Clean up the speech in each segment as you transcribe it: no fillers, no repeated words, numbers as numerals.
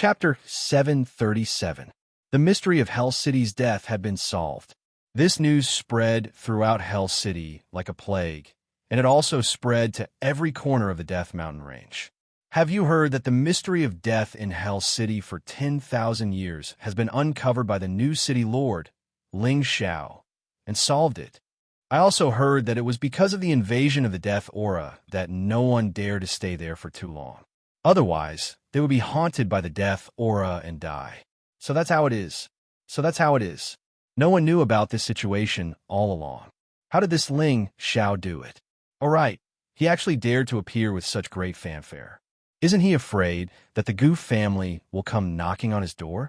Chapter 737. The mystery of Hell City's death had been solved. This news spread throughout Hell City like a plague, and it also spread to every corner of the Death Mountain Range. Have you heard that the mystery of death in Hell City for 10,000 years has been uncovered by the new city lord, Xianxia, and solved it? I also heard that it was because of the invasion of the Death Aura that no one dared to stay there for too long. Otherwise, they would be haunted by the Death Aura and die. So that's how it is. No one knew about this situation all along. How did this Xianxia do it? All right, he actually dared to appear with such great fanfare. Isn't he afraid that the Goof family will come knocking on his door?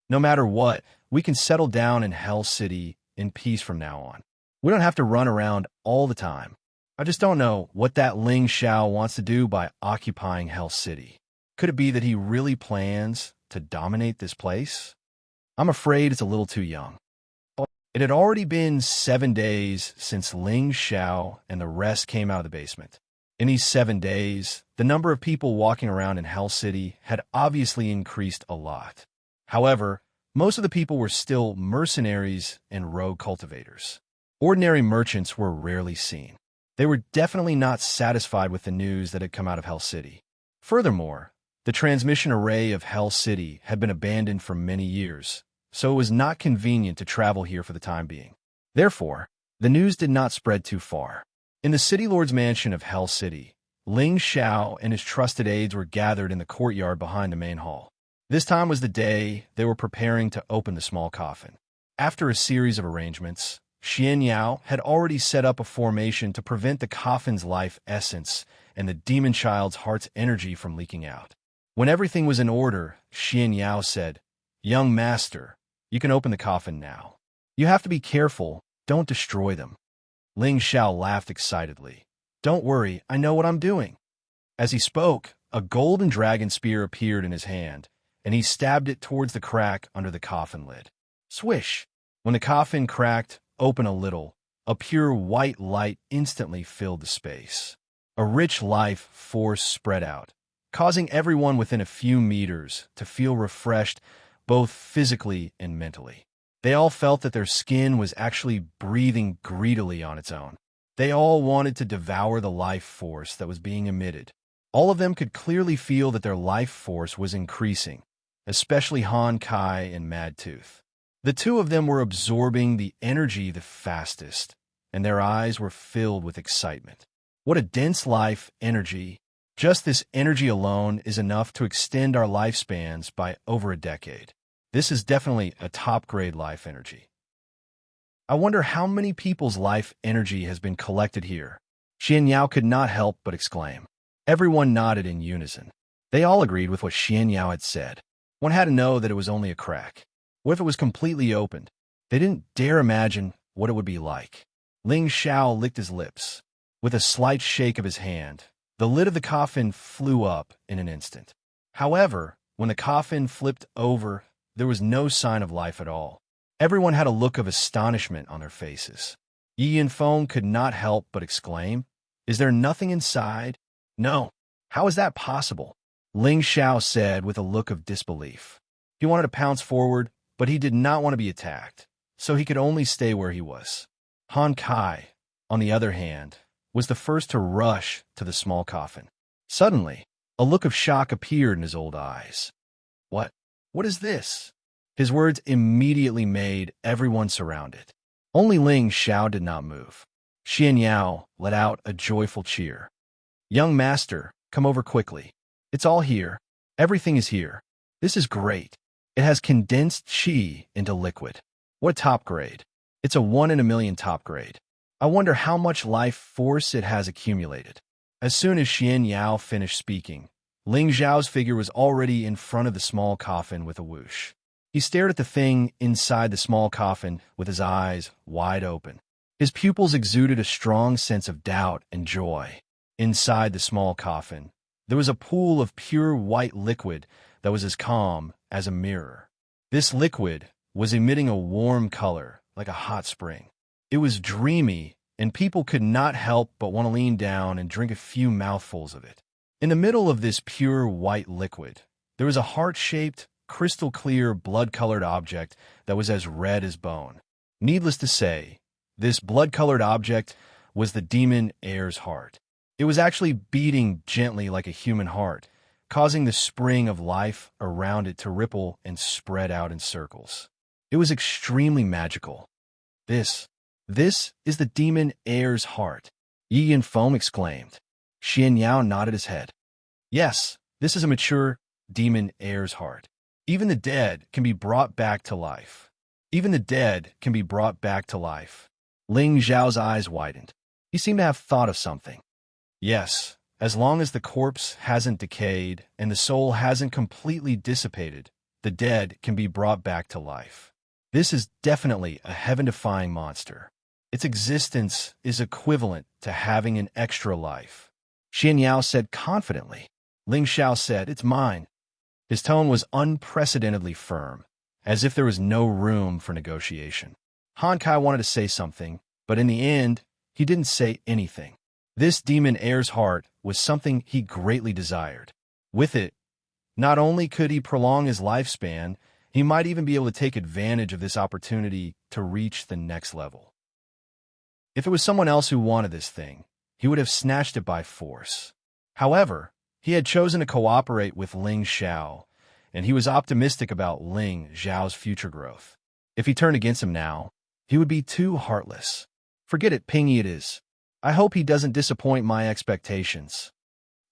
No matter what, we can settle down in Hell City in peace from now on. We don't have to run around all the time. I just don't know what that Xianxia wants to do by occupying Hell City. Could it be that he really plans to dominate this place? I'm afraid it's a little too young. It had already been 7 days since Xianxia and the rest came out of the basement. In these 7 days, the number of people walking around in Hell City had obviously increased a lot. However, most of the people were still mercenaries and rogue cultivators. Ordinary merchants were rarely seen. They were definitely not satisfied with the news that had come out of Hell City. Furthermore, the transmission array of Hell City had been abandoned for many years, so it was not convenient to travel here for the time being. Therefore, the news did not spread too far. In the City Lord's mansion of Hell City, Xianxia and his trusted aides were gathered in the courtyard behind the main hall. This time was the day they were preparing to open the small coffin. After a series of arrangements, Xianxia had already set up a formation to prevent the coffin's life essence and the demon child's heart's energy from leaking out. When everything was in order, Xianxia said, "Young master, you can open the coffin now. You have to be careful, don't destroy them." Xianxia laughed excitedly. "Don't worry, I know what I'm doing." As he spoke, a golden dragon spear appeared in his hand, and he stabbed it towards the crack under the coffin lid. Swish! When the coffin cracked open a little, a pure white light instantly filled the space. A rich life force spread out, causing everyone within a few meters to feel refreshed both physically and mentally. They all felt that their skin was actually breathing greedily on its own. They all wanted to devour the life force that was being emitted. All of them could clearly feel that their life force was increasing, especially Han Kai and Mad Tooth. The two of them were absorbing the energy the fastest, and their eyes were filled with excitement. What a dense life energy! Just this energy alone is enough to extend our lifespans by over a decade. This is definitely a top-grade life energy. I wonder how many people's life energy has been collected here. Xianxia could not help but exclaim. Everyone nodded in unison. They all agreed with what Xianxia had said. One had to know that it was only a crack. What if it was completely opened? They didn't dare imagine what it would be like. Xianxia licked his lips. With a slight shake of his hand, the lid of the coffin flew up in an instant. However, when the coffin flipped over, there was no sign of life at all. Everyone had a look of astonishment on their faces. Yi Yanfeng could not help but exclaim, "Is there nothing inside?" "No. How is that possible?" Xianxia said with a look of disbelief. He wanted to pounce forward, but he did not want to be attacked, so he could only stay where he was. Han Kai, on the other hand, was the first to rush to the small coffin. Suddenly, a look of shock appeared in his old eyes. What is this?" His words immediately made everyone surrounded. Only Xianxia did not move. Xianxia let out a joyful cheer. "Young master, come over quickly. It's all here. Everything is here. This is great. It has condensed qi into liquid. What top grade? It's a 1 in a million top grade. I wonder how much life force it has accumulated." As soon as Xianxia finished speaking, Xiao's figure was already in front of the small coffin with a whoosh. He stared at the thing inside the small coffin with his eyes wide open. His pupils exuded a strong sense of doubt and joy. Inside the small coffin, there was a pool of pure white liquid that was as calm as a mirror. This liquid was emitting a warm color like a hot spring. It was dreamy, and people could not help but want to lean down and drink a few mouthfuls of it. In the middle of this pure white liquid, There was a heart-shaped, crystal-clear, blood-colored object that was as red as bone. Needless to say, this blood-colored object was the demon heir's heart. It was actually beating gently like a human heart, causing the spring of life around it to ripple and spread out in circles. It was extremely magical. This is the demon heir's heart, Yi and Foam exclaimed. Xianxia nodded his head. Yes, this is a mature demon heir's heart. Even the dead can be brought back to life. Even the dead can be brought back to life. Ling Zhao's eyes widened. He seemed to have thought of something. Yes, as long as the corpse hasn't decayed and the soul hasn't completely dissipated, the dead can be brought back to life. This is definitely a heaven-defying monster. Its existence is equivalent to having an extra life. Xianxia said confidently. Ling Xiao said, "It's mine." His tone was unprecedentedly firm, as if there was no room for negotiation. Han Kai wanted to say something, but in the end, he didn't say anything. This demon heir's heart was something he greatly desired. With it, not only could he prolong his lifespan, he might even be able to take advantage of this opportunity to reach the next level. If it was someone else who wanted this thing, he would have snatched it by force. However, he had chosen to cooperate with Ling Xiao, and he was optimistic about Ling Zhao's future growth. If he turned against him now, he would be too heartless. Forget it, Pingy it is. I hope he doesn't disappoint my expectations.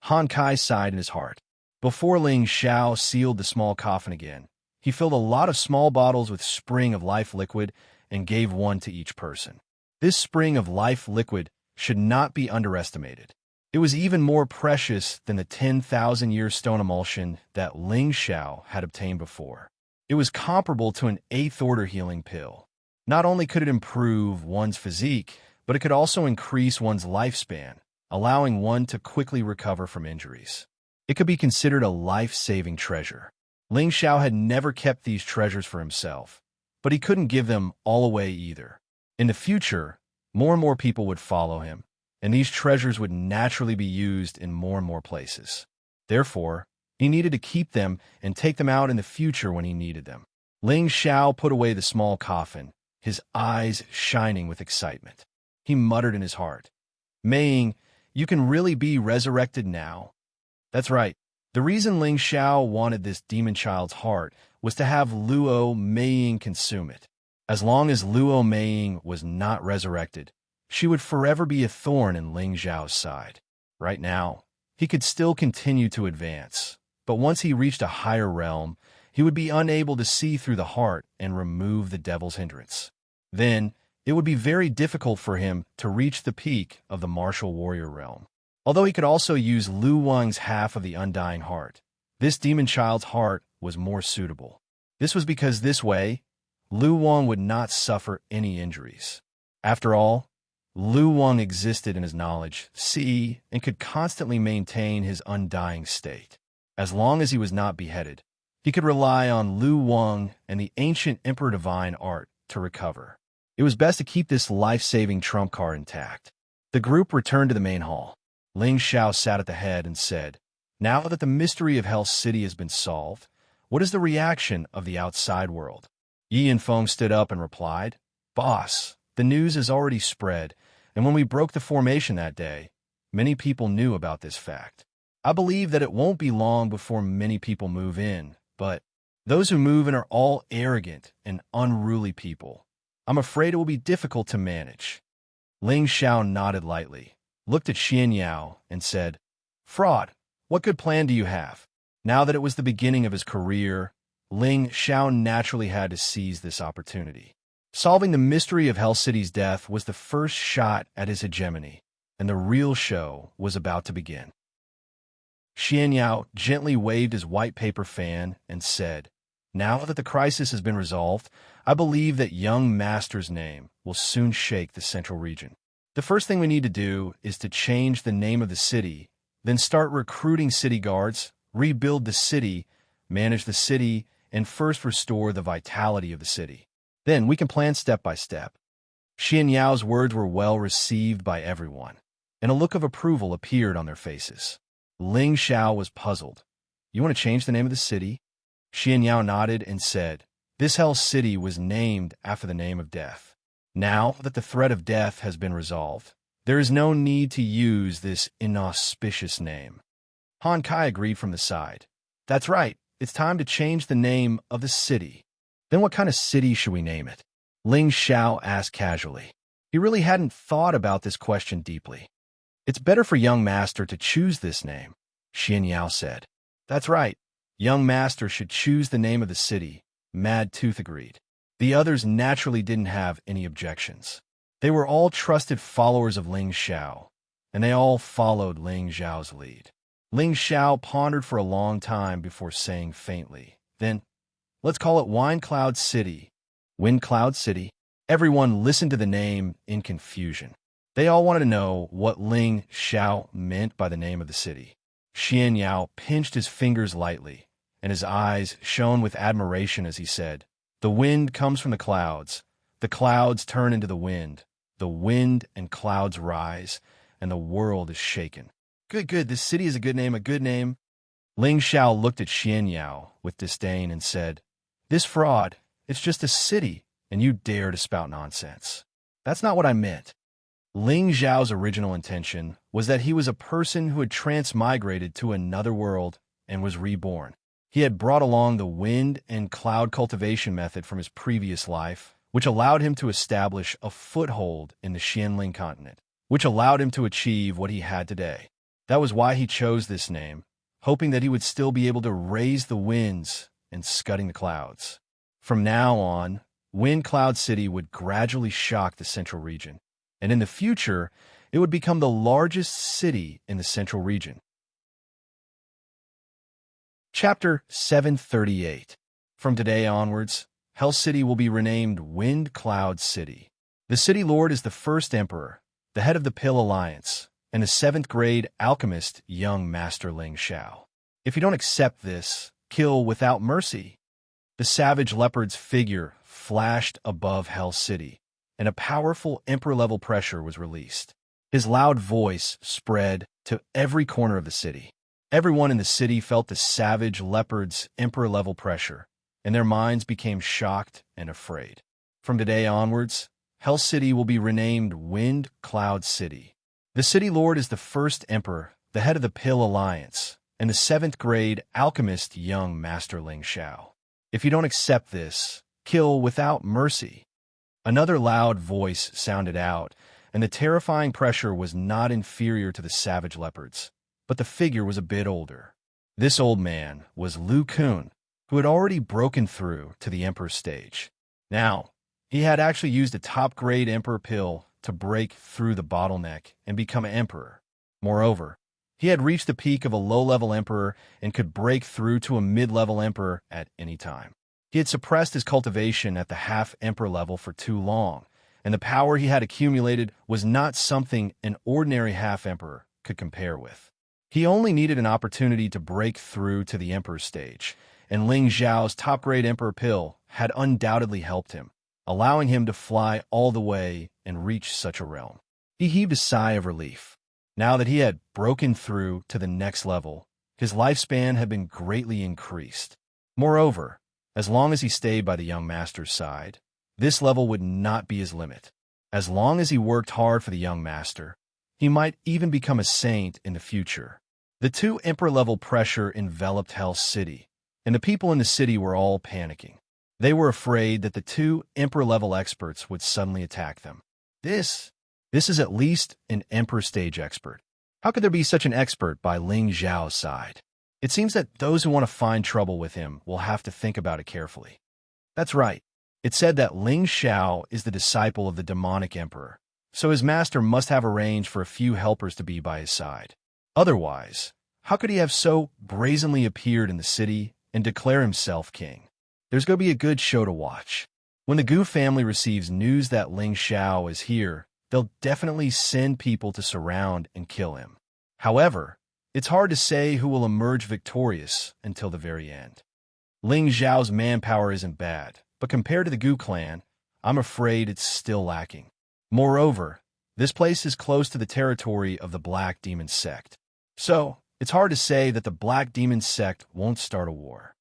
Han Kai sighed in his heart. Before Ling Xiao sealed the small coffin again, he filled a lot of small bottles with spring of life liquid and gave one to each person. This spring of life liquid should not be underestimated. It was even more precious than the 10,000-year stone emulsion that Ling Xiao had obtained before. It was comparable to an 8th-order healing pill. Not only could it improve one's physique, but it could also increase one's lifespan, allowing one to quickly recover from injuries. It could be considered a life-saving treasure. Ling Xiao had never kept these treasures for himself, but he couldn't give them all away either. In the future, more and more people would follow him, and these treasures would naturally be used in more and more places. Therefore, he needed to keep them and take them out in the future when he needed them. Ling Xiao put away the small coffin, his eyes shining with excitement. He muttered in his heart, "Meiying, you can really be resurrected now." That's right. The reason Ling Xiao wanted this demon child's heart was to have Luo Meiying consume it. As long as Luo Meiying was not resurrected, she would forever be a thorn in Ling Zhao's side. Right now, he could still continue to advance, but once he reached a higher realm, he would be unable to see through the heart and remove the devil's hindrance. Then, it would be very difficult for him to reach the peak of the martial warrior realm. Although he could also use Lu Wang's half of the undying heart, this demon child's heart was more suitable. This was because this way, Lu Wang would not suffer any injuries. After all, Lu Wang existed in his knowledge, see, and could constantly maintain his undying state. As long as he was not beheaded, he could rely on Lu Wang and the ancient Emperor Divine art to recover. It was best to keep this life-saving trump card intact. The group returned to the main hall. Ling Xiao sat at the head and said, "Now that the mystery of Hell City has been solved, what is the reaction of the outside world?" Yi and Feng stood up and replied, "Boss, the news has already spread, and when we broke the formation that day, many people knew about this fact. I believe that it won't be long before many people move in, but those who move in are all arrogant and unruly people. I'm afraid it will be difficult to manage." Ling Xiao nodded lightly, looked at Xianxia, and said, "Fraud, what good plan do you have?" Now that it was the beginning of his career, Ling Xiao naturally had to seize this opportunity. Solving the mystery of Hell City's death was the first shot at his hegemony, and the real show was about to begin. Xianxia gently waved his white paper fan and said, "Now that the crisis has been resolved, I believe that young Master's name will soon shake the central region. The first thing we need to do is to change the name of the city, then start recruiting city guards, rebuild the city, manage the city, and first restore the vitality of the city. Then we can plan step by step." Xianxiao's words were well received by everyone, and a look of approval appeared on their faces. Ling Xiao was puzzled. You want to change the name of the city? Xianxia nodded and said, This Hell City was named after the name of death. Now that the threat of death has been resolved, there is no need to use this inauspicious name. Han Kai agreed from the side. That's right. It's time to change the name of the city. Then what kind of city should we name it? Ling Xiao asked casually. He really hadn't thought about this question deeply. It's better for young master to choose this name, Xianxia said. That's right. Young master should choose the name of the city, Mad Tooth agreed. The others naturally didn't have any objections. They were all trusted followers of Ling Xiao, and they all followed Ling Xiao's lead. Ling Xiao pondered for a long time before saying faintly, Then, let's call it Wine Cloud City. Wind Cloud City? Everyone listened to the name in confusion. They all wanted to know what Ling Xiao meant by the name of the city. Xianxia pinched his fingers lightly, and his eyes shone with admiration as he said, The wind comes from the clouds turn into the wind and clouds rise, and the world is shaken. Good, this city is a good name. Ling Xiao looked at Xianxia with disdain and said, This fraud, it's just a city, and you dare to spout nonsense. That's not what I meant. Ling Xiao's original intention was that he was a person who had transmigrated to another world and was reborn. He had brought along the wind and cloud cultivation method from his previous life, which allowed him to establish a foothold in the Xianling continent, which allowed him to achieve what he had today. That was why he chose this name, hoping that he would still be able to raise the winds and scudding the clouds. From now on, Wind Cloud City would gradually shock the central region, and in the future, it would become the largest city in the central region. Chapter 738. From today onwards, Hell City will be renamed Wind Cloud City. The city lord is the first emperor, the head of the Pill Alliance, and the 7th grade alchemist young Master Ling Xiao. If you don't accept this, kill without mercy. The savage leopard's figure flashed above Hell City, and a powerful emperor-level pressure was released. His loud voice spread to every corner of the city. Everyone in the city felt the savage leopard's emperor-level pressure, and their minds became shocked and afraid. From today onwards, Hell City will be renamed Wind Cloud City. The city lord is the first emperor, the head of the Pill Alliance, and the 7th grade alchemist young Master Ling Xiao. If you don't accept this, kill without mercy. Another loud voice sounded out, and the terrifying pressure was not inferior to the savage leopards, but the figure was a bit older. This old man was Lu Kun, who had already broken through to the Emperor's stage. Now, he had actually used a top-grade Emperor pill to break through the bottleneck and become an Emperor. Moreover, he had reached the peak of a low-level Emperor and could break through to a mid-level Emperor at any time. He had suppressed his cultivation at the half-Emperor level for too long, and the power he had accumulated was not something an ordinary half-Emperor could compare with. He only needed an opportunity to break through to the Emperor's stage, and Ling Xiao's top-grade Emperor pill had undoubtedly helped him, allowing him to fly all the way and reach such a realm. He heaved a sigh of relief. Now that he had broken through to the next level, his lifespan had been greatly increased. Moreover, as long as he stayed by the young master's side, this level would not be his limit. As long as he worked hard for the young master, he might even become a saint in the future. The 2 Emperor-level pressure enveloped Hell City, and the people in the city were all panicking. They were afraid that the 2 Emperor-level experts would suddenly attack them. This is at least an Emperor stage expert. How could there be such an expert by Ling Xiao's side? It seems that those who want to find trouble with him will have to think about it carefully. That's right. It said that Ling Xiao is the disciple of the demonic emperor, so his master must have arranged for a few helpers to be by his side. Otherwise, how could he have so brazenly appeared in the city and declare himself king? There's going to be a good show to watch. When the Gu family receives news that Ling Xiao is here, they'll definitely send people to surround and kill him. However, it's hard to say who will emerge victorious until the very end. Ling Xiao's manpower isn't bad, but compared to the Gu clan, I'm afraid it's still lacking. Moreover, this place is close to the territory of the Black Demon sect. So, it's hard to say that the Black Demon sect won't start a war.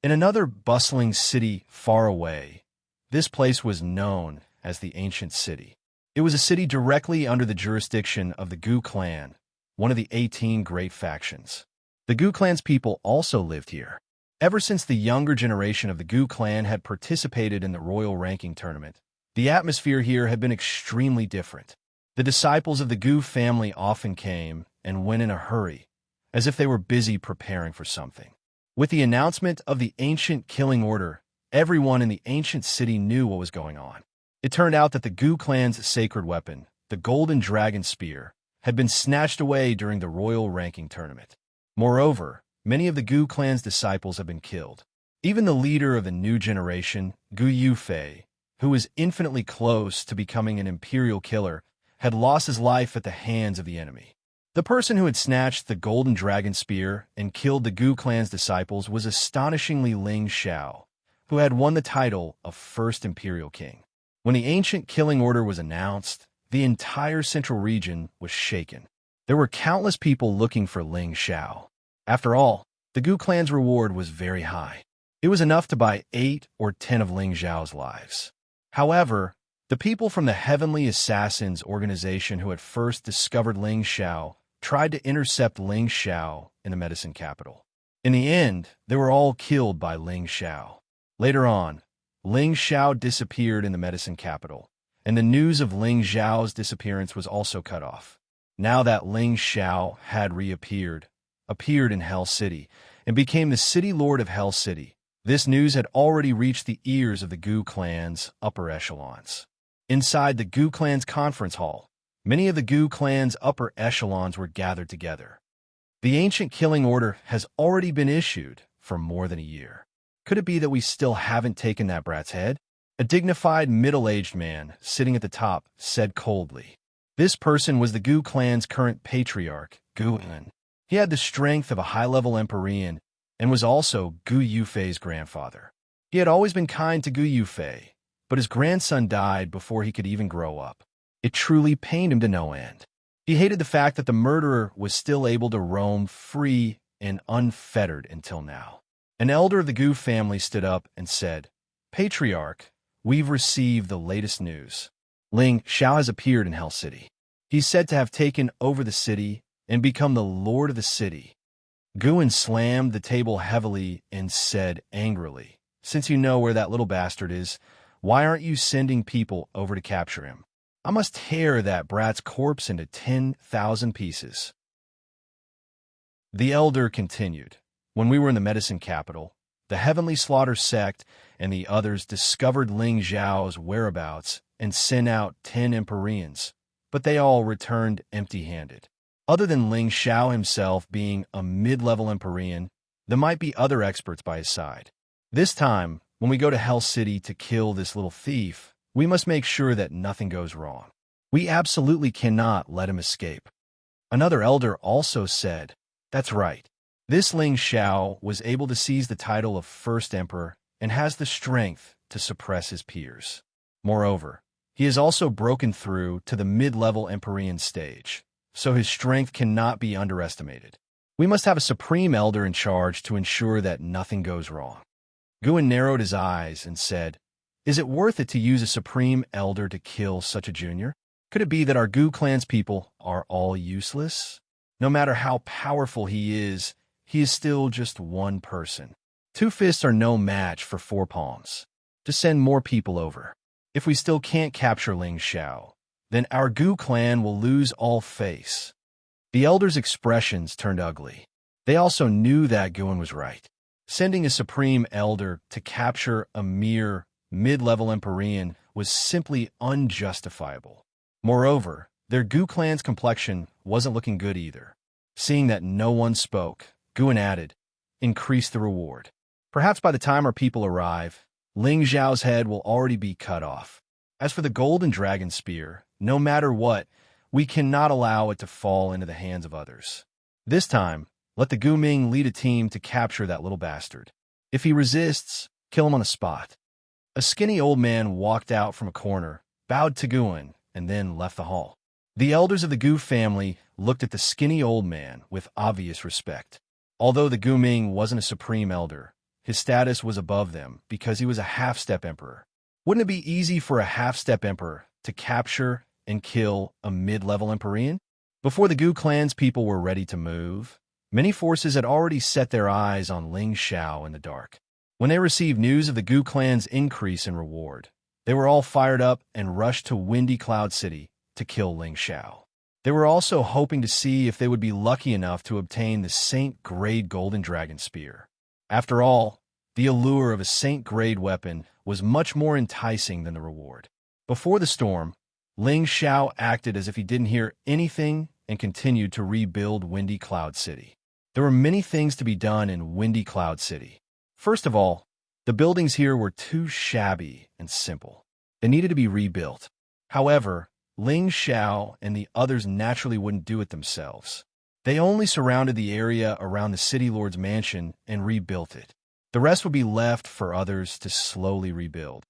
In another bustling city far away, this place was known as the Ancient City. It was a city directly under the jurisdiction of the Gu clan, one of the 18 great factions. The Gu clan's people also lived here. Ever since the younger generation of the Gu clan had participated in the royal ranking tournament, the atmosphere here had been extremely different. The disciples of the Gu family often came and went in a hurry, as if they were busy preparing for something. With the announcement of the ancient killing order, everyone in the ancient city knew what was going on. It turned out that the Gu clan's sacred weapon, the golden dragon spear, had been snatched away during the royal ranking tournament. Moreover, many of the Gu clan's disciples had been killed. Even the leader of the new generation, Gu Yufei, who was infinitely close to becoming an imperial killer, had lost his life at the hands of the enemy. The person who had snatched the golden dragon spear and killed the Gu clan's disciples was astonishingly Ling Xiao, who had won the title of First Imperial King. When the ancient killing order was announced, the entire central region was shaken. There were countless people looking for Ling Xiao. After all, the Gu clan's reward was very high. It was enough to buy 8 or 10 of Ling Xiao's lives. However, the people from the Heavenly Assassins organization who had first discovered Ling Xiao tried to intercept Ling Xiao in the medicine capital. In the end, they were all killed by Ling Xiao. Later on, Ling Xiao disappeared in the medicine capital, and the news of Ling Xiao's disappearance was also cut off. Now that Ling Xiao had appeared in Hell City, and became the city lord of Hell City, this news had already reached the ears of the Gu clan's upper echelons. Inside the Gu clan's conference hall, many of the Gu clan's upper echelons were gathered together. The ancient killing order has already been issued for more than a year. Could it be that we still haven't taken that brat's head? A dignified middle-aged man sitting at the top said coldly. This person was the Gu clan's current patriarch, Guan. He had the strength of a high-level Empyrean and was also Gu Yufei's grandfather. He had always been kind to Gu Yufei, but his grandson died before he could even grow up. It truly pained him to no end. He hated the fact that the murderer was still able to roam free and unfettered until now. An elder of the Gu family stood up and said, "Patriarch, we've received the latest news. Ling Xiao has appeared in Hell City. He's said to have taken over the city and become the lord of the city." Guan slammed the table heavily and said angrily, "Since you know where that little bastard is, why aren't you sending people over to capture him? I must tear that brat's corpse into 10,000 pieces." The elder continued, "When we were in the medicine capital, the Heavenly Slaughter sect and the others discovered Ling Xiao's whereabouts and sent out 10 Empyreans, but they all returned empty-handed. Other than Ling Xiao himself being a mid-level Empyrean, there might be other experts by his side. This time, when we go to Hell City to kill this little thief, we must make sure that nothing goes wrong. We absolutely cannot let him escape." Another elder also said, "That's right. This Ling Xiao was able to seize the title of First Emperor and has the strength to suppress his peers. Moreover, he has also broken through to the mid-level Empyrean stage, so his strength cannot be underestimated. We must have a supreme elder in charge to ensure that nothing goes wrong." Guan narrowed his eyes and said, "Is it worth it to use a supreme elder to kill such a junior? Could it be that our Gu clan's people are all useless? No matter how powerful he is still just one person. 2 fists are no match for 4 palms. To send more people over. If we still can't capture Ling Xiao, then our Gu clan will lose all face." The elders' expressions turned ugly. They also knew that Guan was right. Sending a supreme elder to capture a mere mid-level Empyrean was simply unjustifiable. Moreover, their Gu clan's complexion wasn't looking good either. Seeing that no one spoke, Guan added, "Increase the reward. Perhaps by the time our people arrive, Ling Xiao's head will already be cut off. As for the golden dragon spear, no matter what, we cannot allow it to fall into the hands of others. This time, let the Gu Ming lead a team to capture that little bastard. If he resists, kill him on the spot." A skinny old man walked out from a corner, bowed to Guan, and then left the hall. The elders of the Gu family looked at the skinny old man with obvious respect. Although the Gu Ming wasn't a supreme elder, his status was above them because he was a half-step emperor. Wouldn't it be easy for a half-step emperor to capture and kill a mid-level Empyrean? Before the Gu clan's people were ready to move, many forces had already set their eyes on Ling Xiao in the dark. When they received news of the Gu clan's increase in reward, they were all fired up and rushed to Windy Cloud City to kill Ling Xiao. They were also hoping to see if they would be lucky enough to obtain the Saint-grade Golden Dragon Spear. After all, the allure of a Saint-grade weapon was much more enticing than the reward. Before the storm, Ling Xiao acted as if he didn't hear anything and continued to rebuild Windy Cloud City. There were many things to be done in Windy Cloud City. First of all, the buildings here were too shabby and simple. They needed to be rebuilt. However, Ling Xiao and the others naturally wouldn't do it themselves. They only surrounded the area around the city lord's mansion and rebuilt it. The rest would be left for others to slowly rebuild.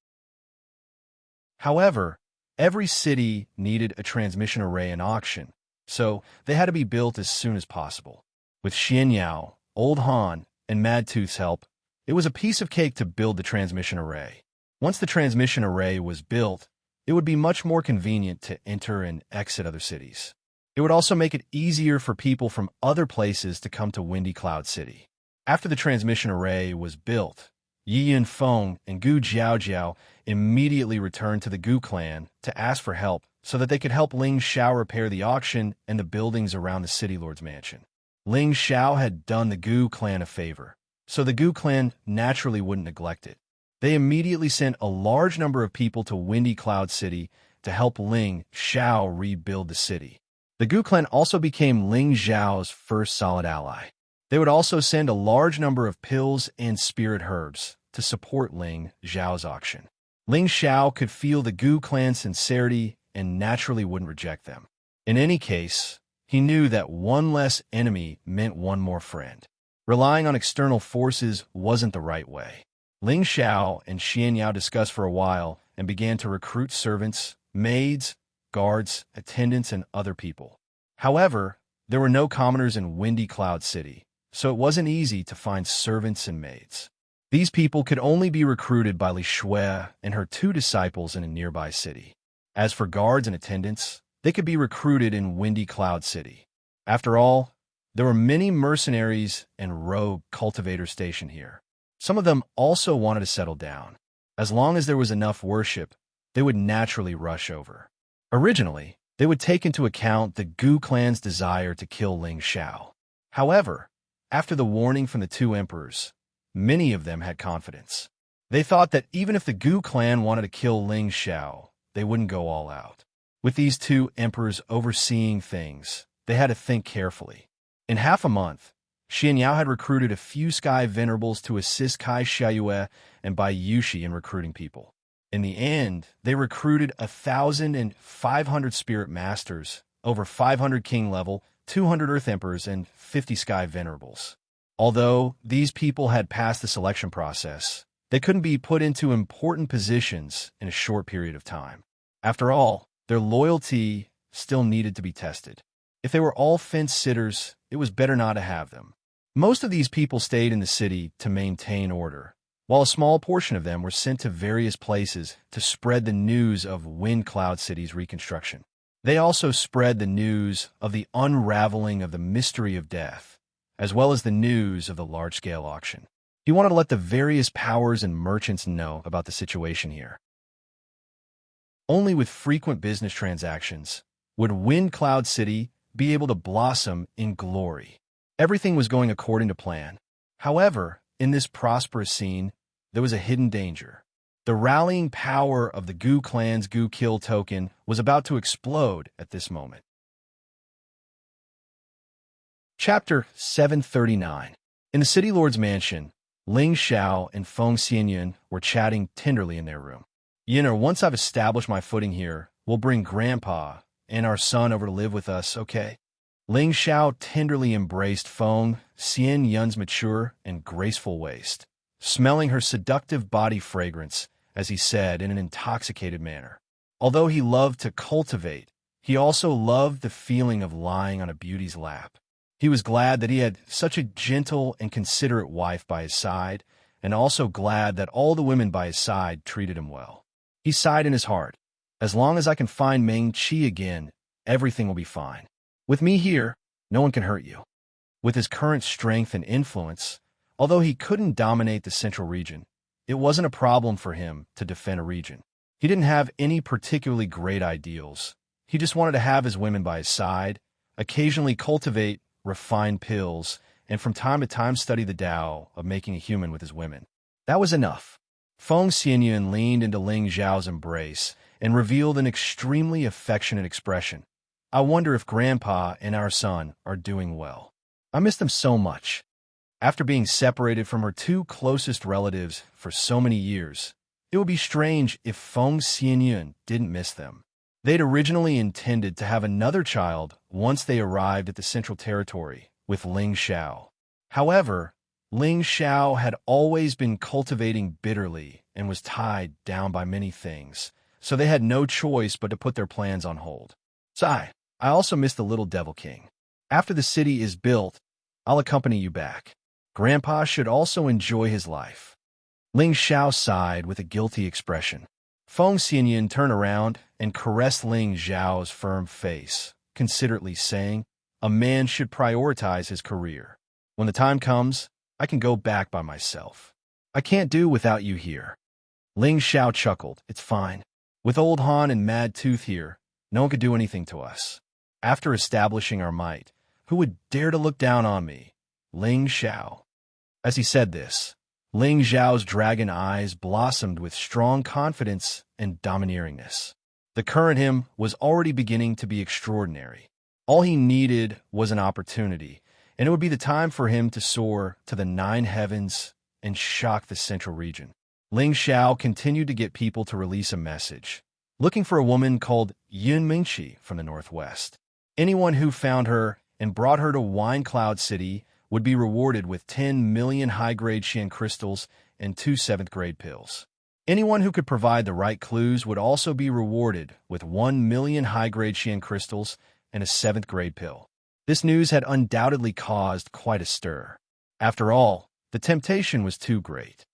However, every city needed a transmission array and auction, so they had to be built as soon as possible. With Xianxia, Old Han, and Mad Tooth's help, it was a piece of cake to build the transmission array. Once the transmission array was built, it would be much more convenient to enter and exit other cities. It would also make it easier for people from other places to come to Windy Cloud City. After the transmission array was built, Yi Yinfeng and Gu Jiaojiao immediately returned to the Gu clan to ask for help so that they could help Ling Xiao repair the auction and the buildings around the city lord's mansion. Ling Xiao had done the Gu clan a favor, so the Gu clan naturally wouldn't neglect it. They immediately sent a large number of people to Windy Cloud City to help Ling Xiao rebuild the city. The Gu clan also became Ling Xiao's first solid ally. They would also send a large number of pills and spirit herbs to support Ling Xiao's auction. Ling Xiao could feel the Gu clan's sincerity and naturally wouldn't reject them. In any case, he knew that one less enemy meant one more friend. Relying on external forces wasn't the right way. Ling Xiao and Xianxia discussed for a while and began to recruit servants, maids, guards, attendants, and other people. However, there were no commoners in Windy Cloud City, so it wasn't easy to find servants and maids. These people could only be recruited by Li Shui and her 2 disciples in a nearby city. As for guards and attendants, they could be recruited in Windy Cloud City. After all, there were many mercenaries and rogue cultivators stationed here. Some of them also wanted to settle down. As long as there was enough worship, they would naturally rush over. Originally, they would take into account the Gu clan's desire to kill Ling Xiao. However, after the warning from the 2 emperors, many of them had confidence. They thought that even if the Gu clan wanted to kill Ling Xiao, they wouldn't go all out. With these 2 emperors overseeing things, they had to think carefully. In half a month, Xianxia had recruited a few sky venerables to assist Kai Xiayue and Bai Yushi in recruiting people. In the end, they recruited 1,500 spirit masters, over 500 king level, 200 earth emperors, and 50 sky venerables. Although these people had passed the selection process, they couldn't be put into important positions in a short period of time. After all, their loyalty still needed to be tested. If they were all fence-sitters, it was better not to have them. Most of these people stayed in the city to maintain order, while a small portion of them were sent to various places to spread the news of Wind Cloud City's reconstruction. They also spread the news of the unraveling of the mystery of death, as well as the news of the large-scale auction. He wanted to let the various powers and merchants know about the situation here. Only with frequent business transactions would Wind Cloud City be able to blossom in glory. Everything was going according to plan. However, in this prosperous scene, there was a hidden danger. The rallying power of the Gu clan's Gu Kill token was about to explode at this moment. Chapter 739. In the city lord's mansion, Ling Xiao and Feng Xianyun were chatting tenderly in their room. Yinner, once I've established my footing here, we'll bring Grandpa and our son over to live with us, okay? Ling Xiao tenderly embraced Feng Xianyun's mature and graceful waist, smelling her seductive body fragrance, as he said in an intoxicated manner. Although he loved to cultivate, He also loved the feeling of lying on a beauty's lap. He was glad that he had such a gentle and considerate wife by his side, and also glad that all the women by his side treated him well. He sighed in his heart. As long as I can find Ming Qi again, everything will be fine. With me here, no one can hurt you. With his current strength and influence, although he couldn't dominate the central region, it wasn't a problem for him to defend a region. He didn't have any particularly great ideals. He just wanted to have his women by his side, occasionally cultivate refined pills, and from time to time study the Tao of making a human with his women. That was enough. Feng Xianyun leaned into Ling Zhao's embrace and revealed an extremely affectionate expression. I wonder if Grandpa and our son are doing well. I miss them so much. After being separated from her two closest relatives for so many years, it would be strange if Feng Xianyun didn't miss them. They'd originally intended to have another child once they arrived at the Central Territory with Ling Xiao. However, Ling Xiao had always been cultivating bitterly and was tied down by many things, so they had no choice but to put their plans on hold. Sigh, I also miss the little Devil King. After the city is built, I'll accompany you back. Grandpa should also enjoy his life. Ling Xiao sighed with a guilty expression. Feng Xianyun turned around and caressed Ling Zhao's firm face, considerately saying, a man should prioritize his career. When the time comes, I can go back by myself. I can't do without you here. Ling Xiao chuckled. It's fine. With Old Han and Mad Tooth here, no one could do anything to us. After establishing our might, who would dare to look down on me? Ling Xiao. As he said this, Ling Zhao's dragon eyes blossomed with strong confidence and domineeringness. The current him was already beginning to be extraordinary. All he needed was an opportunity, and it would be the time for him to soar to the 9 heavens and shock the central region. Ling Xiao continued to get people to release a message, looking for a woman called Yun Mingqi from the northwest. Anyone who found her and brought her to Wine Cloud City would be rewarded with 10 million high-grade Xian crystals and 2 7th-grade pills. Anyone who could provide the right clues would also be rewarded with 1 million high-grade Xian crystals and a 7th-grade pill. This news had undoubtedly caused quite a stir. After all, the temptation was too great.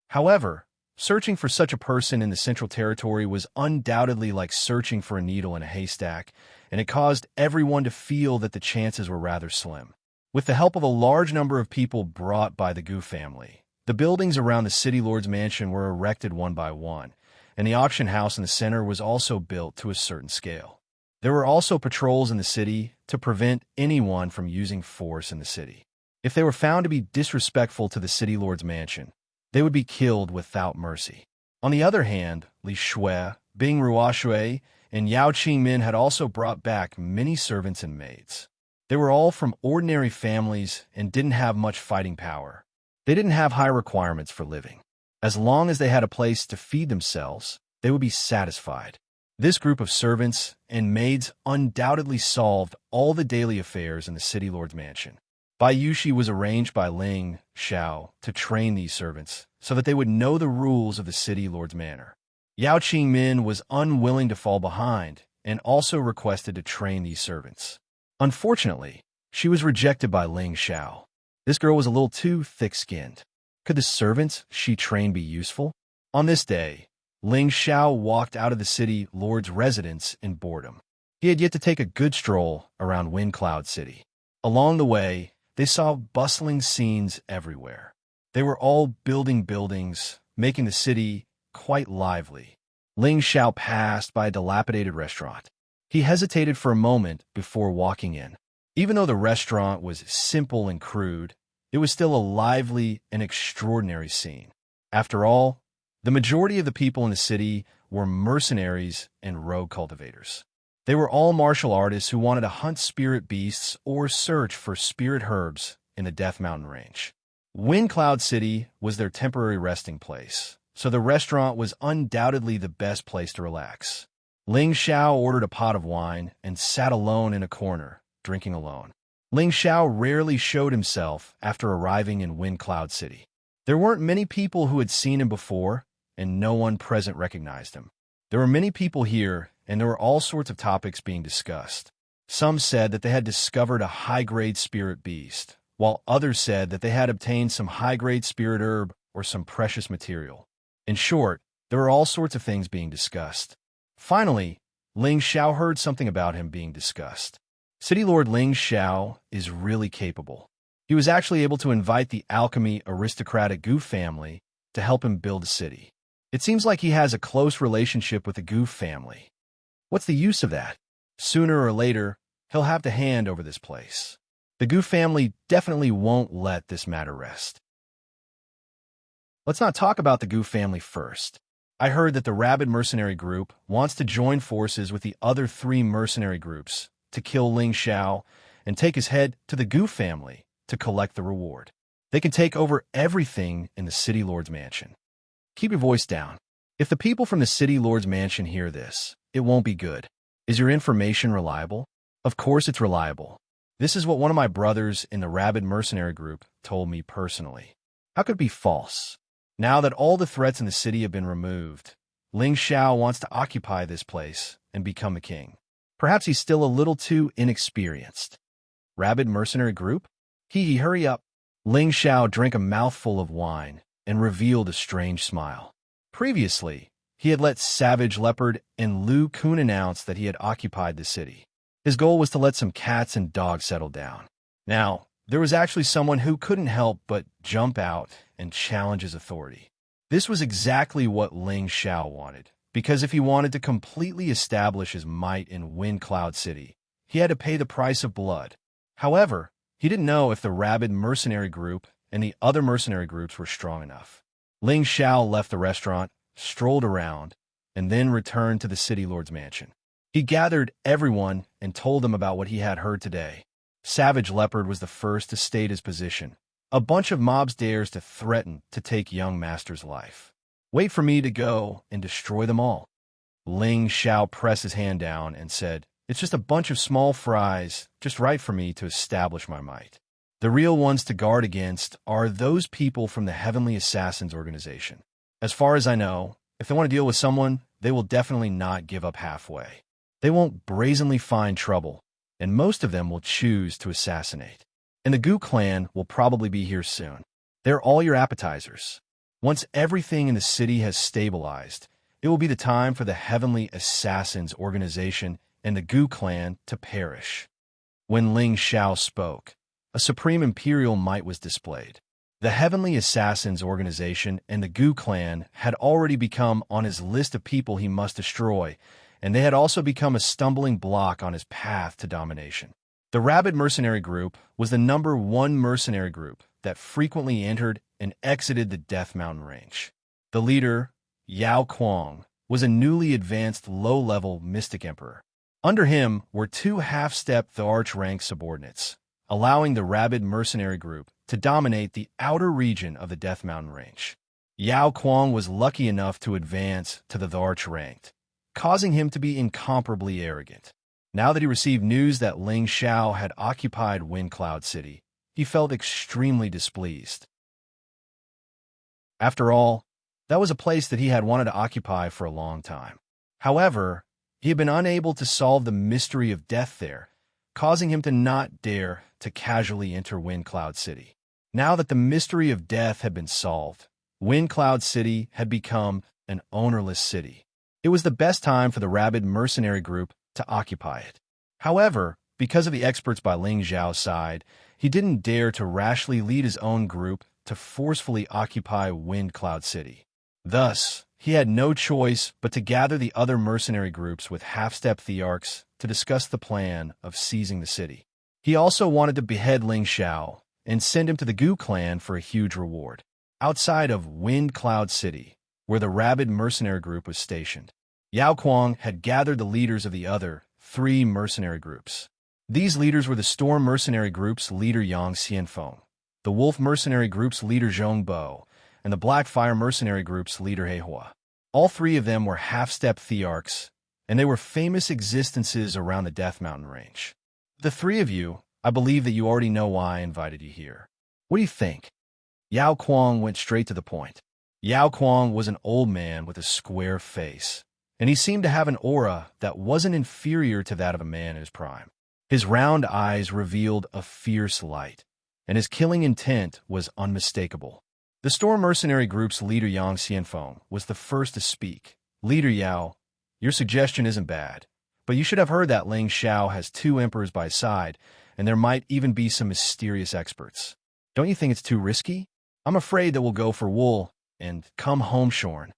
However, searching for such a person in the Central Territory was undoubtedly like searching for a needle in a haystack, and it caused everyone to feel that the chances were rather slim. With the help of a large number of people brought by the Gu family, the buildings around the City Lord's mansion were erected one by one, and the auction house in the center was also built to a certain scale. There were also patrols in the city to prevent anyone from using force in the city. If they were found to be disrespectful to the City Lord's mansion, they would be killed without mercy. On the other hand, Li Shui, Bing Ruoshui, and Yao Qingmin had also brought back many servants and maids. They were all from ordinary families and didn't have much fighting power. They didn't have high requirements for living. As long as they had a place to feed themselves, they would be satisfied. This group of servants and maids undoubtedly solved all the daily affairs in the City Lord's mansion. Bai Yushi was arranged by Ling Xiao to train these servants so that they would know the rules of the City Lord's manor. Yao Qingmin was unwilling to fall behind and also requested to train these servants. Unfortunately, she was rejected by Ling Xiao. This girl was a little too thick-skinned. Could the servants she trained be useful? On this day, Ling Xiao walked out of the City Lord's residence in boredom. He had yet to take a good stroll around Wind Cloud City. Along the way, they saw bustling scenes everywhere. They were all building buildings, making the city quite lively. Ling Xiao passed by a dilapidated restaurant. He hesitated for a moment before walking in. Even though the restaurant was simple and crude, it was still a lively and extraordinary scene. After all, the majority of the people in the city were mercenaries and rogue cultivators. They were all martial artists who wanted to hunt spirit beasts or search for spirit herbs in the Death Mountain Range. Wind Cloud City was their temporary resting place, so the restaurant was undoubtedly the best place to relax. Ling Xiao ordered a pot of wine and sat alone in a corner, drinking alone. Ling Xiao rarely showed himself after arriving in Wind Cloud City. There weren't many people who had seen him before, and no one present recognized him. There were many people here, and there were all sorts of topics being discussed. Some said that they had discovered a high-grade spirit beast, while others said that they had obtained some high-grade spirit herb or some precious material. In short, there were all sorts of things being discussed. Finally, Ling Xiao heard something about him being discussed. City Lord Ling Xiao is really capable. He was actually able to invite the alchemy aristocratic Gu family to help him build a city. It seems like he has a close relationship with the Gu family. What's the use of that? Sooner or later, he'll have to hand over this place. The Gu family definitely won't let this matter rest. Let's not talk about the Gu family first. I heard that the rabid mercenary group wants to join forces with the other 3 mercenary groups to kill Ling Xiao and take his head to the Gu family to collect the reward. They can take over everything in the City Lord's mansion. Keep your voice down. If the people from the City Lord's mansion hear this, it won't be good. Is your information reliable? Of course it's reliable. This is what one of my brothers in the rabid mercenary group told me personally. How could it be false? Now that all the threats in the city have been removed, Ling Xiao wants to occupy this place and become a king. Perhaps he's still a little too inexperienced. Rabid mercenary group? Hurry up. Ling Xiao drank a mouthful of wine and revealed a strange smile. Previously, he had let Savage Leopard and Lu Kun announce that he had occupied the city. His goal was to let some cats and dogs settle down. Now, there was actually someone who couldn't help but jump out and challenge his authority. This was exactly what Ling Xiao wanted, because if he wanted to completely establish his might in Wind Cloud City, he had to pay the price of blood. However, he didn't know if the rabid mercenary group and the other mercenary groups were strong enough. Ling Xiao left the restaurant, strolled around, and then returned to the City Lord's mansion. He gathered everyone and told them about what he had heard today. Savage Leopard was the first to state his position. A bunch of mobs dares to threaten to take young master's life. Wait for me to go and destroy them all. Ling Xiao pressed his hand down and said, "It's just a bunch of small fries, just right for me to establish my might. The real ones to guard against are those people from the Heavenly Assassins organization. As far as I know, if they want to deal with someone, they will definitely not give up halfway. They won't brazenly find trouble, and most of them will choose to assassinate. And the Gu clan will probably be here soon. They're all your appetizers. Once everything in the city has stabilized, it will be the time for the Heavenly Assassins organization and the Gu clan to perish." When Ling Xiao spoke, a supreme imperial might was displayed. The Heavenly Assassins organization and the Gu clan had already become on his list of people he must destroy, and they had also become a stumbling block on his path to domination. The rabid mercenary group was the #1 mercenary group that frequently entered and exited the Death Mountain range. The leader, Yao Kuang, was a newly advanced low-level mystic emperor. Under him were 2 half-step Tharch rank subordinates, allowing the rabid mercenary group to dominate the outer region of the Death Mountain range. Yao Kuang was lucky enough to advance to the Tharch ranked, causing him to be incomparably arrogant. Now that he received news that Ling Xiao had occupied Wind Cloud City, he felt extremely displeased. After all, that was a place that he had wanted to occupy for a long time. However, he had been unable to solve the mystery of death there, causing him to not dare to casually enter Wind Cloud City. Now that the mystery of death had been solved, Wind Cloud City had become an ownerless city. It was the best time for the rabid mercenary group to occupy it. However, because of the experts by Ling Xiao's side, he didn't dare to rashly lead his own group to forcefully occupy Wind Cloud City. Thus, he had no choice but to gather the other mercenary groups with half-step Thearchs to discuss the plan of seizing the city. He also wanted to behead Ling Xiao and send him to the Gu clan for a huge reward. Outside of Wind Cloud City, where the rabid mercenary group was stationed, Yao Kuang had gathered the leaders of the other 3 mercenary groups. These leaders were the Storm mercenary group's leader Yang Xianfeng, the Wolf mercenary group's leader Zhong Bo, and the Black Fire mercenary group's leader Heihua. All 3 of them were half-step Thearchs, and they were famous existences around the Death Mountain range. The 3 of you, I believe that you already know why I invited you here. What do you think? Yao Kuang went straight to the point. Yao Kuang was an old man with a square face, and he seemed to have an aura that wasn't inferior to that of a man in his prime. His round eyes revealed a fierce light, and his killing intent was unmistakable. The Storm Mercenary Group's leader Yang Xianfeng was the first to speak. "Leader Yao, your suggestion isn't bad, but you should have heard that Ling Xiao has 2 emperors by his side, and there might even be some mysterious experts. Don't you think it's too risky? I'm afraid that we'll go for wool and come home shorn."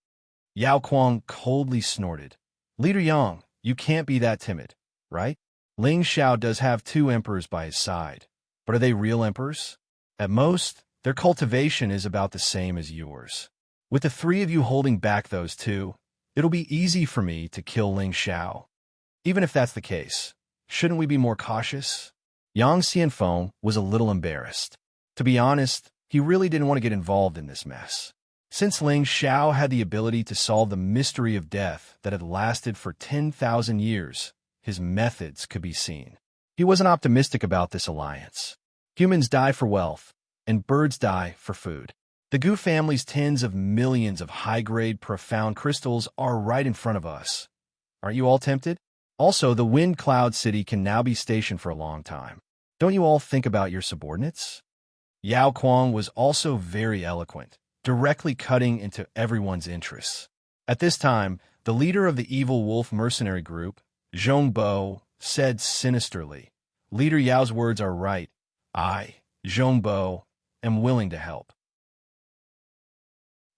Yao Kuang coldly snorted. "Leader Yang, you can't be that timid, right? Ling Xiao does have 2 emperors by his side, but are they real emperors? At most, their cultivation is about the same as yours. With the 3 of you holding back those 2, it'll be easy for me to kill Ling Xiao. Even if that's the case, shouldn't we be more cautious?" Yang Xianfeng was a little embarrassed. To be honest, he really didn't want to get involved in this mess. Since Ling Xiao had the ability to solve the mystery of death that had lasted for 10,000 years, his methods could be seen. He wasn't optimistic about this alliance. Humans die for wealth, and birds die for food. The Gu family's tens of millions of high-grade, profound crystals are right in front of us. Aren't you all tempted? Also, the Wind Cloud City can now be stationed for a long time. Don't you all think about your subordinates? Yao Kuang was also very eloquent, directly cutting into everyone's interests. At this time, the leader of the Evil Wolf mercenary group, Zhong Bo, said sinisterly, "Leader Yao's words are right. I, Zhong Bo, am willing to help."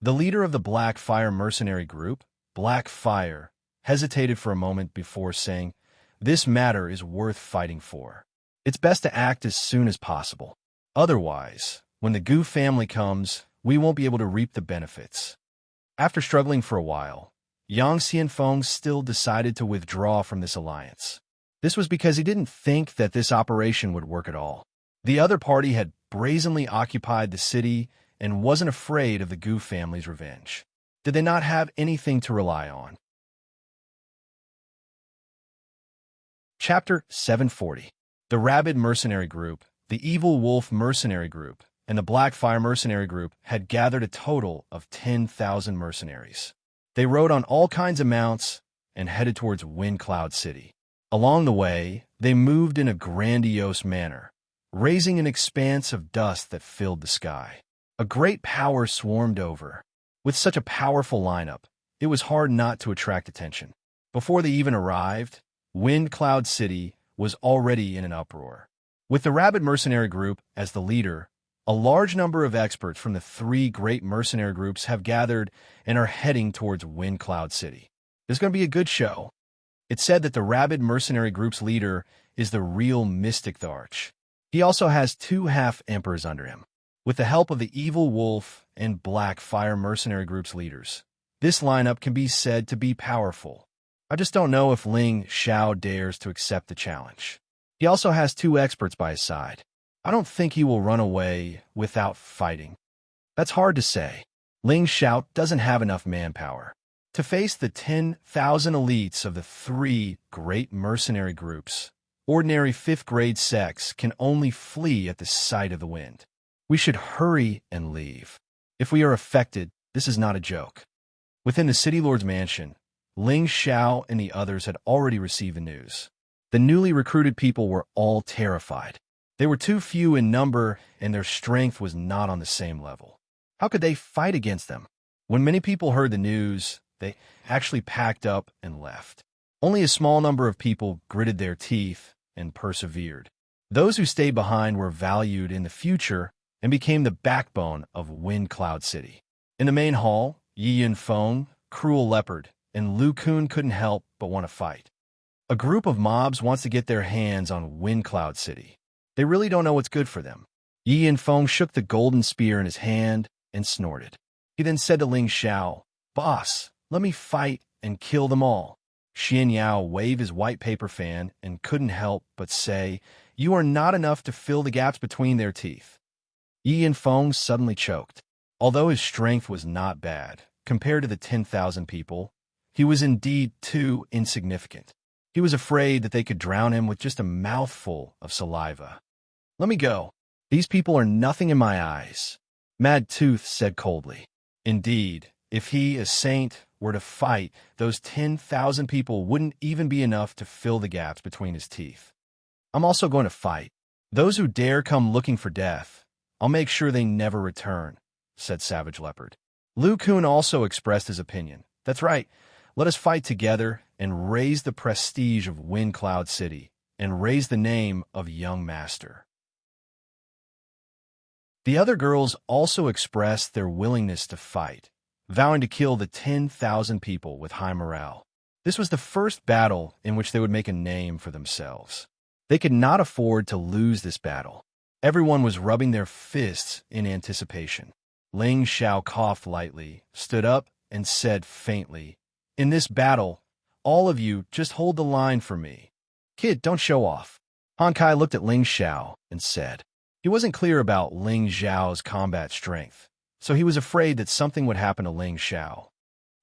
The leader of the Black Fire mercenary group, Black Fire, hesitated for a moment before saying, "This matter is worth fighting for. It's best to act as soon as possible. Otherwise, when the Gu family comes, we won't be able to reap the benefits." After struggling for a while, Yang Xianfeng still decided to withdraw from this alliance. This was because he didn't think that this operation would work at all. The other party had brazenly occupied the city and wasn't afraid of the Gu family's revenge. Did they not have anything to rely on? Chapter 740. The Rabid Mercenary Group, the Evil Wolf Mercenary Group, and the Black Fire Mercenary Group had gathered a total of 10,000 mercenaries. They rode on all kinds of mounts and headed towards Wind Cloud City. Along the way, they moved in a grandiose manner, raising an expanse of dust that filled the sky. A great power swarmed over. With such a powerful lineup, it was hard not to attract attention. Before they even arrived, Wind Cloud City was already in an uproar. With the Rabid Mercenary Group as the leader, a large number of experts from the 3 great mercenary groups have gathered and are heading towards Wind Cloud City. It's going to be a good show. It's said that the Rabid Mercenary Group's leader is the real Mystic Tharch. He also has 2 half-emperors under him. With the help of the Evil Wolf and Black Fire Mercenary Group's leaders, this lineup can be said to be powerful. I just don't know if Ling Xiao dares to accept the challenge. He also has 2 experts by his side. I don't think he will run away without fighting. That's hard to say. Ling Xiao doesn't have enough manpower. To face the 10,000 elites of the 3 great mercenary groups, ordinary 5th-grade sects can only flee at the sight of the wind. We should hurry and leave. If we are affected, this is not a joke. Within the City Lord's mansion, Ling Xiao and the others had already received the news. The newly recruited people were all terrified. They were too few in number, and their strength was not on the same level. How could they fight against them? When many people heard the news, they actually packed up and left. Only a small number of people gritted their teeth and persevered. Those who stayed behind were valued in the future and became the backbone of Wind Cloud City. In the main hall, Yi Yunfeng, Cruel Leopard, and Lu Kun couldn't help but want to fight. A group of mobs wants to get their hands on Wind Cloud City. They really don't know what's good for them. Yi Yunfeng shook the golden spear in his hand and snorted. He then said to Ling Xiao, "Boss, let me fight and kill them all." Xianxia waved his white paper fan and couldn't help but say, "You are not enough to fill the gaps between their teeth." Yi Yunfeng suddenly choked. Although his strength was not bad, compared to the 10,000 people, he was indeed too insignificant. He was afraid that they could drown him with just a mouthful of saliva. "Let me go. These people are nothing in my eyes," Mad Tooth said coldly. Indeed, If he, a saint, were to fight, those 10,000 people wouldn't even be enough to fill the gaps between his teeth. I'm also going to fight. Those who dare come looking for death, I'll make sure they never return, said Savage Leopard. Lu Kun also expressed his opinion. That's right. Let us fight together and raise the prestige of Wind Cloud City and raise the name of Young Master. The other girls also expressed their willingness to fight, vowing to kill the 10,000 people with high morale. This was the first battle in which they would make a name for themselves. They could not afford to lose this battle. Everyone was rubbing their fists in anticipation. Ling Xiao coughed lightly, stood up, and said faintly, "In this battle, all of you just hold the line for me. Kid, don't show off." Han Kai looked at Ling Xiao and said, he wasn't clear about Ling Xiao's combat strength, so he was afraid that something would happen to Ling Xiao.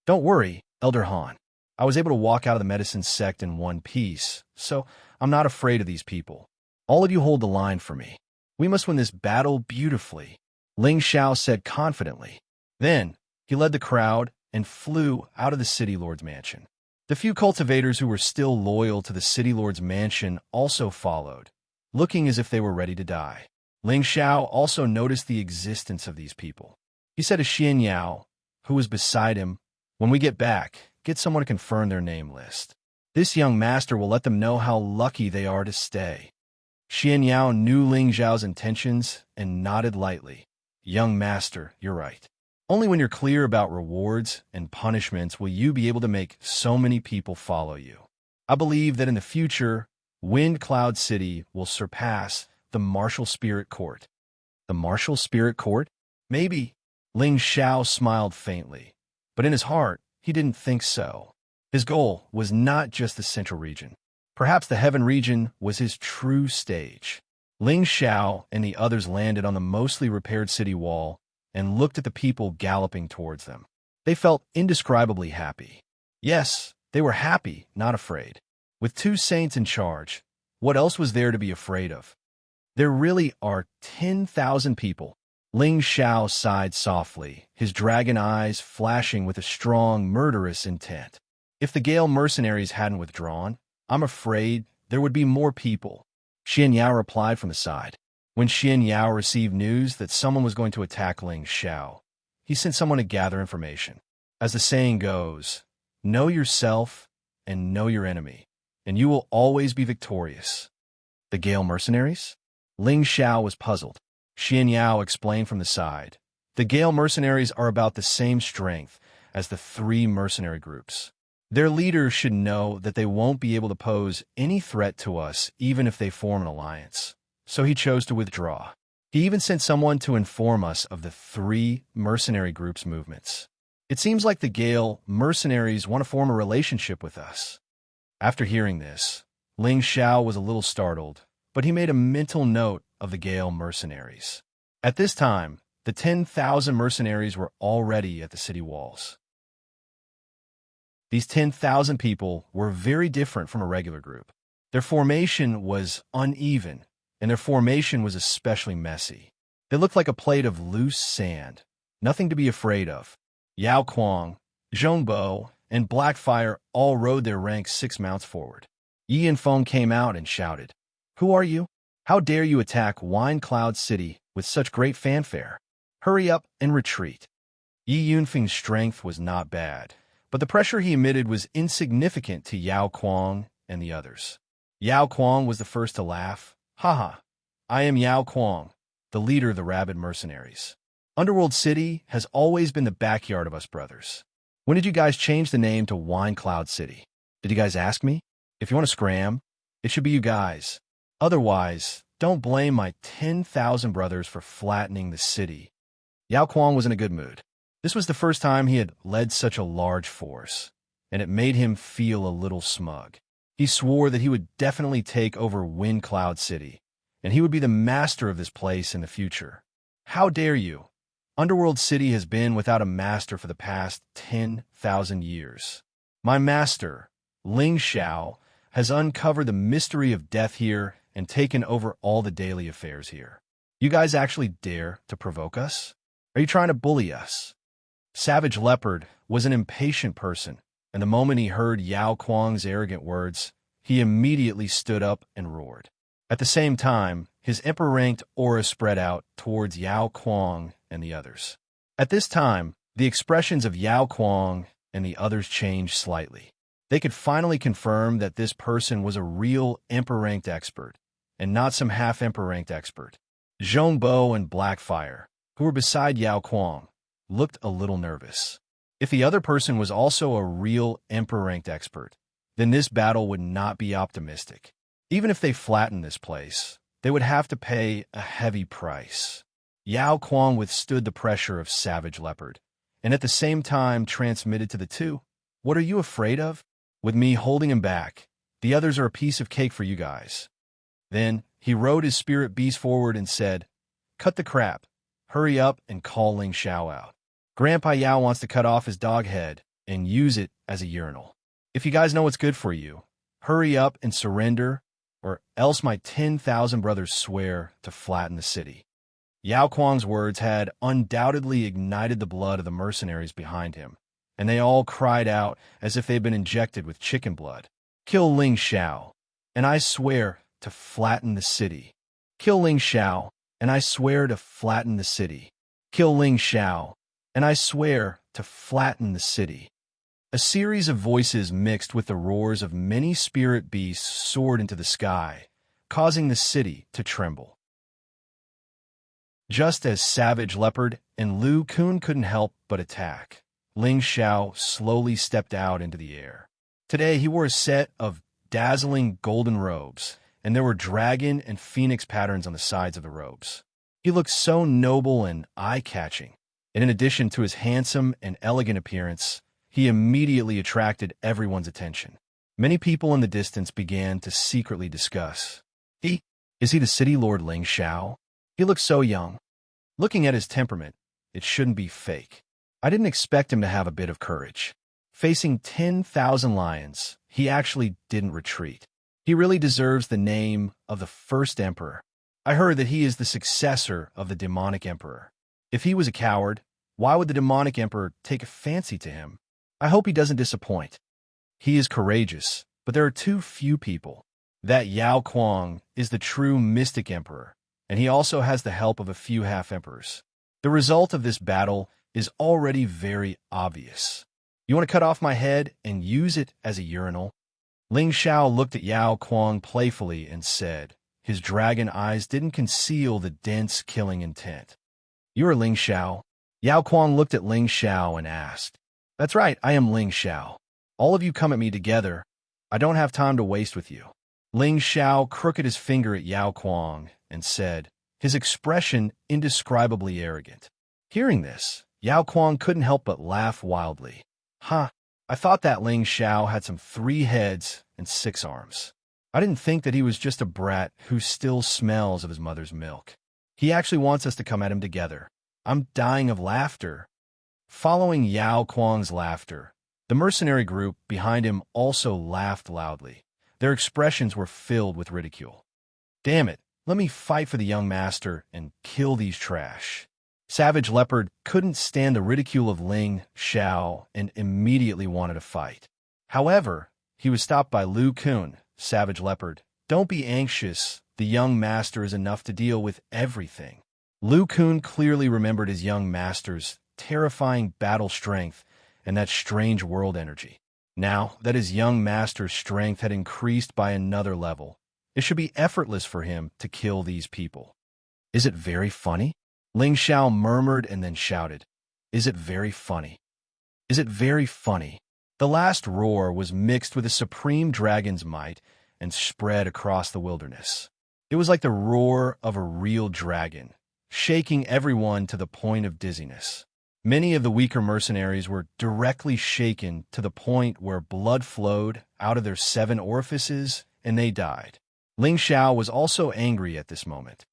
"Don't worry, Elder Han. I was able to walk out of the medicine sect in one piece, so I'm not afraid of these people. All of you hold the line for me. We must win this battle beautifully," Ling Xiao said confidently. Then, he led the crowd and flew out of the City Lord's mansion. The few cultivators who were still loyal to the City Lord's mansion also followed, looking as if they were ready to die. Ling Xiao also noticed the existence of these people. He said to Xianxia, who was beside him, "When we get back, get someone to confirm their name list. This young master will let them know how lucky they are to stay." Xianxia knew Ling Xiao's intentions and nodded lightly. "Young master, you're right. Only when you're clear about rewards and punishments will you be able to make so many people follow you. I believe that in the future, Wind Cloud City will surpass the Martial Spirit Court." The Martial Spirit Court? Maybe. Ling Xiao smiled faintly, but in his heart, he didn't think so. His goal was not just the Central region. Perhaps the Heaven region was his true stage. Ling Xiao and the others landed on the mostly repaired city wall and looked at the people galloping towards them. They felt indescribably happy. Yes, they were happy, not afraid. With two saints in charge, what else was there to be afraid of? There really are 10,000 people. Ling Xiao sighed softly, his dragon eyes flashing with a strong, murderous intent. If the Gale mercenaries hadn't withdrawn, I'm afraid there would be more people. Xianxia replied from the side. When Xianxia received news that someone was going to attack Ling Xiao, he sent someone to gather information. As the saying goes, know yourself and know your enemy, and you will always be victorious. The Gale mercenaries? Ling Xiao was puzzled. Xianxia explained from the side. The Gale mercenaries are about the same strength as the three mercenary groups. Their leaders should know that they won't be able to pose any threat to us even if they form an alliance. So he chose to withdraw. He even sent someone to inform us of the three mercenary groups' movements. It seems like the Gale mercenaries want to form a relationship with us. After hearing this, Ling Xiao was a little startled, but he made a mental note of the Gale mercenaries. At this time, the 10,000 mercenaries were already at the city walls. These 10,000 people were very different from a regular group. Their formation was uneven, and their formation was especially messy. They looked like a plate of loose sand, nothing to be afraid of. Yao Kuang, Zhongbo, and Blackfire all rode their ranks 6 mounts forward. Yi Yunfeng came out and shouted, "Who are you? How dare you attack Wine Cloud City with such great fanfare? Hurry up and retreat." Yi Yunfeng's strength was not bad, but the pressure he emitted was insignificant to Yao Kuang and the others. Yao Kuang was the first to laugh. "Haha, I am Yao Kuang, the leader of the rabid mercenaries. Underworld City has always been the backyard of us brothers. When did you guys change the name to Wine Cloud City? Did you guys ask me? If you want to scram, it should be you guys. Otherwise, don't blame my 10,000 brothers for flattening the city." Yao Kuang was in a good mood. This was the first time he had led such a large force, and it made him feel a little smug. He swore that he would definitely take over Wind Cloud City, and he would be the master of this place in the future. "How dare you? Underworld City has been without a master for the past 10,000 years. My master, Ling Xiao, has uncovered the mystery of death here and taken over all the daily affairs here. You guys actually dare to provoke us? Are you trying to bully us?" Savage Leopard was an impatient person, and the moment he heard Yao Kuang's arrogant words, he immediately stood up and roared. At the same time, his emperor-ranked aura spread out towards Yao Kuang and the others. At this time, the expressions of Yao Kuang and the others changed slightly. They could finally confirm that this person was a real emperor-ranked expert, and not some half-emperor-ranked expert. Zhongbo and Blackfire, who were beside Yao Kuang, looked a little nervous. If the other person was also a real emperor-ranked expert, then this battle would not be optimistic. Even if they flattened this place, they would have to pay a heavy price. Yao Kuang withstood the pressure of Savage Leopard, and at the same time transmitted to the two, "What are you afraid of? With me holding him back, the others are a piece of cake for you guys." Then he rode his spirit beast forward and said, "Cut the crap. Hurry up and call Ling Xiao out. Grandpa Yao wants to cut off his dog head and use it as a urinal. If you guys know what's good for you, hurry up and surrender, or else my 10,000 brothers swear to flatten the city." Yao Kuang's words had undoubtedly ignited the blood of the mercenaries behind him, and they all cried out as if they'd been injected with chicken blood. "Kill Ling Xiao, and I swear to flatten the city. Kill Ling Xiao, and I swear to flatten the city. Kill Ling Xiao, and I swear to flatten the city." A series of voices mixed with the roars of many spirit beasts soared into the sky, causing the city to tremble. Just as Savage Leopard and Lu Kun couldn't help but attack, Ling Xiao slowly stepped out into the air. Today he wore a set of dazzling golden robes, and there were dragon and phoenix patterns on the sides of the robes. He looked so noble and eye-catching, and in addition to his handsome and elegant appearance, he immediately attracted everyone's attention. Many people in the distance began to secretly discuss, Is he the city lord Ling Xiao? He looks so young. Looking at his temperament, it shouldn't be fake. I didn't expect him to have a bit of courage. Facing 10,000 lions, he actually didn't retreat. He really deserves the name of the first emperor. I heard that he is the successor of the demonic emperor. If he was a coward, why would the demonic emperor take a fancy to him? I hope he doesn't disappoint. He is courageous, but there are too few people. That Yao Kuang is the true mystic emperor, and he also has the help of a few half-emperors. The result of this battle is already very obvious. You want to cut off my head and use it as a urinal? Ling Xiao looked at Yao Kuang playfully and said, his dragon eyes didn't conceal the dense killing intent. "You are Ling Xiao?" Yao Kuang looked at Ling Xiao and asked. "That's right, I am Ling Xiao. All of you come at me together. I don't have time to waste with you." Ling Xiao crooked his finger at Yao Kuang and said, his expression indescribably arrogant. Hearing this, Yao Kuang couldn't help but laugh wildly. I thought that Ling Xiao had some 3 heads and 6 arms. I didn't think that he was just a brat who still smells of his mother's milk. He actually wants us to come at him together. I'm dying of laughter." Following Yao Kuang's laughter, the mercenary group behind him also laughed loudly. Their expressions were filled with ridicule. "Damn it, let me fight for the young master and kill these trash." Savage Leopard couldn't stand the ridicule of Ling Xiao and immediately wanted to fight. However, he was stopped by Lu Kun, Savage Leopard. "Don't be anxious, the young master is enough to deal with everything." Lu Kun clearly remembered his young master's terrifying battle strength and that strange world energy. Now that his young master's strength had increased by another level, it should be effortless for him to kill these people. "Is it very funny?" Ling Xiao murmured and then shouted, "Is it very funny? Is it very funny?" The last roar was mixed with a supreme dragon's might and spread across the wilderness. It was like the roar of a real dragon, shaking everyone to the point of dizziness. Many of the weaker mercenaries were directly shaken to the point where blood flowed out of their 7 orifices and they died. Ling Xiao was also angry at this moment.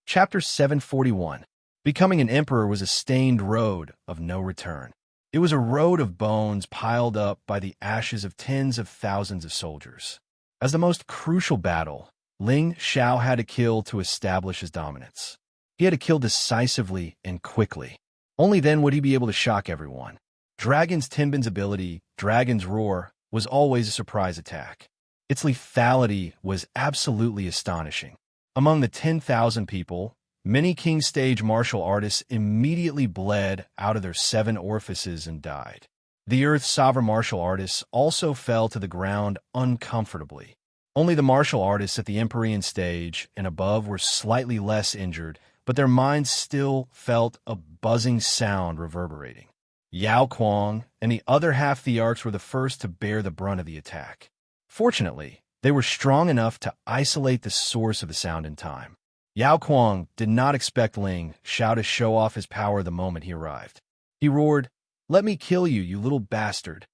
Chapter 741. Becoming an emperor was a stained road of no return. It was a road of bones piled up by the ashes of tens of thousands of soldiers. As the most crucial battle, Ling Xiao had to kill to establish his dominance. He had to kill decisively and quickly. Only then would he be able to shock everyone. Dragon's Tenbin's ability, Dragon's Roar, was always a surprise attack. Its lethality was absolutely astonishing. Among the 10,000 people, many King Stage martial artists immediately bled out of their 7 orifices and died. The Earth's sovereign martial artists also fell to the ground uncomfortably. Only the martial artists at the Empyrean stage and above were slightly less injured, but their minds still felt a buzzing sound reverberating. Yao Kuang and the other half-thearchs were the first to bear the brunt of the attack. Fortunately, they were strong enough to isolate the source of the sound in time. Yao Kuang did not expect Ling Xiao to show off his power the moment he arrived. He roared, "Let me kill you, you little bastard."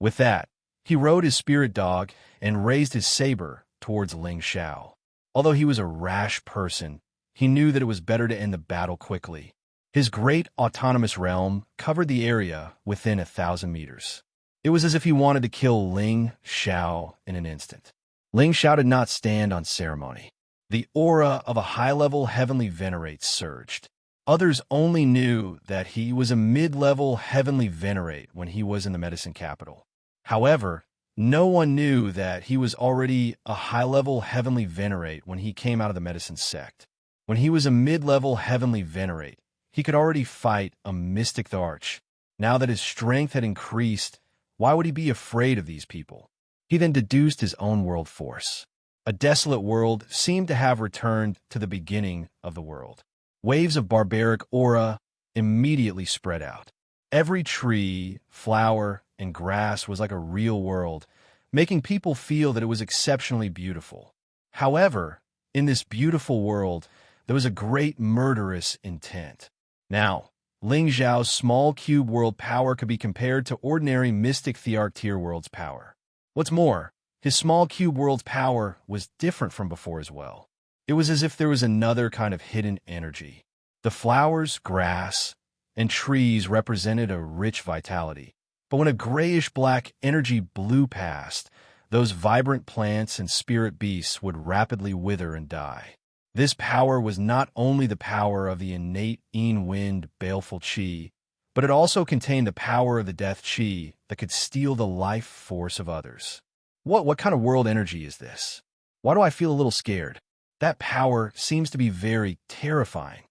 With that, he rode his spirit dog and raised his saber towards Ling Xiao. Although he was a rash person, he knew that it was better to end the battle quickly. His great autonomous realm covered the area within 1,000 meters. It was as if he wanted to kill Ling Xiao in an instant. Ling Xiao did not stand on ceremony. The aura of a high-level heavenly venerate surged. Others only knew that he was a mid-level heavenly venerate when he was in the medicine capital. However, no one knew that he was already a high-level heavenly venerate when he came out of the medicine sect. When he was a mid-level heavenly venerate, he could already fight a mystic Tharch. Now that his strength had increased, why would he be afraid of these people? He then deduced his own world force. A desolate world seemed to have returned to the beginning of the world. Waves of barbaric aura immediately spread out. Every tree, flower, and grass was like a real world, making people feel that it was exceptionally beautiful. However, in this beautiful world, there was a great murderous intent. Now, Ling Xiao's small cube world power could be compared to ordinary mystic thearch tier world's power. What's more, his small cube world's power was different from before as well. It was as if there was another kind of hidden energy. The flowers, grass, and trees represented a rich vitality. But when a grayish-black energy blew past, those vibrant plants and spirit beasts would rapidly wither and die. This power was not only the power of the innate Yin-Wind baleful qi, but it also contained the power of the death qi that could steal the life force of others. What kind of world energy is this? Why do I feel a little scared? That power seems to be very terrifying.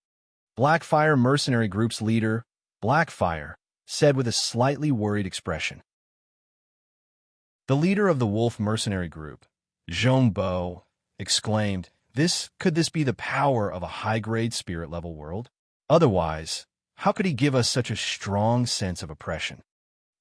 Blackfire Mercenary Group's leader, Blackfire, said with a slightly worried expression. The leader of the Wolf Mercenary Group, Zhong Bo, exclaimed, Could this be the power of a high-grade spirit-level world? Otherwise, how could he give us such a strong sense of oppression?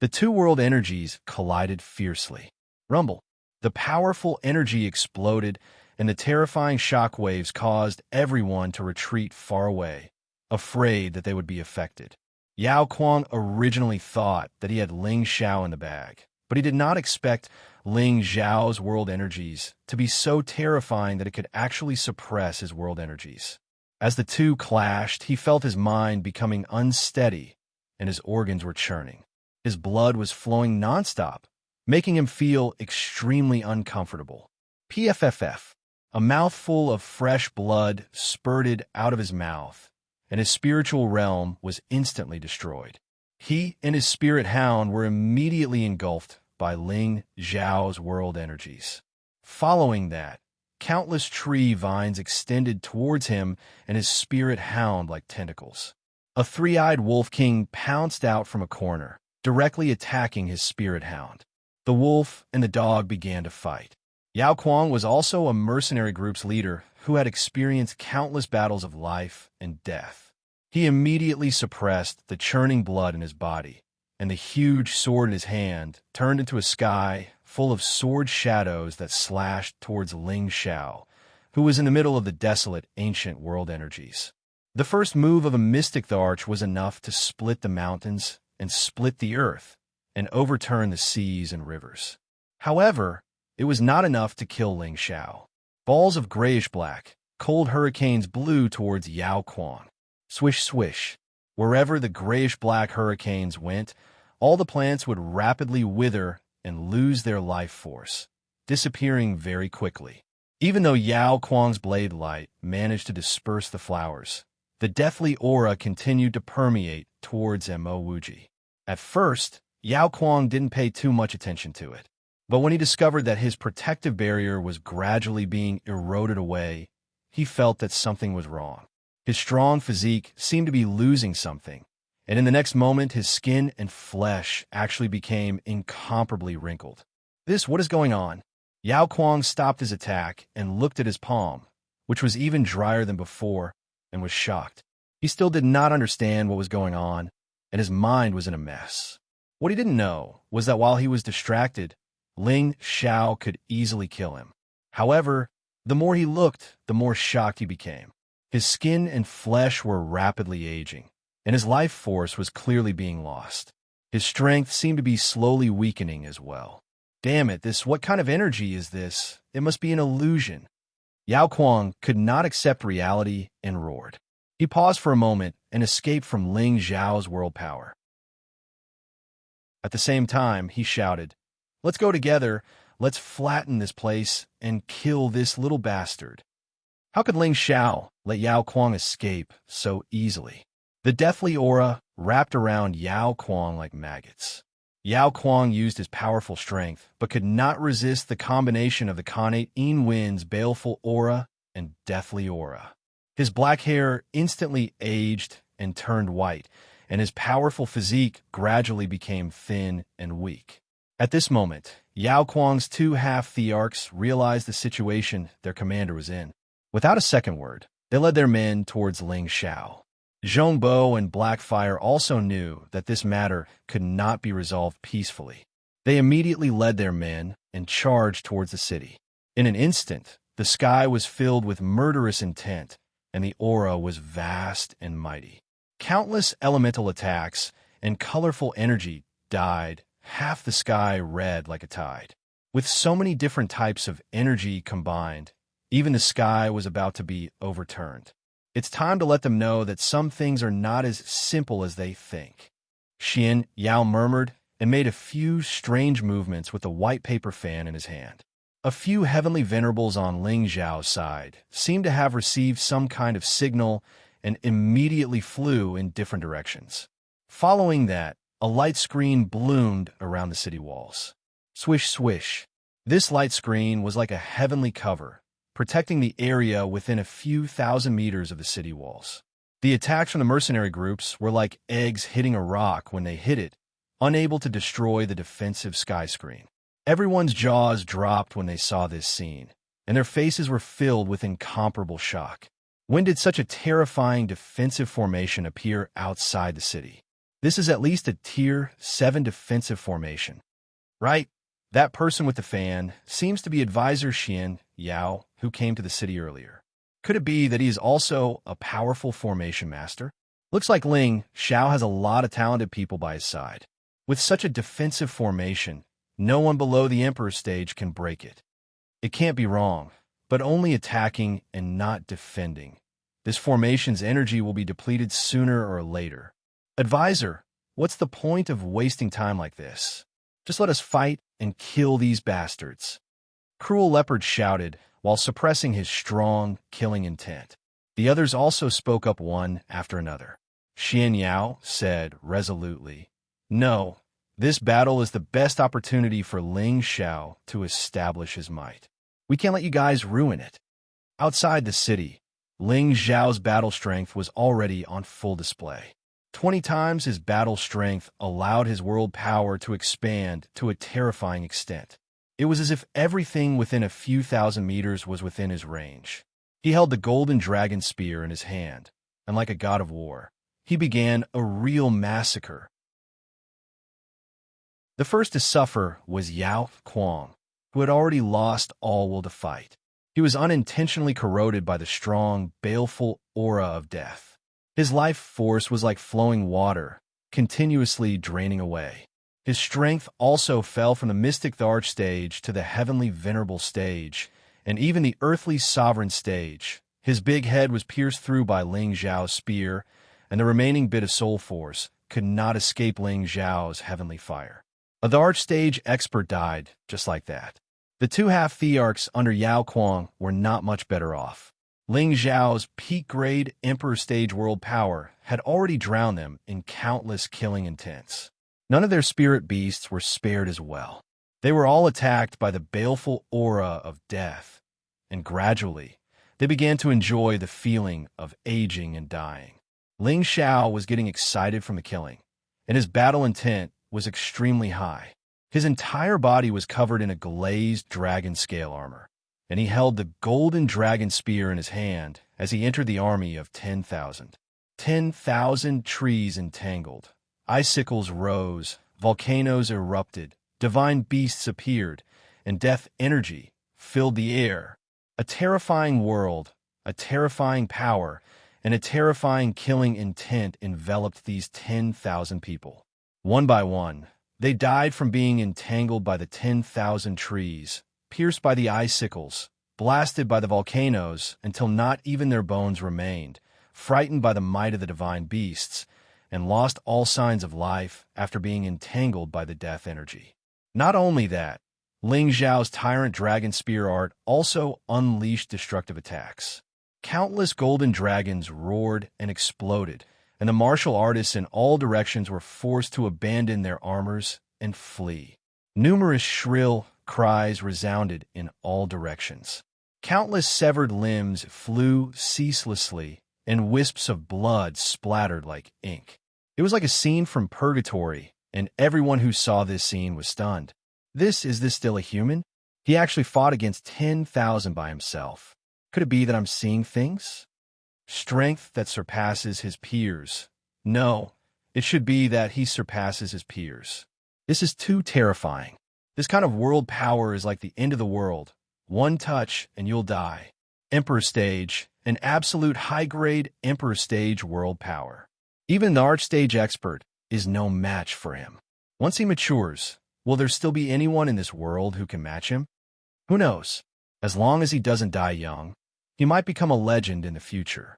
The two world energies collided fiercely. Rumble. The powerful energy exploded, and the terrifying shock waves caused everyone to retreat far away, afraid that they would be affected. Yao Kuang originally thought that he had Ling Xiao in the bag, but he did not expect Ling Xiao's world energies to be so terrifying that it could actually suppress his world energies. As the two clashed, he felt his mind becoming unsteady and his organs were churning. His blood was flowing nonstop, making him feel extremely uncomfortable. PFFF. A mouthful of fresh blood spurted out of his mouth, and his spiritual realm was instantly destroyed. He and his spirit hound were immediately engulfed by Ling Xiao's world energies. Following that, countless tree vines extended towards him and his spirit hound like tentacles. A three-eyed wolf king pounced out from a corner, directly attacking his spirit hound. The wolf and the dog began to fight. Yao Kuang was also a mercenary group's leader who had experienced countless battles of life and death. He immediately suppressed the churning blood in his body, and the huge sword in his hand turned into a sky full of sword shadows that slashed towards Ling Xiao, who was in the middle of the desolate ancient world energies. The first move of a mystic Tharch was enough to split the mountains and split the earth and overturn the seas and rivers. However, it was not enough to kill Ling Xiao. Balls of grayish-black, cold hurricanes blew towards Yao Kuang. Swish, swish. Wherever the grayish-black hurricanes went, all the plants would rapidly wither and lose their life force, disappearing very quickly. Even though Yao Kuang's blade light managed to disperse the flowers, the deathly aura continued to permeate towards Mo Wuji. At first, Yao Kuang didn't pay too much attention to it. But when he discovered that his protective barrier was gradually being eroded away, he felt that something was wrong. His strong physique seemed to be losing something, and in the next moment his skin and flesh actually became incomparably wrinkled. What is going on? Yao Kuang stopped his attack and looked at his palm, which was even drier than before, and was shocked. He still did not understand what was going on, and his mind was in a mess. What he didn't know was that while he was distracted, Ling Xiao could easily kill him. However, the more he looked, the more shocked he became. His skin and flesh were rapidly aging, and his life force was clearly being lost. His strength seemed to be slowly weakening as well. Damn it, what kind of energy is this? It must be an illusion. Yao Kuang could not accept reality and roared. He paused for a moment and escaped from Ling Xiao's world power. At the same time, he shouted, "Let's go together, let's flatten this place and kill this little bastard." How could Ling Xiao let Yao Kuang escape so easily? The deathly aura wrapped around Yao Kuang like maggots. Yao Kuang used his powerful strength, but could not resist the combination of the Khanate Yin Wind's baleful aura and deathly aura. His black hair instantly aged and turned white, and his powerful physique gradually became thin and weak. At this moment, Yao Kuang's two half-thearchs realized the situation their commander was in. Without a second word, they led their men towards Ling Xiao. Zhongbo and Blackfire also knew that this matter could not be resolved peacefully. They immediately led their men and charged towards the city. In an instant, the sky was filled with murderous intent, and the aura was vast and mighty. Countless elemental attacks and colorful energy dyed half the sky red like a tide. With so many different types of energy combined, even the sky was about to be overturned. It's time to let them know that some things are not as simple as they think. Xian Yao murmured and made a few strange movements with a white paper fan in his hand. A few heavenly venerables on Ling Xiao's side seemed to have received some kind of signal and immediately flew in different directions. Following that, a light screen bloomed around the city walls. Swish, swish. This light screen was like a heavenly cover, protecting the area within a few thousand meters of the city walls. The attacks from the mercenary groups were like eggs hitting a rock when they hit it, unable to destroy the defensive sky screen. Everyone's jaws dropped when they saw this scene, and their faces were filled with incomparable shock. When did such a terrifying defensive formation appear outside the city? This is at least a Tier 7 defensive formation. Right? That person with the fan seems to be Advisor Xian Yao, who came to the city earlier. Could it be that he is also a powerful formation master? Looks like Ling Xiao has a lot of talented people by his side. With such a defensive formation, no one below the Emperor's stage can break it. It can't be wrong, but only attacking and not defending. This formation's energy will be depleted sooner or later. Advisor, what's the point of wasting time like this? Just let us fight and kill these bastards. Cruel Leopard shouted while suppressing his strong, killing intent. The others also spoke up one after another. Xian Yao said resolutely, "No, this battle is the best opportunity for Ling Xiao to establish his might. We can't let you guys ruin it." Outside the city, Ling Xiao's battle strength was already on full display. 20 times his battle strength allowed his world power to expand to a terrifying extent. It was as if everything within a few thousand meters was within his range. He held the golden dragon spear in his hand, and like a god of war, he began a real massacre. The first to suffer was Yao Kuang, who had already lost all will to fight. He was unintentionally corroded by the strong, baleful aura of death. His life force was like flowing water, continuously draining away. His strength also fell from the Mystic Tharge stage to the Heavenly Venerable stage, and even the Earthly Sovereign stage. His big head was pierced through by Ling Xiao's spear, and the remaining bit of soul force could not escape Ling Xiao's heavenly fire. A Tharge stage expert died just like that. The two half-thearchs under Yao Kuang were not much better off. Ling Xiao's peak-grade Emperor Stage world power had already drowned them in countless killing intents. None of their spirit beasts were spared as well. They were all attacked by the baleful aura of death, and gradually, they began to enjoy the feeling of aging and dying. Ling Xiao was getting excited from the killing, and his battle intent was extremely high. His entire body was covered in a glazed dragon scale armor, and he held the golden dragon spear in his hand as he entered the army of 10,000. 10,000 trees entangled, icicles rose, volcanoes erupted, divine beasts appeared, and death energy filled the air. A terrifying world, a terrifying power, and a terrifying killing intent enveloped these 10,000 people. One by one, they died from being entangled by the 10,000 trees, pierced by the icicles, blasted by the volcanoes until not even their bones remained, frightened by the might of the divine beasts, and lost all signs of life after being entangled by the death energy. Not only that, Ling Xiao's tyrant dragon spear art also unleashed destructive attacks. Countless golden dragons roared and exploded, and the martial artists in all directions were forced to abandon their armors and flee. Numerous shrill cries resounded in all directions. Countless severed limbs flew ceaselessly, and wisps of blood splattered like ink. It was like a scene from Purgatory, and everyone who saw this scene was stunned. Is this still a human? He actually fought against 10,000 by himself. Could it be that I'm seeing things? Strength that surpasses his peers. No, it should be that he surpasses his peers. This is too terrifying. This kind of world power is like the end of the world. One touch and you'll die. Emperor Stage, an absolute high-grade Emperor Stage world power. Even the Archstage expert is no match for him. Once he matures, will there still be anyone in this world who can match him? Who knows? As long as he doesn't die young, he might become a legend in the future.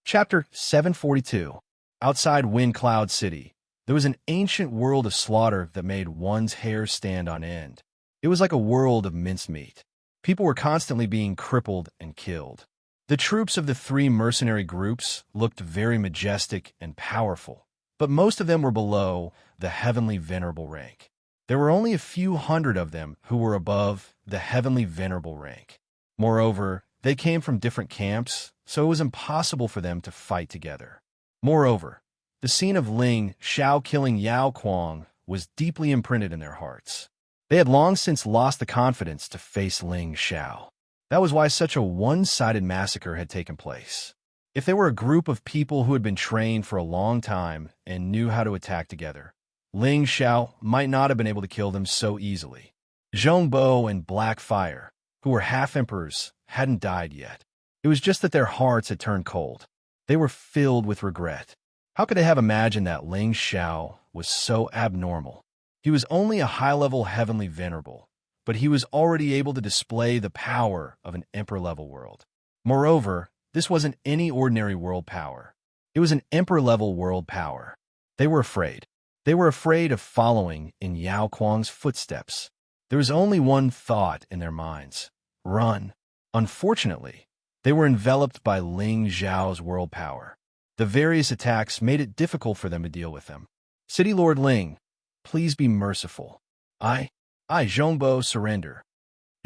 Chapter 742. Outside Wind Cloud City, there was an ancient world of slaughter that made one's hair stand on end. It was like a world of mincemeat. People were constantly being crippled and killed. The troops of the three mercenary groups looked very majestic and powerful, but most of them were below the heavenly venerable rank. There were only a few hundred of them who were above the heavenly venerable rank. Moreover, they came from different camps, so it was impossible for them to fight together. Moreover, the scene of Ling Xiao killing Yao Kuang was deeply imprinted in their hearts. They had long since lost the confidence to face Ling Xiao. That was why such a one-sided massacre had taken place. If they were a group of people who had been trained for a long time and knew how to attack together, Ling Xiao might not have been able to kill them so easily. Zhongbo and Black Fire, who were half-emperors, hadn't died yet. It was just that their hearts had turned cold. They were filled with regret. How could they have imagined that Ling Xiao was so abnormal? He was only a high-level heavenly venerable, but he was already able to display the power of an emperor-level world. Moreover, this wasn't any ordinary world power. It was an emperor-level world power. They were afraid. They were afraid of following in Yao Kuang's footsteps. There was only one thought in their minds: run. Unfortunately, they were enveloped by Ling Xiao's world power. The various attacks made it difficult for them to deal with them. City Lord Ling, please be merciful. I, Zhongbo, surrender.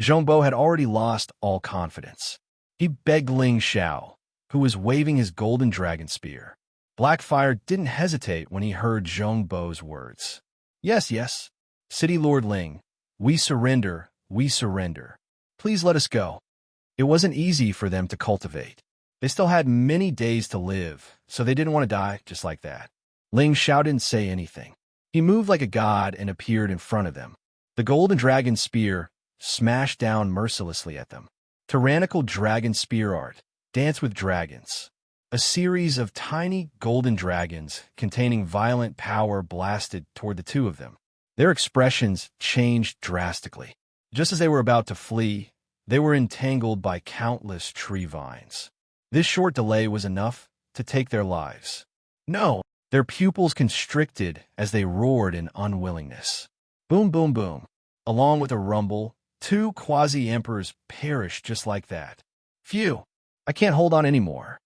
Zhongbo had already lost all confidence. He begged Ling Xiao, who was waving his golden dragon spear. Blackfire didn't hesitate when he heard Zhongbo's words. Yes, City Lord Ling, we surrender. Please let us go. It wasn't easy for them to cultivate. They still had many days to live, so they didn't want to die just like that. Ling Xiao didn't say anything. He moved like a god and appeared in front of them. The golden dragon spear smashed down mercilessly at them. Tyrannical dragon spear art, Dance with Dragons. A series of tiny golden dragons containing violent power blasted toward the two of them. Their expressions changed drastically. Just as they were about to flee, they were entangled by countless tree vines. This short delay was enough to take their lives. No, their pupils constricted as they roared in unwillingness. Boom, boom, boom. Along with a rumble, 2 quasi-emperors perished just like that. Phew, I can't hold on anymore.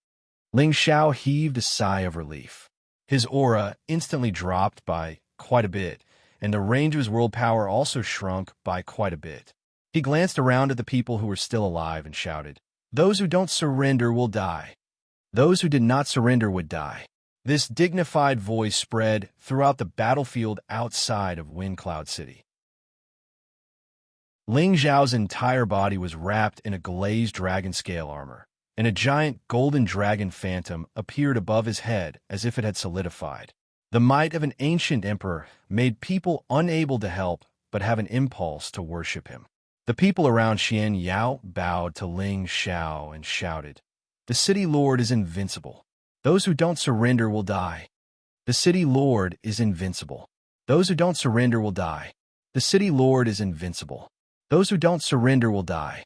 Ling Xiao heaved a sigh of relief. His aura instantly dropped by quite a bit, and the range of his world power also shrunk by quite a bit. He glanced around at the people who were still alive and shouted, "Those who don't surrender will die. Those who did not surrender would die." This dignified voice spread throughout the battlefield outside of Wind Cloud City. Ling Zhao's entire body was wrapped in a glazed dragon scale armor, and a giant golden dragon phantom appeared above his head as if it had solidified. The might of an ancient emperor made people unable to help but have an impulse to worship him. The people around Xianxia bowed to Ling Xiao and shouted, "The city lord is invincible. Those who don't surrender will die. The city lord is invincible. Those who don't surrender will die. The city lord is invincible. Those who don't surrender will die."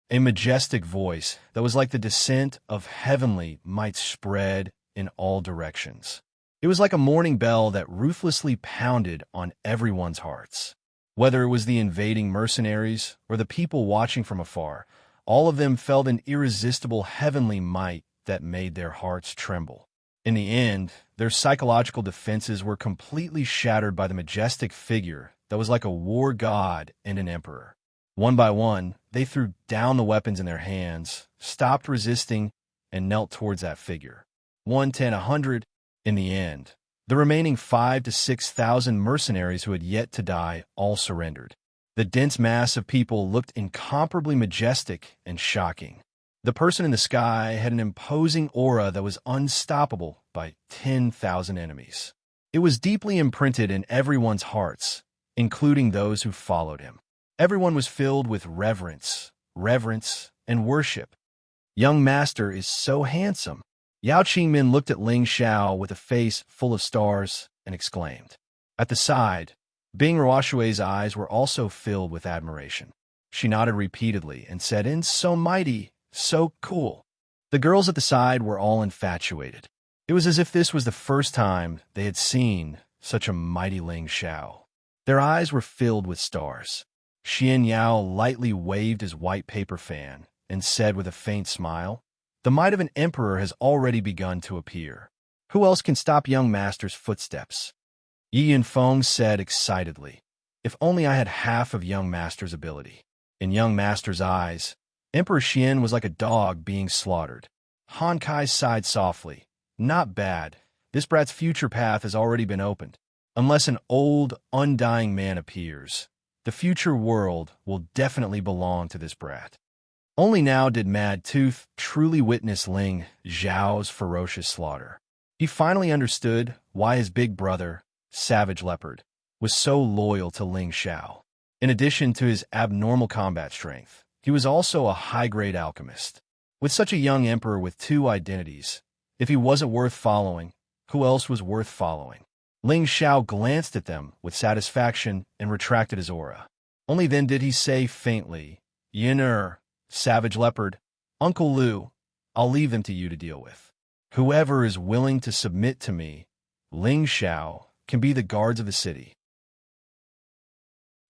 A majestic voice that was like the descent of heavenly might spread in all directions. It was like a morning bell that ruthlessly pounded on everyone's hearts. Whether it was the invading mercenaries or the people watching from afar, all of them felt an irresistible heavenly might that made their hearts tremble. In the end, their psychological defenses were completely shattered by the majestic figure that was like a war god and an emperor. One by one, they threw down the weapons in their hands, stopped resisting, and knelt towards that figure. 1, 10, 100. In the end, the remaining 5,000 to 6,000 mercenaries who had yet to die all surrendered. The dense mass of people looked incomparably majestic and shocking. The person in the sky had an imposing aura that was unstoppable by 10,000 enemies. It was deeply imprinted in everyone's hearts, including those who followed him. Everyone was filled with reverence, and worship. "Young master is so handsome." Yao Qingmin looked at Ling Xiao with a face full of stars and exclaimed. At the side, Bing Ruoshui's eyes were also filled with admiration. She nodded repeatedly and said, "And so mighty, so cool." The girls at the side were all infatuated. It was as if this was the first time they had seen such a mighty Ling Xiao. Their eyes were filled with stars. Xian Yao lightly waved his white paper fan and said with a faint smile, "The might of an emperor has already begun to appear. Who else can stop young master's footsteps?" Yi Yinfeng said excitedly, "If only I had half of young master's ability." In young master's eyes, Emperor Xian was like a dog being slaughtered. Han Kai sighed softly. "Not bad. This brat's future path has already been opened. Unless an old, undying man appears, the future world will definitely belong to this brat." Only now did Mad Tooth truly witness Ling Zhao's ferocious slaughter. He finally understood why his big brother, Savage Leopard, was so loyal to Ling Xiao. In addition to his abnormal combat strength, he was also a high-grade alchemist. With such a young emperor with 2 identities, if he wasn't worth following, who else was worth following? Ling Xiao glanced at them with satisfaction and retracted his aura. Only then did he say faintly, "Yin Savage Leopard, Uncle Lu, I'll leave them to you to deal with. Whoever is willing to submit to me, Ling Xiao, can be the guards of the city."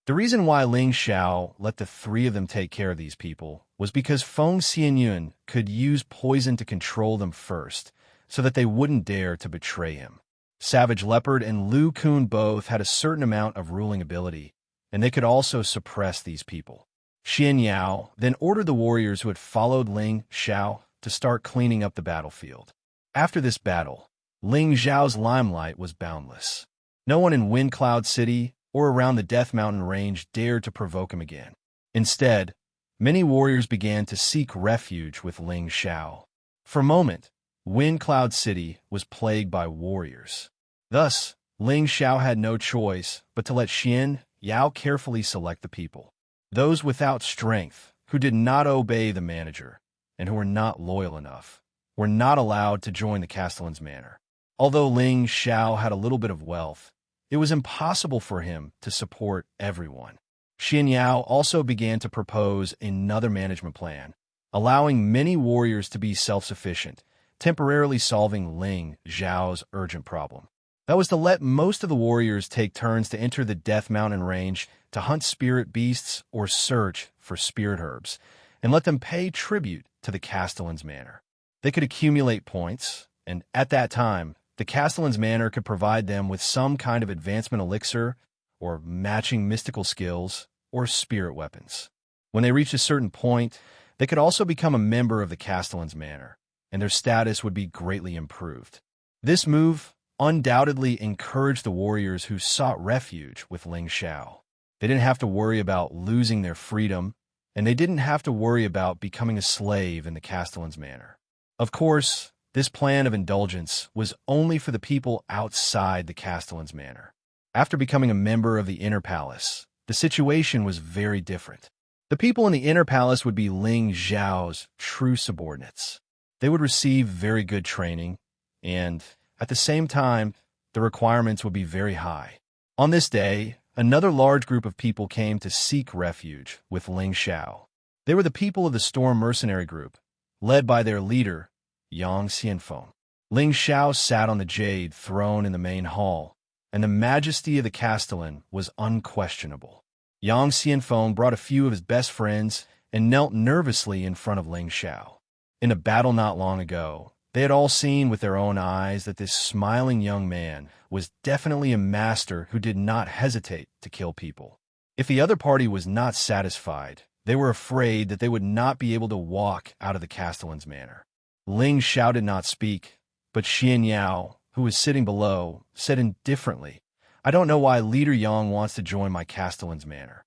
The reason why Ling Xiao let the 3 of them take care of these people was because Feng Xianyun could use poison to control them first, so that they wouldn't dare to betray him. Savage Leopard and Lu Kun both had a certain amount of ruling ability, and they could also suppress these people. Xian Yao then ordered the warriors who had followed Ling Xiao to start cleaning up the battlefield. After this battle, Ling Zhao's limelight was boundless. No one in Wind Cloud City or around the Death Mountain range dared to provoke him again. Instead, many warriors began to seek refuge with Ling Xiao. For a moment, Wind Cloud City was plagued by warriors. Thus, Ling Xiao had no choice but to let Xian Yao carefully select the people. Those without strength, who did not obey the manager, and who were not loyal enough, were not allowed to join the Castellan's manor. Although Ling Xiao had a little bit of wealth, it was impossible for him to support everyone. Xian Yao also began to propose another management plan, allowing many warriors to be self-sufficient, temporarily solving Ling Zhao's urgent problem. That was to let most of the warriors take turns to enter the Death Mountain range to hunt spirit beasts or search for spirit herbs, and let them pay tribute to the Castellan's Manor. They could accumulate points, and at that time, the Castellan's Manor could provide them with some kind of advancement elixir, or matching mystical skills, or spirit weapons. When they reached a certain point, they could also become a member of the Castellan's Manor, and their status would be greatly improved. This move undoubtedly encouraged the warriors who sought refuge with Ling Xiao. They didn't have to worry about losing their freedom, and they didn't have to worry about becoming a slave in the Castellan's Manor. Of course, this plan of indulgence was only for the people outside the Castellan's Manor. After becoming a member of the Inner Palace, the situation was very different. The people in the Inner Palace would be Ling Xiao's true subordinates. They would receive very good training, and at the same time, the requirements would be very high. On this day, another large group of people came to seek refuge with Ling Xiao. They were the people of the Storm Mercenary Group, led by their leader, Yang Xianfeng. Ling Xiao sat on the jade throne in the main hall, and the majesty of the Castellan was unquestionable. Yang Xianfeng brought a few of his best friends and knelt nervously in front of Ling Xiao. In a battle not long ago, they had all seen with their own eyes that this smiling young man was definitely a master who did not hesitate to kill people. If the other party was not satisfied, they were afraid that they would not be able to walk out of the Castellan's Manor. Ling Xiao did not speak, but Xianxia, who was sitting below, said indifferently, "I don't know why Leader Yang wants to join my Castellan's Manor.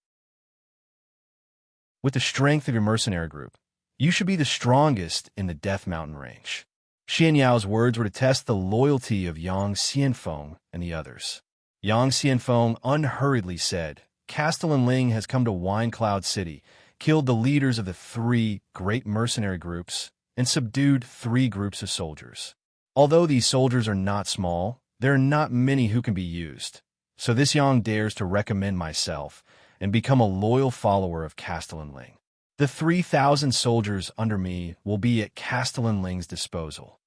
With the strength of your mercenary group, you should be the strongest in the Death Mountain range." Xianyao's words were to test the loyalty of Yang Xianfeng and the others. Yang Xianfeng unhurriedly said, "Castellan Ling has come to Winecloud City, killed the leaders of the 3 great mercenary groups, and subdued 3 groups of soldiers. Although these soldiers are not small, there are not many who can be used. So this Yang dares to recommend myself and become a loyal follower of Castellan Ling. The 3,000 soldiers under me will be at Castellan Ling's disposal."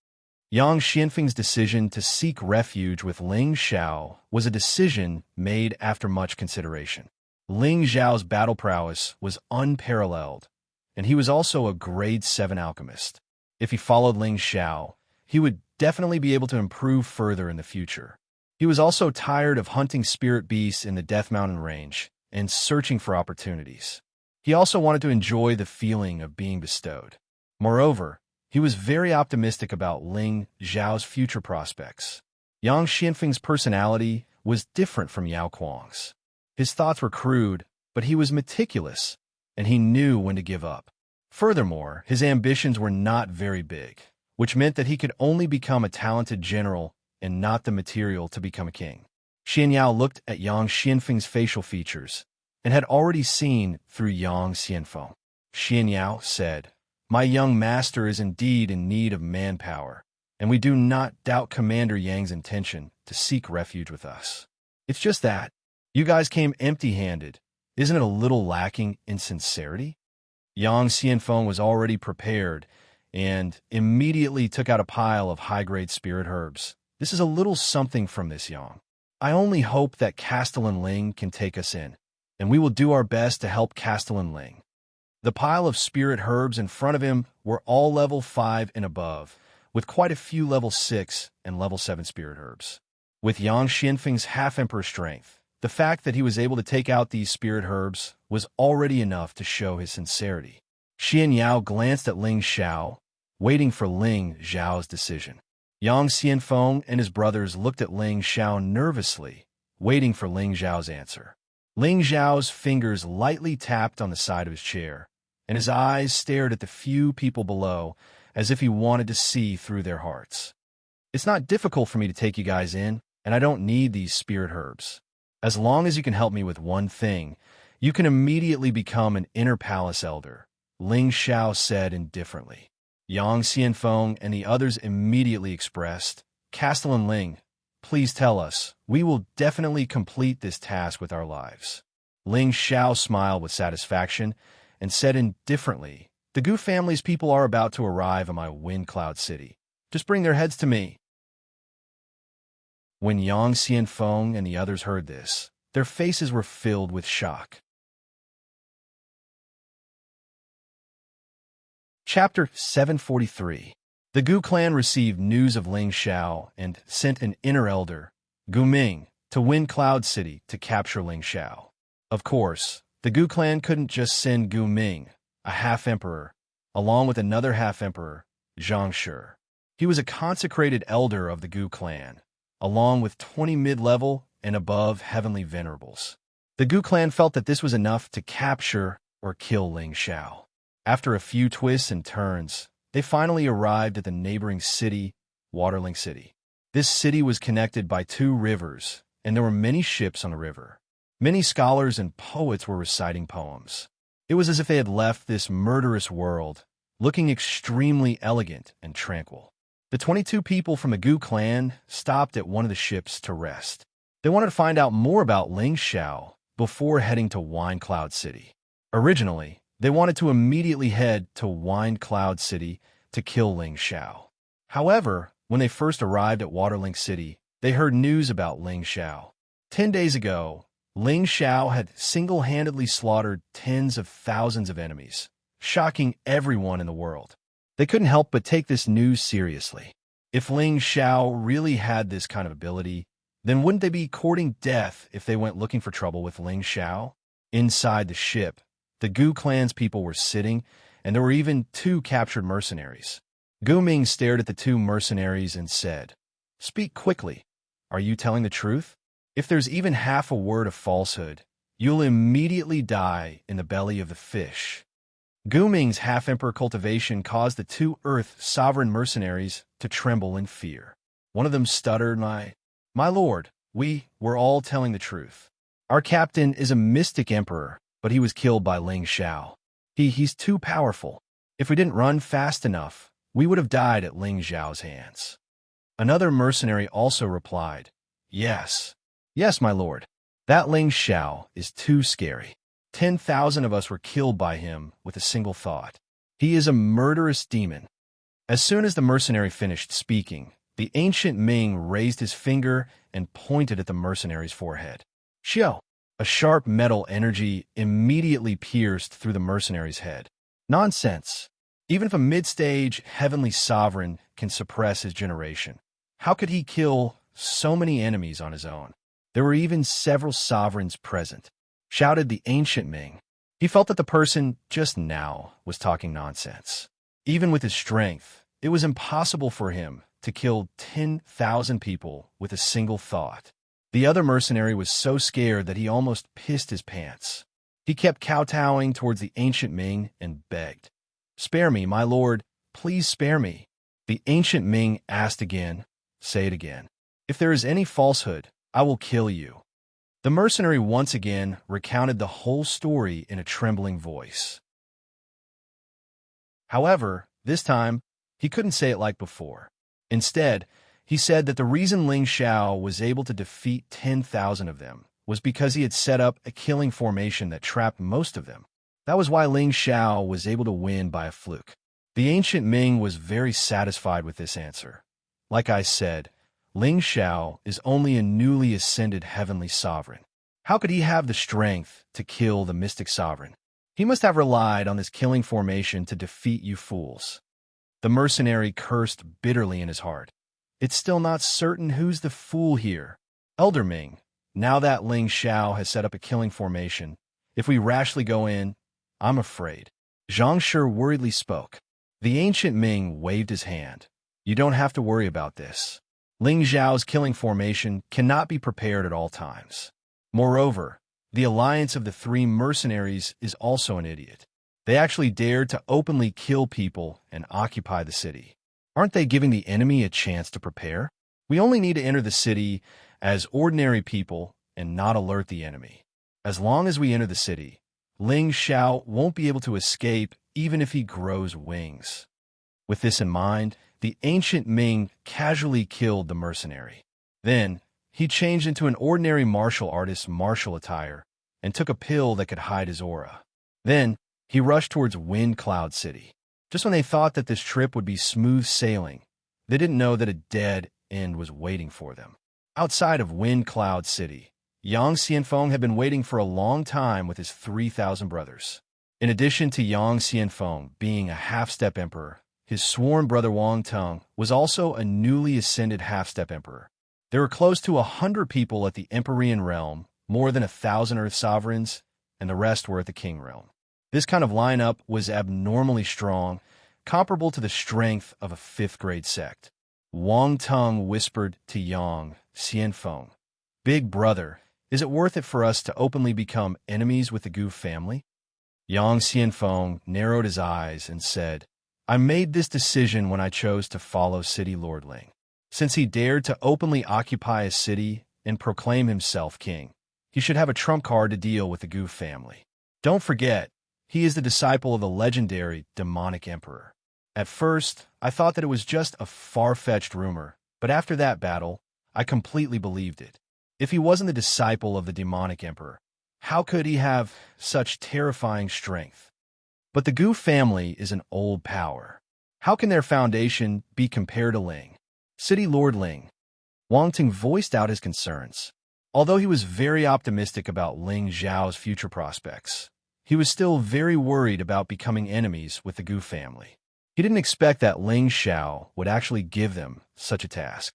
Yang Xianfeng's decision to seek refuge with Ling Xiao was a decision made after much consideration. Ling Xiao's battle prowess was unparalleled, and he was also a grade 7 alchemist. If he followed Ling Xiao, he would definitely be able to improve further in the future. He was also tired of hunting spirit beasts in the Death Mountain range and searching for opportunities. He also wanted to enjoy the feeling of being bestowed. Moreover, he was very optimistic about Ling Xiao's future prospects. Yang Xianfeng's personality was different from Yao Kuang's. His thoughts were crude, but he was meticulous, and he knew when to give up. Furthermore, his ambitions were not very big, which meant that he could only become a talented general and not the material to become a king. Xianyao looked at Yang Xianfeng's facial features and had already seen through Yang Xianfeng. Xianyao said, "My young master is indeed in need of manpower, and we do not doubt Commander Yang's intention to seek refuge with us. It's just that you guys came empty-handed. Isn't it a little lacking in sincerity?" Yang Xianfeng was already prepared and immediately took out a pile of high-grade spirit herbs. "This is a little something from this Yang. I only hope that Castellan Ling can take us in, and we will do our best to help Castellan Ling." The pile of spirit herbs in front of him were all level 5 and above, with quite a few level 6 and level 7 spirit herbs. With Yang Xianfeng's half-emperor strength, the fact that he was able to take out these spirit herbs was already enough to show his sincerity. Xianyao glanced at Ling Xiao, waiting for Ling Xiao's decision. Yang Xianfeng and his brothers looked at Ling Xiao nervously, waiting for Ling Xiao's answer. Ling Xiao's fingers lightly tapped on the side of his chair, and his eyes stared at the few people below as if he wanted to see through their hearts. "It's not difficult for me to take you guys in, and I don't need these spirit herbs. As long as you can help me with one thing, you can immediately become an Inner Palace elder," Ling Xiao said indifferently. Yang Xianfeng and the others immediately expressed, "Castellan Ling, please tell us. We will definitely complete this task with our lives." Ling Xiao smiled with satisfaction and said indifferently, "The Gu family's people are about to arrive in my Wind Cloud City. Just bring their heads to me." When Yang Xianfeng and the others heard this, their faces were filled with shock. Chapter 743. The Gu clan received news of Ling Xiao and sent an inner elder, Gu Ming, to win Cloud City to capture Ling Xiao. Of course, the Gu clan couldn't just send Gu Ming, a half-emperor, along with another half-emperor, Xianxia. He was a consecrated elder of the Gu clan, along with 20 mid-level and above heavenly venerables. The Gu clan felt that this was enough to capture or kill Ling Xiao. After a few twists and turns, they finally arrived at the neighboring city, Waterling City. This city was connected by 2 rivers, and there were many ships on the river. Many scholars and poets were reciting poems. It was as if they had left this murderous world, looking extremely elegant and tranquil. The 22 people from the Gu clan stopped at one of the ships to rest. They wanted to find out more about Ling Xiao before heading to Wine Cloud City. Originally, they wanted to immediately head to Wine Cloud City to kill Ling Xiao. However, when they first arrived at Waterling City, they heard news about Ling Xiao. 10 days ago, Ling Xiao had single-handedly slaughtered tens of thousands of enemies, shocking everyone in the world. They couldn't help but take this news seriously. If Ling Xiao really had this kind of ability, then wouldn't they be courting death if they went looking for trouble with Ling Xiao? Inside the ship, the Gu clan's people were sitting, and there were even 2 captured mercenaries. Gu Ming stared at the 2 mercenaries and said, "Speak quickly. Are you telling the truth? If there's even half a word of falsehood, you'll immediately die in the belly of the fish." Gu Ming's half-emperor Cultivation caused the 2 Earth sovereign mercenaries to tremble in fear. One of them stuttered, My lord, we're all telling the truth. Our captain is a mystic emperor, but he was killed by Ling Xiao. He's too powerful. If we didn't run fast enough, we would have died at Ling Xiao's hands." Another mercenary also replied, Yes, my lord. That Ling Xiao is too scary. 10,000 of us were killed by him with a single thought. He is a murderous demon." As soon as the mercenary finished speaking, the ancient Ming raised his finger and pointed at the mercenary's forehead. "Xiao!" A sharp metal energy immediately pierced through the mercenary's head. Nonsense. Even if a mid-stage heavenly sovereign can suppress his generation, how could he kill so many enemies on his own? There were even several sovereigns present, shouted the ancient Ming. He felt that the person just now was talking nonsense. Even with his strength, it was impossible for him to kill 10,000 people with a single thought. The other mercenary was so scared that he almost pissed his pants. He kept kowtowing towards the ancient Ming and begged, "Spare me, my lord, please spare me." The ancient Ming asked again, "Say it again. If there is any falsehood, I will kill you." The mercenary once again recounted the whole story in a trembling voice. However, this time, he couldn't say it like before. Instead, he said that the reason Ling Xiao was able to defeat 10,000 of them was because he had set up a killing formation that trapped most of them. That was why Ling Xiao was able to win by a fluke. The ancient Ming was very satisfied with this answer. Like I said, Ling Xiao is only a newly ascended heavenly sovereign. How could he have the strength to kill the mystic sovereign? He must have relied on this killing formation to defeat you fools. The mercenary cursed bitterly in his heart. It's still not certain who's the fool here. Elder Ming, now that Ling Xiao has set up a killing formation, if we rashly go in, I'm afraid. Xianxia worriedly spoke. The ancient Ming waved his hand. You don't have to worry about this. Ling Xiao's killing formation cannot be prepared at all times. Moreover, the alliance of the 3 mercenaries is also an idiot. They actually dared to openly kill people and occupy the city. Aren't they giving the enemy a chance to prepare? We only need to enter the city as ordinary people and not alert the enemy. As long as we enter the city, Ling Xiao won't be able to escape even if he grows wings. With this in mind, the ancient Ming casually killed the mercenary. Then, he changed into an ordinary martial artist's martial attire and took a pill that could hide his aura. Then, he rushed towards Wind Cloud City. Just when they thought that this trip would be smooth sailing, they didn't know that a dead end was waiting for them. Outside of Wind Cloud City, Yang Xianfeng had been waiting for a long time with his 3,000 brothers. In addition to Yang Xianfeng being a half-step emperor, his sworn brother Wang Teng was also a newly ascended half-step emperor. There were close to 100 people at the Empyrean realm, more than 1,000 Earth sovereigns, and the rest were at the King realm. This kind of lineup was abnormally strong, comparable to the strength of a fifth-grade sect. Wang Teng whispered to Yang Xianfeng, "Big brother, is it worth it for us to openly become enemies with the Gu family?" Yang Xianfeng narrowed his eyes and said, "I made this decision when I chose to follow City Lord Ling. Since he dared to openly occupy a city and proclaim himself king, he should have a trump card to deal with the Gu family. Don't forget, he is the disciple of the legendary demonic emperor. At first, I thought that it was just a far-fetched rumor, but after that battle, I completely believed it. If he wasn't the disciple of the demonic emperor, how could he have such terrifying strength? But the Gu family is an old power. How can their foundation be compared to Ling? City Lord Ling." Wang Ting voiced out his concerns. Although he was very optimistic about Ling Zhao's future prospects, he was still very worried about becoming enemies with the Gu family. He didn't expect that Ling Zhao would actually give them such a task.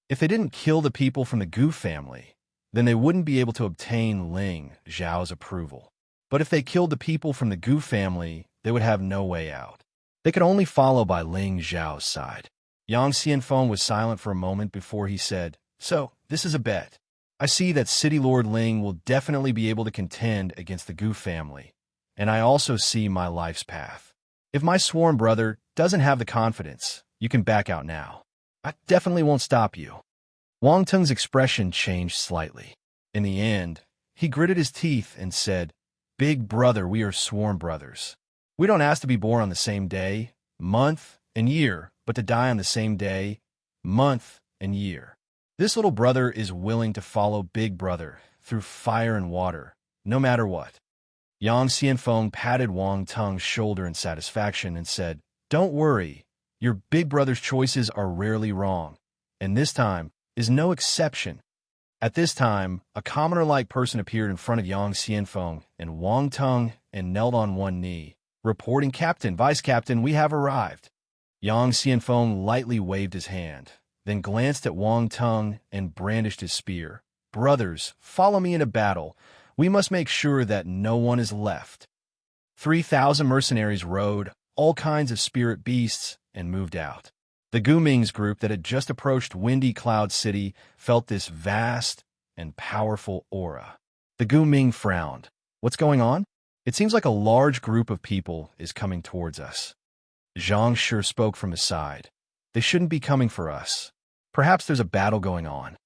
If they didn't kill the people from the Gu family, then they wouldn't be able to obtain Ling Zhao's approval. But if they killed the people from the Gu family, they would have no way out. They could only follow by Ling Zhao's side. Yang Xianfeng was silent for a moment before he said, "So, this is a bet. I see that City Lord Ling will definitely be able to contend against the Gu family, and I also see my life's path. If my sworn brother doesn't have the confidence, you can back out now. I definitely won't stop you." Wang Teng's expression changed slightly. In the end, he gritted his teeth and said, "Big brother, we are sworn brothers. We don't ask to be born on the same day, month, and year, but to die on the same day, month, and year. This little brother is willing to follow Big Brother through fire and water, no matter what." Yang Xianfeng patted Wang Teng's shoulder in satisfaction and said, "Don't worry, your big brother's choices are rarely wrong, and this time is no exception." At this time, a commoner-like person appeared in front of Yang Xianfeng and Wang Teng and knelt on one knee, reporting, "Captain, Vice Captain, we have arrived." Yang Xianfeng lightly waved his hand, then glanced at Wang Teng and brandished his spear. "Brothers, follow me into battle. We must make sure that no one is left." 3,000 mercenaries rode all kinds of spirit beasts and moved out. The Gu Ming's group that had just approached Windy Cloud City felt this vast and powerful aura. The Gu Ming frowned. "What's going on? It seems like a large group of people is coming towards us." Xianxia spoke from his side. "They shouldn't be coming for us. Perhaps there's a battle going on."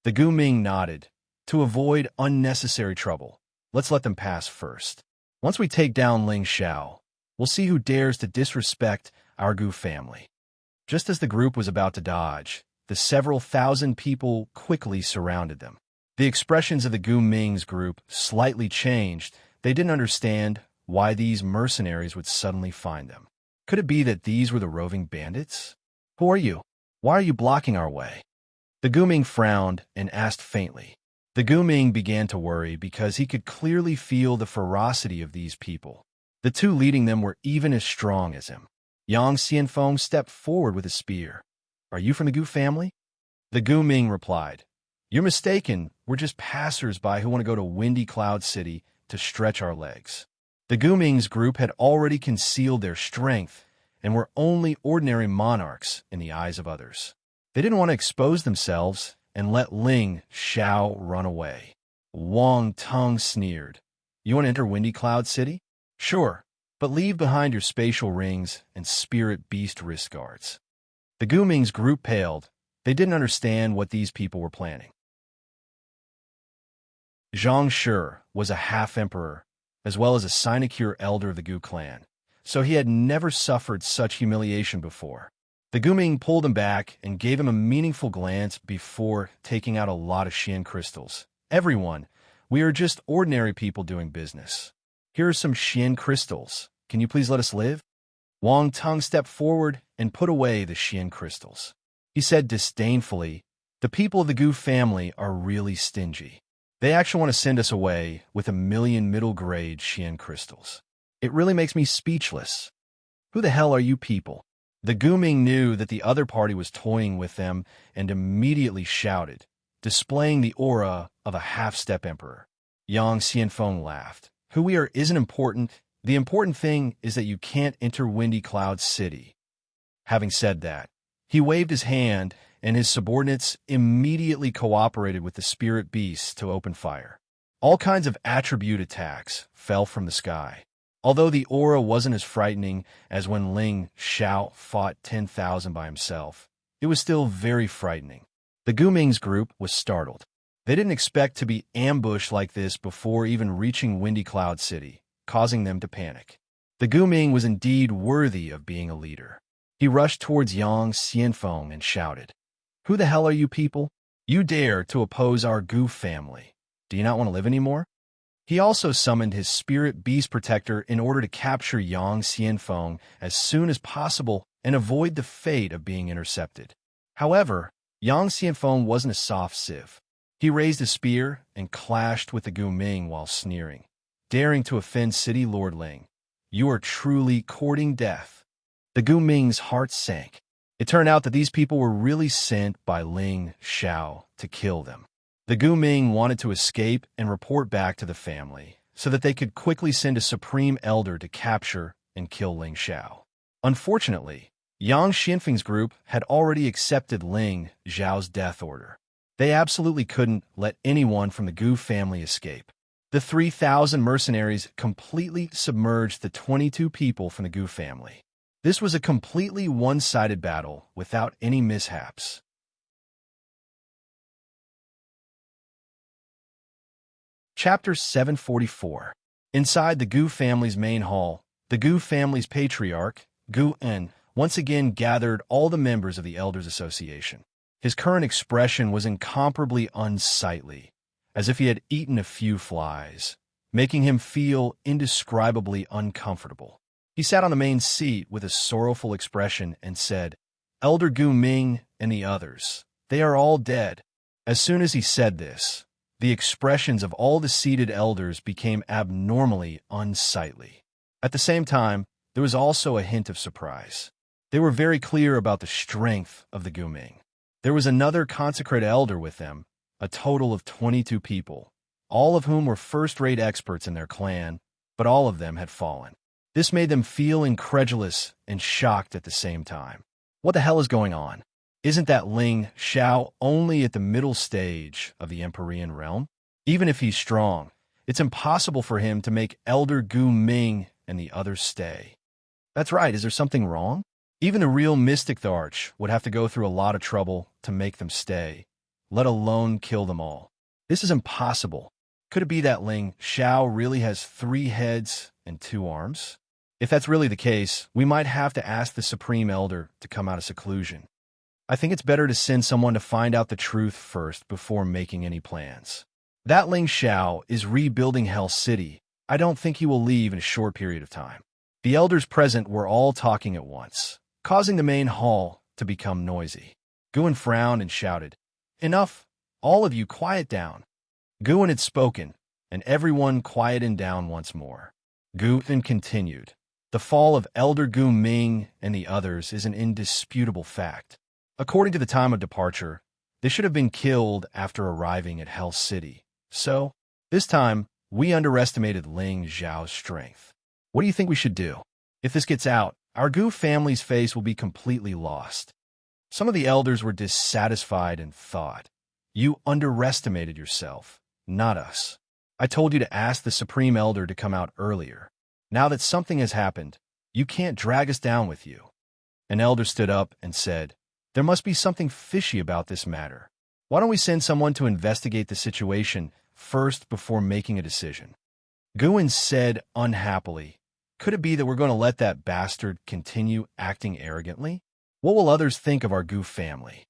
The Gu Ming nodded. "To avoid unnecessary trouble, let's let them pass first. Once we take down Ling Xiao, we'll see who dares to disrespect our Gu family." Just as the group was about to dodge, the several thousand people quickly surrounded them. The expressions of the Gu Ming's group slightly changed. They didn't understand why these mercenaries would suddenly find them. Could it be that these were the roving bandits? "Who are you? Why are you blocking our way?" The Gu Ming frowned and asked faintly. The Gu Ming began to worry because he could clearly feel the ferocity of these people. The two leading them were even as strong as him. Yang Xianfeng stepped forward with his spear. "Are you from the Gu family?" The Gu Ming replied, "You're mistaken. We're just passers-by who want to go to Windy Cloud City to stretch our legs." The Gu Ming's group had already concealed their strength and were only ordinary monarchs in the eyes of others. They didn't want to expose themselves and let Ling Xiao run away. Wang Teng sneered. "You want to enter Windy Cloud City? Sure, but leave behind your spatial rings and spirit beast wrist guards." The Gu Ming's group paled. They didn't understand what these people were planning. Xianxia was a half-emperor, as well as a sinecure elder of the Gu clan, so he had never suffered such humiliation before. The Gu Ming pulled him back and gave him a meaningful glance before taking out a lot of Xian crystals. "Everyone, we are just ordinary people doing business. Here are some Xian crystals. Can you please let us live?" Wang Teng stepped forward and put away the Xian crystals. He said disdainfully, "The people of the Gu family are really stingy. They actually want to send us away with 1,000,000 middle-grade Xian crystals. It really makes me speechless. Who the hell are you people?" The Guming knew that the other party was toying with them and immediately shouted, displaying the aura of a half-step emperor. Yang Xianfeng laughed. "Who we are isn't important. The important thing is that you can't enter Windy Cloud City." Having said that, he waved his hand, and his subordinates immediately cooperated with the spirit beasts to open fire. All kinds of attribute attacks fell from the sky. Although the aura wasn't as frightening as when Ling Xiao fought 10,000 by himself, it was still very frightening. The Guming's group was startled. They didn't expect to be ambushed like this before even reaching Windy Cloud City, causing them to panic. The Guming was indeed worthy of being a leader. He rushed towards Yang Xianfeng and shouted, "Who the hell are you people? You dare to oppose our Gu family. Do you not want to live anymore?" He also summoned his spirit beast protector in order to capture Yang Xianfeng as soon as possible and avoid the fate of being intercepted. However, Yang Xianfeng wasn't a soft sieve. He raised a spear and clashed with the Guming while sneering, daring to offend City Lord Ling. "You are truly courting death." The Guming's heart sank. It turned out that these people were really sent by Ling Xiao to kill them. The Guming wanted to escape and report back to the family so that they could quickly send a supreme elder to capture and kill Ling Xiao. Unfortunately, Yang Xianfeng's group had already accepted Ling Xiao's death order. They absolutely couldn't let anyone from the Gu family escape. The 3,000 mercenaries completely submerged the 22 people from the Gu family. This was a completely one-sided battle without any mishaps. Chapter 744. Inside the Gu family's main hall, the Gu family's patriarch, Gu En, once again gathered all the members of the Elders Association. His current expression was incomparably unsightly, as if he had eaten a few flies, making him feel indescribably uncomfortable. He sat on the main seat with a sorrowful expression and said, "Elder Gu Ming and the others, they are all dead." As soon as he said this, the expressions of all the seated elders became abnormally unsightly. At the same time, there was also a hint of surprise. They were very clear about the strength of the Guming. There was another consecrated elder with them, a total of 22 people, all of whom were first-rate experts in their clan, but all of them had fallen. This made them feel incredulous and shocked at the same time. What the hell is going on? Isn't that Ling Xiao only at the middle stage of the Empyrean realm? Even if he's strong, it's impossible for him to make Elder Gu Ming and the others stay. That's right, is there something wrong? Even the real Mystic the Arch would have to go through a lot of trouble to make them stay, let alone kill them all. This is impossible. Could it be that Ling Xiao really has 3 heads and 2 arms? If that's really the case, we might have to ask the Supreme Elder to come out of seclusion. I think it's better to send someone to find out the truth first before making any plans. That Ling Xiao is rebuilding Hell City. I don't think he will leave in a short period of time. The elders present were all talking at once, causing the main hall to become noisy. Guan frowned and shouted, "Enough! All of you quiet down." Guan had spoken, and everyone quieted down once more. Guan continued, "The fall of Elder Gu Ming and the others is an indisputable fact. According to the time of departure, they should have been killed after arriving at Hell City. So, this time, we underestimated Ling Xiao's strength. What do you think we should do? If this gets out, our Gu family's face will be completely lost." Some of the elders were dissatisfied and thought, "You underestimated yourself, not us. I told you to ask the Supreme Elder to come out earlier. Now that something has happened, you can't drag us down with you." An elder stood up and said, "There must be something fishy about this matter. Why don't we send someone to investigate the situation first before making a decision?" Guan said unhappily, "Could it be that we're going to let that bastard continue acting arrogantly? What will others think of our Gu family?"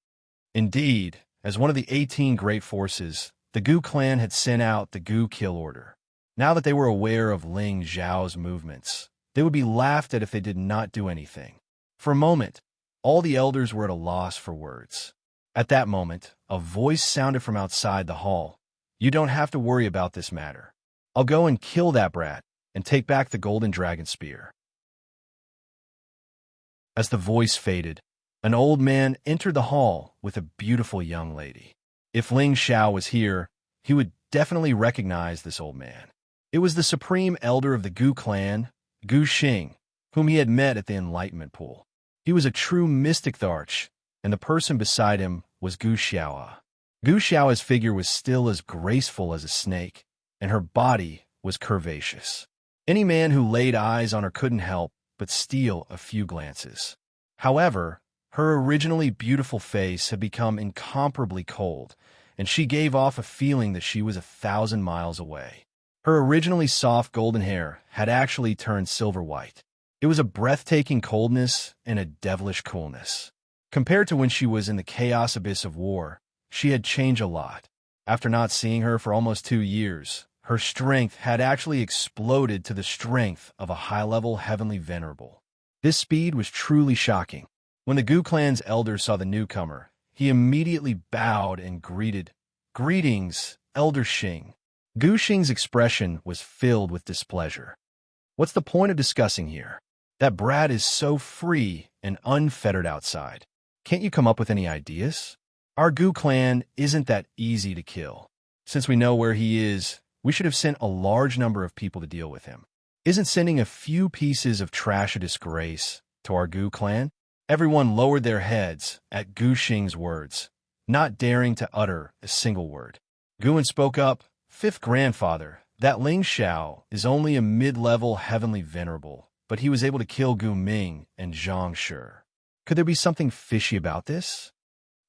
Indeed, as one of the 18 great forces, the Gu clan had sent out the Gu kill order. Now that they were aware of Ling Xiao's movements, they would be laughed at if they did not do anything. For a moment, All the elders were at a loss for words. At that moment, a voice sounded from outside the hall. "You don't have to worry about this matter. I'll go and kill that brat and take back the golden dragon spear." As the voice faded, an old man entered the hall with a beautiful young lady. If Ling Xiao was here, he would definitely recognize this old man. It was the supreme elder of the Gu clan, Gu Xing, whom he had met at the Enlightenment Pool. He was a true mystic Tharch, and the person beside him was Gu Xiaoa. Gu Xiaoa's figure was still as graceful as a snake, and her body was curvaceous. Any man who laid eyes on her couldn't help but steal a few glances. However, her originally beautiful face had become incomparably cold, and she gave off a feeling that she was 1,000 miles away. Her originally soft golden hair had actually turned silver white. It was a breathtaking coldness and a devilish coolness. Compared to when she was in the chaos abyss of war, she had changed a lot. After not seeing her for almost 2 years, her strength had actually exploded to the strength of a high-level heavenly venerable. This speed was truly shocking. When the Gu clan's elder saw the newcomer, he immediately bowed and greeted, "Greetings, Elder Xing." Gu Xing's expression was filled with displeasure. "What's the point of discussing here? That brat is so free and unfettered outside. Can't you come up with any ideas? Our Gu clan isn't that easy to kill. Since we know where he is, we should have sent a large number of people to deal with him. Isn't sending a few pieces of trash a disgrace to our Gu clan?" Everyone lowered their heads at Gu Xing's words, not daring to utter a single word. Guan spoke up, "Fifth grandfather, that Ling Xiao is only a mid-level heavenly venerable, but he was able to kill Gu Ming and Xianxia. Could there be something fishy about this?"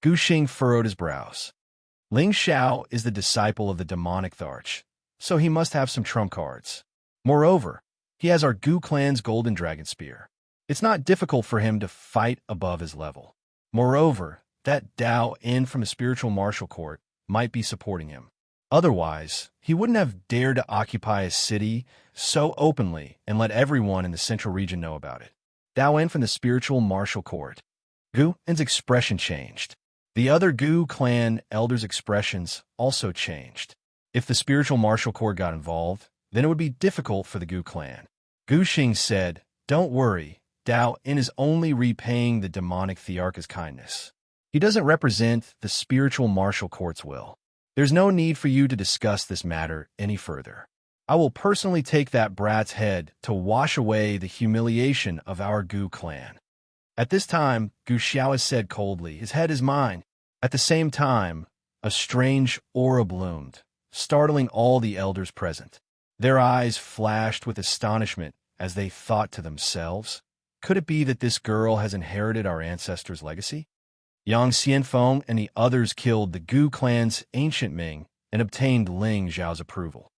Gu Xing furrowed his brows. "Ling Xiao is the disciple of the demonic Tharch, so he must have some trump cards. Moreover, he has our Gu clan's golden dragon spear. It's not difficult for him to fight above his level. Moreover, that Dao In from the spiritual martial court might be supporting him. Otherwise, he wouldn't have dared to occupy a city so openly and let everyone in the central region know about it." Dao In from the spiritual martial court. Gu In's expression changed. The other Gu clan elders' expressions also changed. If the spiritual martial court got involved, then it would be difficult for the Gu clan. Gu Xing said, "Don't worry. Dao In is only repaying the demonic Thearcha's kindness. He doesn't represent the spiritual martial court's will. There's no need for you to discuss this matter any further. I will personally take that brat's head to wash away the humiliation of our Gu clan." At this time, Gu Xiao said coldly, "His head is mine." At the same time, a strange aura bloomed, startling all the elders present. Their eyes flashed with astonishment as they thought to themselves, "Could it be that this girl has inherited our ancestors' legacy?" Yang Xianfeng and the others killed the Gu clan's ancient Ming and obtained Ling Zhao's approval.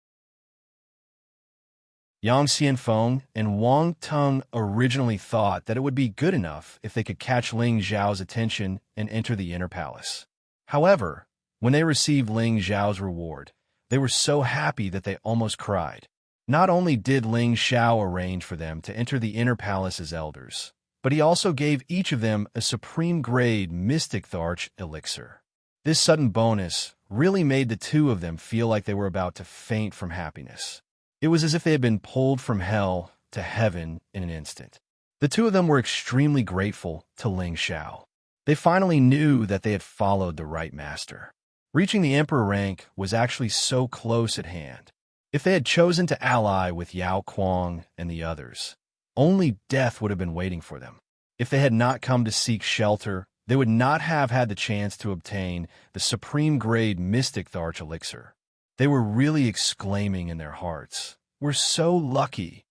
Yang Xianfeng and Wang Tung originally thought that it would be good enough if they could catch Ling Zhao's attention and enter the inner palace. However, when they received Ling Zhao's reward, they were so happy that they almost cried. Not only did Ling Xiao arrange for them to enter the inner palace as elders, but he also gave each of them a supreme-grade Mystic Tharch elixir. This sudden bonus really made the two of them feel like they were about to faint from happiness. It was as if they had been pulled from hell to heaven in an instant. The two of them were extremely grateful to Ling Xiao. They finally knew that they had followed the right master. Reaching the emperor rank was actually so close at hand. If they had chosen to ally with Yao Kuang and the others, only death would have been waiting for them. If they had not come to seek shelter, they would not have had the chance to obtain the supreme-grade Mystic Tharch elixir. They were really exclaiming in their hearts, "We're so lucky."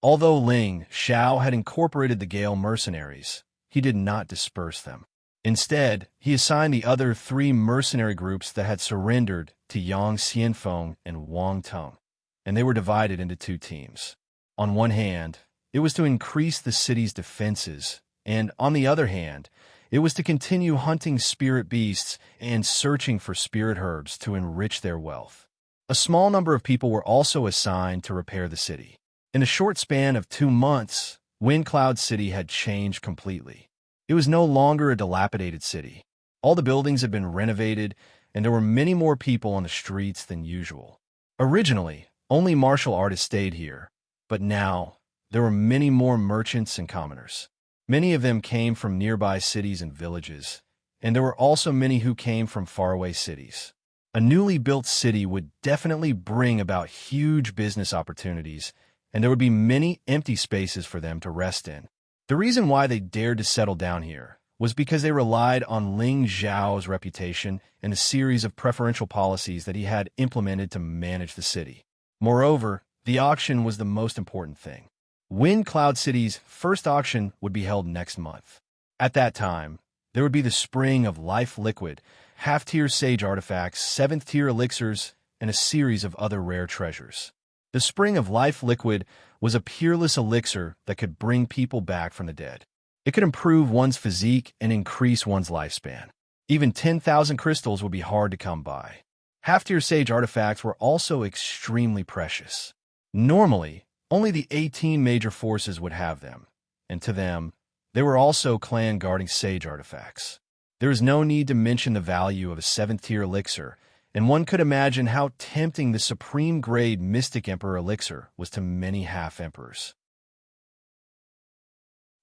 Although Ling Xiao had incorporated the Gale mercenaries, he did not disperse them. Instead, he assigned the other 3 mercenary groups that had surrendered to Yang Xianfeng and Wang Tung, and they were divided into 2 teams. On one hand, it was to increase the city's defenses, and on the other hand, it was to continue hunting spirit beasts and searching for spirit herbs to enrich their wealth. A small number of people were also assigned to repair the city. In a short span of 2 months, Wind Cloud City had changed completely. It was no longer a dilapidated city. All the buildings had been renovated, and there were many more people on the streets than usual. Originally, only martial artists stayed here, but now there were many more merchants and commoners. Many of them came from nearby cities and villages, and there were also many who came from faraway cities. A newly built city would definitely bring about huge business opportunities, and there would be many empty spaces for them to rest in. The reason why they dared to settle down here was because they relied on Ling Zhao's reputation and a series of preferential policies that he had implemented to manage the city. Moreover, the auction was the most important thing. Wind Cloud City's first auction would be held next month. At that time, there would be the Spring of Life Liquid, half-tier sage artifacts, 7th-tier elixirs, and a series of other rare treasures. The Spring of Life Liquid was a peerless elixir that could bring people back from the dead. It could improve one's physique and increase one's lifespan. Even 10,000 crystals would be hard to come by. Half-tier sage artifacts were also extremely precious. Normally, only the 18 major forces would have them, and to them, there were also clan-guarding sage artifacts. There is no need to mention the value of a 7th-tier elixir, and one could imagine how tempting the supreme-grade Mystic Emperor elixir was to many half-emperors.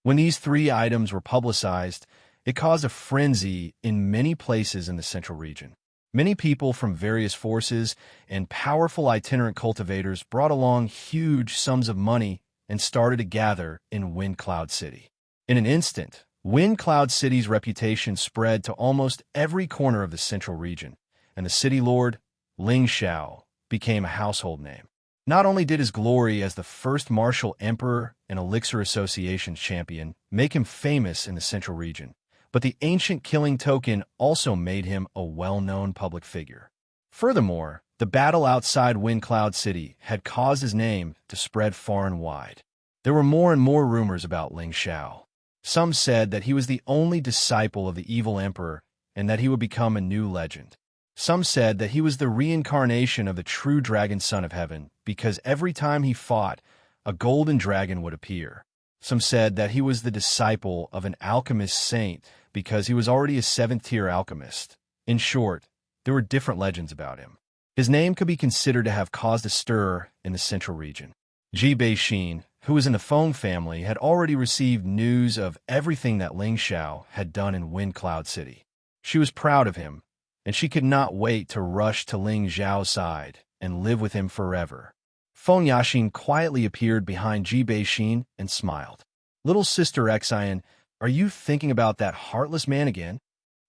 When these 3 items were publicized, it caused a frenzy in many places in the central region. Many people from various forces and powerful itinerant cultivators brought along huge sums of money and started to gather in Wind Cloud City. In an instant, Wind Cloud City's reputation spread to almost every corner of the central region, and the city lord, Ling Xiao, became a household name. Not only did his glory as the first martial emperor and Elixir Association champion make him famous in the central region, but the ancient killing token also made him a well-known public figure. Furthermore, the battle outside Wind Cloud City had caused his name to spread far and wide. There were more and more rumors about Ling Xiao. Some said that he was the only disciple of the evil emperor and that he would become a new legend. Some said that he was the reincarnation of the true dragon son of heaven because every time he fought, a golden dragon would appear. Some said that he was the disciple of an alchemist saint because he was already a 7th-tier alchemist. In short, there were different legends about him. His name could be considered to have caused a stir in the central region. Ji Beixin, who was in the Feng family, had already received news of everything that Ling Xiao had done in Wind Cloud City. She was proud of him, and she could not wait to rush to Ling Xiao's side and live with him forever. Feng Yaxin quietly appeared behind Ji Beixin and smiled. "Little sister Xian, are you thinking about that heartless man again?"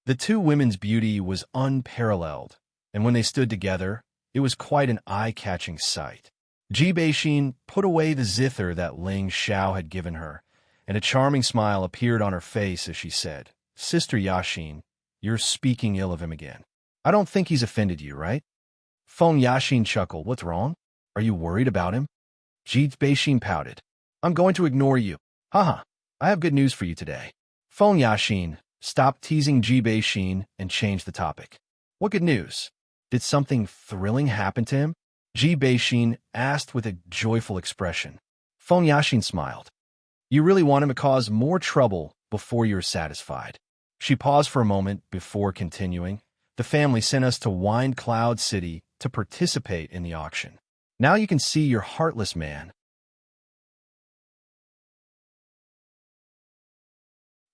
The 2 women's beauty was unparalleled, and when they stood together, it was quite an eye-catching sight. Ji Beixin put away the zither that Ling Xiao had given her, and a charming smile appeared on her face as she said, "Sister Yaxin, you're speaking ill of him again. I don't think he's offended you, right?" Feng Yaxin chuckled. "What's wrong? Are you worried about him?" Ji Beixin pouted. "I'm going to ignore you. Haha, I have good news for you today." Feng Yaxin stopped teasing Ji Beixin and changed the topic. "What good news? Did something thrilling happen to him?" Ji Beixin asked with a joyful expression. Feng Yaxin smiled. "You really want him to cause more trouble before you're satisfied." She paused for a moment before continuing. "The family sent us to Wind Cloud City to participate in the auction. Now you can see your heartless man."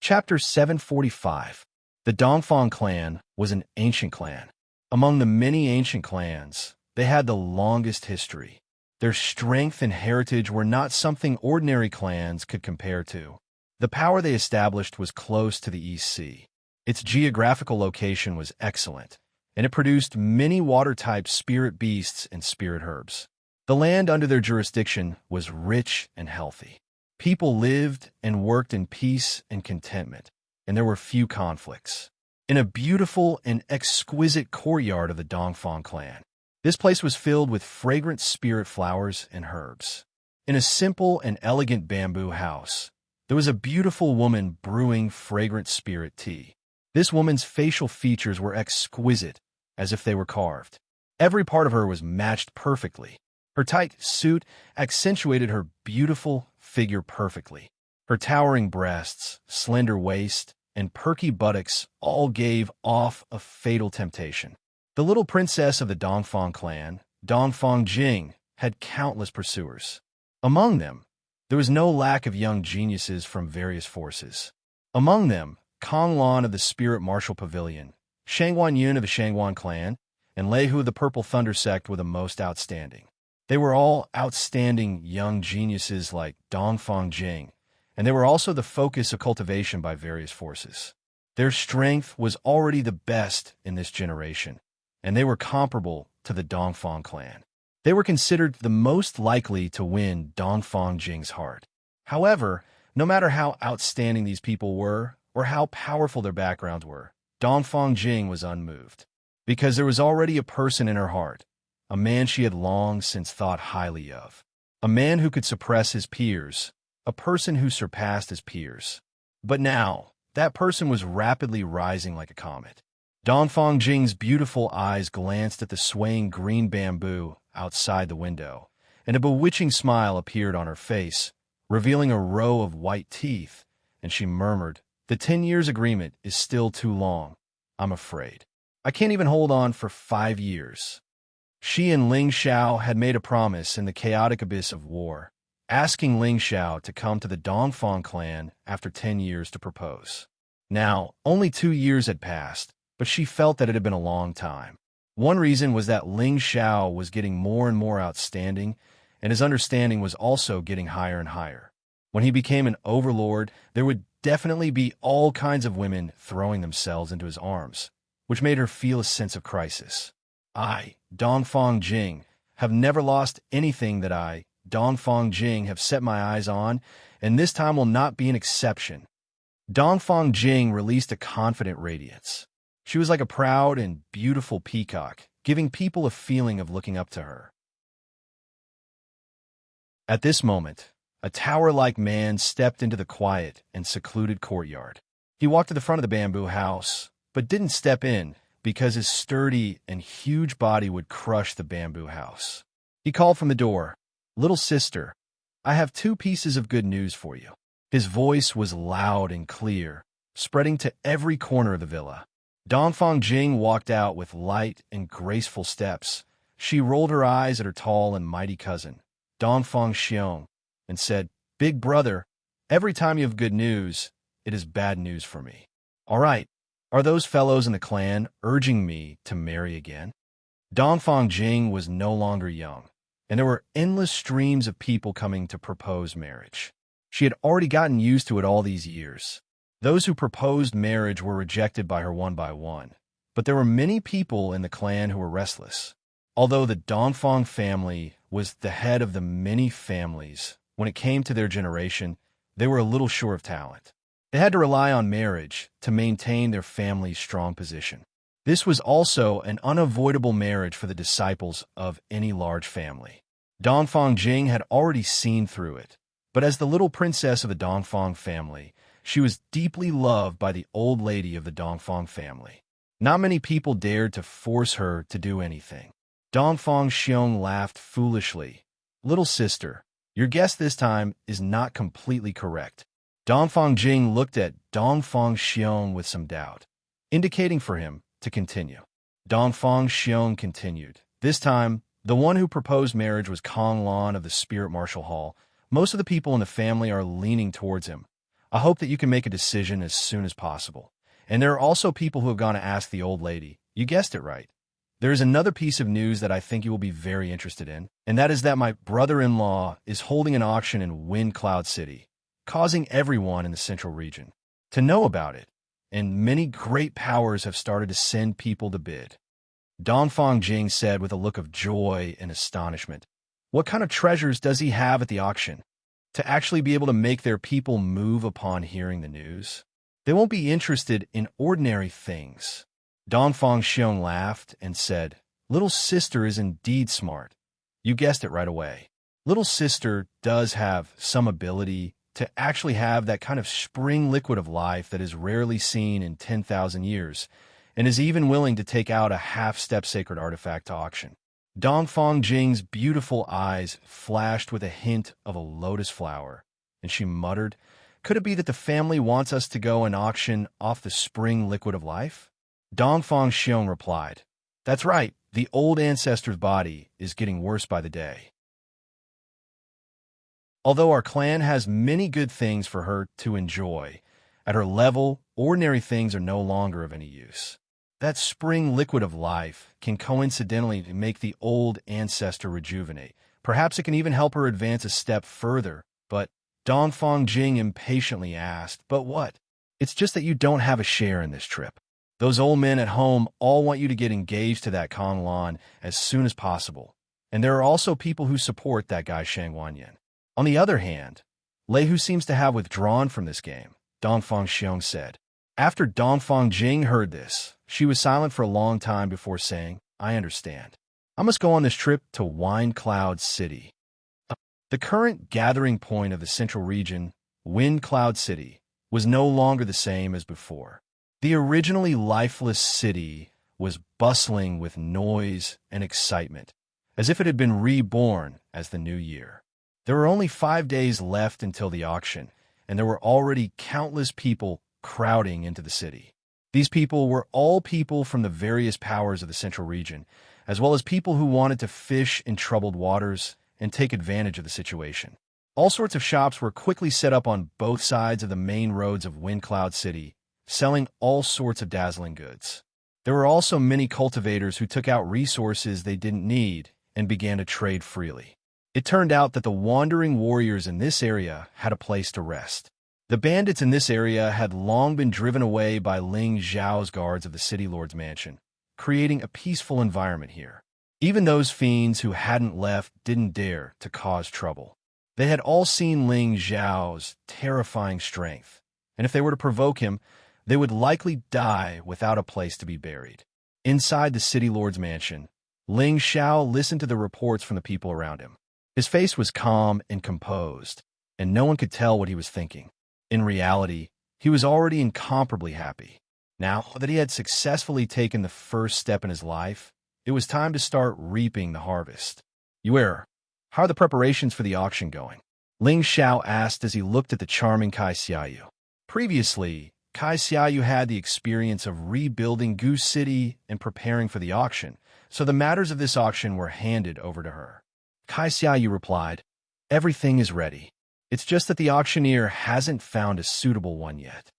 Chapter 745. The Dongfang clan was an ancient clan. Among the many ancient clans, they had the longest history. Their strength and heritage were not something ordinary clans could compare to. The power they established was close to the East Sea. Its geographical location was excellent, and it produced many water-type spirit beasts and spirit herbs. The land under their jurisdiction was rich and healthy. People lived and worked in peace and contentment, and there were few conflicts. In a beautiful and exquisite courtyard of the Dongfang clan, this place was filled with fragrant spirit flowers and herbs. In a simple and elegant bamboo house, there was a beautiful woman brewing fragrant spirit tea. This woman's facial features were exquisite, as if they were carved. Every part of her was matched perfectly. Her tight suit accentuated her beautiful figure perfectly. Her towering breasts, slender waist, and perky buttocks all gave off a fatal temptation. The little princess of the Dongfang clan, Dongfang Jing, had countless pursuers. Among them, there was no lack of young geniuses from various forces. Among them, Kong Lan of the Spirit Martial Pavilion, Shangguan Yun of the Shangguan clan, and Lei Hu of the Purple Thunder sect were the most outstanding. They were all outstanding young geniuses like Dongfang Jing, and they were also the focus of cultivation by various forces. Their strength was already the best in this generation, and they were comparable to the Dongfang clan. They were considered the most likely to win Dongfang Jing's heart. However, no matter how outstanding these people were, or how powerful their backgrounds were, Dongfang Jing was unmoved, because there was already a person in her heart, a man she had long since thought highly of, a man who could suppress his peers, a person who surpassed his peers. But now, that person was rapidly rising like a comet. Dongfang Jing's beautiful eyes glanced at the swaying green bamboo outside the window, and a bewitching smile appeared on her face, revealing a row of white teeth, and she murmured, "The 10 years agreement is still too long, I'm afraid. I can't even hold on for 5 years." She and Ling Xiao had made a promise in the chaotic abyss of war, asking Ling Xiao to come to the Dongfang clan after 10 years to propose. Now, only 2 years had passed, but she felt that it had been a long time. One reason was that Ling Xiao was getting more and more outstanding, and his understanding was also getting higher and higher. When he became an overlord, there would definitely be all kinds of women throwing themselves into his arms, which made her feel a sense of crisis. I, Dongfang Jing, have never lost anything that I, Dongfang Jing, have set my eyes on, and this time will not be an exception. Dongfang Jing released a confident radiance. She was like a proud and beautiful peacock, giving people a feeling of looking up to her. At this moment, a tower-like man stepped into the quiet and secluded courtyard. He walked to the front of the bamboo house, but didn't step in because his sturdy and huge body would crush the bamboo house. He called from the door, "Little sister, I have 2 pieces of good news for you." His voice was loud and clear, spreading to every corner of the villa. Dongfang Jing walked out with light and graceful steps. She rolled her eyes at her tall and mighty cousin, Dongfang Xiong, and said, "Big brother, every time you have good news, it is bad news for me. All right, are those fellows in the clan urging me to marry again?" Dongfang Jing was no longer young, and there were endless streams of people coming to propose marriage. She had already gotten used to it all these years. Those who proposed marriage were rejected by her one by one, but there were many people in the clan who were restless. Although the Dongfang family was the head of the many families, when it came to their generation, they were a little short of talent. They had to rely on marriage to maintain their family's strong position. This was also an unavoidable marriage for the disciples of any large family. Dongfang Jing had already seen through it, but as the little princess of the Dongfang family, she was deeply loved by the old lady of the Dongfang family. Not many people dared to force her to do anything. Dongfang Xiong laughed foolishly. "Little sister, your guess this time is not completely correct." Dongfang Jing looked at Dongfang Xiong with some doubt, indicating for him to continue. Dongfang Xiong continued. "This time, the one who proposed marriage was Kong Lan of the Spirit Martial Hall. Most of the people in the family are leaning towards him. I hope that you can make a decision as soon as possible. And there are also people who have gone to ask the old lady. You guessed it right. There is another piece of news that I think you will be very interested in, and that is that my brother-in-law is holding an auction in Wind Cloud City, causing everyone in the central region to know about it, and many great powers have started to send people to bid." Dongfang Jing said with a look of joy and astonishment, "What kind of treasures does he have at the auction? To actually be able to make their people move upon hearing the news? They won't be interested in ordinary things." Dongfang Xiong laughed and said, "Little sister is indeed smart. You guessed it right away. Little sister does have some ability to actually have that kind of spring liquid of life that is rarely seen in 10,000 years, and is even willing to take out a half-step sacred artifact to auction." Dongfang Jing's beautiful eyes flashed with a hint of a lotus flower, and she muttered, Could it be that the family wants us to go and auction off the spring liquid of life? Dongfang Xiong replied, That's right, the old ancestor's body is getting worse by the day. Although our clan has many good things for her to enjoy, at her level, ordinary things are no longer of any use. That spring liquid of life can coincidentally make the old ancestor rejuvenate. Perhaps it can even help her advance a step further, but Dongfang Jing impatiently asked, But what? It's just that you don't have a share in this trip. Those old men at home all want you to get engaged to that Kong Lan as soon as possible. And there are also people who support that guy Shang Wanyan. On the other hand, Lei Hu seems to have withdrawn from this game, Dongfang Xiong said. After Dongfang Jing heard this, she was silent for a long time before saying, I understand. I must go on this trip to Wind Cloud City. The current gathering point of the central region, Wind Cloud City, was no longer the same as before. The originally lifeless city was bustling with noise and excitement, as if it had been reborn as the new year. There were only 5 days left until the auction, and there were already countless people crowding into the city. These people were all people from the various powers of the central region, as well as people who wanted to fish in troubled waters and take advantage of the situation. All sorts of shops were quickly set up on both sides of the main roads of Wind Cloud City, selling all sorts of dazzling goods. There were also many cultivators who took out resources they didn't need and began to trade freely. It turned out that the wandering warriors in this area had a place to rest. The bandits in this area had long been driven away by Ling Zhao's guards of the city lord's mansion, creating a peaceful environment here. Even those fiends who hadn't left didn't dare to cause trouble. They had all seen Ling Zhao's terrifying strength, and if they were to provoke him, they would likely die without a place to be buried. Inside the city lord's mansion, Ling Zhao listened to the reports from the people around him. His face was calm and composed, and no one could tell what he was thinking. In reality, he was already incomparably happy. Now that he had successfully taken the first step in his life, it was time to start reaping the harvest. Yuer, how are the preparations for the auction going? Ling Zhao asked as he looked at the charming Kai Xiaoyu. Previously, Kai Xiaoyu had the experience of rebuilding Goose City and preparing for the auction, so the matters of this auction were handed over to her. Kai Xiaoyu replied, Everything is ready. It's just that the auctioneer hasn't found a suitable one yet.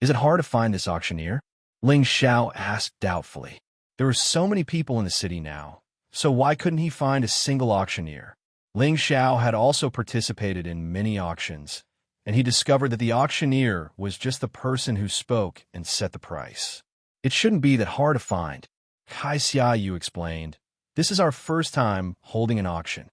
Is it hard to find this auctioneer? Ling Zhao asked doubtfully. There are so many people in the city now, so why couldn't he find a single auctioneer? Ling Zhao had also participated in many auctions, and he discovered that the auctioneer was just the person who spoke and set the price. It shouldn't be that hard to find. Kai Xiaoyu explained, This is our first time holding an auction.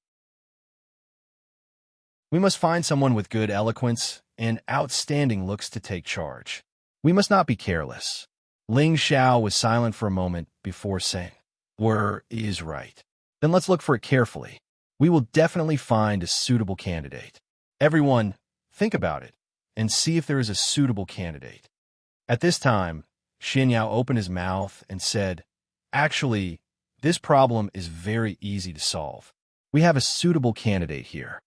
We must find someone with good eloquence and outstanding looks to take charge. We must not be careless. Ling Zhao was silent for a moment before saying, Were is right. Then let's look for it carefully. We will definitely find a suitable candidate. Everyone, think about it and see if there is a suitable candidate. At this time, Xianxia opened his mouth and said, Actually, this problem is very easy to solve. We have a suitable candidate here.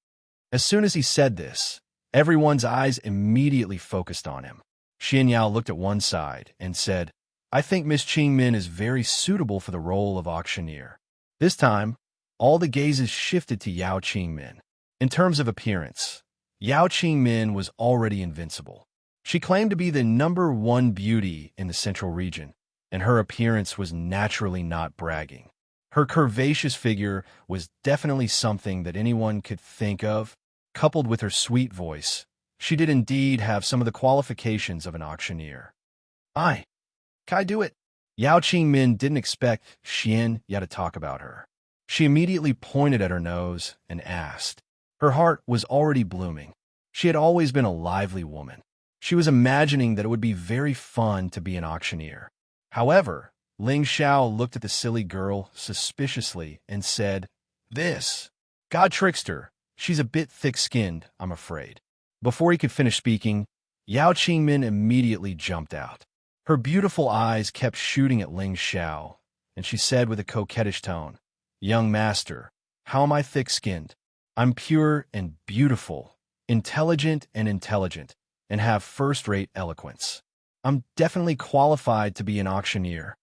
As soon as he said this, everyone's eyes immediately focused on him. Xianxia looked at one side and said, I think Miss Qingmin is very suitable for the role of auctioneer. This time, all the gazes shifted to Yao Qingmin. In terms of appearance, Yao Qingmin was already invincible. She claimed to be the #1 beauty in the central region, and her appearance was naturally not bragging. Her curvaceous figure was definitely something that anyone could think of. Coupled with her sweet voice, she did indeed have some of the qualifications of an auctioneer. Can I do it? Yao Qingmin didn't expect Xianxia to talk about her. She immediately pointed at her nose and asked. Her heart was already blooming. She had always been a lively woman. She was imagining that it would be very fun to be an auctioneer. However, Ling Zhao looked at the silly girl suspiciously and said, This. God tricked her. She's a bit thick-skinned, I'm afraid. Before he could finish speaking, Yao Qingmin immediately jumped out. Her beautiful eyes kept shooting at Ling Zhao, and she said with a coquettish tone, Young master, how am I thick-skinned? I'm pure and beautiful, intelligent and intelligent. and have first-rate eloquence. I'm definitely qualified to be an auctioneer.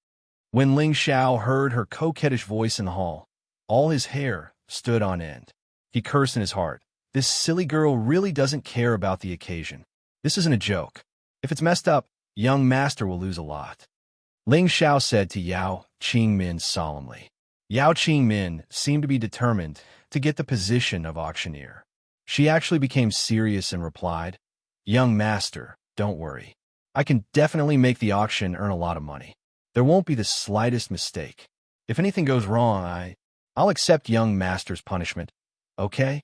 When Ling Xiao heard her coquettish voice in the hall, all his hair stood on end. He cursed in his heart. This silly girl really doesn't care about the occasion. This isn't a joke. If it's messed up, young master will lose a lot. Ling Xiao said to Yao Qingmin solemnly. Yao Qingmin seemed to be determined to get the position of auctioneer. She actually became serious and replied, Young master, don't worry. I can definitely make the auction earn a lot of money. There won't be the slightest mistake. If anything goes wrong, I'll accept young master's punishment. Okay?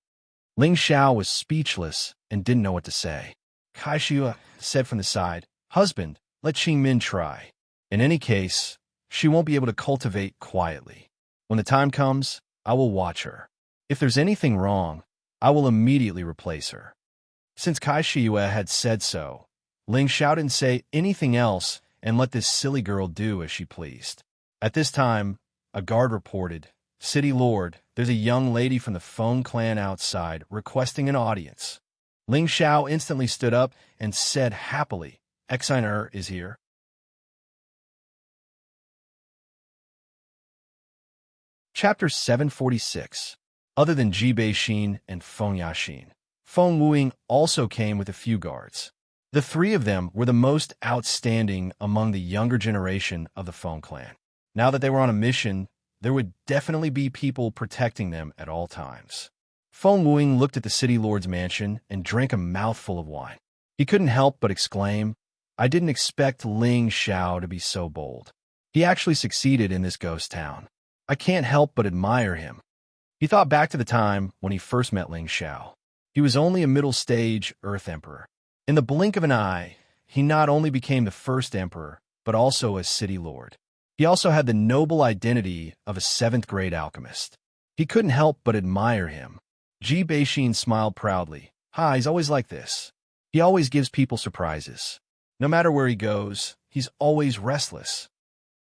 Ling Xiao was speechless and didn't know what to say. Kaixua said from the side, Husband, let Qingmin try. In any case, she won't be able to cultivate quietly. When the time comes, I will watch her. If there's anything wrong, I will immediately replace her. Since Kaixua had said so, Ling Xiao didn't say anything else and let this silly girl do as she pleased. At this time, a guard reported, City Lord, there's a young lady from the Feng clan outside requesting an audience. Ling Xiao instantly stood up and said happily, Exiner is here. Chapter 746. Other than Ji Beixin and Feng Yaxin, Feng Wuing also came with a few guards. The three of them were the most outstanding among the younger generation of the Feng clan. Now that they were on a mission, there would definitely be people protecting them at all times. Feng Wuing looked at the city lord's mansion and drank a mouthful of wine. He couldn't help but exclaim, I didn't expect Ling Xiao to be so bold. He actually succeeded in this ghost town. I can't help but admire him. He thought back to the time when he first met Ling Xiao. He was only a middle-stage Earth Emperor. In the blink of an eye, he not only became the first emperor, but also a city lord. He also had the noble identity of a seventh-grade alchemist. He couldn't help but admire him. Ji Beixin smiled proudly. He's always like this. He always gives people surprises. No matter where he goes, he's always restless.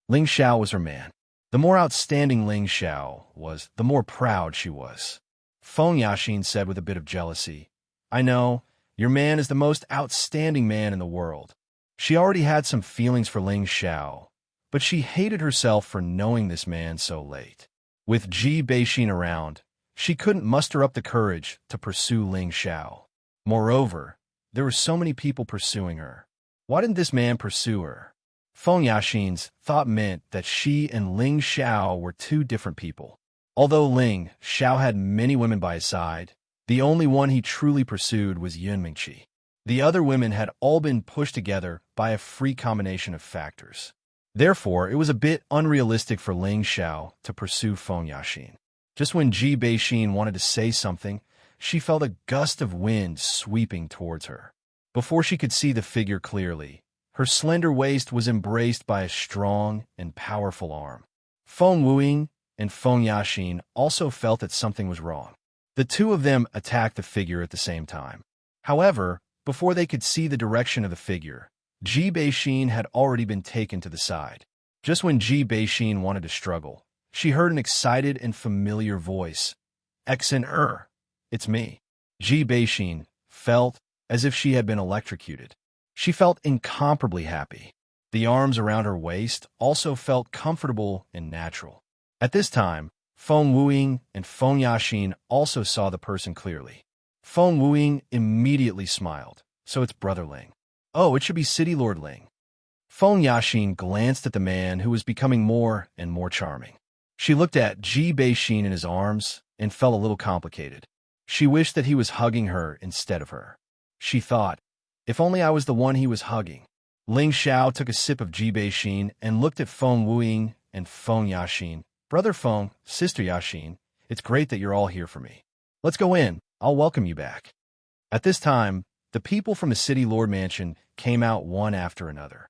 Ling Xiao was her man. The more outstanding Ling Xiao was, the more proud she was. Feng Yaxin said with a bit of jealousy, I know, your man is the most outstanding man in the world. She already had some feelings for Ling Xiao, but she hated herself for knowing this man so late. With Ji Beixin around, she couldn't muster up the courage to pursue Ling Xiao. Moreover, there were so many people pursuing her. Why didn't this man pursue her? Feng Yaxin's thought meant that she and Ling Xiao were two different people. Although Ling Xiao had many women by his side, the only one he truly pursued was Yun Mingqi. The other women had all been pushed together by a free combination of factors. Therefore, it was a bit unrealistic for Ling Xiao to pursue Feng Yaxin. Just when Ji Beixin wanted to say something, she felt a gust of wind sweeping towards her. Before she could see the figure clearly, her slender waist was embraced by a strong and powerful arm. Feng Wuing and Feng Yaxin also felt that something was wrong. The two of them attacked the figure at the same time. However, before they could see the direction of the figure, Ji Beixin had already been taken to the side. Just when Ji Beixin wanted to struggle, she heard an excited and familiar voice. Exen it's me. Ji Beixin felt as if she had been electrocuted. She felt incomparably happy. The arms around her waist also felt comfortable and natural. At this time, Feng Wuing and Feng Yaxin also saw the person clearly. Feng Wuing immediately smiled. So it's Brother Ling. Oh, it should be City Lord Ling. Feng Yaxin glanced at the man who was becoming more and more charming. She looked at Ji Beixin in his arms and felt a little complicated. She wished that he was hugging her instead of her. She thought, if only I was the one he was hugging. Ling Xiao took a sip of Ji Beixin and looked at Feng Wuing and Feng Yaxin. Brother Feng, Sister Yaxin, it's great that you're all here for me. Let's go in. I'll welcome you back. At this time, the people from the City Lord Mansion came out one after another.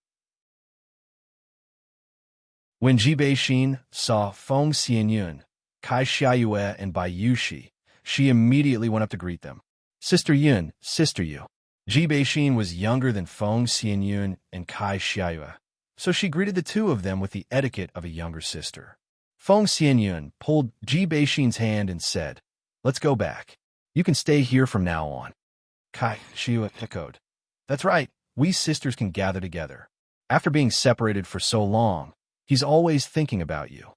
When Ji Beixin saw Feng Xianyun, Kai Xiayue, and Bai Yushi, she immediately went up to greet them. Sister Yun, Sister Yu. Ji Beixin was younger than Feng Xianyun and Kai Xiayue, so she greeted the two of them with the etiquette of a younger sister. Feng Xianyun pulled Ji Beixin's hand and said, Let's go back. You can stay here from now on. Kai Xiayue echoed. That's right, we sisters can gather together. After being separated for so long, he's always thinking about you.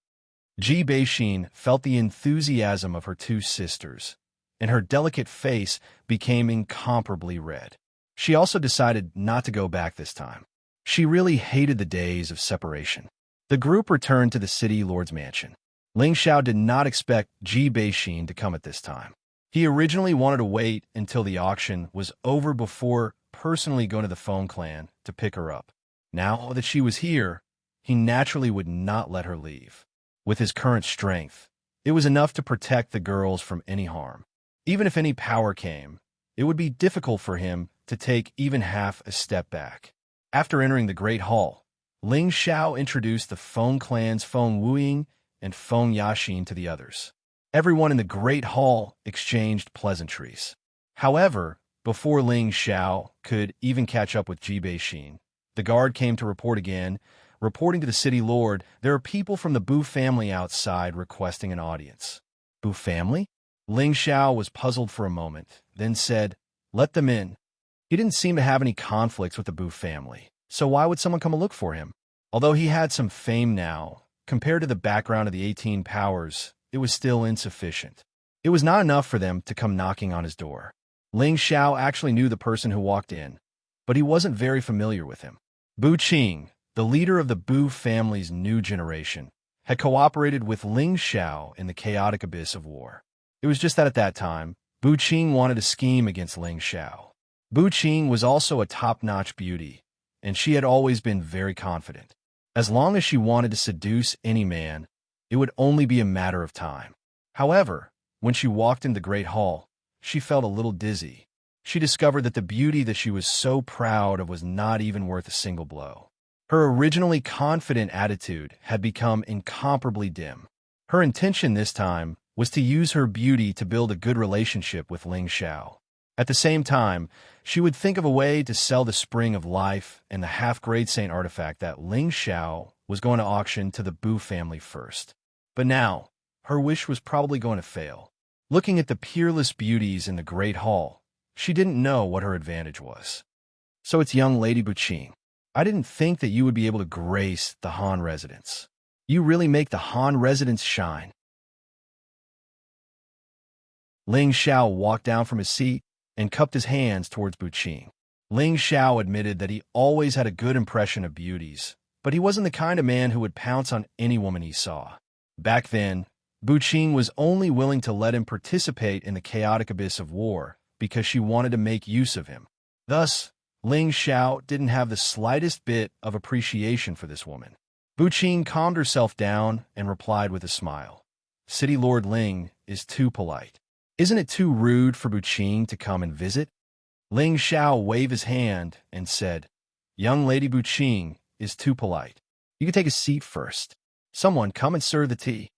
Ji Beixin felt the enthusiasm of her two sisters, and her delicate face became incomparably red. She also decided not to go back this time. She really hated the days of separation. The group returned to the city lord's mansion. Ling Xiao did not expect Ji Beixin to come at this time. He originally wanted to wait until the auction was over before personally going to the Feng clan to pick her up. Now that she was here, he naturally would not let her leave. With his current strength, it was enough to protect the girls from any harm. Even if any power came, it would be difficult for him to take even half a step back. After entering the Great Hall, Ling Xiao introduced the Feng clan's Feng Wuying and Feng Yaxin to the others. Everyone in the Great Hall exchanged pleasantries. However, before Ling Xiao could even catch up with Ji Beixin, the guard came to report again. Reporting to the city lord, there are people from the Bu family outside requesting an audience. Bu family? Ling Xiao was puzzled for a moment, then said, "Let them in." He didn't seem to have any conflicts with the Bu family, so why would someone come and look for him? Although he had some fame now, compared to the background of the 18 powers, it was still insufficient. It was not enough for them to come knocking on his door. Ling Xiao actually knew the person who walked in, but he wasn't very familiar with him. Bu Qing, the leader of the Bu family's new generation, had cooperated with Ling Xiao in the chaotic abyss of war. It was just that at that time, Bu Qing wanted to scheme against Ling Xiao. Bu Qing was also a top-notch beauty, and she had always been very confident. As long as she wanted to seduce any man, it would only be a matter of time. However, when she walked in the Great Hall, she felt a little dizzy. She discovered that the beauty that she was so proud of was not even worth a single blow. Her originally confident attitude had become incomparably dim. Her intention this time was to use her beauty to build a good relationship with Ling Xiao. At the same time, she would think of a way to sell the Spring of Life and the half-grade saint artifact that Ling Xiao was going to auction to the Bu family first. But now, her wish was probably going to fail. Looking at the peerless beauties in the Great Hall, she didn't know what her advantage was. "So it's young Lady Bu Qing. I didn't think that you would be able to grace the Han residence. You really make the Han residence shine." Ling Xiao walked down from his seat and cupped his hands towards Bu Qing. Ling Xiao admitted that he always had a good impression of beauties, but he wasn't the kind of man who would pounce on any woman he saw. Back then, Bu Qing was only willing to let him participate in the chaotic abyss of war because she wanted to make use of him. Thus, Ling Xiao didn't have the slightest bit of appreciation for this woman. Bu Qing calmed herself down and replied with a smile. "City Lord Ling is too polite. Isn't it too rude for Bu Qing to come and visit?" Ling Xiao waved his hand and said, "Young Lady Bu Qing is too polite. You can take a seat first. Someone come and serve the tea."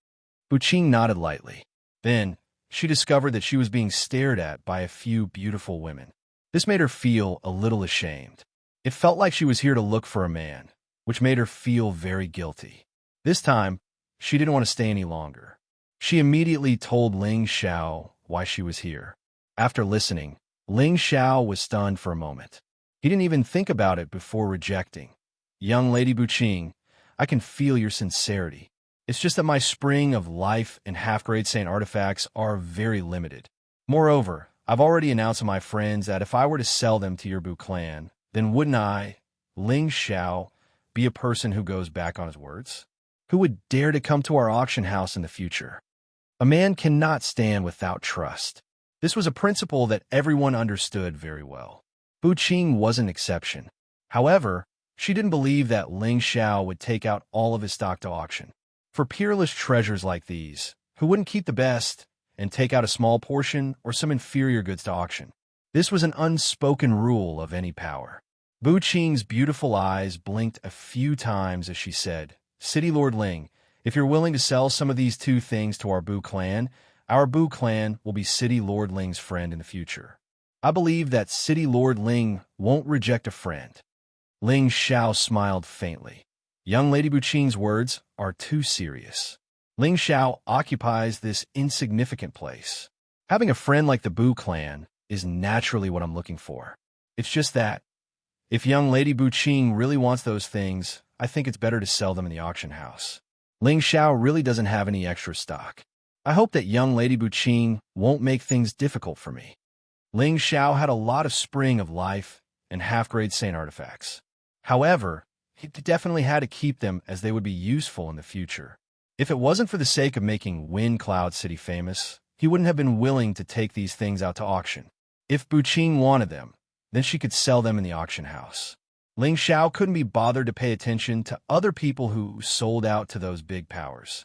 Bu Qing nodded lightly. Then, she discovered that she was being stared at by a few beautiful women. This made her feel a little ashamed. It felt like she was here to look for a man, which made her feel very guilty. This time, she didn't want to stay any longer. She immediately told Ling Xiao why she was here. After listening, Ling Xiao was stunned for a moment. He didn't even think about it before rejecting. "Young Lady Bu Qing, I can feel your sincerity. It's just that my Spring of Life and half-grade saint artifacts are very limited. Moreover, I've already announced to my friends that if I were to sell them to your Bu clan, then wouldn't I, Ling Xiao, be a person who goes back on his words? Who would dare to come to our auction house in the future? A man cannot stand without trust." This was a principle that everyone understood very well. Bu Qing was an exception. However, she didn't believe that Ling Xiao would take out all of his stock to auction. For peerless treasures like these, who wouldn't keep the best and take out a small portion or some inferior goods to auction? This was an unspoken rule of any power. Bu Qing's beautiful eyes blinked a few times as she said, "City Lord Ling, if you're willing to sell some of these two things to our Bu clan will be City Lord Ling's friend in the future. I believe that City Lord Ling won't reject a friend." Ling Xiao smiled faintly. Young Lady Bu Qing's words are too serious. Ling Xiao occupies this insignificant place. Having a friend like the Bu clan is naturally what I'm looking for. It's just that, If young Lady Buqing really wants those things, I think it's better to sell them in the auction house. Ling Xiao really doesn't have any extra stock. I hope that young Lady Buqing won't make things difficult for me. Ling Xiao had a lot of Spring of Life and half-grade Saint artifacts. However, he definitely had to keep them as they would be useful in the future. If it wasn't for the sake of making Wind Cloud City famous, he wouldn't have been willing to take these things out to auction. If Buqing wanted them, then she could sell them in the auction house. Ling Xiao couldn't be bothered to pay attention to other people who sold out to those big powers.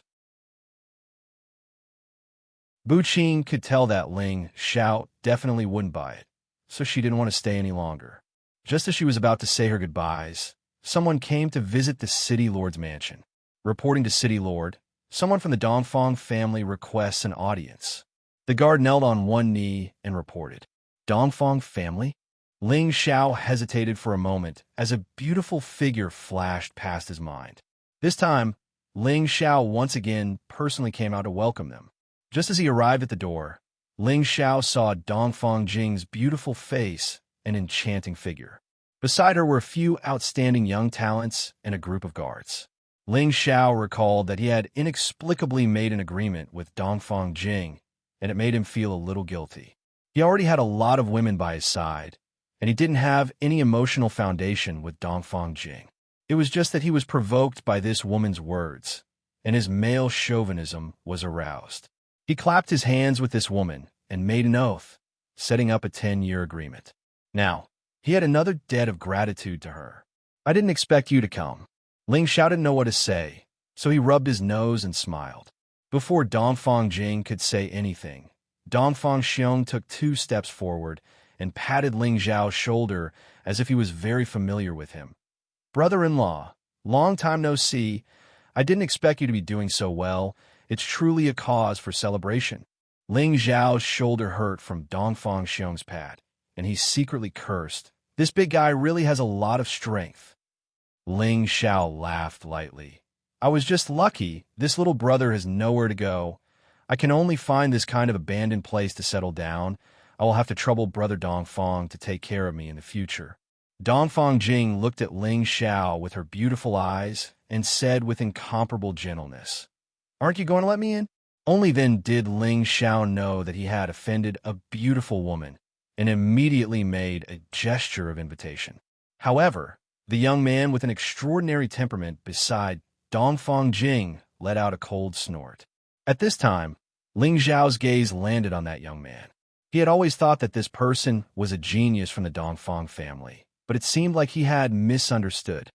Buqing could tell that Ling Xiao definitely wouldn't buy it, so she didn't want to stay any longer. Just as she was about to say her goodbyes, someone came to visit the City Lord's mansion. Reporting to City Lord, someone from the Dongfang family requests an audience. The guard knelt on one knee and reported, "Dongfang family?" Ling Xiao hesitated for a moment as a beautiful figure flashed past his mind. This time, Ling Xiao once again personally came out to welcome them. Just as he arrived at the door, Ling Xiao saw Dongfang Jing's beautiful face and enchanting figure. Beside her were a few outstanding young talents and a group of guards. Ling Xiao recalled that he had inexplicably made an agreement with Dongfang Jing, and it made him feel a little guilty. He already had a lot of women by his side, and he didn't have any emotional foundation with Dongfang Jing. It was just that he was provoked by this woman's words, and his male chauvinism was aroused. He clapped his hands with this woman and made an oath, setting up a 10-year agreement. Now, he had another debt of gratitude to her. "I didn't expect you to come." Ling Xiao didn't know what to say, so he rubbed his nose and smiled. Before Dongfang Jing could say anything, Dongfang Xiong took 2 steps forward and patted Ling Xiao's shoulder as if he was very familiar with him. "Brother-in-law, long time no see. I didn't expect you to be doing so well. It's truly a cause for celebration." Ling Xiao's shoulder hurt from Dongfang Xiong's pat, and he secretly cursed. "This big guy really has a lot of strength." Ling Xiao laughed lightly. "I was just lucky. This little brother has nowhere to go. I can only find this kind of abandoned place to settle down. I will have to trouble Brother Dongfang to take care of me in the future." Dongfang Jing looked at Ling Xiao with her beautiful eyes and said with incomparable gentleness, "Aren't you going to let me in?" Only then did Ling Xiao know that he had offended a beautiful woman and immediately made a gesture of invitation. However, the young man with an extraordinary temperament beside Dongfang Jing let out a cold snort. At this time, Ling Xiao's gaze landed on that young man. He had always thought that this person was a genius from the Dongfang family, but it seemed like he had misunderstood.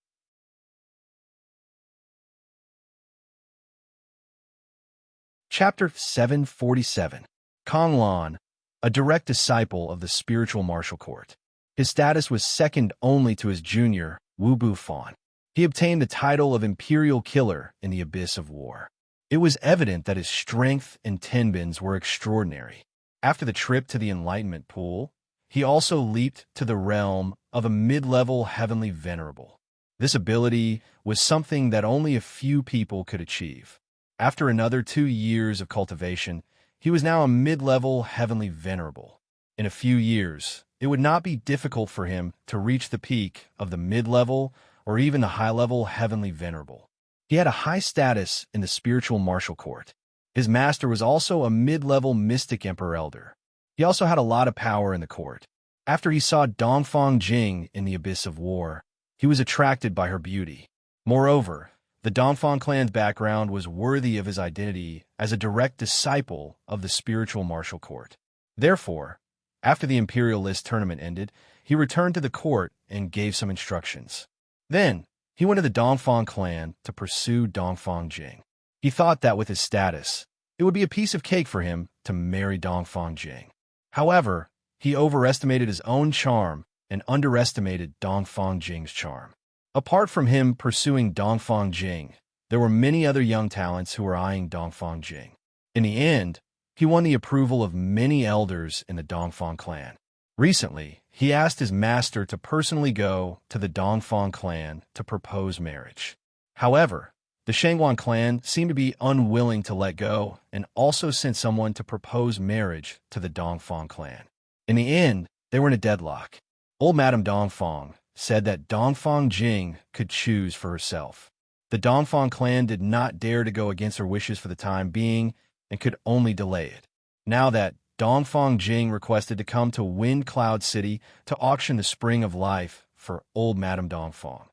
Chapter 747. Kong Lan, a direct disciple of the spiritual martial court. His status was second only to his junior, Wu Bufan. He obtained the title of Imperial Killer in the Abyss of War. It was evident that his strength and tenbins were extraordinary. After the trip to the Enlightenment Pool, he also leaped to the realm of a mid-level Heavenly Venerable. This ability was something that only a few people could achieve. After another 2 years of cultivation, he was now a mid-level Heavenly Venerable. In a few years, it would not be difficult for him to reach the peak of the mid-level or even the high-level Heavenly Venerable. He had a high status in the spiritual martial court. His master was also a mid-level Mystic Emperor Elder. He also had a lot of power in the court. After he saw Dongfang Jing in the Abyss of War, he was attracted by her beauty. Moreover, the Dongfang clan's background was worthy of his identity as a direct disciple of the spiritual martial court. Therefore, after the Imperial List tournament ended, he returned to the court and gave some instructions. Then, he went to the Dongfang clan to pursue Dongfang Jing. He thought that with his status, it would be a piece of cake for him to marry Dongfang Jing. However, he overestimated his own charm and underestimated Dongfang Jing's charm. Apart from him pursuing Dongfang Jing, there were many other young talents who were eyeing Dongfang Jing. In the end, he won the approval of many elders in the Dongfang clan. Recently, he asked his master to personally go to the Dongfang clan to propose marriage. However, the Shangguan clan seemed to be unwilling to let go and also sent someone to propose marriage to the Dongfang clan. In the end, they were in a deadlock. Old Madame Dongfang, said that Dongfang Jing could choose for herself. The Dongfang clan did not dare to go against her wishes for the time being and could only delay it. Now that Dongfang Jing requested to come to Wind Cloud City to auction the Spring of Life for old Madame Dongfang,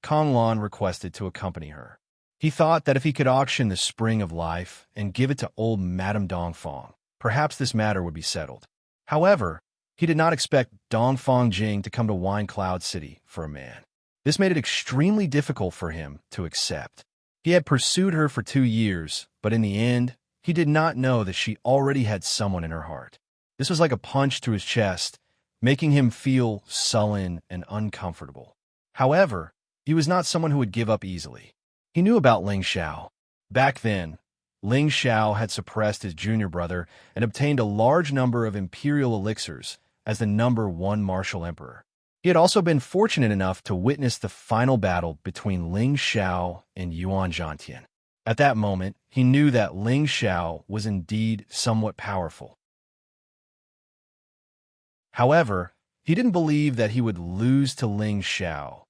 Kong Lan requested to accompany her. He thought that if he could auction the Spring of Life and give it to old Madame Dongfang, perhaps this matter would be settled. However, he did not expect Dongfang Jing to come to Wine Cloud City for a man. This made it extremely difficult for him to accept. He had pursued her for 2 years, but in the end, he did not know that she already had someone in her heart. This was like a punch to his chest, making him feel sullen and uncomfortable. However, he was not someone who would give up easily. He knew about Ling Xiao. Back then, Ling Xiao had suppressed his junior brother and obtained a large number of imperial elixirs as the #1 martial emperor. He had also been fortunate enough to witness the final battle between Ling Xiao and Yuan Zhantian. At that moment, he knew that Ling Xiao was indeed somewhat powerful. However, he didn't believe that he would lose to Ling Xiao,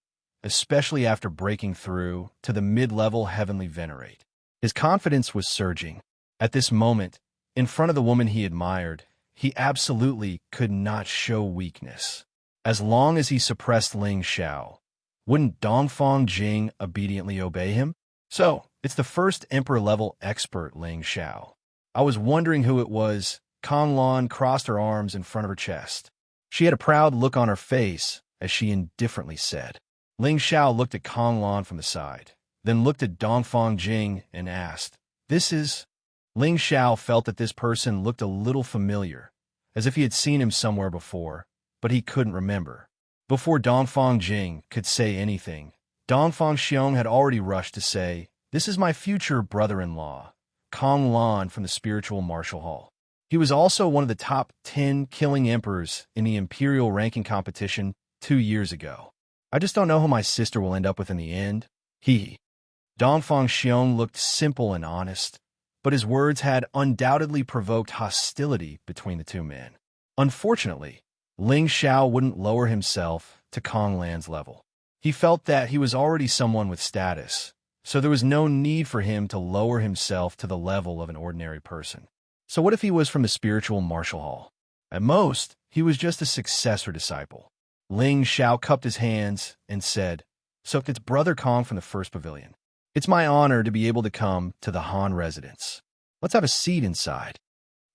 especially after breaking through to the mid-level heavenly venerate. His confidence was surging. At this moment, in front of the woman he admired, he absolutely could not show weakness. As long as he suppressed Ling Xiao, wouldn't Dongfang Jing obediently obey him? So, it's the first emperor-level expert, Ling Xiao. I was wondering who it was. Kong Lan crossed her arms in front of her chest. She had a proud look on her face as she indifferently said. Ling Xiao looked at Kong Lan from the side, then looked at Dongfang Jing and asked, "This is—" Ling Xiao felt that this person looked a little familiar, as if he had seen him somewhere before, but he couldn't remember. Before Dongfang Jing could say anything, Dongfang Xiong had already rushed to say, "This is my future brother-in-law, Kong Lan from the Spiritual Martial Hall." He was also one of the top 10 killing emperors in the imperial ranking competition 2 years ago. I just don't know who my sister will end up with in the end. Dongfang Xiong looked simple and honest, but his words had undoubtedly provoked hostility between the two men. Unfortunately, Ling Xiao wouldn't lower himself to Kong Lan's level. He felt that he was already someone with status, so there was no need for him to lower himself to the level of an ordinary person. So what if he was from the Spiritual Martial Hall? At most, he was just a successor disciple. Ling Xiao cupped his hands and said, "So it's Brother Kong from the First Pavilion. It's my honor to be able to come to the Han residence. Let's have a seat inside."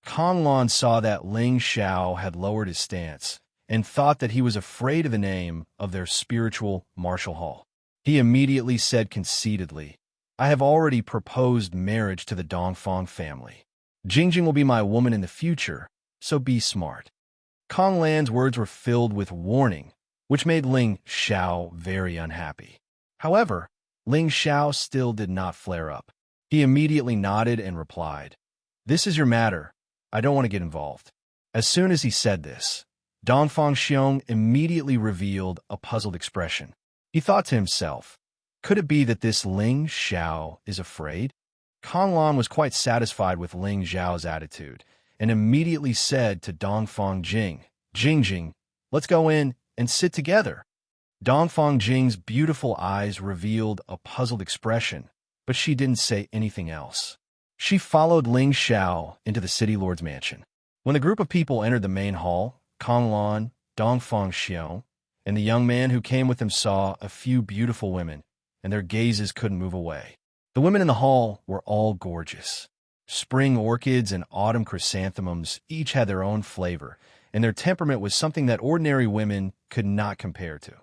Kong Lan saw that Ling Xiao had lowered his stance and thought that he was afraid of the name of their Spiritual Martial Hall. He immediately said conceitedly, "I have already proposed marriage to the Dongfang family. Jingjing will be my woman in the future, so be smart." Kong Lan's words were filled with warning, which made Ling Xiao very unhappy. However, Ling Xiao still did not flare up. He immediately nodded and replied, "This is your matter. I don't want to get involved." As soon as he said this, Dongfang Xiong immediately revealed a puzzled expression. He thought to himself, could it be that this Ling Xiao is afraid? Kong Lan was quite satisfied with Ling Xiao's attitude and immediately said to Dongfang Jing, "Jingjing, let's go in and sit together." Dongfang Jing's beautiful eyes revealed a puzzled expression, but she didn't say anything else. She followed Ling Xiao into the city lord's mansion. When the group of people entered the main hall, Kong Lan, Dongfang Xiong, and the young man who came with them saw a few beautiful women, and their gazes couldn't move away. The women in the hall were all gorgeous. Spring orchids and autumn chrysanthemums each had their own flavor, and their temperament was something that ordinary women could not compare to.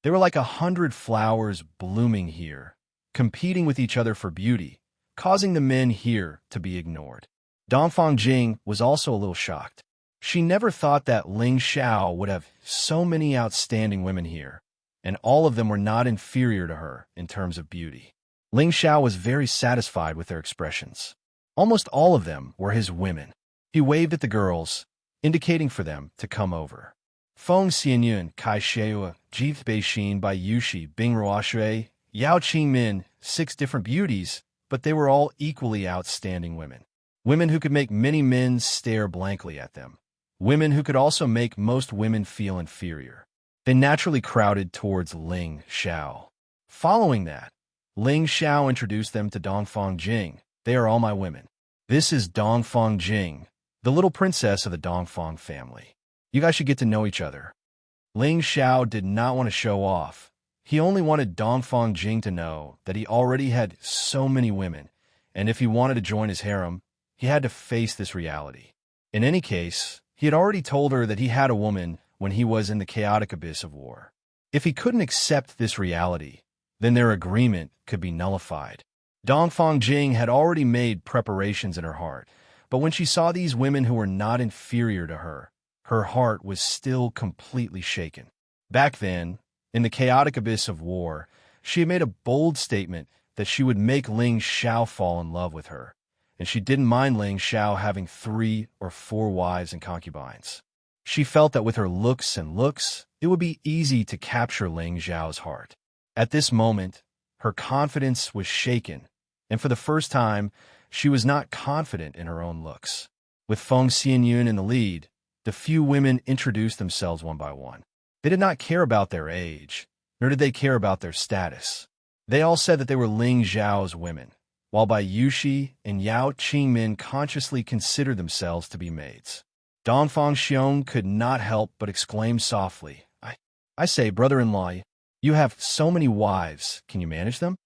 They were like 100 flowers blooming here, competing with each other for beauty, causing the men here to be ignored. Dongfang Jing was also a little shocked. She never thought that Ling Xiao would have so many outstanding women here, and all of them were not inferior to her in terms of beauty. Ling Xiao was very satisfied with their expressions. Almost all of them were his women. He waved at the girls, indicating for them to come over. Feng Xianyun, Kai Sheua, Jith Beixin, Bai Yushi, Bing Ruoshui, Yao Qingmin, 6 different beauties, but they were all equally outstanding women. Women who could make many men stare blankly at them. women who could also make most women feel inferior. They naturally crowded towards Ling Xiao. Following that, Ling Xiao introduced them to Dongfang Jing. They are all my women. This is Dongfang Jing, the little princess of the Dongfang family. You guys should get to know each other. Ling Xiao did not want to show off. He only wanted Dongfang Jing to know that he already had so many women, and if he wanted to join his harem, he had to face this reality. In any case, he had already told her that he had a woman when he was in the chaotic abyss of war. If he couldn't accept this reality, then their agreement could be nullified. Dongfang Jing had already made preparations in her heart, but when she saw these women who were not inferior to her, her heart was still completely shaken. Back then, in the chaotic abyss of war, she had made a bold statement that she would make Ling Xiao fall in love with her, and she didn't mind Ling Xiao having 3 or 4 wives and concubines. She felt that with her looks, it would be easy to capture Ling Xiao's heart. At this moment, her confidence was shaken, and for the first time, she was not confident in her own looks. With Feng Xianyun in the lead, the few women introduced themselves one by one. They did not care about their age, nor did they care about their status. They all said that they were Ling Xiao's women, while Bai Yuxi and Yao Qingmin consciously considered themselves to be maids. Dongfang Xiong could not help but exclaim softly, I say, brother-in-law, you have so many wives, can you manage them?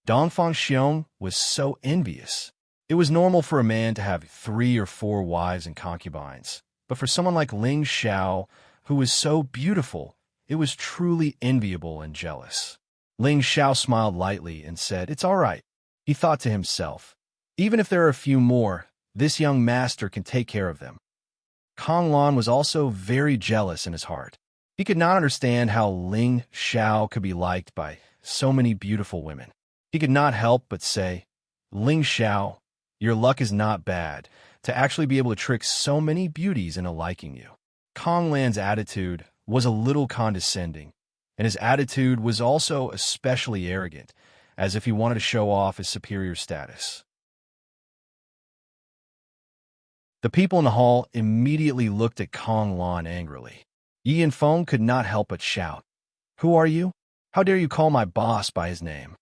Dongfang Xiong was so envious. It was normal for a man to have 3 or 4 wives and concubines, but for someone like Ling Xiao, who was so beautiful, it was truly enviable and jealous. Ling Xiao smiled lightly and said, It's all right. He thought to himself, even if there are a few more, this young master can take care of them. Kong Lan was also very jealous in his heart. He could not understand how Ling Xiao could be liked by so many beautiful women. He could not help but say, Ling Xiao, your luck is not bad to actually be able to trick so many beauties into liking you. Kong Lan's attitude was a little condescending, and his attitude was also especially arrogant, as if he wanted to show off his superior status. The people in the hall immediately looked at Kong Lan angrily. Yi and Feng could not help but shout, Who are you? How dare you call my boss by his name?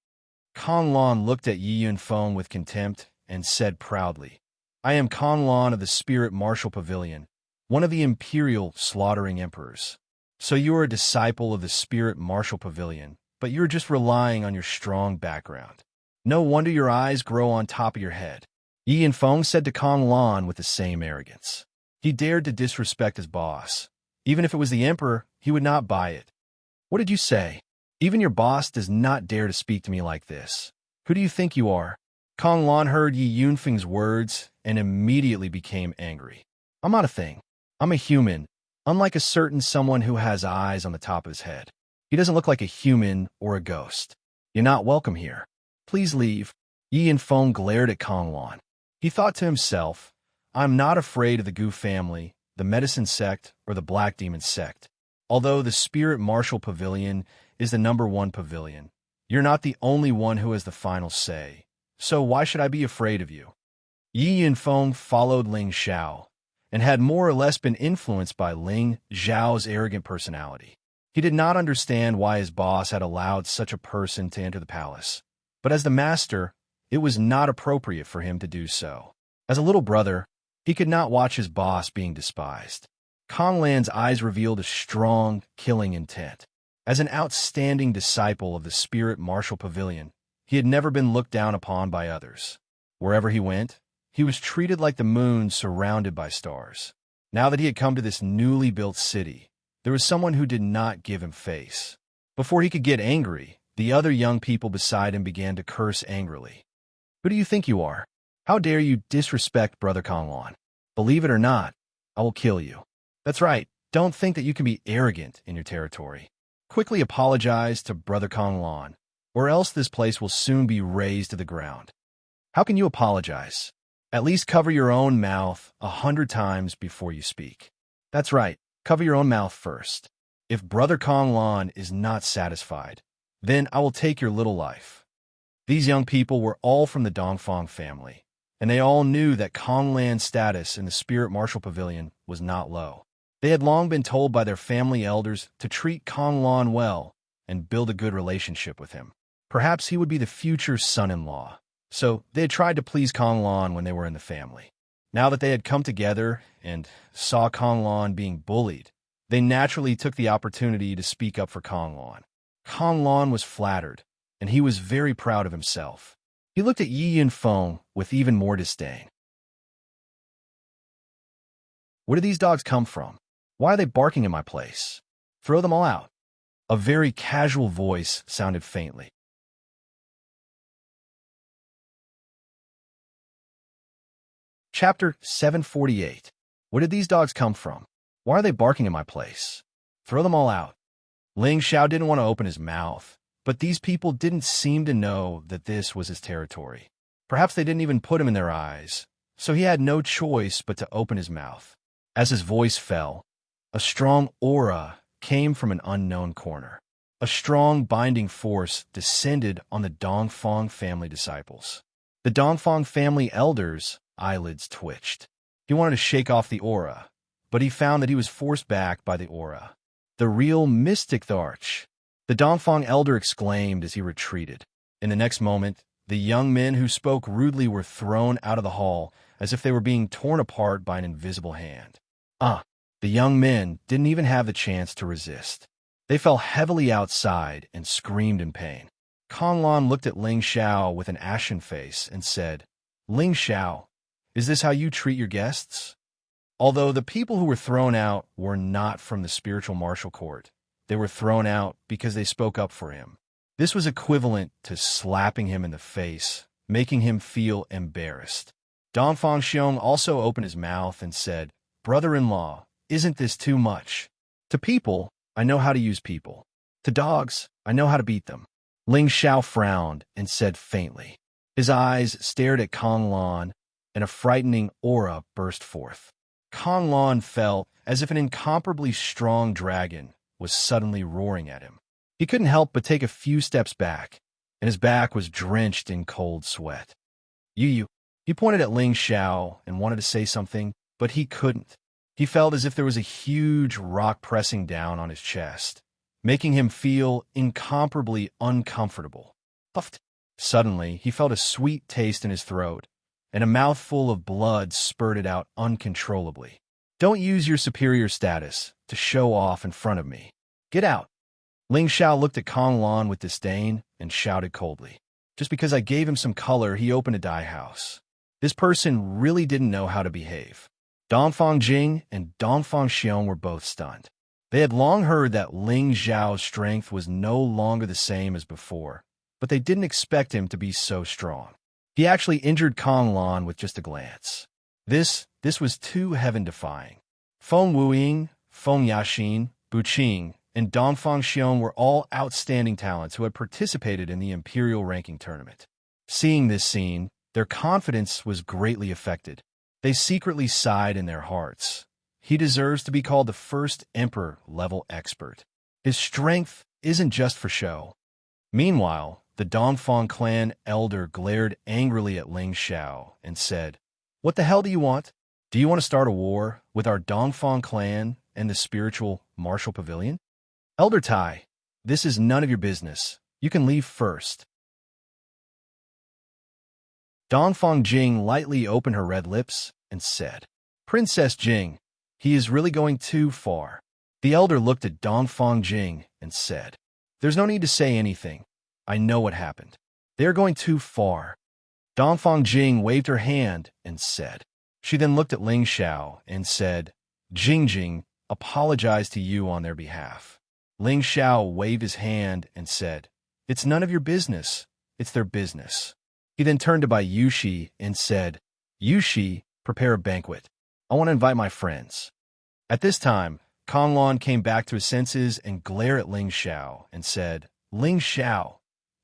Kong Lan looked at Yi and Feng with contempt and said proudly, I am Kong Lan of the Spirit Martial Pavilion, one of the imperial slaughtering emperors. So you are a disciple of the Spirit Martial Pavilion, but you're just relying on your strong background. No wonder your eyes grow on top of your head. Yi and Feng said to Kong Lan with the same arrogance. He dared to disrespect his boss. Even if it was the emperor, he would not buy it. What did you say? Even your boss does not dare to speak to me like this. Who do you think you are? Kong Lan heard Yi Yunfeng's words and immediately became angry. I'm not a thing. I'm a human, unlike a certain someone who has eyes on the top of his head. He doesn't look like a human or a ghost. You're not welcome here. Please leave. Yi and Feng glared at Kong Lan. He thought to himself, I'm not afraid of the Gu family, the medicine sect, or the black demon sect. Although the Spirit Martial Pavilion is the #1 pavilion, you're not the only one who has the final say. So why should I be afraid of you? Yi and Feng followed Ling Xiao, and had more or less been influenced by Ling Xiao's arrogant personality. He did not understand why his boss had allowed such a person to enter the palace, but as the master, it was not appropriate for him to do so. As a little brother, he could not watch his boss being despised. Kong Lan's eyes revealed a strong, killing intent. As an outstanding disciple of the Spirit Martial Pavilion, he had never been looked down upon by others. Wherever he went, he was treated like the moon surrounded by stars. Now that he had come to this newly built city, there was someone who did not give him face. Before he could get angry, the other young people beside him began to curse angrily. Who do you think you are? How dare you disrespect Brother Kong Lan? Believe it or not, I will kill you. That's right, don't think that you can be arrogant in your territory. Quickly apologize to Brother Kong Lan, or else this place will soon be razed to the ground. How can you apologize? At least cover your own mouth 100 times before you speak. That's right, cover your own mouth first. If Brother Kong Lan is not satisfied, then I will take your little life. These young people were all from the Dongfang family, and they all knew that Konglan's status in the Spirit Martial Pavilion was not low. They had long been told by their family elders to treat Konglan well and build a good relationship with him. Perhaps he would be the future son-in-law. So they had tried to please Konglan when they were in the family. Now that they had come together and saw Konglan being bullied, they naturally took the opportunity to speak up for Konglan. Konglan was flattered, and he was very proud of himself. He looked at Yi Yinfeng with even more disdain. Where do these dogs come from? Why are they barking in my place? Throw them all out. A very casual voice sounded faintly. Chapter 748. Where did these dogs come from? Why are they barking in my place? Throw them all out. Ling Xiao didn't want to open his mouth, but these people didn't seem to know that this was his territory. Perhaps they didn't even put him in their eyes, so he had no choice but to open his mouth. As his voice fell, a strong aura came from an unknown corner. A strong binding force descended on the Dongfang family disciples. The Dongfang family elders' eyelids twitched. He wanted to shake off the aura, but he found that he was forced back by the aura. The real mystic Tharch. The Dongfang elder exclaimed as he retreated. In the next moment, the young men who spoke rudely were thrown out of the hall as if they were being torn apart by an invisible hand. The young men didn't even have the chance to resist. They fell heavily outside and screamed in pain. Konglan looked at Ling Xiao with an ashen face and said, "Ling Xiao, is this how you treat your guests?" Although the people who were thrown out were not from the spiritual martial court, they were thrown out because they spoke up for him. This was equivalent to slapping him in the face, making him feel embarrassed. Dongfang Xiong also opened his mouth and said, "Brother-in-law, isn't this too much? To people, I know how to use people. To dogs, I know how to beat them." Ling Xiao frowned and said faintly. His eyes stared at Konglan, and a frightening aura burst forth. Konglan felt as if an incomparably strong dragon was suddenly roaring at him. He couldn't help but take a few steps back, and his back was drenched in cold sweat. You. He pointed at Ling Xiao and wanted to say something, but he couldn't. He felt as if there was a huge rock pressing down on his chest, making him feel incomparably uncomfortable. Puffed. Suddenly, he felt a sweet taste in his throat, and a mouthful of blood spurted out uncontrollably. "Don't use your superior status to show off in front of me. Get out." Ling Xiao looked at Konglan with disdain and shouted coldly. Just because I gave him some color, he opened a dye house. This person really didn't know how to behave. Dongfang Jing and Dongfang Xiong were both stunned. They had long heard that Ling Xiao's strength was no longer the same as before, but they didn't expect him to be so strong. He actually injured Konglan with just a glance. This was too heaven-defying. Feng Wuying, Feng Yaxin, Bu Qing, and Dongfang Xiong were all outstanding talents who had participated in the Imperial Ranking Tournament. Seeing this scene, their confidence was greatly affected. They secretly sighed in their hearts. He deserves to be called the first Emperor-level expert. His strength isn't just for show. Meanwhile, the Dongfang clan elder glared angrily at Ling Xiao and said, "What the hell do you want? Do you want to start a war with our Dongfang clan and the spiritual martial pavilion? Elder Tai, this is none of your business. You can leave first." Dongfang Jing lightly opened her red lips and said, "Princess Jing, he is really going too far." The elder looked at Dongfang Jing and said, "There's no need to say anything. I know what happened. They are going too far." Dongfang Jing waved her hand and said. She then looked at Ling Xiao and said, "Jing, apologize to you on their behalf." Ling Xiao waved his hand and said, "It's none of your business. It's their business." He then turned to Bai Yushi and said, "Yushi, prepare a banquet. I want to invite my friends." At this time, Konglan came back to his senses and glared at Ling Xiao and said, "Ling Xiao,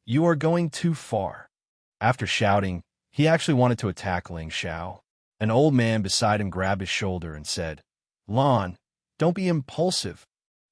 you are going too far." After shouting, he actually wanted to attack Ling Xiao. An old man beside him grabbed his shoulder and said, "Lan, don't be impulsive."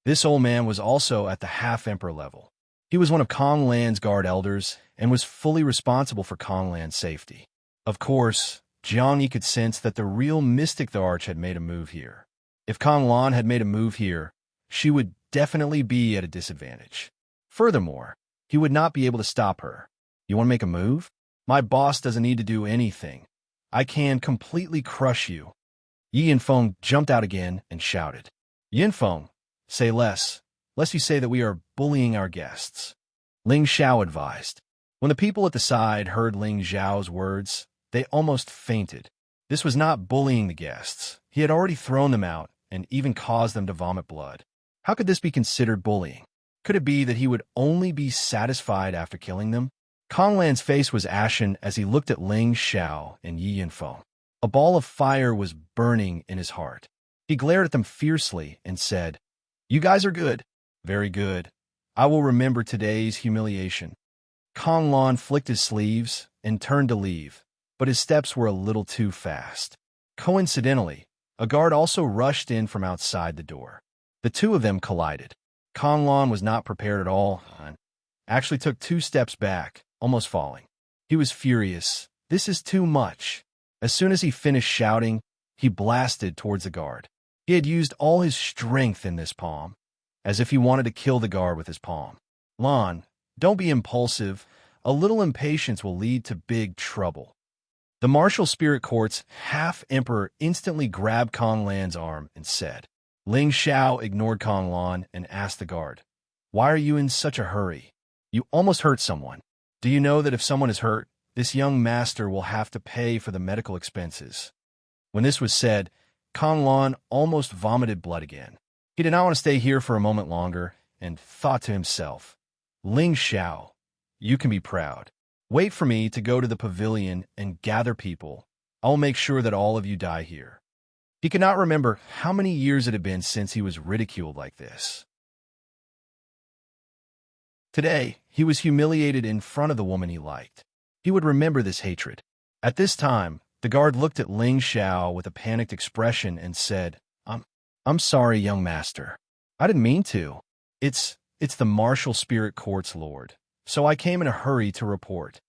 This old man was also at the half-emperor level. He was one of Konglan's guard elders and was fully responsible for Konglan's safety. Of course, Xianxia could sense that the real mystic the Arch had made a move here. If Kong Lan had made a move here, she would definitely be at a disadvantage. Furthermore, he would not be able to stop her. You want to make a move? My boss doesn't need to do anything. I can completely crush you. Yi Yanfeng jumped out again and shouted. Yanfeng, say less, lest you say that we are bullying our guests. Ling Xiao advised. When the people at the side heard Ling Xiao's words, they almost fainted. This was not bullying the guests. He had already thrown them out and even caused them to vomit blood. How could this be considered bullying? Could it be that he would only be satisfied after killing them? Kong Lan's face was ashen as he looked at Ling Xiao and Yi Yanfeng. A ball of fire was burning in his heart. He glared at them fiercely and said, You guys are good. Very good. I will remember today's humiliation. Kong Lan flicked his sleeves and turned to leave, but his steps were a little too fast. Coincidentally, a guard also rushed in from outside the door. The two of them collided. Kong Lan was not prepared at all and actually took 2 steps back, almost falling. He was furious. This is too much. As soon as he finished shouting, he blasted towards the guard. He had used all his strength in this palm, as if he wanted to kill the guard with his palm. Lan, don't be impulsive. A little impatience will lead to big trouble. The martial spirit court's half-emperor instantly grabbed Kong Lan's arm and said. Ling Xiao ignored Kong Lan and asked the guard, Why are you in such a hurry? You almost hurt someone. Do you know that if someone is hurt, this young master will have to pay for the medical expenses? When this was said, Kong Lan almost vomited blood again. He did not want to stay here for a moment longer and thought to himself, Ling Xiao, you can be proud. Wait for me to go to the pavilion and gather people. I will make sure that all of you die here. He could not remember how many years it had been since he was ridiculed like this. Today, he was humiliated in front of the woman he liked. He would remember this hatred. At this time, the guard looked at Ling Xiao with a panicked expression and said, I'm sorry, young master. I didn't mean to. It's the martial spirit court's lord, so I came in a hurry to report.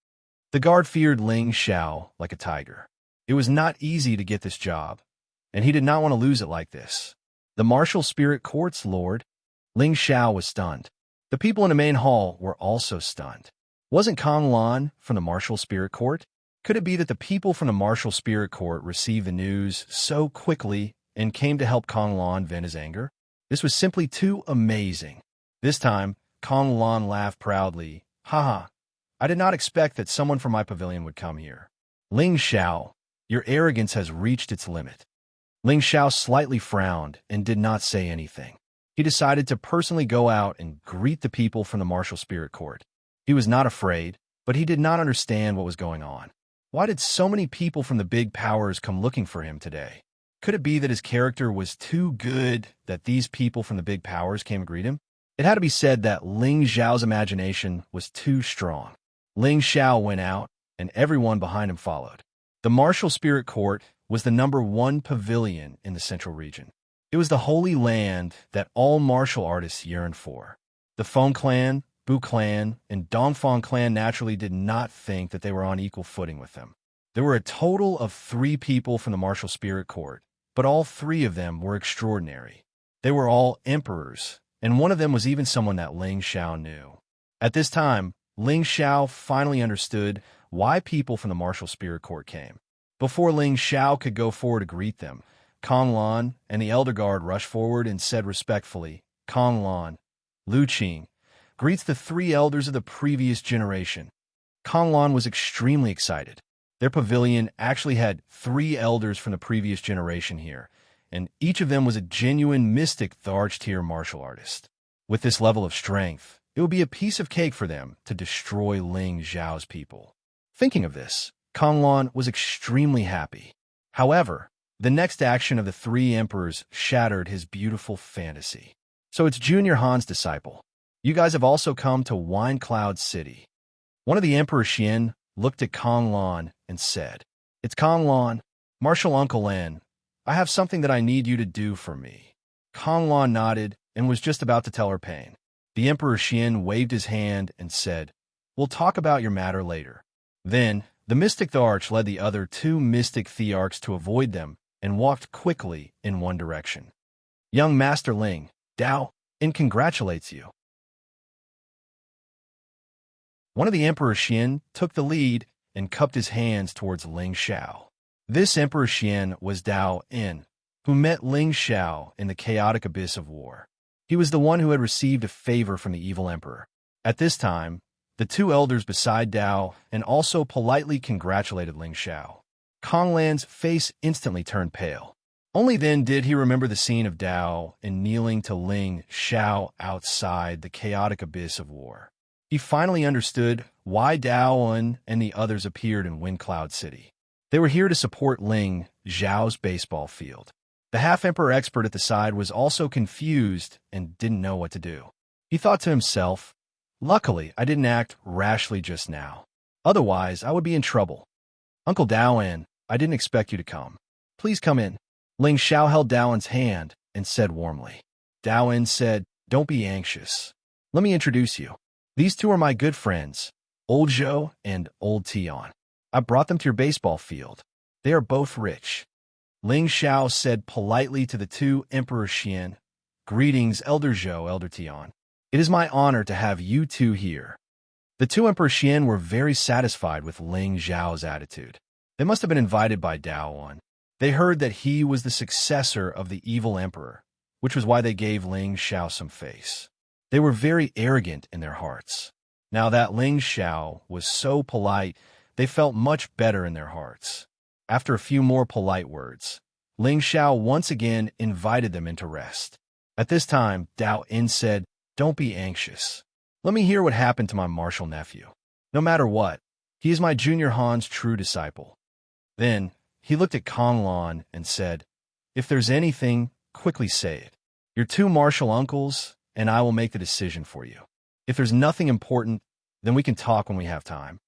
The guard feared Ling Xiao like a tiger. It was not easy to get this job, and he did not want to lose it like this. The martial spirit court's lord? Ling Xiao was stunned. The people in the main hall were also stunned. Wasn't Kong Lan from the martial spirit court? Could it be that the people from the martial spirit court received the news so quickly and came to help Kong Lan vent his anger? This was simply too amazing. This time, Kong Lan laughed proudly. Haha, I did not expect that someone from my pavilion would come here. Ling Xiao, your arrogance has reached its limit. Ling Xiao slightly frowned and did not say anything. He decided to personally go out and greet the people from the martial spirit court. He was not afraid, but he did not understand what was going on. Why did so many people from the big powers come looking for him today? Could it be that his character was too good that these people from the big powers came to greet him? It had to be said that Ling Xiao's imagination was too strong. Ling Xiao went out, and everyone behind him followed. The martial spirit court was the #1 pavilion in the central region. It was the holy land that all martial artists yearned for. The Feng clan, Bu clan, and Dongfang clan naturally did not think that they were on equal footing with them. There were a total of 3 people from the martial spirit court, but all 3 of them were extraordinary. They were all emperors, and one of them was even someone that Ling Xiao knew. At this time, Ling Xiao finally understood why people from the martial spirit court came. Before Ling Xiao could go forward to greet them, Kong Lan and the elder guard rushed forward and said respectfully, Kong Lan, Lu Qing, greets the 3 elders of the previous generation. Kong Lan was extremely excited. Their pavilion actually had 3 elders from the previous generation here, and each of them was a genuine mystic Tharch-tier martial artist. With this level of strength, it would be a piece of cake for them to destroy Ling Xiao's people. Thinking of this, Kong Lan was extremely happy. However, the next action of the 3 emperors shattered his beautiful fantasy. So it's Junior Han's disciple. You guys have also come to Wine Cloud City. One of the Emperor Xian looked at Kong Lan and said, It's Kong Lan, Martial Uncle Lan. I have something that I need you to do for me. Kong Lan nodded and was just about to tell her pain. The Emperor Xian waved his hand and said, We'll talk about your matter later. Then, The mystic Thearch led the other two mystic Thearchs to avoid them and walked quickly in one direction. Young Master Ling, Dao, and congratulates you. One of the Emperor Xian took the lead and cupped his hands towards Ling Xiao. This Emperor Xian was Dao In, who met Ling Xiao in the chaotic abyss of war. He was the one who had received a favor from the evil emperor. At this time, the two elders beside Dao and also politely congratulated Ling Xiao. Konglan's face instantly turned pale. Only then did he remember the scene of Dao in kneeling to Ling Xiao outside the chaotic abyss of war. He finally understood why Dao Un and the others appeared in Wind Cloud City. They were here to support Ling Xiao's baseball field. The half-emperor expert at the side was also confused and didn't know what to do. He thought to himself, "Luckily, I didn't act rashly just now. Otherwise, I would be in trouble. Uncle Daoan, I didn't expect you to come. Please come in." Ling Xiao held Daoan's hand and said warmly. Daoan said, "Don't be anxious. Let me introduce you. These two are my good friends, Old Zhou and Old Tian. I brought them to your baseball field. They are both rich." Ling Xiao said politely to the two Emperor Xian, "Greetings, Elder Zhou, Elder Tian. It is my honor to have you two here." The two Emperor Xian were very satisfied with Ling Xiao's attitude. They must have been invited by Daoan. They heard that he was the successor of the evil emperor, which was why they gave Ling Xiao some face. They were very arrogant in their hearts. Now that Ling Xiao was so polite, they felt much better in their hearts. After a few more polite words, Ling Xiao once again invited them into rest. At this time, Dao In said, "Don't be anxious. Let me hear what happened to my martial nephew. No matter what, he is my junior Han's true disciple." Then, he looked at Konglan and said, "If there's anything, quickly say it. Your two martial uncles, and I will make the decision for you. If there's nothing important, then we can talk when we have time."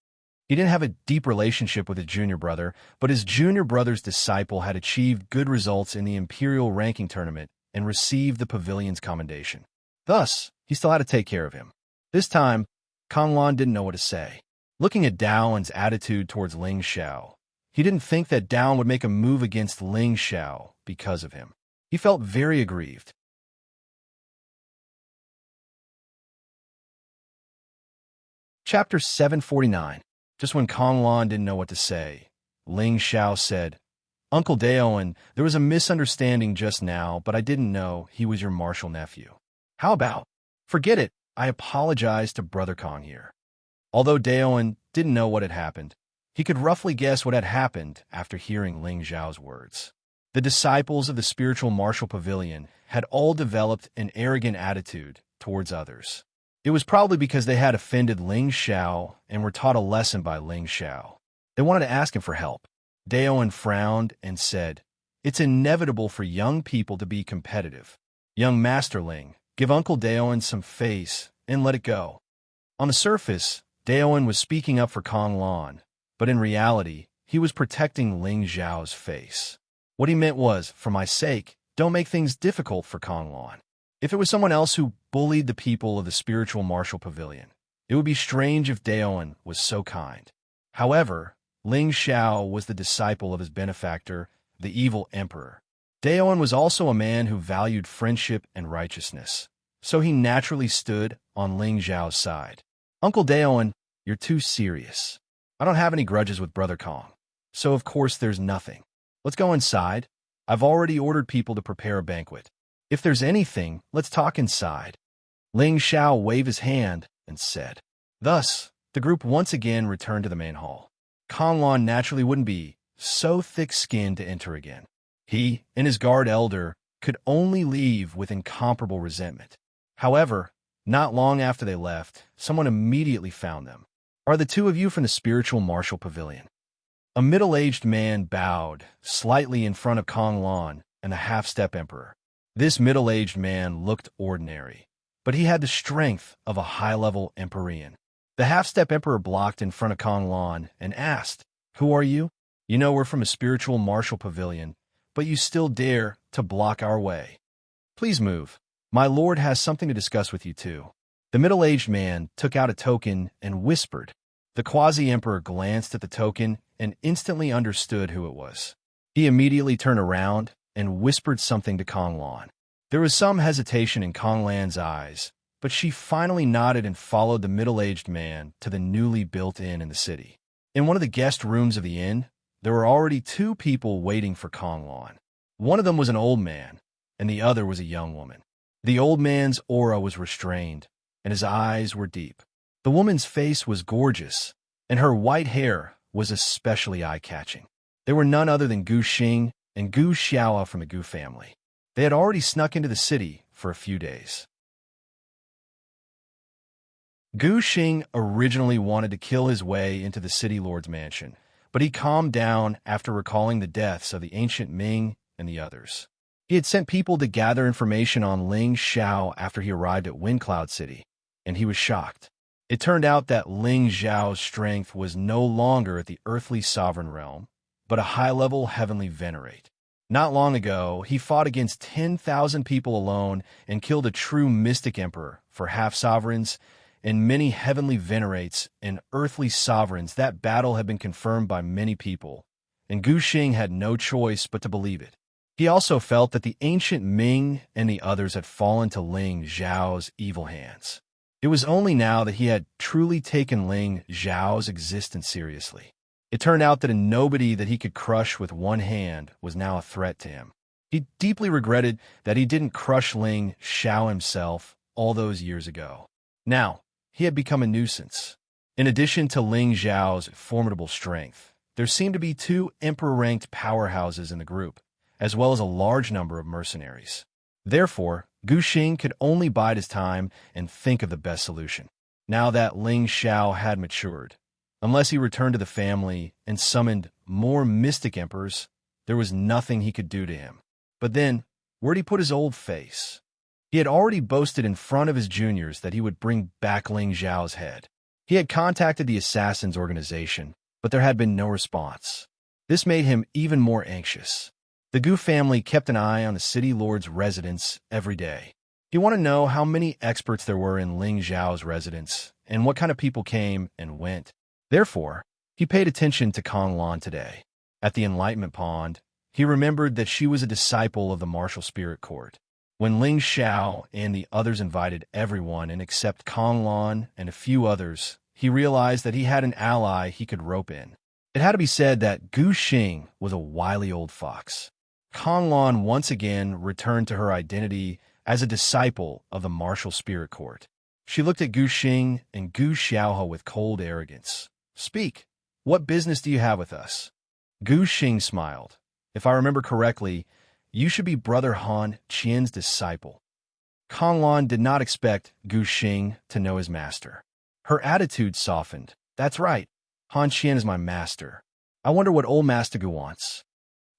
He didn't have a deep relationship with his junior brother, but his junior brother's disciple had achieved good results in the Imperial ranking tournament and received the pavilion's commendation. Thus, he still had to take care of him. This time, Konglan didn't know what to say. Looking at Daoan's attitude towards Ling Xiao, he didn't think that Daoan would make a move against Ling Xiao because of him. He felt very aggrieved. Chapter 749. Just when Konglan didn't know what to say, Ling Xiao said, "Uncle Daoan, there was a misunderstanding just now, but I didn't know he was your martial nephew. How about? Forget it. I apologize to Brother Kong here." Although Daoan didn't know what had happened, he could roughly guess what had happened after hearing Ling Xiao's words. The disciples of the spiritual martial pavilion had all developed an arrogant attitude towards others. It was probably because they had offended Ling Xiao and were taught a lesson by Ling Xiao. They wanted to ask him for help. Daoan frowned and said, "It's inevitable for young people to be competitive. Young Master Ling, give Uncle Daoan some face and let it go." On the surface, Daoan was speaking up for Konglan, but in reality, he was protecting Ling Xiao's face. What he meant was, for my sake, don't make things difficult for Konglan. If it was someone else who bullied the people of the spiritual martial pavilion, it would be strange if Daoan was so kind. However, Ling Xiao was the disciple of his benefactor, the evil emperor. Daoan was also a man who valued friendship and righteousness, so he naturally stood on Ling Xiao's side. "Uncle Daoan, you're too serious. I don't have any grudges with Brother Kong, so of course there's nothing. Let's go inside. I've already ordered people to prepare a banquet. If there's anything, let's talk inside." Ling Xiao waved his hand and said. Thus, the group once again returned to the main hall. Konglan naturally wouldn't be so thick-skinned to enter again. He and his guard elder could only leave with incomparable resentment. However, not long after they left, someone immediately found them. "Are the two of you from the spiritual martial pavilion?" A middle-aged man bowed slightly in front of Konglan and the half-step emperor. This middle-aged man looked ordinary, but he had the strength of a high-level Empyrean. The half-step emperor blocked in front of Konglan and asked, "Who are you? You know we're from a spiritual martial pavilion, but you still dare to block our way. Please move. My lord has something to discuss with you too." The middle-aged man took out a token and whispered, The quasi-emperor glanced at the token and instantly understood who it was. He immediately turned around and whispered something to Kong Lan. There was some hesitation in Kong Lan's eyes, but she finally nodded and followed the middle-aged man to the newly built inn in the city. In one of the guest rooms of the inn, there were already two people waiting for Kong Lan. One of them was an old man, and the other was a young woman. The old man's aura was restrained, and his eyes were deep. The woman's face was gorgeous, and her white hair was especially eye-catching. They were none other than Gu Xing and Gu Xiao from the Gu family. They had already snuck into the city for a few days. Gu Xing originally wanted to kill his way into the city lord's mansion, but he calmed down after recalling the deaths of the ancient Ming and the others. He had sent people to gather information on Ling Xiao after he arrived at Windcloud City, and he was shocked. It turned out that Ling Xiao's strength was no longer at the earthly sovereign realm, but a high-level heavenly venerate. Not long ago, he fought against 10,000 people alone and killed a true mystic emperor for half-sovereigns and many heavenly venerates and earthly sovereigns. That battle had been confirmed by many people, and Gu Xing had no choice but to believe it. He also felt that the ancient Ming and the others had fallen to Ling Xiao's evil hands. It was only now that he had truly taken Ling Xiao's existence seriously. It turned out that a nobody that he could crush with one hand was now a threat to him. He deeply regretted that he didn't crush Ling Xiao himself all those years ago. Now, he had become a nuisance. In addition to Ling Xiao's formidable strength, there seemed to be two emperor-ranked powerhouses in the group, as well as a large number of mercenaries. Therefore, Gu Xing could only bide his time and think of the best solution. Now that Ling Xiao had matured, unless he returned to the family and summoned more mystic emperors, there was nothing he could do to him. But then, where'd he put his old face? He had already boasted in front of his juniors that he would bring back Ling Xiao's head. He had contacted the Assassins organization, but there had been no response. This made him even more anxious. The Gu family kept an eye on the city lord's residence every day. He wanted to know how many experts there were in Ling Xiao's residence and what kind of people came and went. Therefore, he paid attention to Kong Lan today. At the Enlightenment Pond, he remembered that she was a disciple of the martial spirit court. When Ling Xiao and the others invited everyone in except Kong Lan and a few others, he realized that he had an ally he could rope in. It had to be said that Gu Xing was a wily old fox. Kong Lan once again returned to her identity as a disciple of the martial spirit court. She looked at Gu Xing and Gu Xiaohe with cold arrogance. "Speak. What business do you have with us?" Gu Xing smiled. "If I remember correctly, you should be Brother Han Qian's disciple." Kong Lan did not expect Gu Xing to know his master. Her attitude softened. "That's right. Han Qian is my master. I wonder what old Master Gu wants."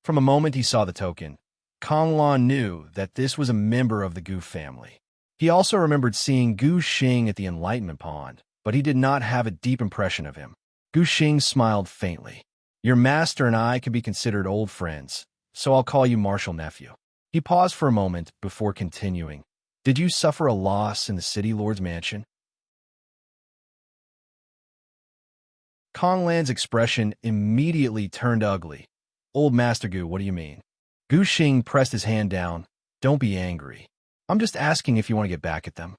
From a moment he saw the token, Kong Lan knew that this was a member of the Gu family. He also remembered seeing Gu Xing at the Enlightenment Pond, but he did not have a deep impression of him. Gu Xing smiled faintly. "Your master and I can be considered old friends, so I'll call you Martial Nephew." He paused for a moment before continuing. "Did you suffer a loss in the city lord's mansion?" Kong Lan's expression immediately turned ugly. "Old Master Gu, what do you mean?" Gu Xing pressed his hand down. "Don't be angry. I'm just asking if you want to get back at them."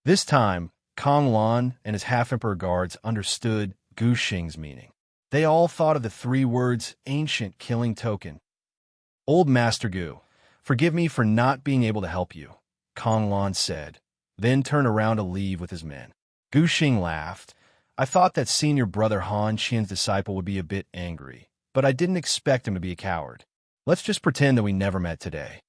This time, Kong Lan and his half-emperor guards understood Gu Xing's meaning. They all thought of the three words ancient killing token. "Old Master Gu, forgive me for not being able to help you," Kong Lan said, then turned around to leave with his men. Gu Xing laughed. "I thought that senior brother Han Qian's disciple would be a bit angry, but I didn't expect him to be a coward. Let's just pretend that we never met today."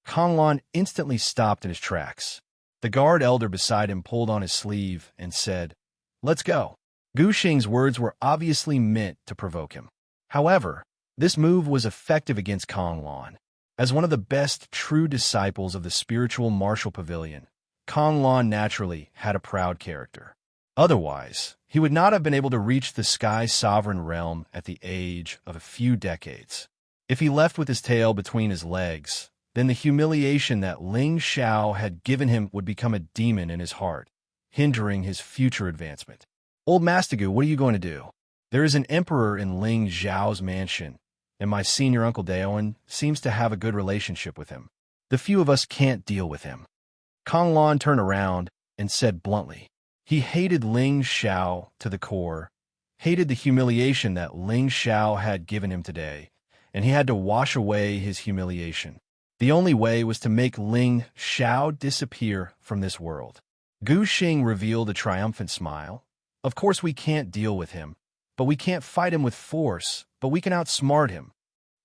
Kong Lan instantly stopped in his tracks. The guard elder beside him pulled on his sleeve and said, "Let's go." Gu Xing's words were obviously meant to provoke him. However, this move was effective against Kong Lan. As one of the best true disciples of the spiritual martial pavilion, Kong Lan naturally had a proud character. Otherwise, he would not have been able to reach the sky sovereign realm at the age of a few decades. If he left with his tail between his legs, then the humiliation that Ling Xiao had given him would become a demon in his heart, hindering his future advancement. "Old Mastigu, what are you going to do? There is an emperor in Ling Zhao's mansion, and my senior uncle Daoan seems to have a good relationship with him. The few of us can't deal with him." Kong Lan turned around and said bluntly. He hated Ling Xiao to the core, hated the humiliation that Ling Xiao had given him today, and he had to wash away his humiliation. The only way was to make Ling Xiao disappear from this world. Gu Xing revealed a triumphant smile. "Of course we can't deal with him, but we can't fight him with force, but we can outsmart him.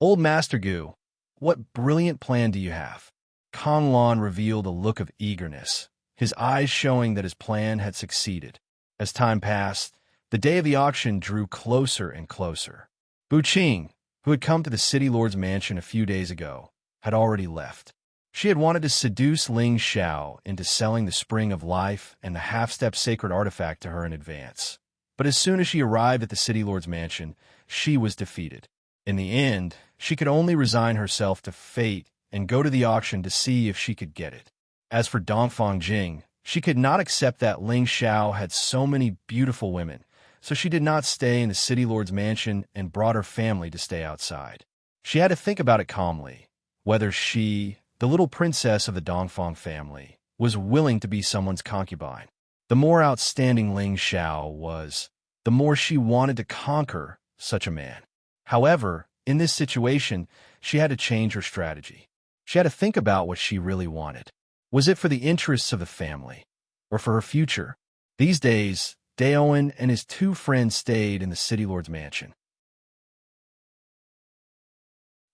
Old Master Gu, what brilliant plan do you have?" Kong Lan revealed a look of eagerness, his eyes showing that his plan had succeeded. As time passed, the day of the auction drew closer and closer. Bu Qing, who had come to the city lord's mansion a few days ago, had already left. She had wanted to seduce Ling Xiao into selling the Spring of Life and the half-step sacred artifact to her in advance. But as soon as she arrived at the city lord's mansion, she was defeated. In the end, she could only resign herself to fate and go to the auction to see if she could get it. As for Dongfang Jing, she could not accept that Ling Xiao had so many beautiful women, so she did not stay in the city lord's mansion and brought her family to stay outside. She had to think about it calmly, whether she, the little princess of the Dongfang family, was willing to be someone's concubine. The more outstanding Ling Xiao was, the more she wanted to conquer such a man. However, in this situation, she had to change her strategy. She had to think about what she really wanted. Was it for the interests of the family, or for her future? These days, Daoan and his two friends stayed in the city lord's mansion.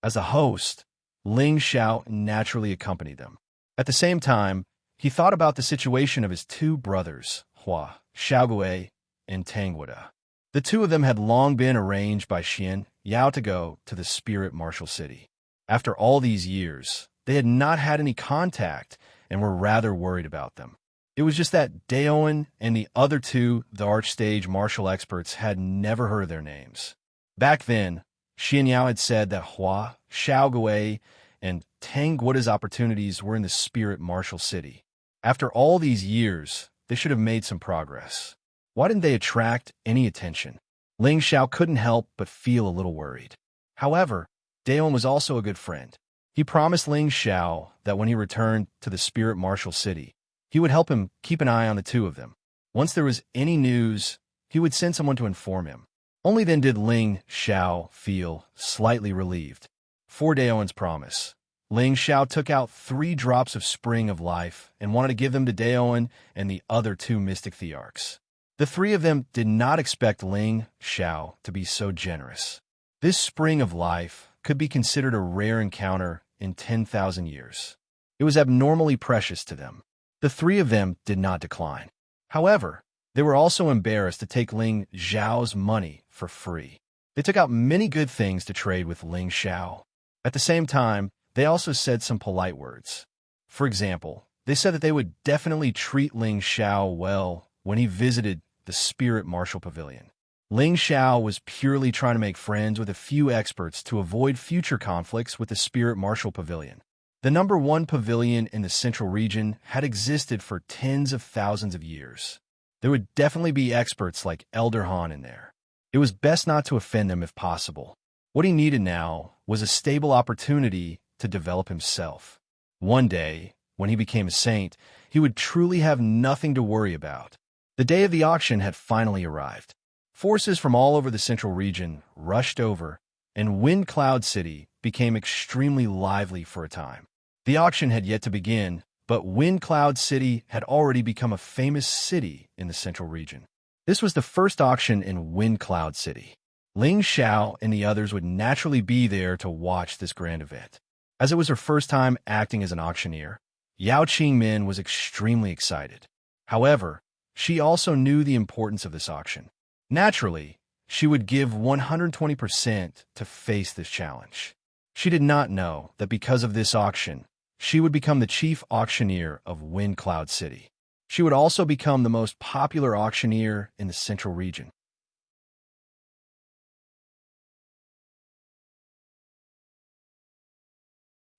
As a host, Ling Xiao naturally accompanied them. At the same time, he thought about the situation of his two brothers, Hua, Xiaogui, and Tangwada. The two of them had long been arranged by Xianxia to go to the spirit martial city. After all these years, they had not had any contact and were rather worried about them. It was just that Daoan and the other two, the archstage martial experts, had never heard their names. Back then, Xianxia had said that Hua, Xiaogui, and Tangwada's opportunities were in the spirit martial city. After all these years, they should have made some progress. Why didn't they attract any attention? Ling Xiao couldn't help but feel a little worried. However, Daoan was also a good friend. He promised Ling Xiao that when he returned to the spirit martial city, he would help him keep an eye on the two of them. Once there was any news, he would send someone to inform him. Only then did Ling Xiao feel slightly relieved. For Daoan's promise, Ling Xiao took out 3 drops of Spring of Life and wanted to give them to Daoan and the other 2 mystic thearchs. The 3 of them did not expect Ling Xiao to be so generous. This Spring of Life could be considered a rare encounter in 10,000 years. It was abnormally precious to them. The 3 of them did not decline. However, they were also embarrassed to take Ling Xiao's money for free. They took out many good things to trade with Ling Xiao. At the same time, they also said some polite words. For example, they said that they would definitely treat Ling Xiao well when he visited the Spirit Martial Pavilion. Ling Xiao was purely trying to make friends with a few experts to avoid future conflicts with the Spirit Martial Pavilion. The number 1 pavilion in the central region had existed for tens of thousands of years. There would definitely be experts like Elder Han in there. It was best not to offend them if possible. What he needed now was a stable opportunity to develop himself. One day, when he became a saint, he would truly have nothing to worry about. The day of the auction had finally arrived. Forces from all over the central region rushed over, and Wind Cloud City became extremely lively for a time. The auction had yet to begin, but Wind Cloud City had already become a famous city in the central region. This was the first auction in Wind Cloud City. Ling Xiao and the others would naturally be there to watch this grand event. As it was her first time acting as an auctioneer, Yao Qingmin was extremely excited. However, she also knew the importance of this auction. Naturally, she would give 120% to face this challenge. She did not know that because of this auction, she would become the chief auctioneer of Wind Cloud City. She would also become the most popular auctioneer in the central region.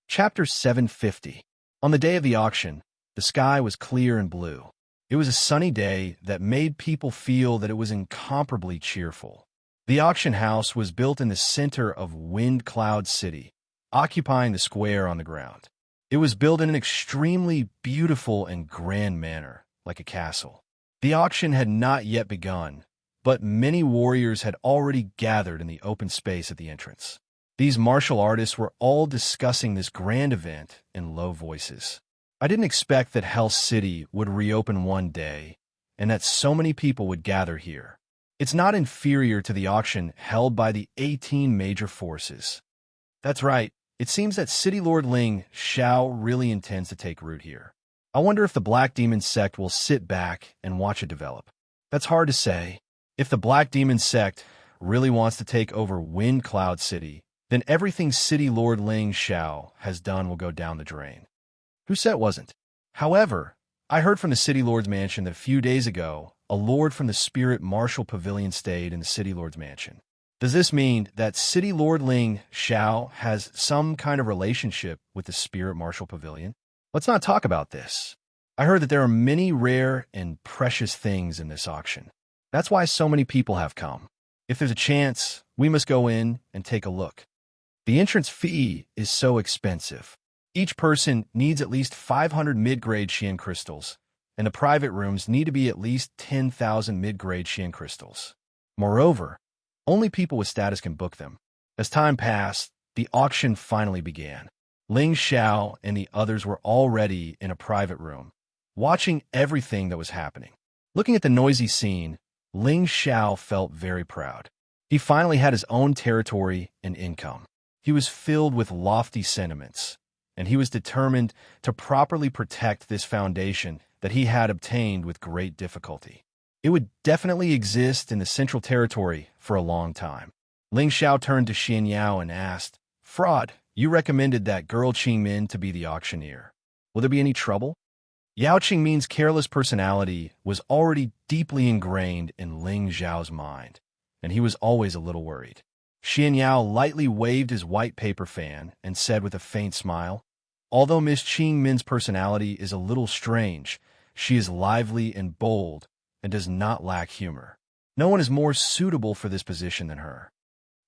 Chapter 750. On the day of the auction, the sky was clear and blue. It was a sunny day that made people feel that it was incomparably cheerful. The auction house was built in the center of Wind Cloud City, occupying the square on the ground. It was built in an extremely beautiful and grand manner, like a castle. The auction had not yet begun, but many warriors had already gathered in the open space at the entrance. These martial artists were all discussing this grand event in low voices. I didn't expect that Hell City would reopen one day, and that so many people would gather here. It's not inferior to the auction held by the 18 major forces. That's right, it seems that City Lord Ling Xiao really intends to take root here. I wonder if the Black Demon sect will sit back and watch it develop. That's hard to say. If the Black Demon sect really wants to take over Wind Cloud City, then everything City Lord Ling Xiao has done will go down the drain. Who said it wasn't? However, I heard from the City Lord's mansion that a few days ago, a lord from the Spirit Martial Pavilion stayed in the City Lord's mansion. Does this mean that City Lord Ling Xiao has some kind of relationship with the Spirit Martial Pavilion? Let's not talk about this. I heard that there are many rare and precious things in this auction. That's why so many people have come. If there's a chance, we must go in and take a look. The entrance fee is so expensive. Each person needs at least 500 mid-grade Xian crystals, and the private rooms need to be at least 10,000 mid-grade Xian crystals. Moreover, only people with status can book them. As time passed, the auction finally began. Ling Xiao and the others were already in a private room, watching everything that was happening. Looking at the noisy scene, Ling Xiao felt very proud. He finally had his own territory and income. He was filled with lofty sentiments, and he was determined to properly protect this foundation that he had obtained with great difficulty. It would definitely exist in the Central Territory for a long time. Ling Xiao turned to Xianxia and asked, "Fraud, you recommended that girl Qingmin to be the auctioneer. Will there be any trouble?" Yao Qingmin's careless personality was already deeply ingrained in Ling Xiao's mind, and he was always a little worried. Xianxia lightly waved his white paper fan and said with a faint smile, "Although Miss Qingmin's personality is a little strange, she is lively and bold and does not lack humor. No one is more suitable for this position than her."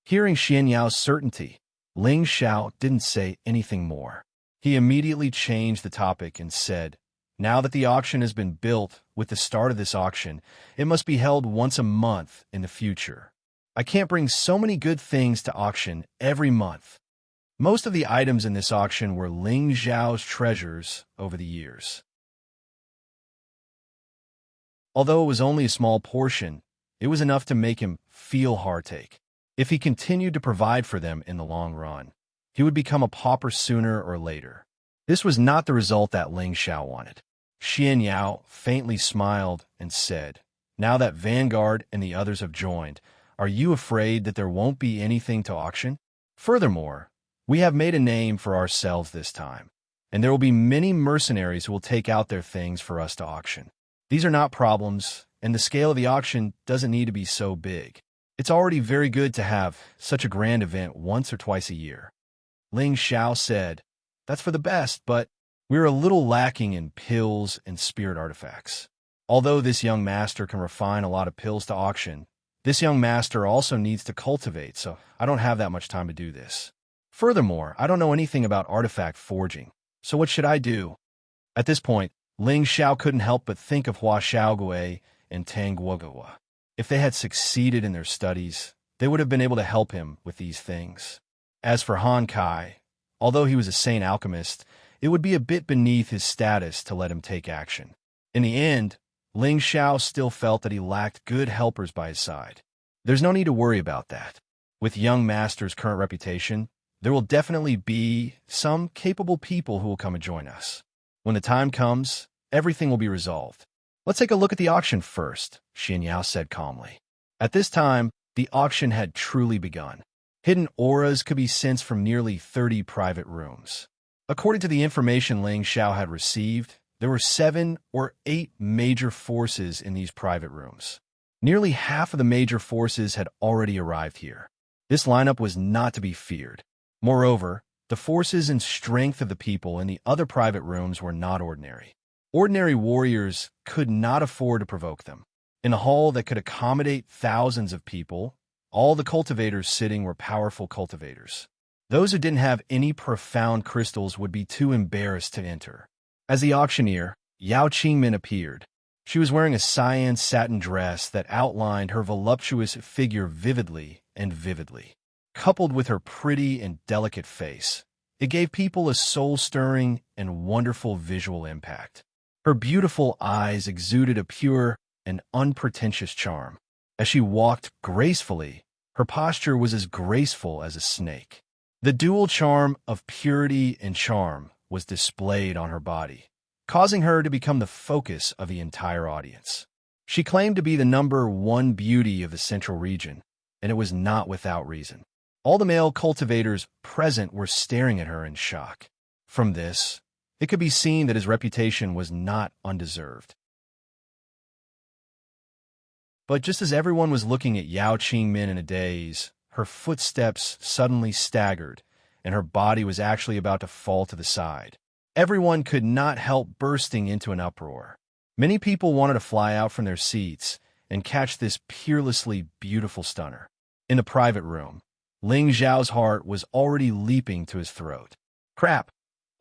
Hearing Xianxia's certainty, Ling Xiao didn't say anything more. He immediately changed the topic and said, "Now that the auction has been built, with the start of this auction, it must be held once a month in the future. I can't bring so many good things to auction every month." Most of the items in this auction were Ling Xiao's treasures over the years. Although it was only a small portion, it was enough to make him feel heartache. If he continued to provide for them in the long run, he would become a pauper sooner or later. This was not the result that Ling Xiao wanted. Xianxia faintly smiled and said, "Now that Vanguard and the others have joined, are you afraid that there won't be anything to auction? Furthermore, we have made a name for ourselves this time, and there will be many mercenaries who will take out their things for us to auction. These are not problems, and the scale of the auction doesn't need to be so big. It's already very good to have such a grand event once or twice a year." Ling Xiao said, "That's for the best, but we're a little lacking in pills and spirit artifacts. Although this young master can refine a lot of pills to auction, this young master also needs to cultivate, so I don't have that much time to do this. Furthermore, I don't know anything about artifact forging, so what should I do?" At this point, Ling Xiao couldn't help but think of Hua Xiaogui and Tang Guogawa. If they had succeeded in their studies, they would have been able to help him with these things. As for Han Kai, although he was a sane alchemist, it would be a bit beneath his status to let him take action. In the end, Ling Xiao still felt that he lacked good helpers by his side. There's no need to worry about that. With young master's current reputation, there will definitely be some capable people who will come and join us. When the time comes, everything will be resolved. "Let's take a look at the auction first," Xianxia said calmly. At this time, the auction had truly begun. Hidden auras could be sensed from nearly 30 private rooms. According to the information Ling Xiao had received, there were 7 or 8 major forces in these private rooms. Nearly half of the major forces had already arrived here. This lineup was not to be feared. Moreover, the forces and strength of the people in the other private rooms were not ordinary. Ordinary warriors could not afford to provoke them. In a hall that could accommodate thousands of people, all the cultivators sitting were powerful cultivators. Those who didn't have any profound crystals would be too embarrassed to enter. As the auctioneer, Yao Qingmin appeared. She was wearing a cyan satin dress that outlined her voluptuous figure vividly and vividly. Coupled with her pretty and delicate face, it gave people a soul-stirring and wonderful visual impact. Her beautiful eyes exuded a pure and unpretentious charm. As she walked gracefully, her posture was as graceful as a snake. The dual charm of purity and charm was displayed on her body, causing her to become the focus of the entire audience. She claimed to be the #1 beauty of the central region, and it was not without reason. All the male cultivators present were staring at her in shock. From this, it could be seen that his reputation was not undeserved. But just as everyone was looking at Yao Qingmin in a daze, her footsteps suddenly staggered, and her body was actually about to fall to the side. Everyone could not help bursting into an uproar. Many people wanted to fly out from their seats and catch this peerlessly beautiful stunner. In the private room, Ling Zhao's heart was already leaping to his throat. "Crap!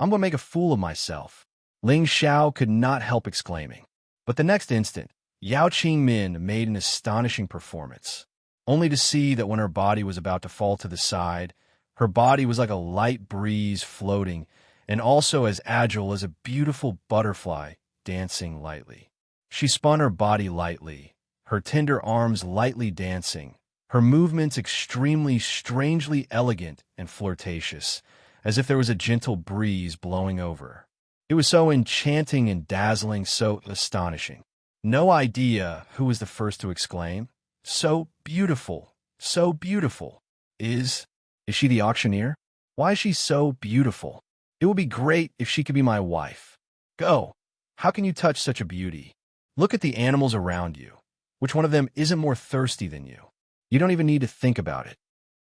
I'm going to make a fool of myself," Ling Zhao could not help exclaiming. But the next instant, Yao Qingmin made an astonishing performance, only to see that when her body was about to fall to the side, her body was like a light breeze floating and also as agile as a beautiful butterfly dancing lightly. She spun her body lightly, her tender arms lightly dancing, her movements extremely strangely elegant and flirtatious, as if there was a gentle breeze blowing over. It was so enchanting and dazzling, so astonishing. No idea who was the first to exclaim, "So beautiful, so beautiful." Is she the auctioneer? Why is she so beautiful? It would be great if she could be my wife. Go! How can you touch such a beauty? Look at the animals around you. Which one of them isn't more thirsty than you? You don't even need to think about it.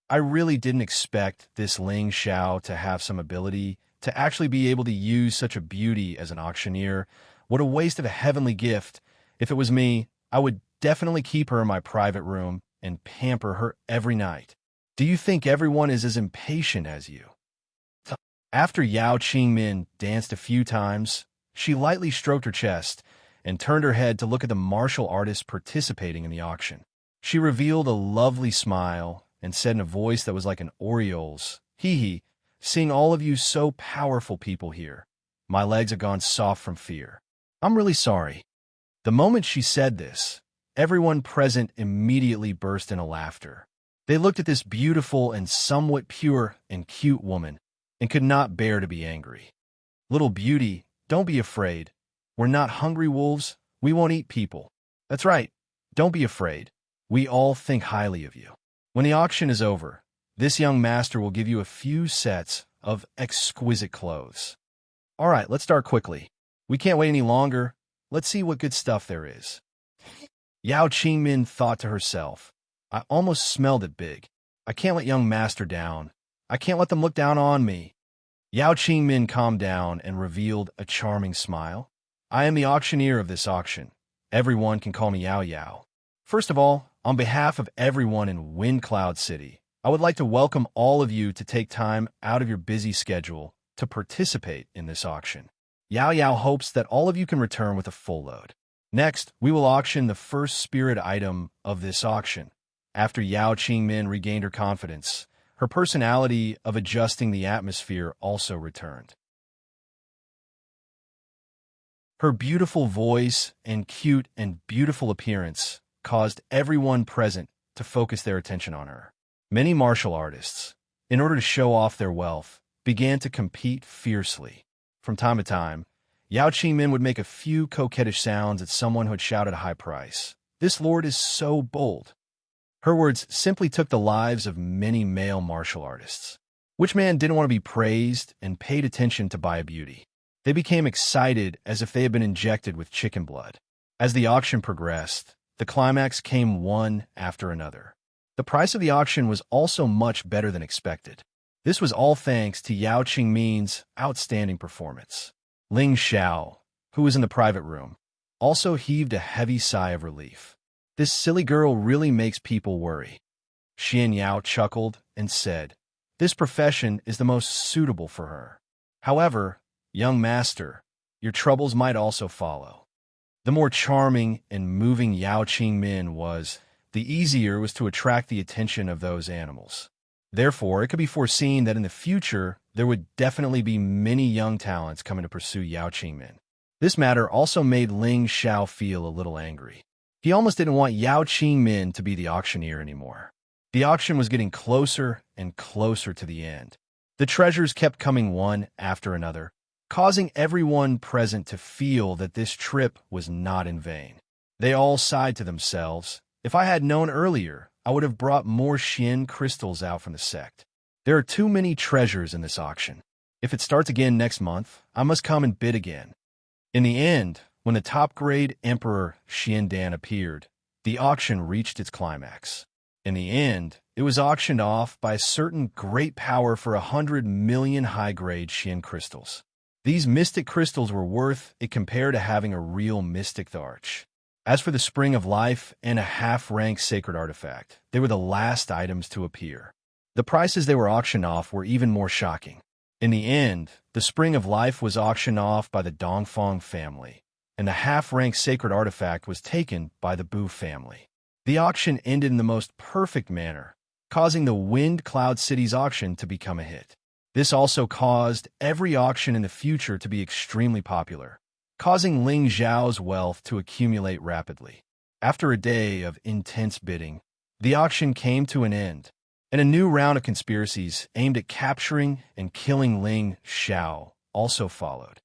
I really didn't expect this Ling Xiao to have some ability to actually be able to use such a beauty as an auctioneer. What a waste of a heavenly gift. If it was me, I would definitely keep her in my private room and pamper her every night. Do you think everyone is as impatient as you? After Yao Qingmin danced a few times, she lightly stroked her chest and turned her head to look at the martial artists participating in the auction. She revealed a lovely smile and said in a voice that was like an oriole's, "Hee hee, seeing all of you so powerful people here, my legs have gone soft from fear. I'm really sorry." The moment she said this, everyone present immediately burst into laughter. They looked at this beautiful and somewhat pure and cute woman and could not bear to be angry. "Little beauty, don't be afraid. We're not hungry wolves. We won't eat people. That's right. Don't be afraid. We all think highly of you. When the auction is over, this young master will give you a few sets of exquisite clothes. All right, let's start quickly. We can't wait any longer. Let's see what good stuff there is." Yao Qingmin thought to herself, "I almost smelled it big. I can't let young master down. I can't let them look down on me." Yao Qingmin calmed down and revealed a charming smile. "I am the auctioneer of this auction. Everyone can call me Yao Yao. First of all, on behalf of everyone in Wind Cloud City, I would like to welcome all of you to take time out of your busy schedule to participate in this auction. Yao Yao hopes that all of you can return with a full load. Next, we will auction the first spirit item of this auction." After Yao Qingmin regained her confidence, her personality of adjusting the atmosphere also returned. Her beautiful voice and cute and beautiful appearance caused everyone present to focus their attention on her. Many martial artists, in order to show off their wealth, began to compete fiercely. From time to time, Yao Qingmin would make a few coquettish sounds at someone who had shouted a high price. "This lord is so bold." Her words simply took the lives of many male martial artists. Which man didn't want to be praised and paid attention to by a beauty? They became excited as if they had been injected with chicken blood. As the auction progressed, the climax came one after another. The price of the auction was also much better than expected. This was all thanks to Yao Qingmin's outstanding performance. Ling Xiao, who was in the private room, also heaved a heavy sigh of relief. This silly girl really makes people worry. Xianxia chuckled and said, "This profession is the most suitable for her. However, young master, your troubles might also follow." The more charming and moving Yao Qingmin was, the easier it was to attract the attention of those animals. Therefore, it could be foreseen that in the future, there would definitely be many young talents coming to pursue Yao Qingmin. This matter also made Ling Xiao feel a little angry. He almost didn't want Yao Qingmin to be the auctioneer anymore. The auction was getting closer and closer to the end. The treasures kept coming one after another, causing everyone present to feel that this trip was not in vain. They all sighed to themselves, "If I had known earlier, I would have brought more Xian crystals out from the sect. There are too many treasures in this auction. If it starts again next month, I must come and bid again." In the end, when the top-grade Emperor Xiandan appeared, the auction reached its climax. In the end, it was auctioned off by a certain great power for 100 million high-grade Xian crystals. These mystic crystals were worth it compared to having a real mystic Tharch. As for the Spring of Life and a half-rank sacred artifact, they were the last items to appear. The prices they were auctioned off were even more shocking. In the end, the Spring of Life was auctioned off by the Dongfang family, and the half-rank sacred artifact was taken by the Bu family. The auction ended in the most perfect manner, causing the Wind Cloud City's auction to become a hit. This also caused every auction in the future to be extremely popular, causing Ling Xiao's wealth to accumulate rapidly. After a day of intense bidding, the auction came to an end, and a new round of conspiracies aimed at capturing and killing Ling Xiao also followed.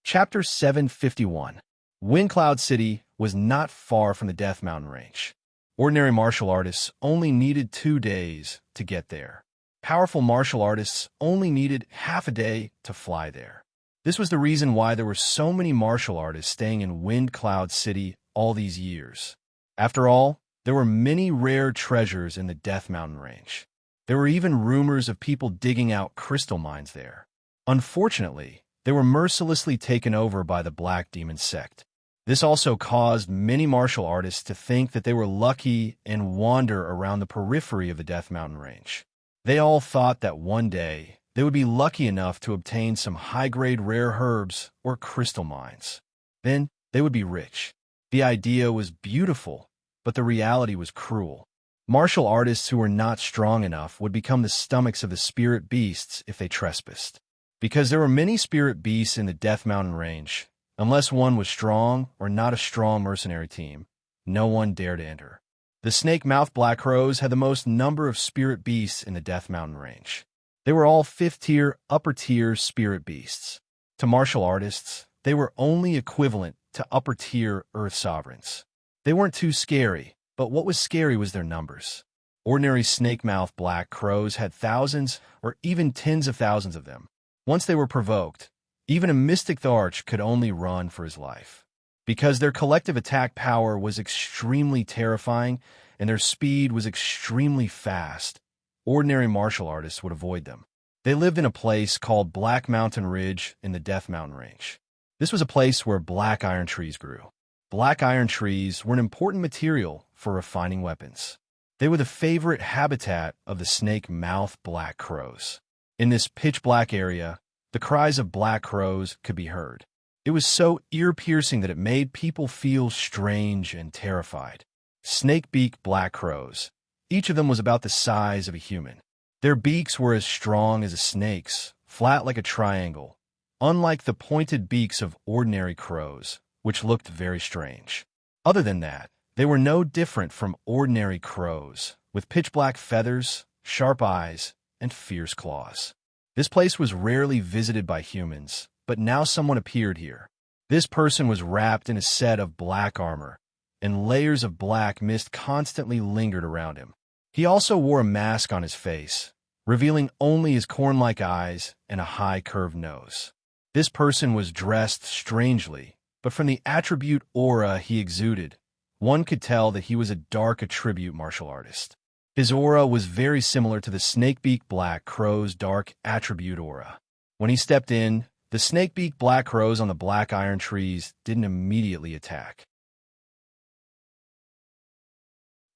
Chapter 751. Windcloud City was not far from the Death Mountain Range. Ordinary martial artists only needed 2 days to get there. Powerful martial artists only needed half a day to fly there. This was the reason why there were so many martial artists staying in Windcloud City all these years. After all, there were many rare treasures in the Death Mountain Range. There were even rumors of people digging out crystal mines there. Unfortunately, they were mercilessly taken over by the Black Demon sect. This also caused many martial artists to think that they were lucky and wander around the periphery of the Death Mountain Range. They all thought that one day they would be lucky enough to obtain some high-grade rare herbs or crystal mines. Then they would be rich. The idea was beautiful, but the reality was cruel. Martial artists who were not strong enough would become the stomachs of the spirit beasts if they trespassed. Because there were many spirit beasts in the Death Mountain Range, unless one was strong or not a strong mercenary team, no one dared enter. The snake-mouthed black crows had the most number of spirit beasts in the Death Mountain Range. They were all 5th-tier, upper-tier spirit beasts. To martial artists, they were only equivalent to upper-tier Earth sovereigns. They weren't too scary, but what was scary was their numbers. Ordinary snake-mouthed black crows had thousands or even tens of thousands of them. Once they were provoked, even a mystic Tharch could only run for his life. Because their collective attack power was extremely terrifying and their speed was extremely fast, ordinary martial artists would avoid them. They lived in a place called Black Mountain Ridge in the Death Mountain Range. This was a place where black iron trees grew. Black iron trees were an important material for refining weapons. They were the favorite habitat of the snake-mouthed black crows. In this pitch-black area, the cries of black crows could be heard. It was so ear-piercing that it made people feel strange and terrified. Snake-beaked black crows. Each of them was about the size of a human. Their beaks were as strong as a snake's, flat like a triangle, unlike the pointed beaks of ordinary crows, which looked very strange. Other than that, they were no different from ordinary crows, with pitch-black feathers, sharp eyes, and fierce claws. This place was rarely visited by humans, but now someone appeared here. This person was wrapped in a set of black armor, and layers of black mist constantly lingered around him. He also wore a mask on his face, revealing only his corn-like eyes and a high curved nose. This person was dressed strangely, but from the attribute aura he exuded, one could tell that he was a dark attribute martial artist. His aura was very similar to the snakebeak black crow's dark attribute aura. When he stepped in, the snakebeak black crows on the black iron trees didn't immediately attack.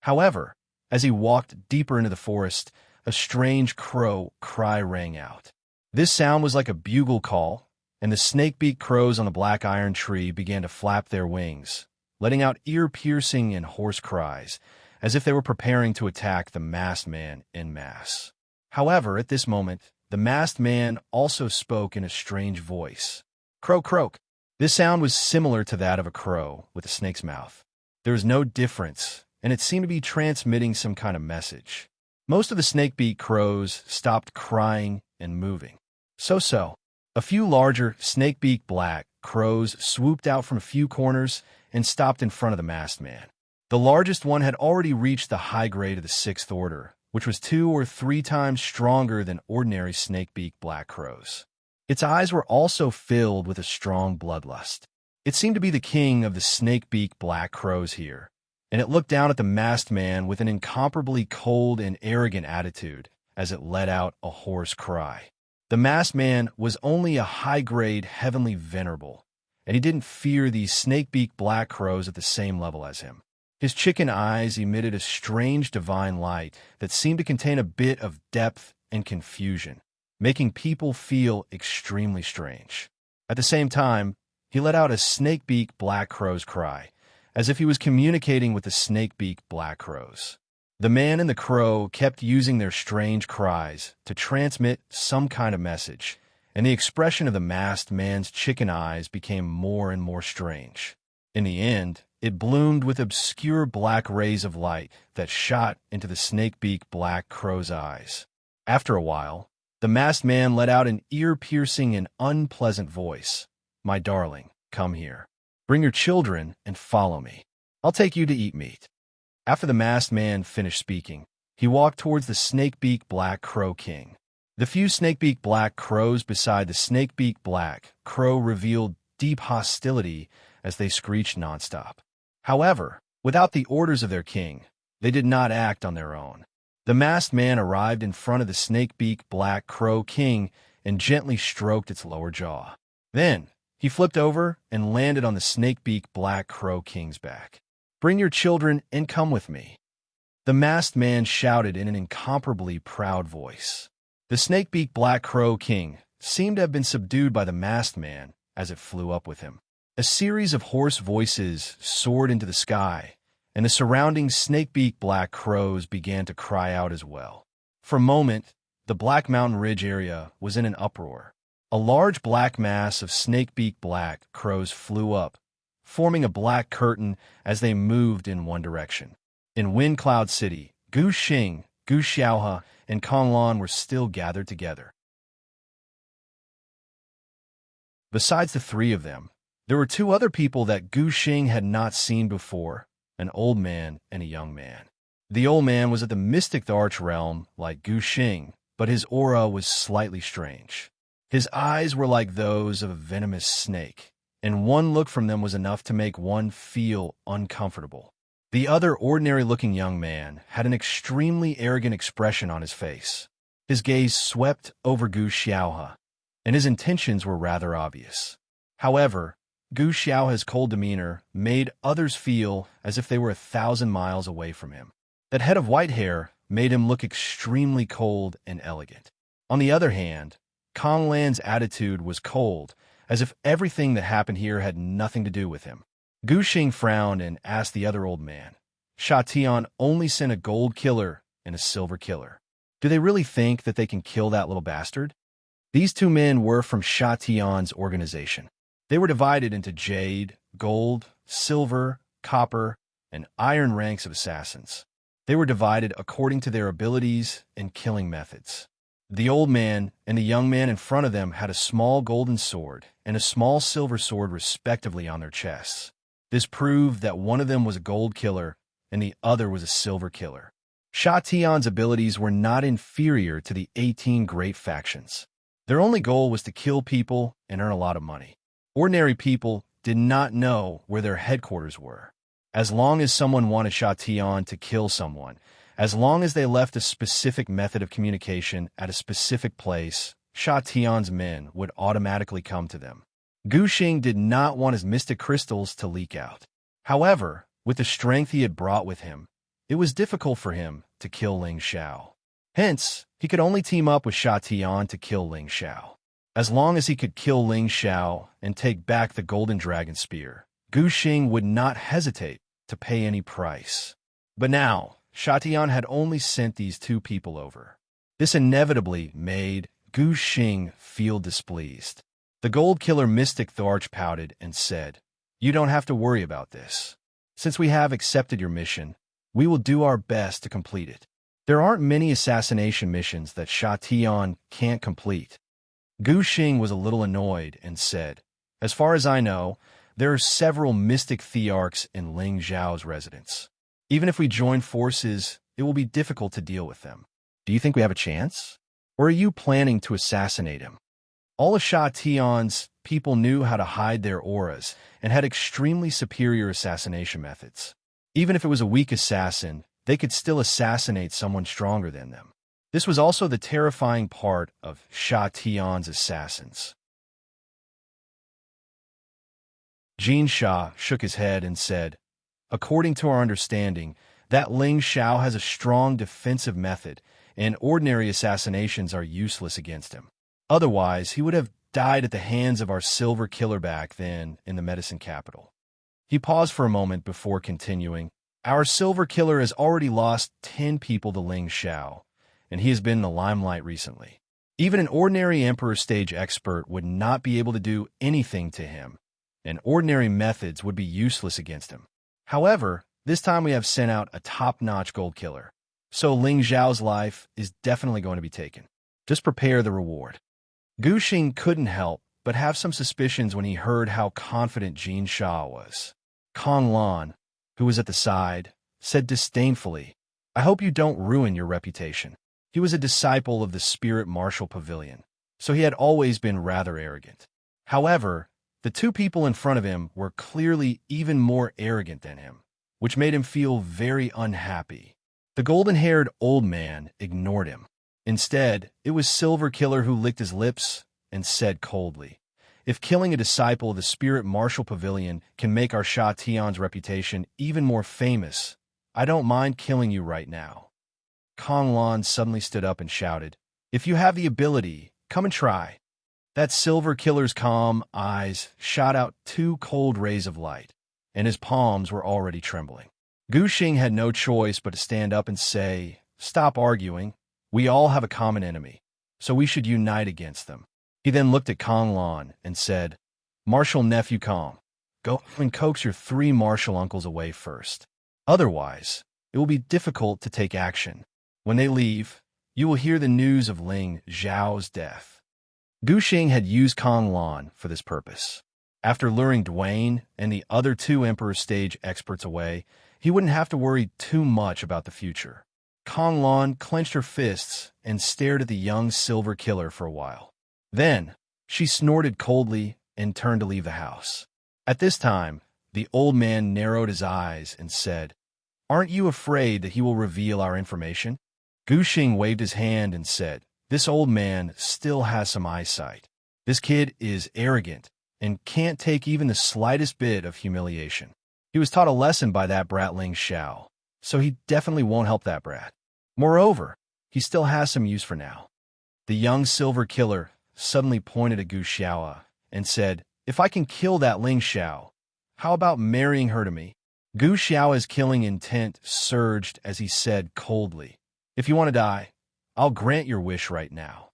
However, as he walked deeper into the forest, a strange crow cry rang out. This sound was like a bugle call, and the snakebeak crows on the black iron tree began to flap their wings, letting out ear-piercing and hoarse cries, as if they were preparing to attack the masked man en masse. However, at this moment, the masked man also spoke in a strange voice. Croak, croak. This sound was similar to that of a crow with a snake's mouth. There was no difference, and it seemed to be transmitting some kind of message. Most of the snakebeak crows stopped crying and moving. So. A few larger snakebeak black crows swooped out from a few corners and stopped in front of the masked man. The largest one had already reached the high grade of the 6th order, which was 2 or 3 times stronger than ordinary snakebeak black crows. Its eyes were also filled with a strong bloodlust. It seemed to be the king of the snakebeak black crows here, and it looked down at the masked man with an incomparably cold and arrogant attitude as it let out a hoarse cry. The masked man was only a high-grade heavenly venerable, and he didn't fear these snakebeak black crows at the same level as him. His chicken eyes emitted a strange divine light that seemed to contain a bit of depth and confusion, making people feel extremely strange. At the same time, he let out a snakebeak black crow's cry, as if he was communicating with the snakebeak black crows. The man and the crow kept using their strange cries to transmit some kind of message, and the expression of the masked man's chicken eyes became more and more strange. In the end, it bloomed with obscure black rays of light that shot into the snakebeak black crow's eyes. After a while, the masked man let out an ear-piercing and unpleasant voice. My darling, come here. Bring your children and follow me. I'll take you to eat meat. After the masked man finished speaking, he walked towards the snakebeak black crow king. The few snakebeak black crows beside the snakebeak black crow revealed deep hostility as they screeched nonstop. However, without the orders of their king, they did not act on their own. The masked man arrived in front of the snakebeak black crow king and gently stroked its lower jaw. Then, he flipped over and landed on the snakebeak black crow king's back. Bring your children and come with me. The masked man shouted in an incomparably proud voice. The snakebeak black crow king seemed to have been subdued by the masked man as it flew up with him. A series of hoarse voices soared into the sky, and the surrounding snakebeak black crows began to cry out as well. For a moment, the Black Mountain Ridge area was in an uproar. A large black mass of snakebeak black crows flew up, forming a black curtain as they moved in one direction. In Wind Cloud City, Gu Xing, Gu Xiaohe, and Konglan were still gathered together. Besides the 3 of them, there were 2 other people that Gu Xing had not seen before, an old man and a young man. The old man was at the Mystic Arch realm like Gu Xing, but his aura was slightly strange. His eyes were like those of a venomous snake, and one look from them was enough to make one feel uncomfortable. The other ordinary-looking young man had an extremely arrogant expression on his face. His gaze swept over Gu Xiaohe, and his intentions were rather obvious. However, Gu Xiaohe's cold demeanor made others feel as if they were 1,000 miles away from him. That head of white hair made him look extremely cold and elegant. On the other hand, Konglan's attitude was cold, as if everything that happened here had nothing to do with him. Gu Xing frowned and asked the other old man, Sha Tian only sent a gold killer and a silver killer. Do they really think that they can kill that little bastard? These 2 men were from Sha Tian's organization. They were divided into jade, gold, silver, copper, and iron ranks of assassins. They were divided according to their abilities and killing methods. The old man and the young man in front of them had a small golden sword and a small silver sword respectively on their chests. This proved that one of them was a gold killer and the other was a silver killer. Sha Tian's abilities were not inferior to the 18 great factions. Their only goal was to kill people and earn a lot of money. Ordinary people did not know where their headquarters were. As long as someone wanted Sha Tian to kill someone, As long as they left a specific method of communication at a specific place, Sha Tian's men would automatically come to them. Gu Xing did not want his mystic crystals to leak out. However, with the strength he had brought with him, it was difficult for him to kill Ling Xiao. Hence, he could only team up with Sha Tian to kill Ling Xiao. As long as he could kill Ling Xiao and take back the Golden Dragon Spear, Gu Xing would not hesitate to pay any price. But now, Sha Tian had only sent these two people over. This inevitably made Gu Xing feel displeased. The Gold Killer Mystic Tharch pouted and said, "You don't have to worry about this. Since we have accepted your mission, we will do our best to complete it. There aren't many assassination missions that Sha Tian can't complete." Gu Xing was a little annoyed and said, "As far as I know, there are several mystic thearchs in Ling Xiao's residence. Even if we join forces, it will be difficult to deal with them. Do you think we have a chance? Or are you planning to assassinate him?" All of Sha Tian's people knew how to hide their auras and had extremely superior assassination methods. Even if it was a weak assassin, they could still assassinate someone stronger than them. This was also the terrifying part of Sha Tian's assassins. Xianxia shook his head and said, "According to our understanding, that Ling Xiao has a strong defensive method, and ordinary assassinations are useless against him. Otherwise, he would have died at the hands of our silver killer back then in the medicine capital." He paused for a moment before continuing, "Our silver killer has already lost 10 people to Ling Xiao, and he has been in the limelight recently. Even an ordinary Emperor stage expert would not be able to do anything to him, and ordinary methods would be useless against him. However, this time we have sent out a top-notch gold killer, so Ling Xiao's life is definitely going to be taken. Just prepare the reward." Gu Xing couldn't help but have some suspicions when he heard how confident Xianxia was. Kong Lan, who was at the side, said disdainfully, "I hope you don't ruin your reputation." He was a disciple of the Spirit Martial Pavilion, so he had always been rather arrogant. However, the two people in front of him were clearly even more arrogant than him, which made him feel very unhappy. The golden-haired old man ignored him. Instead, it was Silver Killer who licked his lips and said coldly, "If killing a disciple of the Spirit Martial Pavilion can make our Sha Tian's reputation even more famous, I don't mind killing you right now." Kong Lan suddenly stood up and shouted, "If you have the ability, come and try." That Silver Killer's calm eyes shot out 2 cold rays of light, and his palms were already trembling. Gu Xing had no choice but to stand up and say, "Stop arguing. We all have a common enemy, so we should unite against them." He then looked at Kong Lan and said, "Martial Nephew Kong, go and coax your 3 martial uncles away first. Otherwise, it will be difficult to take action. When they leave, you will hear the news of Ling Xiao's death." Gu Xing had used Kong Lan for this purpose. After luring Dwayne and the other 2 Emperor stage experts away, he wouldn't have to worry too much about the future. Kong Lan clenched her fists and stared at the young Silver Killer for a while. Then, she snorted coldly and turned to leave the house. At this time, the old man narrowed his eyes and said, "Aren't you afraid that he will reveal our information?" Gu Xing waved his hand and said, "This old man still has some eyesight. This kid is arrogant and can't take even the slightest bit of humiliation. He was taught a lesson by that brat Ling Xiao, so he definitely won't help that brat. Moreover, he still has some use for now." The young Silver Killer suddenly pointed at Gu Xiao and said, "If I can kill that Ling Xiao, how about marrying her to me?" Gu Xiao's killing intent surged as he said coldly, "If you want to die, I'll grant your wish right now."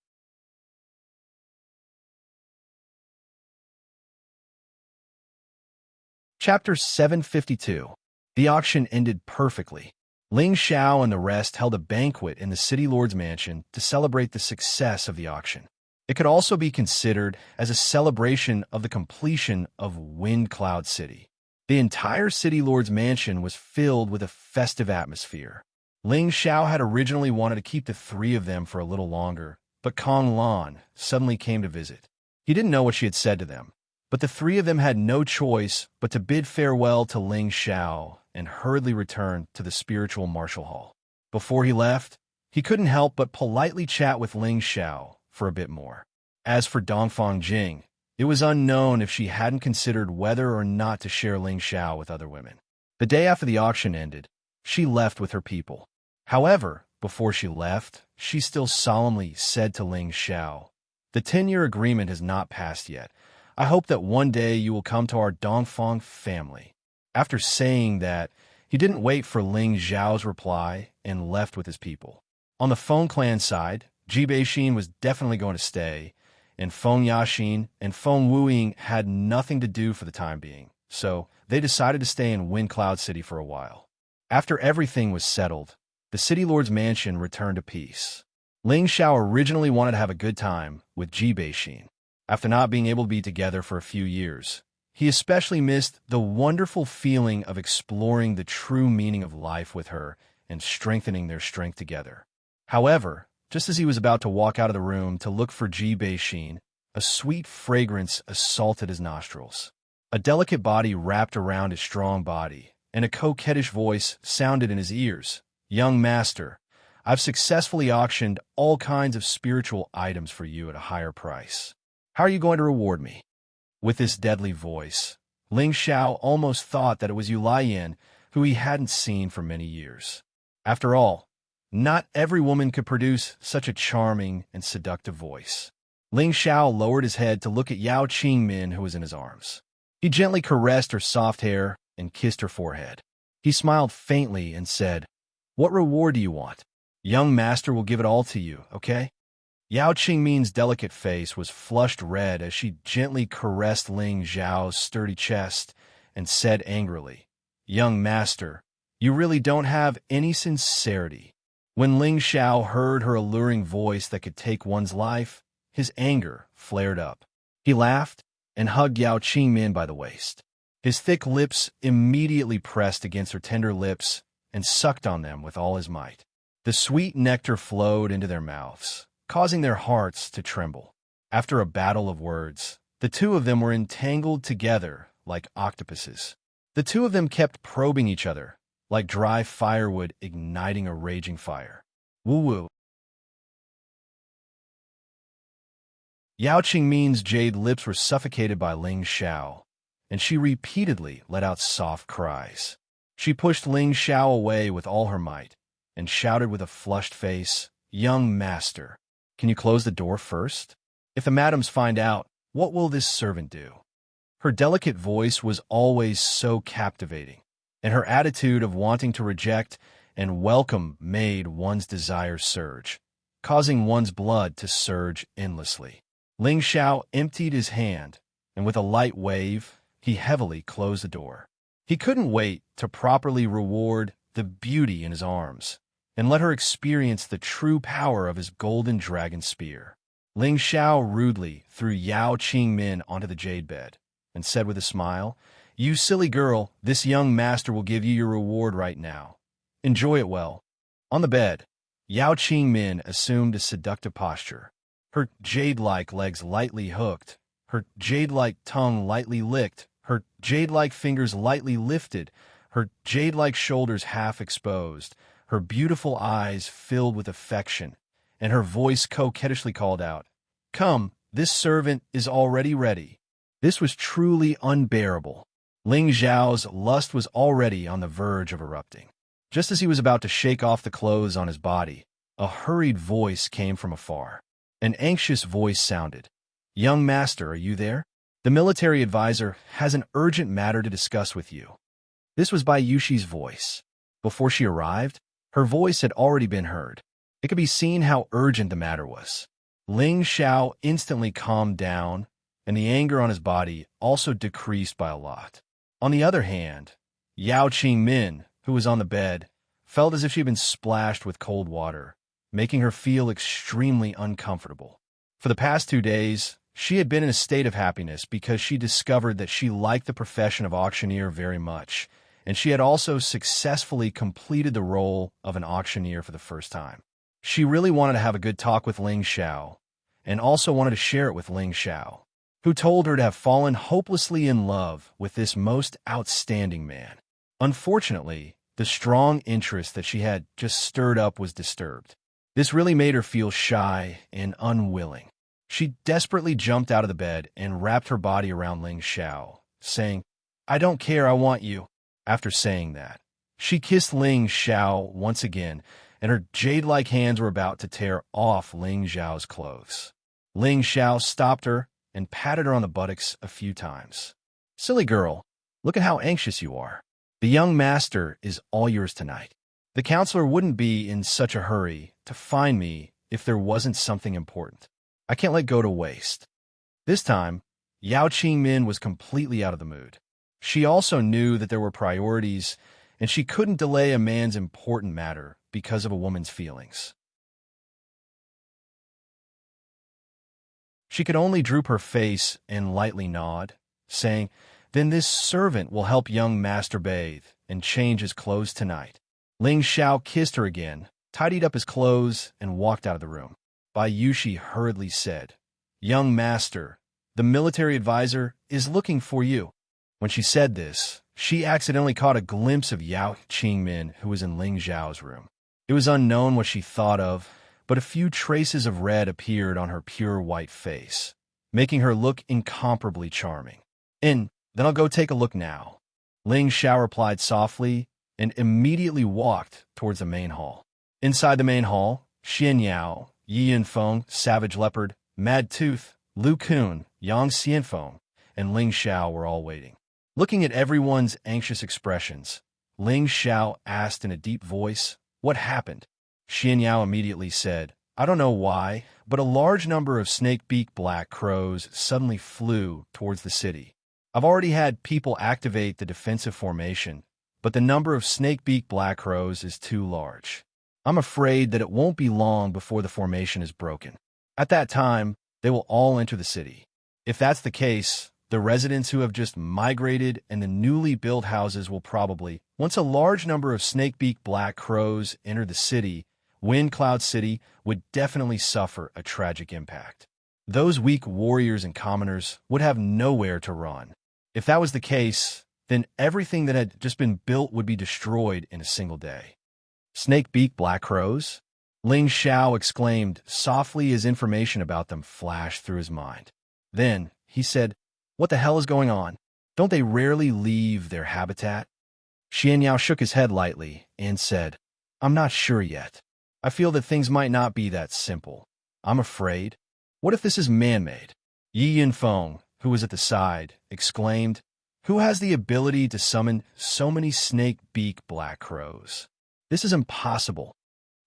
Chapter 752. The auction ended perfectly. Ling Xiao and the rest held a banquet in the City Lord's mansion to celebrate the success of the auction. It could also be considered as a celebration of the completion of Wind Cloud City. The entire City Lord's mansion was filled with a festive atmosphere. Ling Xiao had originally wanted to keep the 3 of them for a little longer, but Kong Lan suddenly came to visit. He didn't know what she had said to them, but the 3 of them had no choice but to bid farewell to Ling Xiao and hurriedly return to the spiritual martial hall. Before he left, he couldn't help but politely chat with Ling Xiao for a bit more. As for Dongfang Jing, it was unknown if she hadn't considered whether or not to share Ling Xiao with other women. The day after the auction ended, she left with her people. However, before she left, she still solemnly said to Ling Xiao, "The 10-year agreement has not passed yet. I hope that one day you will come to our Dongfang family." After saying that, he didn't wait for Ling Xiao's reply and left with his people. On the Feng clan side, Ji Beixin was definitely going to stay, and Feng Yaxin and Feng Wuying had nothing to do for the time being, so they decided to stay in Wind Cloud City for a while. After everything was settled, the City Lord's mansion returned to peace. Ling Xiao originally wanted to have a good time with Ji Beixin. After not being able to be together for a few years, he especially missed the wonderful feeling of exploring the true meaning of life with her and strengthening their strength together. However, just as he was about to walk out of the room to look for Ji Beixin, a sweet fragrance assaulted his nostrils. A delicate body wrapped around his strong body, and a coquettish voice sounded in his ears. "Young master, I've successfully auctioned all kinds of spiritual items for you at a higher price. How are you going to reward me?" With this deadly voice, Ling Xiao almost thought that it was Yu Laiyan, who he hadn't seen for many years. After all, not every woman could produce such a charming and seductive voice. Ling Xiao lowered his head to look at Yao Qingmin, who was in his arms. He gently caressed her soft hair and kissed her forehead. He smiled faintly and said, "What reward do you want? Young master will give it all to you, okay?" Yao Qingmin's delicate face was flushed red as she gently caressed Ling Xiao's sturdy chest and said angrily, "Young master, you really don't have any sincerity." When Ling Xiao heard her alluring voice that could take one's life, his anger flared up. He laughed and hugged Yao Qingmin by the waist. His thick lips immediately pressed against her tender lips and sucked on them with all his might. The sweet nectar flowed into their mouths, causing their hearts to tremble. After a battle of words, the two of them were entangled together like octopuses. The two of them kept probing each other, like dry firewood igniting a raging fire. Woo-woo. Yao Qingmin's jade lips were suffocated by Ling Xiao, and she repeatedly let out soft cries. She pushed Ling Xiao away with all her might, and shouted with a flushed face, "Young master, can you close the door first? If the madams find out, what will this servant do?" Her delicate voice was always so captivating, and her attitude of wanting to reject and welcome made one's desires surge, causing one's blood to surge endlessly. Ling Xiao emptied his hand, and with a light wave, he heavily closed the door. He couldn't wait to properly reward the beauty in his arms and let her experience the true power of his golden dragon spear. Ling Xiao rudely threw Yao Qingmin onto the jade bed and said with a smile, "You silly girl, this young master will give you your reward right now. Enjoy it well." On the bed, Yao Qingmin assumed a seductive posture. Her jade-like legs lightly hooked, her jade-like tongue lightly licked, her jade-like fingers lightly lifted, her jade-like shoulders half exposed, her beautiful eyes filled with affection, and her voice coquettishly called out, "Come, this servant is already ready." This was truly unbearable. Ling Xiao's lust was already on the verge of erupting. Just as he was about to shake off the clothes on his body, a hurried voice came from afar. An anxious voice sounded, "Young master, are you there? The military advisor has an urgent matter to discuss with you." This was Bai Yushi's voice. Before she arrived, her voice had already been heard. It could be seen how urgent the matter was. Ling Xiao instantly calmed down, and the anger on his body also decreased by a lot. On the other hand, Yao Qingmin, who was on the bed, felt as if she had been splashed with cold water, making her feel extremely uncomfortable. For the past 2 days, she had been in a state of happiness because she discovered that she liked the profession of auctioneer very much, and she had also successfully completed the role of an auctioneer for the first time. She really wanted to have a good talk with Ling Xiao, and also wanted to share it with Ling Xiao, who told her to have fallen hopelessly in love with this most outstanding man. Unfortunately, The strong interest that she had just stirred up was disturbed. This really made her feel shy and unwilling. She desperately jumped out of the bed and wrapped her body around Ling Xiao, saying, "I don't care, I want you." After saying that, she kissed Ling Xiao once again, and her jade-like hands were about to tear off Ling Xiao's clothes. Ling Xiao stopped her and patted her on the buttocks a few times. "Silly girl, look at how anxious you are. The young master is all yours tonight. The counselor wouldn't be in such a hurry to find me if there wasn't something important. I can't let go to waste." This time, Yao Qingmin was completely out of the mood. She also knew that there were priorities, and she couldn't delay a man's important matter because of a woman's feelings. She could only droop her face and lightly nod, saying, "Then this servant will help young master bathe and change his clothes tonight." Ling Xiao kissed her again, tidied up his clothes, and walked out of the room. Bai Yushi hurriedly said, "Young master, the military advisor is looking for you." When she said this, she accidentally caught a glimpse of Yao Qingmin, who was in Ling Xiao's room. It was unknown what she thought of, but a few traces of red appeared on her pure white face, making her look incomparably charming. "Then I'll go take a look now." Ling Xiao replied softly and immediately walked towards the main hall. Inside the main hall, Xianxia, Yi Yinfeng, Savage Leopard, Mad Tooth, Lu Kun, Yang Xianfeng, and Ling Xiao were all waiting. Looking at everyone's anxious expressions, Ling Xiao asked in a deep voice, "What happened?" Xianxia immediately said, "I don't know why, but a large number of snake-beak black crows suddenly flew towards the city. I've already had people activate the defensive formation, but the number of snake-beak black crows is too large. I'm afraid that it won't be long before the formation is broken. At that time, they will all enter the city. If that's the case, the residents who have just migrated and the newly built houses will probably, once a large number of snake-beak black crows enter the city, Wind Cloud City would definitely suffer a tragic impact. Those weak warriors and commoners would have nowhere to run. If that was the case, then everything that had just been built would be destroyed in a single day." "Snake-beak black crows?" Ling Xiao exclaimed softly as information about them flashed through his mind. Then he said, "What the hell is going on? Don't they rarely leave their habitat?" Xianxia shook his head lightly and said, "I'm not sure yet. I feel that things might not be that simple. I'm afraid. What if this is man-made?" Yi Yinfeng, who was at the side, exclaimed, "Who has the ability to summon so many snake-beak black crows? This is impossible."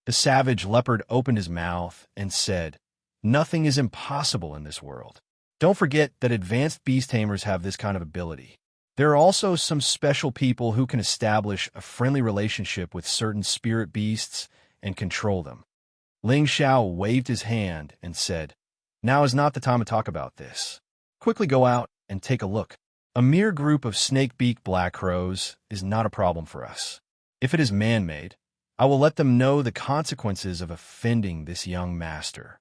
The Savage Leopard opened his mouth and said, "Nothing is impossible in this world. Don't forget that advanced beast tamers have this kind of ability. There are also some special people who can establish a friendly relationship with certain spirit beasts and control them." Ling Xiao waved his hand and said, "Now is not the time to talk about this. Quickly go out and take a look. A mere group of snake-beak black crows is not a problem for us. If it is man-made, I will let them know the consequences of offending this young master."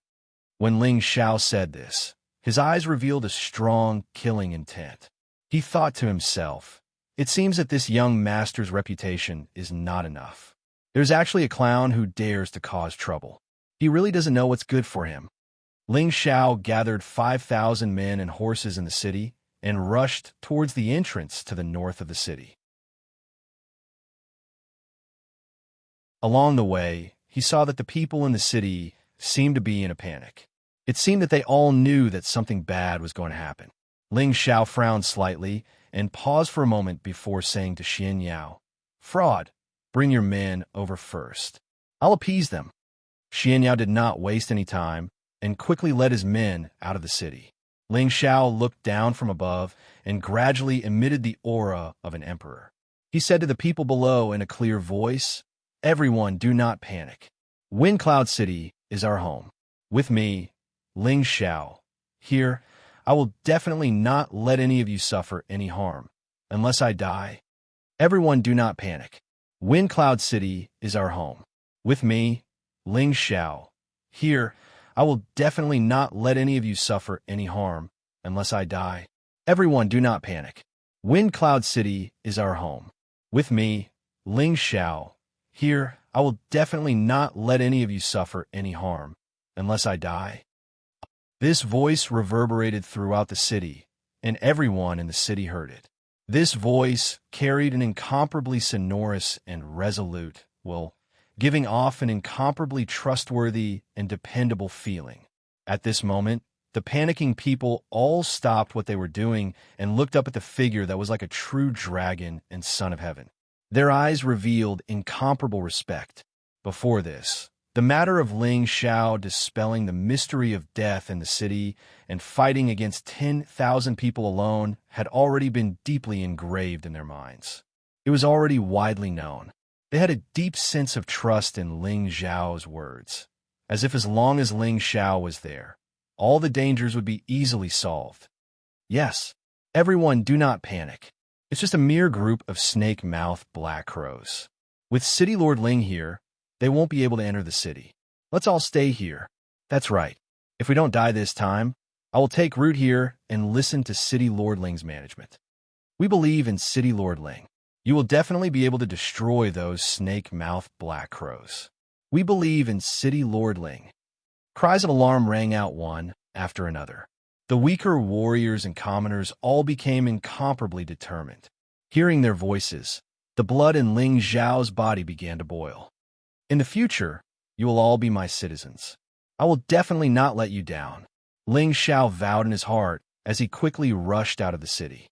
When Ling Xiao said this, his eyes revealed a strong, killing intent. He thought to himself, "It seems that this young master's reputation is not enough. There's actually a clown who dares to cause trouble. He really doesn't know what's good for him." Ling Xiao gathered 5,000 men and horses in the city and rushed towards the entrance to the north of the city. Along the way, he saw that the people in the city seemed to be in a panic. It seemed that they all knew that something bad was going to happen. Ling Xiao frowned slightly and paused for a moment before saying to Xianxia, "Fraud, bring your men over first. I'll appease them." Xianxia did not waste any time and quickly led his men out of the city. Ling Xiao looked down from above and gradually emitted the aura of an emperor. He said to the people below in a clear voice, "Everyone, do not panic. Wind Cloud City is our home. With me, Ling Xiao. Here, I will definitely not let any of you suffer any harm, unless I die. Everyone, do not panic. Wind Cloud City is our home. With me, Ling Xiao. Here, I will definitely not let any of you suffer any harm, unless I die. Everyone, do not panic. Wind Cloud City is our home. With me, Ling Xiao, here, I will definitely not let any of you suffer any harm, unless I die. This voice reverberated throughout the city, and everyone in the city heard it. This voice carried an incomparably sonorous and resolute, giving off an incomparably trustworthy and dependable feeling. At this moment, the panicking people all stopped what they were doing and looked up at the figure that was like a true dragon and son of heaven. Their eyes revealed incomparable respect. Before this, the matter of Ling Xiao dispelling the mystery of death in the city and fighting against 10,000 people alone had already been deeply engraved in their minds. It was already widely known. They had a deep sense of trust in Ling Xiao's words, as if as long as Ling Xiao was there, all the dangers would be easily solved. Yes, everyone, do not panic. It's just a mere group of snake-mouthed black crows. With City Lord Ling here, they won't be able to enter the city. Let's all stay here. That's right. If we don't die this time, I will take root here and listen to City Lord Ling's management. We believe in City Lord Ling. You will definitely be able to destroy those snake-mouthed black crows. We believe in City Lord Ling. Cries of alarm rang out one after another. The weaker warriors and commoners all became incomparably determined. Hearing their voices, the blood in Ling Xiao's body began to boil. In the future, you will all be my citizens. I will definitely not let you down. Ling Xiao vowed in his heart as he quickly rushed out of the city.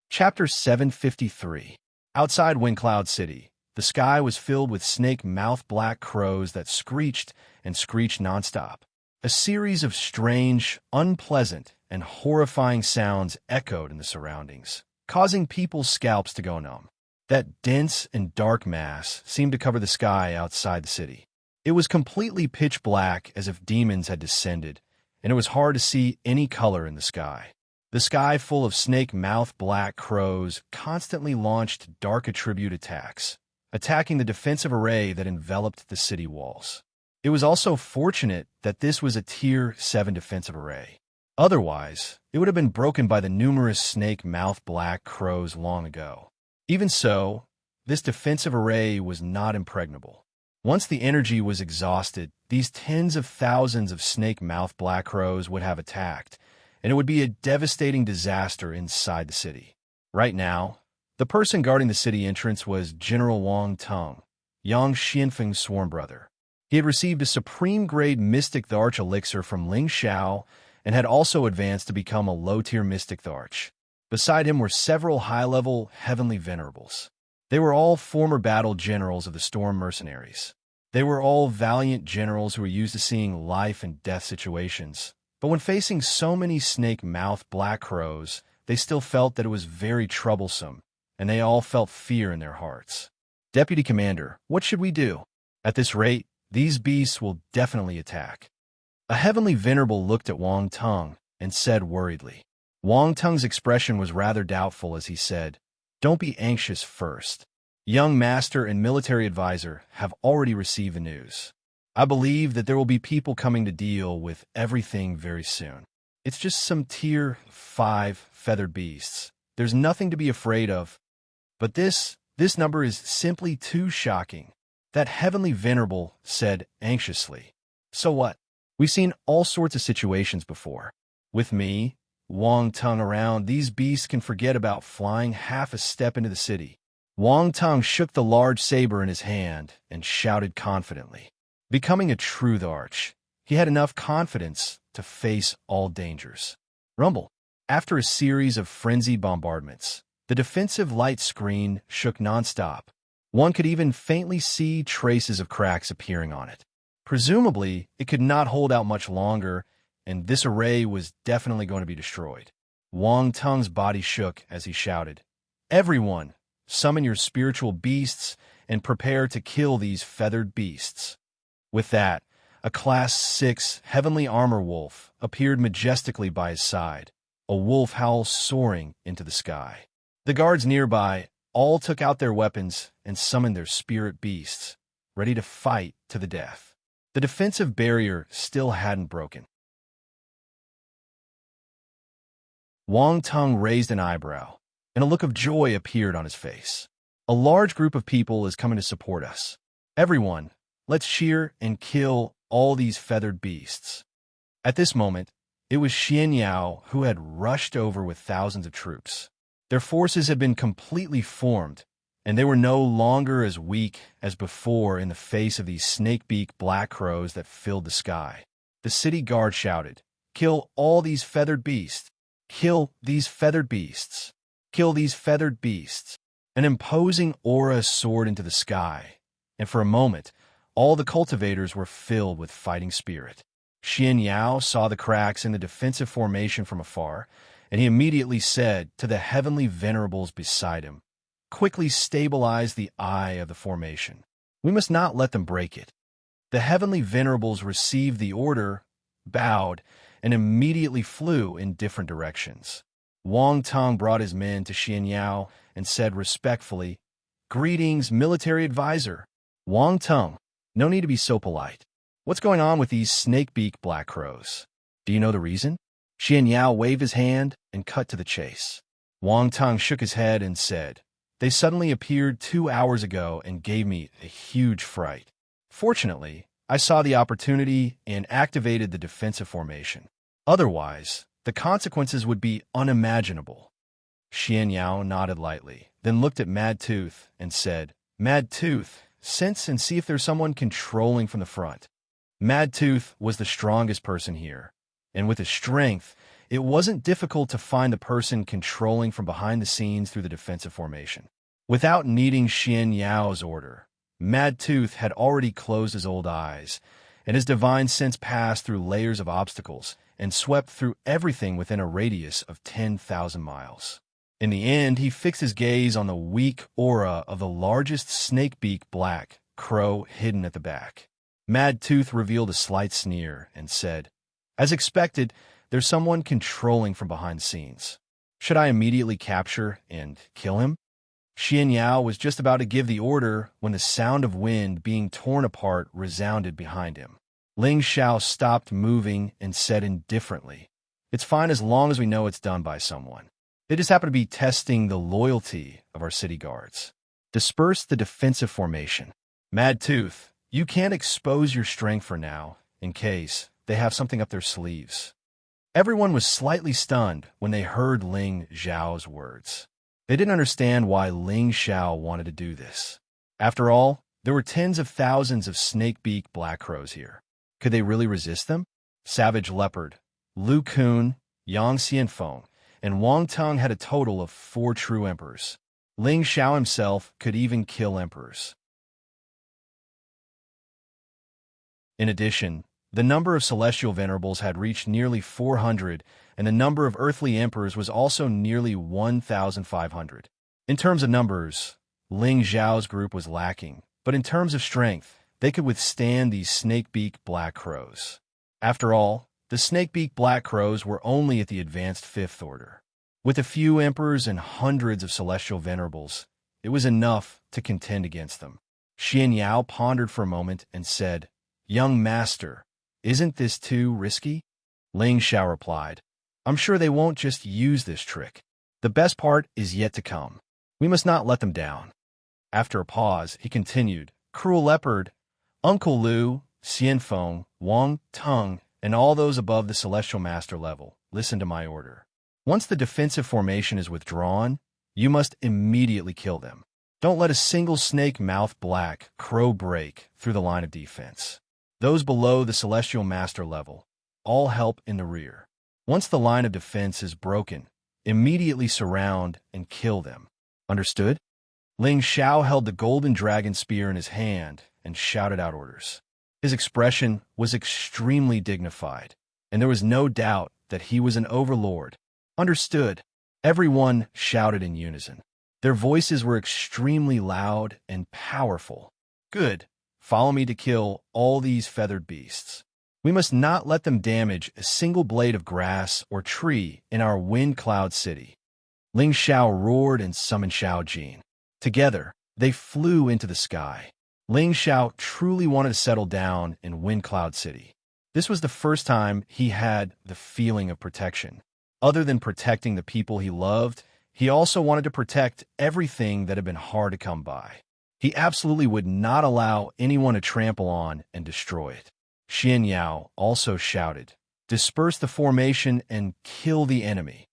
Chapter 753. Outside Windcloud City, the sky was filled with snake-mouthed black crows that screeched and screeched nonstop. A series of strange, unpleasant, and horrifying sounds echoed in the surroundings, causing people's scalps to go numb. That dense and dark mass seemed to cover the sky outside the city. It was completely pitch black, as if demons had descended, and it was hard to see any color in the sky. The sky full of snake-mouthed black crows constantly launched dark attribute attacks, attacking the defensive array that enveloped the city walls. It was also fortunate that this was a Tier 7 defensive array. Otherwise, it would have been broken by the numerous snake-mouthed black crows long ago. Even so, this defensive array was not impregnable. Once the energy was exhausted, these tens of thousands of snake-mouthed black crows would have attacked, and it would be a devastating disaster inside the city. Right now, the person guarding the city entrance was General Wang Teng, Yang Xianfeng's sworn brother. He had received a supreme-grade Mystic Tharch elixir from Ling Xiao and had also advanced to become a low-tier Mystic Tharch. Beside him were several high-level Heavenly Venerables. They were all former battle generals of the Storm Mercenaries. They were all valiant generals who were used to seeing life and death situations. But when facing so many snake-mouthed black crows, they still felt that it was very troublesome, and they all felt fear in their hearts. Deputy Commander, what should we do? At this rate, these beasts will definitely attack. A Heavenly Venerable looked at Wang Teng and said worriedly. Wang Teng's expression was rather doubtful as he said, "Don't be anxious first. Young Master and Military Advisor have already received the news. I believe that there will be people coming to deal with everything very soon. It's just some Tier 5 feathered beasts. There's nothing to be afraid of. But this number is simply too shocking," that Heavenly Venerable said anxiously. So what? We've seen all sorts of situations before. With me, Wang Teng around, these beasts can forget about flying half a step into the city. Wang Teng shook the large saber in his hand and shouted confidently. Becoming a true Tharch, he had enough confidence to face all dangers. Rumble. After a series of frenzied bombardments, the defensive light screen shook nonstop. One could even faintly see traces of cracks appearing on it. Presumably, it could not hold out much longer, and this array was definitely going to be destroyed. Wang Teng's body shook as he shouted, "Everyone, summon your spiritual beasts and prepare to kill these feathered beasts." With that, a Class 6 Heavenly Armor Wolf appeared majestically by his side, a wolf howl soaring into the sky. The guards nearby all took out their weapons and summoned their spirit beasts, ready to fight to the death. The defensive barrier still hadn't broken. Wang Tung raised an eyebrow, and a look of joy appeared on his face. A large group of people is coming to support us. Everyone, let's shear and kill all these feathered beasts. At this moment, it was Xianxia who had rushed over with thousands of troops. Their forces had been completely formed, and they were no longer as weak as before in the face of these snake-beak black crows that filled the sky. The city guard shouted, "Kill all these feathered beasts! Kill these feathered beasts! Kill these feathered beasts!" An imposing aura soared into the sky, and for a moment, all the cultivators were filled with fighting spirit. Xianxia saw the cracks in the defensive formation from afar, and he immediately said to the heavenly venerables beside him, "Quickly stabilize the eye of the formation. We must not let them break it." The heavenly venerables received the order, bowed, and immediately flew in different directions. Wang Tung brought his men to Xianxia and said respectfully, "Greetings, military advisor." "Wang Tung, no need to be so polite. What's going on with these snake-beak black crows? Do you know the reason?" Xianxia waved his hand and cut to the chase. Wang Tung shook his head and said, "They suddenly appeared 2 hours ago and gave me a huge fright. Fortunately, I saw the opportunity and activated the defensive formation. Otherwise, the consequences would be unimaginable." Xianxia nodded lightly, then looked at Mad Tooth and said, "Mad Tooth, sense and see if there's someone controlling from the front." Mad Tooth was the strongest person here, and with his strength, it wasn't difficult to find the person controlling from behind the scenes through the defensive formation. Without needing Xianxiao's order, Mad Tooth had already closed his old eyes, and his divine sense passed through layers of obstacles and swept through everything within a radius of 10,000 miles. In the end, he fixed his gaze on the weak aura of the largest snakebeak black crow hidden at the back. Mad Tooth revealed a slight sneer and said, "As expected, there's someone controlling from behind the scenes. Should I immediately capture and kill him?" Xianxia was just about to give the order when the sound of wind being torn apart resounded behind him. Ling Xiao stopped moving and said indifferently, "It's fine as long as we know it's done by someone. They just happen to be testing the loyalty of our city guards. Disperse the defensive formation. Mad Tooth, you can't expose your strength for now, in case they have something up their sleeves." Everyone was slightly stunned when they heard Ling Xiao's words. They didn't understand why Ling Xiao wanted to do this. After all, there were tens of thousands of snake-beak black crows here. Could they really resist them? Savage Leopard, Lu Kun, Yang Xianfeng, and Wang Tung had a total of 4 true emperors. Ling Xiao himself could even kill emperors. In addition, the number of celestial venerables had reached nearly 400, and the number of earthly emperors was also nearly 1,500. In terms of numbers, Ling Xiao's group was lacking, but in terms of strength, they could withstand these snakebeak black crows. After all, the snakebeak black crows were only at the advanced 5th order. With a few emperors and hundreds of celestial venerables, it was enough to contend against them. Xianxia pondered for a moment and said, "Young master, isn't this too risky?" Ling Xiao replied, "I'm sure they won't just use this trick. The best part is yet to come. We must not let them down." After a pause, he continued, "Cruel Leopard, Uncle Lu, Xianfeng, Wang Tung, and all those above the celestial master level, listen to my order. Once the defensive formation is withdrawn, you must immediately kill them. Don't let a single snake-mouthed black crow break through the line of defense. Those below the celestial master level, all help in the rear. Once the line of defense is broken, immediately surround and kill them. Understood?" Ling Xiao held the golden dragon spear in his hand and shouted out orders. His expression was extremely dignified, and there was no doubt that he was an overlord. "Understood." Everyone shouted in unison. Their voices were extremely loud and powerful. "Good. Follow me to kill all these feathered beasts. We must not let them damage a single blade of grass or tree in our wind cloud city." Ling Xiao roared and summoned Xiao Jin. Together, they flew into the sky. Ling Xiao truly wanted to settle down in Wind Cloud City. This was the first time he had the feeling of protection. Other than protecting the people he loved, he also wanted to protect everything that had been hard to come by. He absolutely would not allow anyone to trample on and destroy it. Xianxia also shouted, "Disperse the formation and kill the enemy."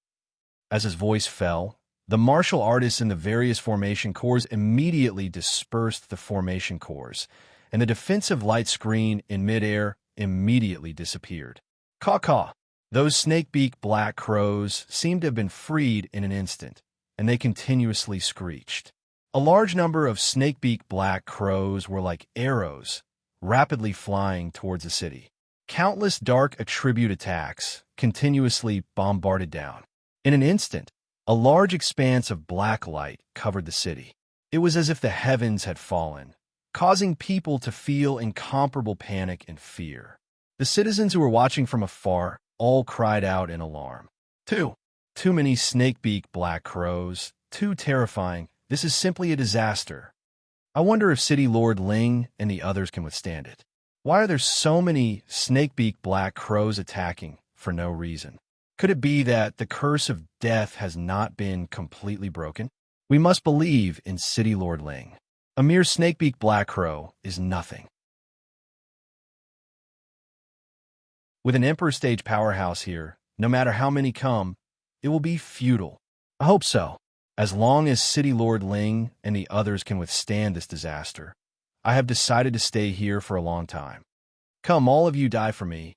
As his voice fell, the martial artists in the various formation corps immediately dispersed the formation corps, and the defensive light screen in midair immediately disappeared. Caw-caw! Those snake-beak black crows seemed to have been freed in an instant, and they continuously screeched. A large number of snake-beak black crows were like arrows, rapidly flying towards the city. Countless dark attribute attacks continuously bombarded down. In an instant, a large expanse of black light covered the city. It was as if the heavens had fallen, causing people to feel incomparable panic and fear. The citizens who were watching from afar all cried out in alarm. Too many snake-beak black crows, too terrifying. This is simply a disaster. I wonder if City Lord Ling and the others can withstand it. Why are there so many snake-beak black crows attacking for no reason? Could it be that the curse of death has not been completely broken? We must believe in City Lord Ling. A mere snake-beak black crow is nothing. With an Emperor Stage powerhouse here, no matter how many come, it will be futile. I hope so. As long as City Lord Ling and the others can withstand this disaster, I have decided to stay here for a long time. Come, all of you die for me.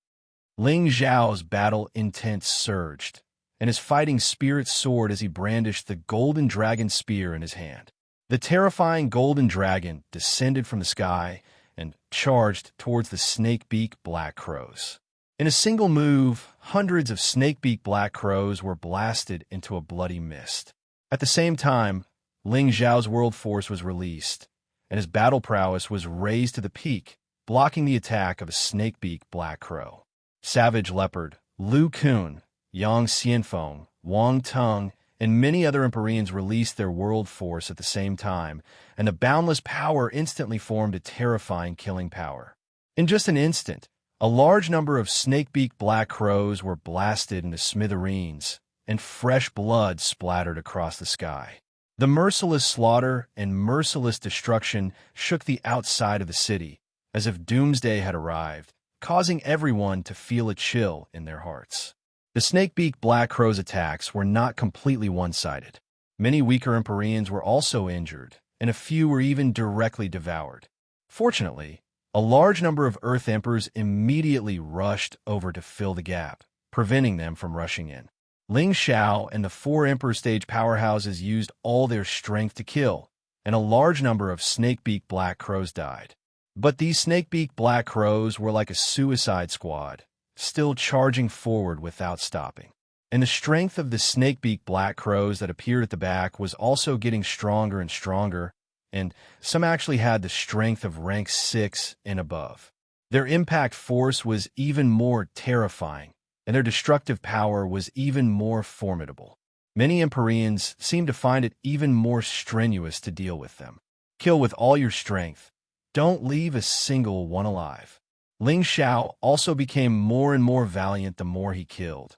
Ling Zhao's battle intent surged, and his fighting spirit soared as he brandished the golden dragon spear in his hand. The terrifying golden dragon descended from the sky and charged towards the snake-beak black crows. In a single move, hundreds of snake-beak black crows were blasted into a bloody mist. At the same time, Ling Zhao's world force was released, and his battle prowess was raised to the peak, blocking the attack of a snake-beak black crow. Savage Leopard, Lu Kun, Yang Xianfeng, Wang Tung, and many other Empyreans released their world force at the same time, and the boundless power instantly formed a terrifying killing power. In just an instant, a large number of snake-beak black crows were blasted into smithereens, and fresh blood splattered across the sky. The merciless slaughter and merciless destruction shook the outside of the city, as if doomsday had arrived, causing everyone to feel a chill in their hearts. The snake-beak black crow's attacks were not completely one-sided. Many weaker Empyreans were also injured, and a few were even directly devoured. Fortunately, a large number of Earth Emperors immediately rushed over to fill the gap, preventing them from rushing in. Ling Xiao and the 4 Emperor Stage powerhouses used all their strength to kill, and a large number of snake-beak black crows died. But these snake-beak black crows were like a suicide squad, still charging forward without stopping. And the strength of the snake-beak black crows that appeared at the back was also getting stronger and stronger, and some actually had the strength of rank 6 and above. Their impact force was even more terrifying, and their destructive power was even more formidable. Many Empyreans seemed to find it even more strenuous to deal with them. Kill with all your strength. Don't leave a single one alive. Ling Xiao also became more and more valiant the more he killed,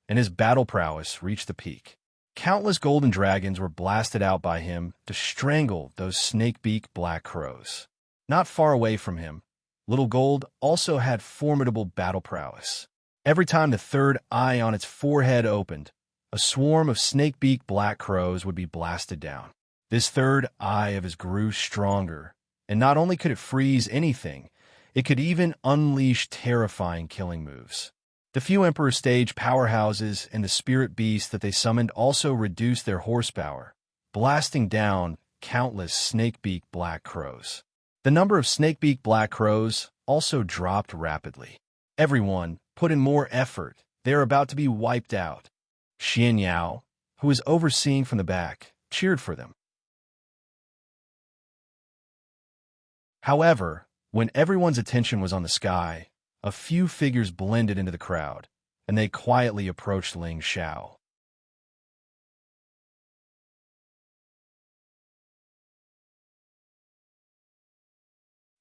and his battle prowess reached the peak. Countless golden dragons were blasted out by him to strangle those snake-beak black crows. Not far away from him, Little Gold also had formidable battle prowess. Every time the third eye on its forehead opened, a swarm of snake-beak black crows would be blasted down. This third eye of his grew stronger, and not only could it freeze anything, it could even unleash terrifying killing moves. The few Emperor Stage powerhouses and the spirit beasts that they summoned also reduced their horsepower, blasting down countless snake-beak black crows. The number of snake-beak black crows also dropped rapidly. Everyone put in more effort. They are about to be wiped out. Xianxia, who was overseeing from the back, cheered for them. However, when everyone's attention was on the sky, a few figures blended into the crowd, and they quietly approached Ling Xiao.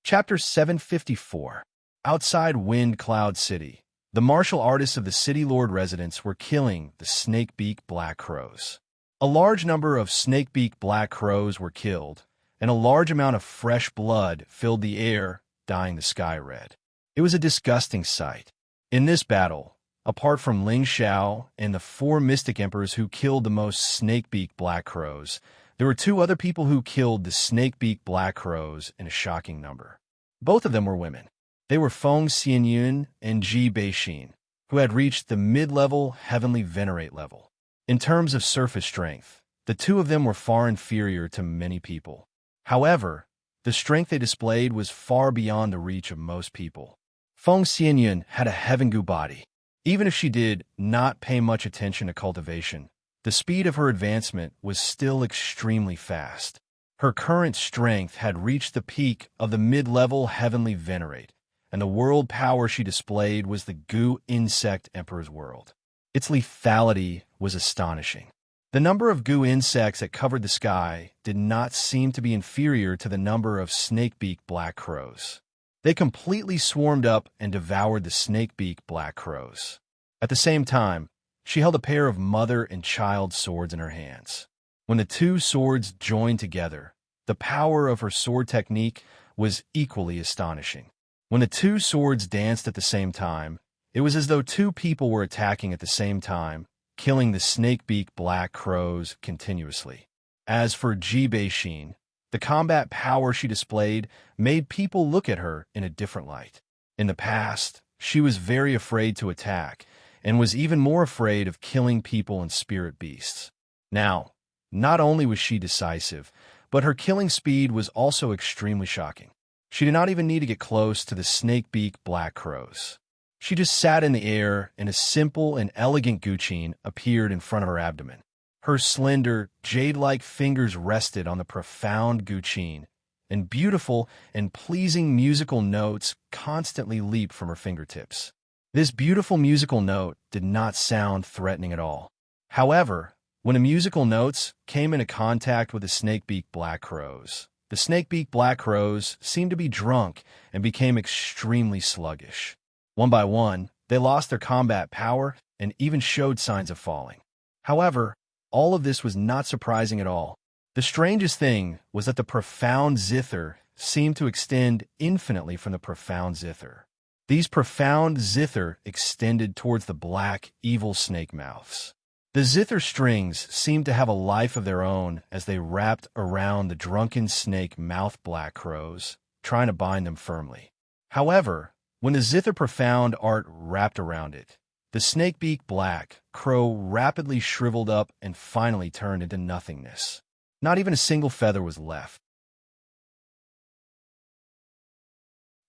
Chapter 754. Outside Wind Cloud City. The martial artists of the city lord residents were killing the snakebeak black crows. A large number of snakebeak black crows were killed, and a large amount of fresh blood filled the air, dyeing the sky red. It was a disgusting sight. In this battle, apart from Ling Xiao and the 4 mystic emperors who killed the most snakebeak black crows, there were 2 other people who killed the snakebeak black crows in a shocking number. Both of them were women. They were Feng Xianyun and Ji Beixin, who had reached the mid-level heavenly venerate level. In terms of surface strength, the 2 of them were far inferior to many people. However, the strength they displayed was far beyond the reach of most people. Feng Xianyun had a heavengu body. Even if she did not pay much attention to cultivation, the speed of her advancement was still extremely fast. Her current strength had reached the peak of the mid-level heavenly venerate, and the world power she displayed was the Gu insect emperor's world. Its lethality was astonishing. The number of Gu insects that covered the sky did not seem to be inferior to the number of snakebeak black crows. They completely swarmed up and devoured the snakebeak black crows. At the same time, she held a pair of mother and child swords in her hands. When the 2 swords joined together, the power of her sword technique was equally astonishing. When the 2 swords danced at the same time, it was as though 2 people were attacking at the same time, killing the snakebeak black crows continuously. As for Ji Beixin, the combat power she displayed made people look at her in a different light. In the past, she was very afraid to attack, and was even more afraid of killing people and spirit beasts. Now, not only was she decisive, but her killing speed was also extremely shocking. She did not even need to get close to the snakebeak black crows. She just sat in the air, and a simple and elegant guqin appeared in front of her abdomen. Her slender, jade-like fingers rested on the profound guqin, and beautiful and pleasing musical notes constantly leaped from her fingertips. This beautiful musical note did not sound threatening at all. However, when the musical notes came into contact with the snakebeak black crows, the snakebeak black crows seemed to be drunk and became extremely sluggish. One by one, they lost their combat power and even showed signs of falling. However, all of this was not surprising at all. The strangest thing was that the profound zither seemed to extend infinitely from the profound zither. These profound zither extended towards the black, evil snake mouths. The zither strings seemed to have a life of their own as they wrapped around the drunken snake mouth black crows, trying to bind them firmly. However, when the zither profound art wrapped around it, the snakebeak black crow rapidly shriveled up and finally turned into nothingness. Not even a single feather was left.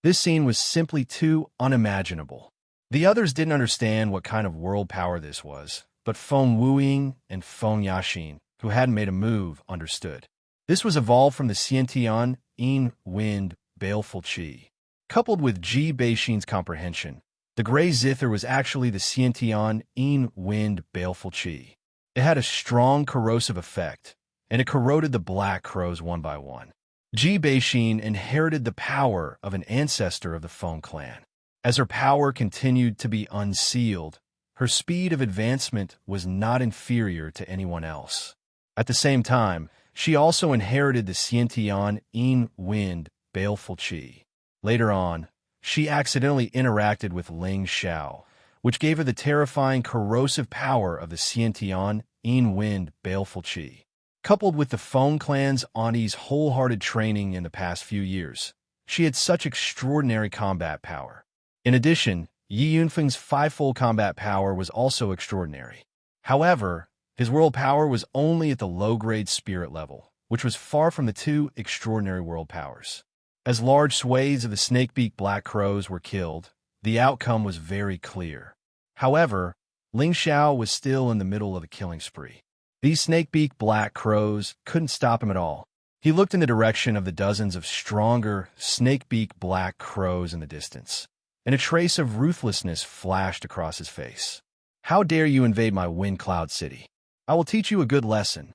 This scene was simply too unimaginable. The others didn't understand what kind of world power this was, but Feng Wuying and Feng Yaxin, who hadn't made a move, understood. This was evolved from the Xiantian, Yin, Wind, Baleful Qi. Coupled with Ji Beixin's comprehension, the gray zither was actually the Xiantian, Yin, Wind, Baleful Qi. It had a strong corrosive effect, and it corroded the black crows one by one. Ji Beixin inherited the power of an ancestor of the Feng clan. As her power continued to be unsealed, her speed of advancement was not inferior to anyone else. At the same time, she also inherited the Xiantian, Yin, Wind, Baleful Qi. Later on, she accidentally interacted with Ling Xiao, which gave her the terrifying corrosive power of the Xiantian, Yin, Wind, Baleful Qi. Coupled with the Feng clan's auntie's wholehearted training in the past few years, she had such extraordinary combat power. In addition, Yi Yunfeng's 5-fold combat power was also extraordinary. However, his world power was only at the low-grade spirit level, which was far from the 2 extraordinary world powers. As large swathes of the snakebeak black crows were killed, the outcome was very clear. However, Ling Xiao was still in the middle of a killing spree. These snakebeak black crows couldn't stop him at all. He looked in the direction of the dozens of stronger snakebeak black crows in the distance, and a trace of ruthlessness flashed across his face. "How dare you invade my wind cloud city? I will teach you a good lesson."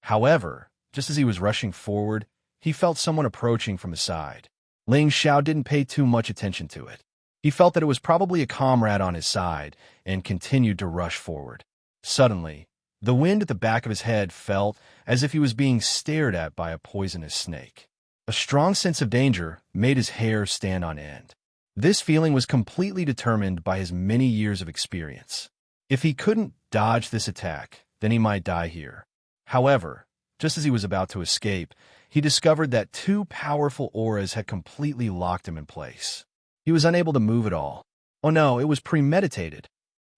However, just as he was rushing forward, he felt someone approaching from the side. Ling Xiao didn't pay too much attention to it. He felt that it was probably a comrade on his side and continued to rush forward. Suddenly, the wind at the back of his head felt as if he was being stared at by a poisonous snake. A strong sense of danger made his hair stand on end. This feeling was completely determined by his many years of experience. If he couldn't dodge this attack, then he might die here. However, just as he was about to escape, he discovered that two powerful auras had completely locked him in place. He was unable to move at all. Oh no, it was premeditated.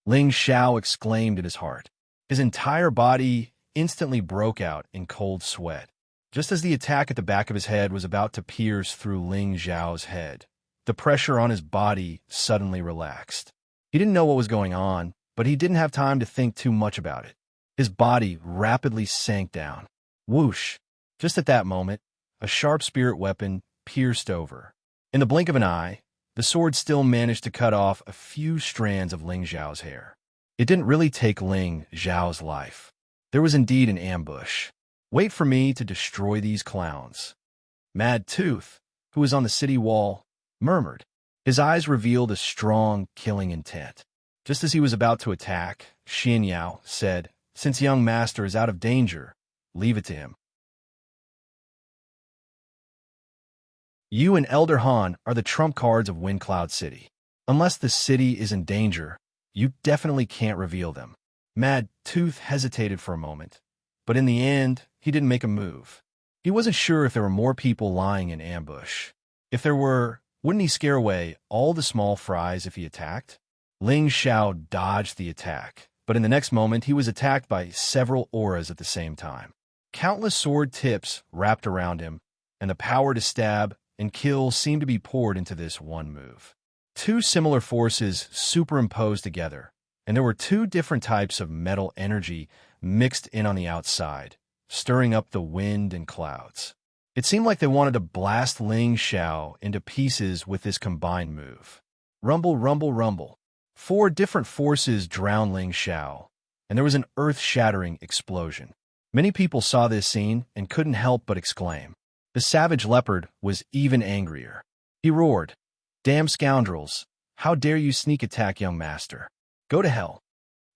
Ling Xiao exclaimed in his heart. His entire body instantly broke out in cold sweat. Just as the attack at the back of his head was about to pierce through Ling Xiao's head, the pressure on his body suddenly relaxed. He didn't know what was going on, but he didn't have time to think too much about it. His body rapidly sank down. Whoosh! Just at that moment, a sharp spirit weapon pierced over. In the blink of an eye, the sword still managed to cut off a few strands of Ling Xiao's hair. It didn't really take Ling Xiao's life. There was indeed an ambush. Wait for me to destroy these clowns. Mad Tooth, who was on the city wall, murmured. His eyes revealed a strong, killing intent. Just as he was about to attack, Xianxia said, "Since young master is out of danger, leave it to him. You and Elder Han are the trump cards of Windcloud City. Unless the city is in danger, you definitely can't reveal them." Mad Tooth hesitated for a moment, but in the end, he didn't make a move. He wasn't sure if there were more people lying in ambush. If there were, wouldn't he scare away all the small fries if he attacked? Ling Xiao dodged the attack, but in the next moment he was attacked by several auras at the same time. Countless sword tips wrapped around him, and the power to stab and kill seemed to be poured into this one move. Two similar forces superimposed together, and there were two different types of metal energy mixed in on the outside, stirring up the wind and clouds. It seemed like they wanted to blast Ling Xiao into pieces with this combined move. Rumble, rumble, rumble. Four different forces drowned Ling Xiao, and there was an earth-shattering explosion. Many people saw this scene and couldn't help but exclaim. The savage leopard was even angrier. He roared, "Damn scoundrels! How dare you sneak attack young master? Go to hell!"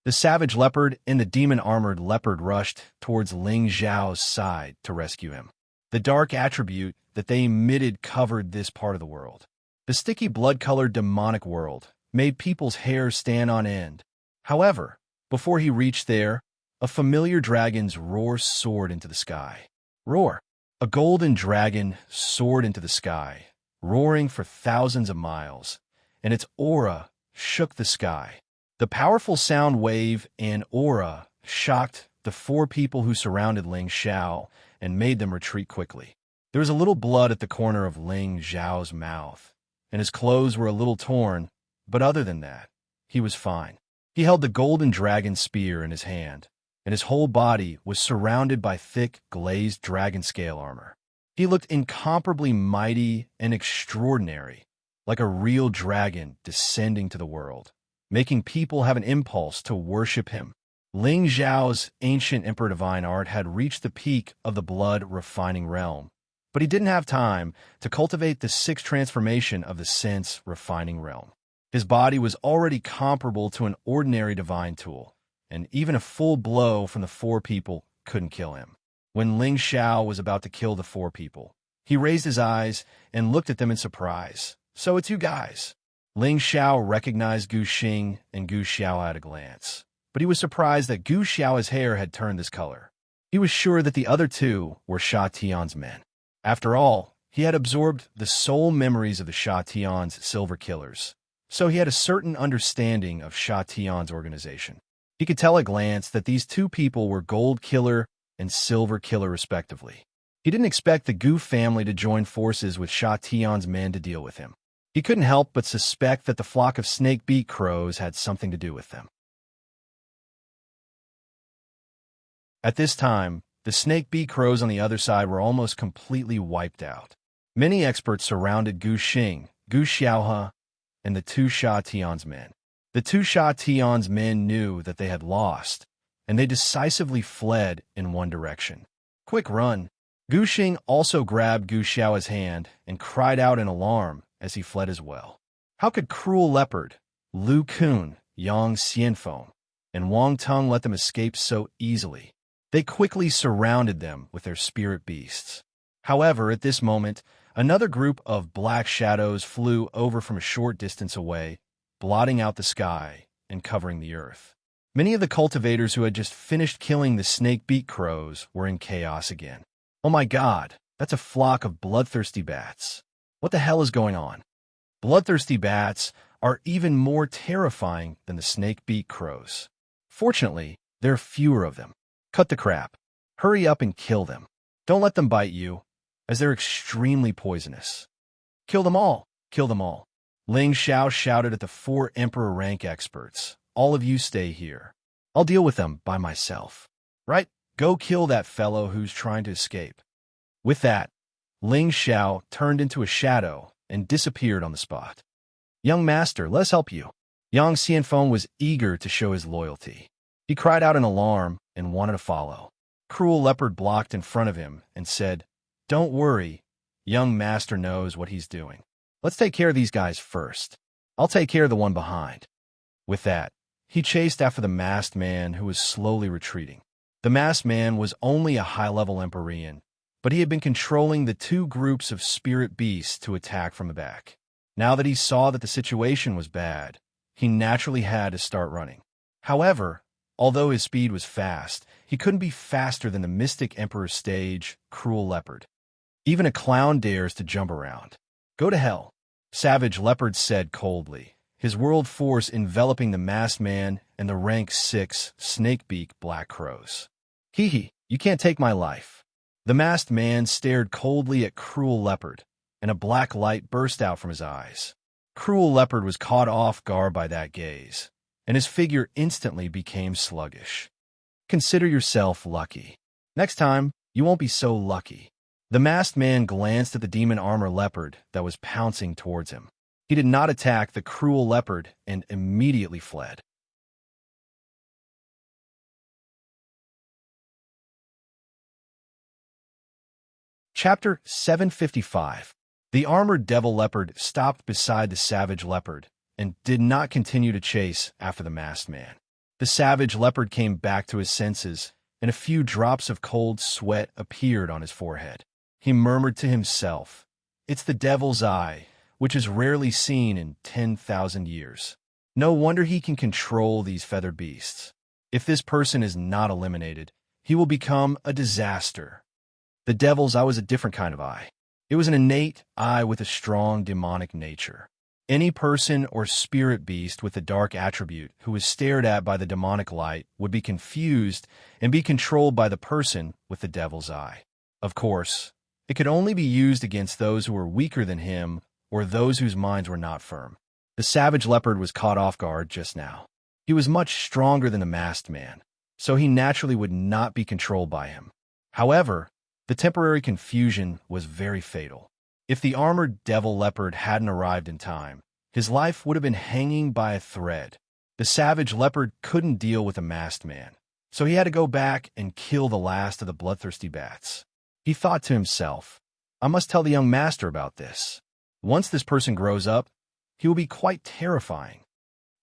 The savage leopard and the demon-armored leopard rushed towards Ling Xiao's side to rescue him. The dark attribute that they emitted covered this part of the world. The sticky blood-colored demonic world made people's hair stand on end. However, before he reached there, a familiar dragon's roar soared into the sky. Roar! A golden dragon soared into the sky, roaring for thousands of miles, and its aura shook the sky. The powerful sound wave and aura shocked the four people who surrounded Ling Xiao and made them retreat quickly. There was a little blood at the corner of Ling Xiao's mouth, and his clothes were a little torn, but other than that, he was fine. He held the golden dragon spear in his hand, and his whole body was surrounded by thick, glazed dragon scale armor. He looked incomparably mighty and extraordinary, like a real dragon descending to the world, making people have an impulse to worship him. Ling Xiao's ancient Emperor Divine art had reached the peak of the blood-refining realm, but he didn't have time to cultivate the sixth transformation of the sense-refining realm. His body was already comparable to an ordinary divine tool, and even a full blow from the four people couldn't kill him. When Ling Xiao was about to kill the four people, he raised his eyes and looked at them in surprise. "So it's you guys." Ling Xiao recognized Gu Xing and Gu Xiao at a glance, but he was surprised that Gu Xiao's hair had turned this color. He was sure that the other two were Sha Tian's men. After all, he had absorbed the soul memories of the Sha Tian's silver killers, so he had a certain understanding of Sha Tian's organization. He could tell at a glance that these two people were Gold Killer and Silver Killer respectively. He didn't expect the Gu family to join forces with Sha Tian's men to deal with him. He couldn't help but suspect that the flock of snake-beak crows had something to do with them. At this time, the snake-beak crows on the other side were almost completely wiped out. Many experts surrounded Gu Xing, Gu Xiaohe, and the two Sha Tian's men. The two Sha Tian's men knew that they had lost, and they decisively fled in one direction. "Quick run!" Gu Xing also grabbed Gu Xiao's hand and cried out in alarm as he fled as well. How could Cruel Leopard, Lu Kun, Yang Xianfeng, and Wang Tung let them escape so easily? They quickly surrounded them with their spirit beasts. However, at this moment, another group of black shadows flew over from a short distance away, blotting out the sky and covering the earth. Many of the cultivators who had just finished killing the snake-beak crows were in chaos again. Oh my god, that's a flock of bloodthirsty bats. What the hell is going on? Bloodthirsty bats are even more terrifying than the snake-beak crows. Fortunately, there are fewer of them. Cut the crap. Hurry up and kill them. Don't let them bite you, as they're extremely poisonous. Kill them all. Kill them all. Ling Xiao shouted at the 4 Emperor rank experts. All of you stay here. I'll deal with them by myself. Right? Go kill that fellow who's trying to escape. With that, Ling Xiao turned into a shadow and disappeared on the spot. Young master, let us help you. Yang Xianfeng was eager to show his loyalty. He cried out in alarm and wanted to follow. Cruel Leopard blocked in front of him and said, "Don't worry, young master knows what he's doing. Let's take care of these guys first. I'll take care of the one behind." With that, he chased after the masked man who was slowly retreating. The masked man was only a high-level Empyrean, but he had been controlling the 2 groups of spirit beasts to attack from the back. Now that he saw that the situation was bad, he naturally had to start running. However, although his speed was fast, he couldn't be faster than the Mystic Emperor stage, Cruel Leopard. Even a clown dares to jump around. Go to hell, Savage Leopard said coldly, his world force enveloping the masked man and the rank 6 snakebeak black crows. Hee hee, you can't take my life. The masked man stared coldly at Cruel Leopard, and a black light burst out from his eyes. Cruel Leopard was caught off guard by that gaze, and his figure instantly became sluggish. Consider yourself lucky. Next time, you won't be so lucky. The masked man glanced at the demon armor leopard that was pouncing towards him. He did not attack the Cruel Leopard and immediately fled. Chapter 755. The armored devil leopard stopped beside the savage leopard and did not continue to chase after the masked man. The savage leopard came back to his senses, and a few drops of cold sweat appeared on his forehead. He murmured to himself, "It's the devil's eye, which is rarely seen in 10,000 years. No wonder he can control these feathered beasts. If this person is not eliminated, he will become a disaster." The devil's eye was a different kind of eye. It was an innate eye with a strong demonic nature. Any person or spirit beast with a dark attribute who was stared at by the demonic light would be confused and be controlled by the person with the devil's eye. Of course, it could only be used against those who were weaker than him or those whose minds were not firm. The savage leopard was caught off guard just now. He was much stronger than the masked man, so he naturally would not be controlled by him. However, the temporary confusion was very fatal. If the armored devil leopard hadn't arrived in time, his life would have been hanging by a thread. The savage leopard couldn't deal with the masked man, so he had to go back and kill the last of the bloodthirsty bats. He thought to himself, "I must tell the young master about this. Once this person grows up, he will be quite terrifying."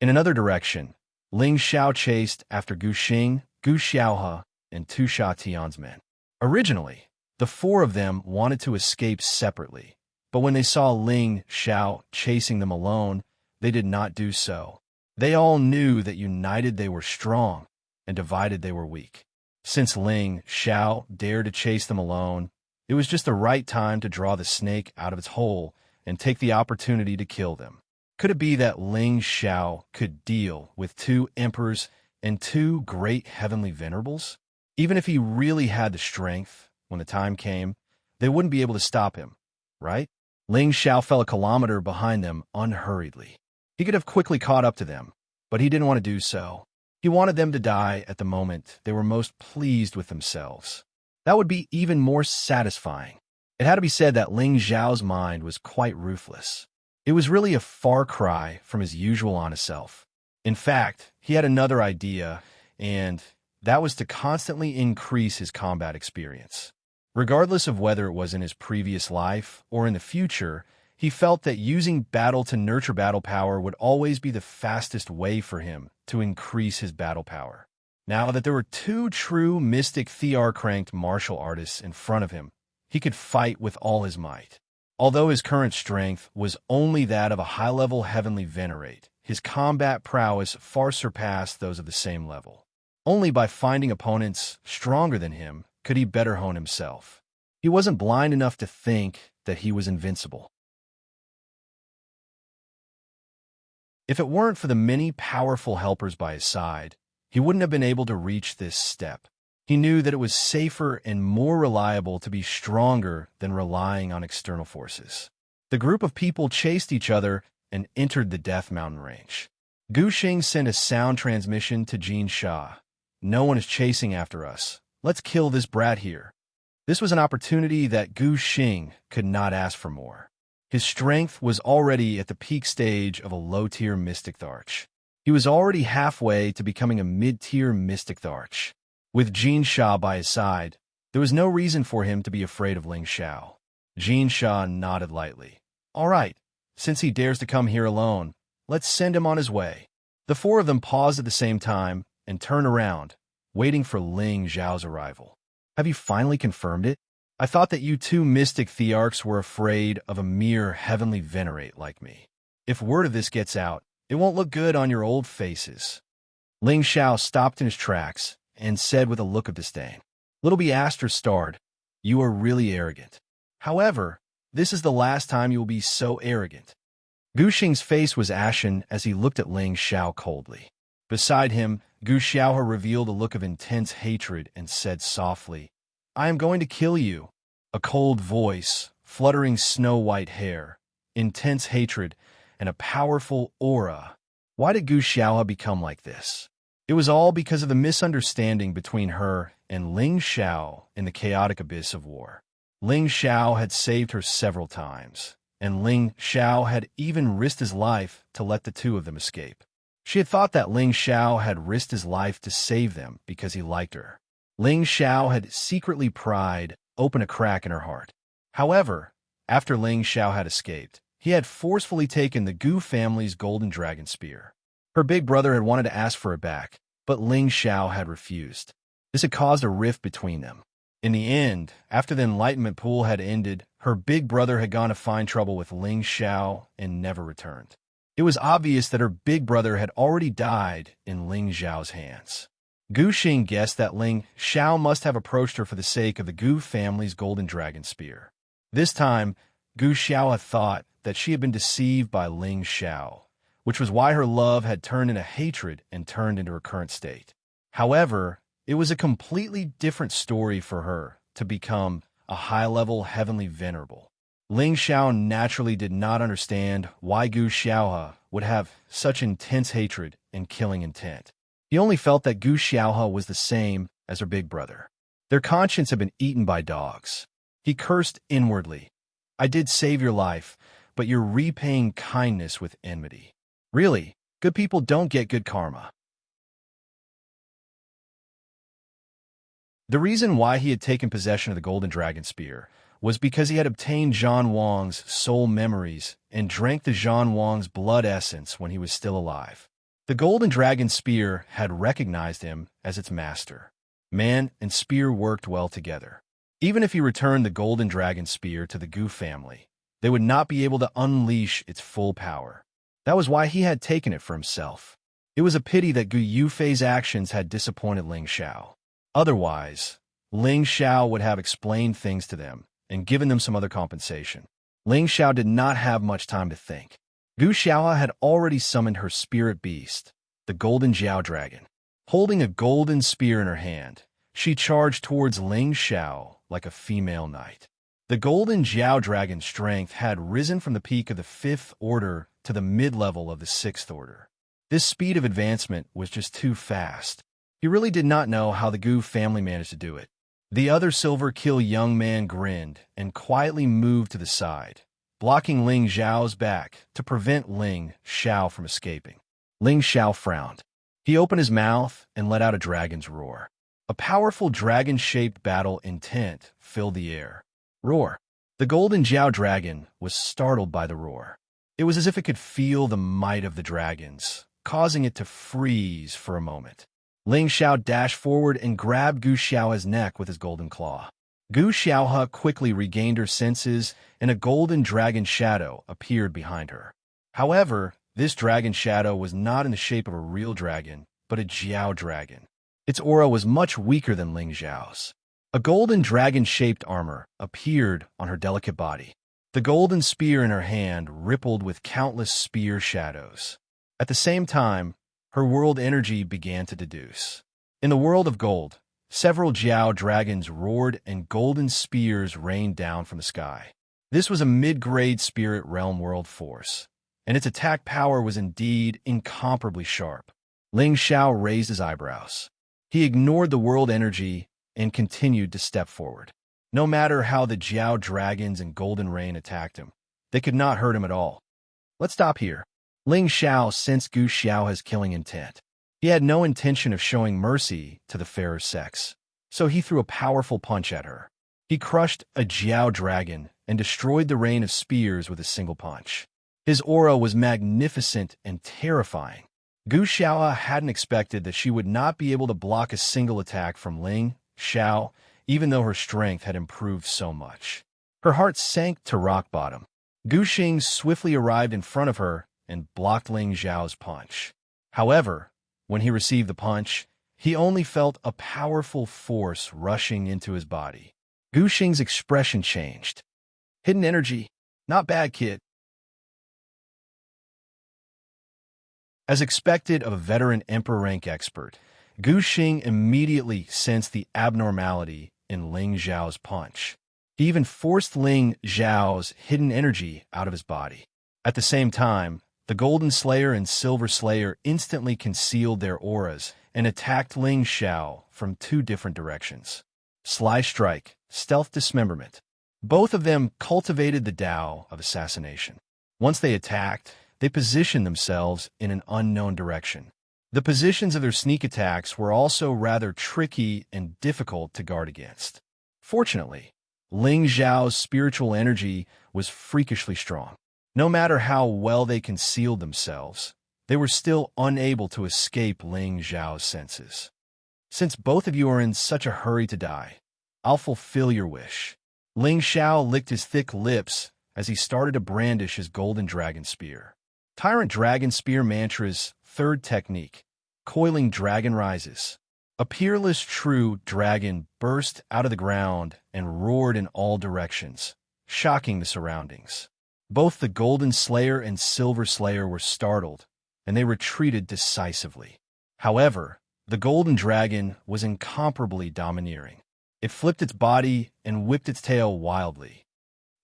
In another direction, Ling Xiao chased after Gu Xing, Gu Xiaohe, and Tu Sha Tian's men. Originally, the 4 of them wanted to escape separately, but when they saw Ling Xiao chasing them alone, they did not do so. They all knew that united they were strong, and divided they were weak. Since Ling Xiao dared to chase them alone, it was just the right time to draw the snake out of its hole and take the opportunity to kill them. Could it be that Ling Xiao could deal with 2 emperors and 2 great heavenly venerables? Even if he really had the strength, when the time came, they wouldn't be able to stop him, right? Ling Xiao fell a kilometer behind them unhurriedly. He could have quickly caught up to them, but he didn't want to do so. He wanted them to die at the moment they were most pleased with themselves. That would be even more satisfying. It had to be said that Ling Xiao's mind was quite ruthless. It was really a far cry from his usual honest self. In fact, he had another idea, and that was to constantly increase his combat experience. Regardless of whether it was in his previous life or in the future, He felt that using battle to nurture battle power would always be the fastest way for him to increase his battle power. Now that there were two true mystic Thearch-ranked martial artists in front of him, he could fight with all his might. Although his current strength was only that of a high-level heavenly venerate, his combat prowess far surpassed those of the same level. Only by finding opponents stronger than him could he better hone himself. He wasn't blind enough to think that he was invincible. If it weren't for the many powerful helpers by his side, he wouldn't have been able to reach this step. He knew that it was safer and more reliable to be stronger than relying on external forces. The group of people chased each other and entered the Death Mountain range. Gu Xing sent a sound transmission to Xianxia. "No one is chasing after us. Let's kill this brat here." This was an opportunity that Gu Xing could not ask for more. His strength was already at the peak stage of a low-tier Mystic Tharch. He was already halfway to becoming a mid-tier Mystic Tharch. With Xianxia by his side, there was no reason for him to be afraid of Ling Xiao. Xianxia nodded lightly. "All right, since he dares to come here alone, let's send him on his way." The four of them paused at the same time and turned around, waiting for Ling Xiao's arrival. "Have you finally confirmed it? I thought that you two mystic Thearchs were afraid of a mere heavenly venerate like me. If word of this gets out, it won't look good on your old faces." Ling Xiao stopped in his tracks and said with a look of disdain, "Little B. Aster starred, you are really arrogant. However, this is the last time you will be so arrogant." Gu Xing's face was ashen as he looked at Ling Xiao coldly. Beside him, Gu Xiaohe revealed a look of intense hatred and said softly, "I am going to kill you." A cold voice, fluttering snow-white hair, intense hatred, and a powerful aura. Why did Gu Xiaohe become like this? It was all because of the misunderstanding between her and Ling Xiao in the chaotic abyss of war. Ling Xiao had saved her several times, and Ling Xiao had even risked his life to let the two of them escape. She had thought that Ling Xiao had risked his life to save them because he liked her. Ling Xiao had secretly pried open a crack in her heart. However, after Ling Xiao had escaped, he had forcefully taken the Gu family's golden dragon spear. Her big brother had wanted to ask for it back, but Ling Xiao had refused. This had caused a rift between them. In the end, after the enlightenment pool had ended, her big brother had gone to find trouble with Ling Xiao and never returned. It was obvious that her big brother had already died in Ling Xiao's hands. Gu Xing guessed that Ling Xiao must have approached her for the sake of the Gu family's golden dragon spear. This time, Gu Xiao had thought that she had been deceived by Ling Xiao, which was why her love had turned into hatred and turned into her current state. However, it was a completely different story for her to become a high-level heavenly venerable. Ling Xiao naturally did not understand why Gu Xiaohe would have such intense hatred and killing intent. He only felt that Gu Xiaohe was the same as her big brother. Their conscience had been eaten by dogs. He cursed inwardly. "I did save your life, but you're repaying kindness with enmity. Really, good people don't get good karma." The reason why he had taken possession of the Golden Dragon Spear was because he had obtained Zhan Wang's soul memories and drank the Zhan Wang's blood essence when he was still alive. The Golden Dragon Spear had recognized him as its master. Man and spear worked well together. Even if he returned the Golden Dragon Spear to the Gu family, they would not be able to unleash its full power. That was why he had taken it for himself. It was a pity that Gu Yufei's actions had disappointed Ling Xiao. Otherwise, Ling Xiao would have explained things to them and given them some other compensation. Ling Xiao did not have much time to think. Gu Xiaohe had already summoned her spirit beast, the Golden Jiao Dragon. Holding a golden spear in her hand, she charged towards Ling Xiao like a female knight. The Golden Jiao Dragon's strength had risen from the peak of the 5th Order to the mid-level of the 6th Order. This speed of advancement was just too fast. He really did not know how the Gu family managed to do it. The other Silver Kill young man grinned and quietly moved to the side, blocking Ling Xiao's back to prevent Ling Xiao from escaping. Ling Xiao frowned. He opened his mouth and let out a dragon's roar. A powerful dragon-shaped battle intent filled the air. Roar. The golden Jiao dragon was startled by the roar. It was as if it could feel the might of the dragons, causing it to freeze for a moment. Ling Xiao dashed forward and grabbed Gu Xiaohe's neck with his golden claw. Gu Xiaohe quickly regained her senses, and a golden dragon shadow appeared behind her. However, this dragon shadow was not in the shape of a real dragon, but a Jiao dragon. Its aura was much weaker than Ling Xiao's. A golden dragon-shaped armor appeared on her delicate body. The golden spear in her hand rippled with countless spear shadows. At the same time, her world energy began to deduce. In the world of gold, several Jiao dragons roared and golden spears rained down from the sky. This was a mid-grade spirit realm world force, and its attack power was indeed incomparably sharp. Ling Xiao raised his eyebrows. He ignored the world energy and continued to step forward. No matter how the Jiao dragons and golden rain attacked him, they could not hurt him at all. Let's stop here. Ling Xiao sensed Gu Xiaohe's killing intent. He had no intention of showing mercy to the fairer sex, so he threw a powerful punch at her. He crushed a Jiao dragon and destroyed the rain of spears with a single punch. His aura was magnificent and terrifying. Gu Xiaohe hadn't expected that she would not be able to block a single attack from Ling Xiao, even though her strength had improved so much. Her heart sank to rock bottom. Gu Xing swiftly arrived in front of her and blocked Ling Xiao's punch. However, when he received the punch, he only felt a powerful force rushing into his body. Gu Xing's expression changed. Hidden energy. Not bad, kid. As expected of a veteran Emperor rank expert, Gu Xing immediately sensed the abnormality in Ling Xiao's punch. He even forced Ling Xiao's hidden energy out of his body. At the same time, the Golden Slayer and Silver Slayer instantly concealed their auras and attacked Ling Xiao from two different directions. Sly Strike, Stealth Dismemberment. Both of them cultivated the Tao of assassination. Once they attacked, they positioned themselves in an unknown direction. The positions of their sneak attacks were also rather tricky and difficult to guard against. Fortunately, Ling Xiao's spiritual energy was freakishly strong. No matter how well they concealed themselves, they were still unable to escape Ling Xiao's senses. Since both of you are in such a hurry to die, I'll fulfill your wish. Ling Xiao licked his thick lips as he started to brandish his golden dragon spear. Tyrant Dragon Spear Mantra's third technique, Coiling Dragon Rises. A peerless true dragon burst out of the ground and roared in all directions, shocking the surroundings. Both the Golden Slayer and Silver Slayer were startled, and they retreated decisively. However, the Golden Dragon was incomparably domineering. It flipped its body and whipped its tail wildly.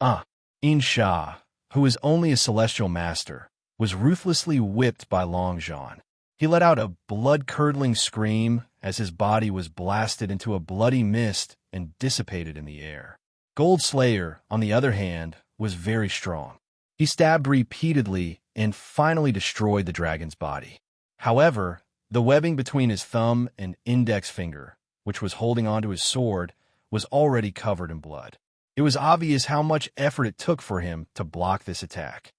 Xianxia, who is only a celestial master, was ruthlessly whipped by Long Zhan. He let out a blood-curdling scream as his body was blasted into a bloody mist and dissipated in the air. Gold Slayer, on the other hand, was very strong. He stabbed repeatedly and finally destroyed the dragon's body. However, the webbing between his thumb and index finger, which was holding onto his sword, was already covered in blood. It was obvious how much effort it took for him to block this attack.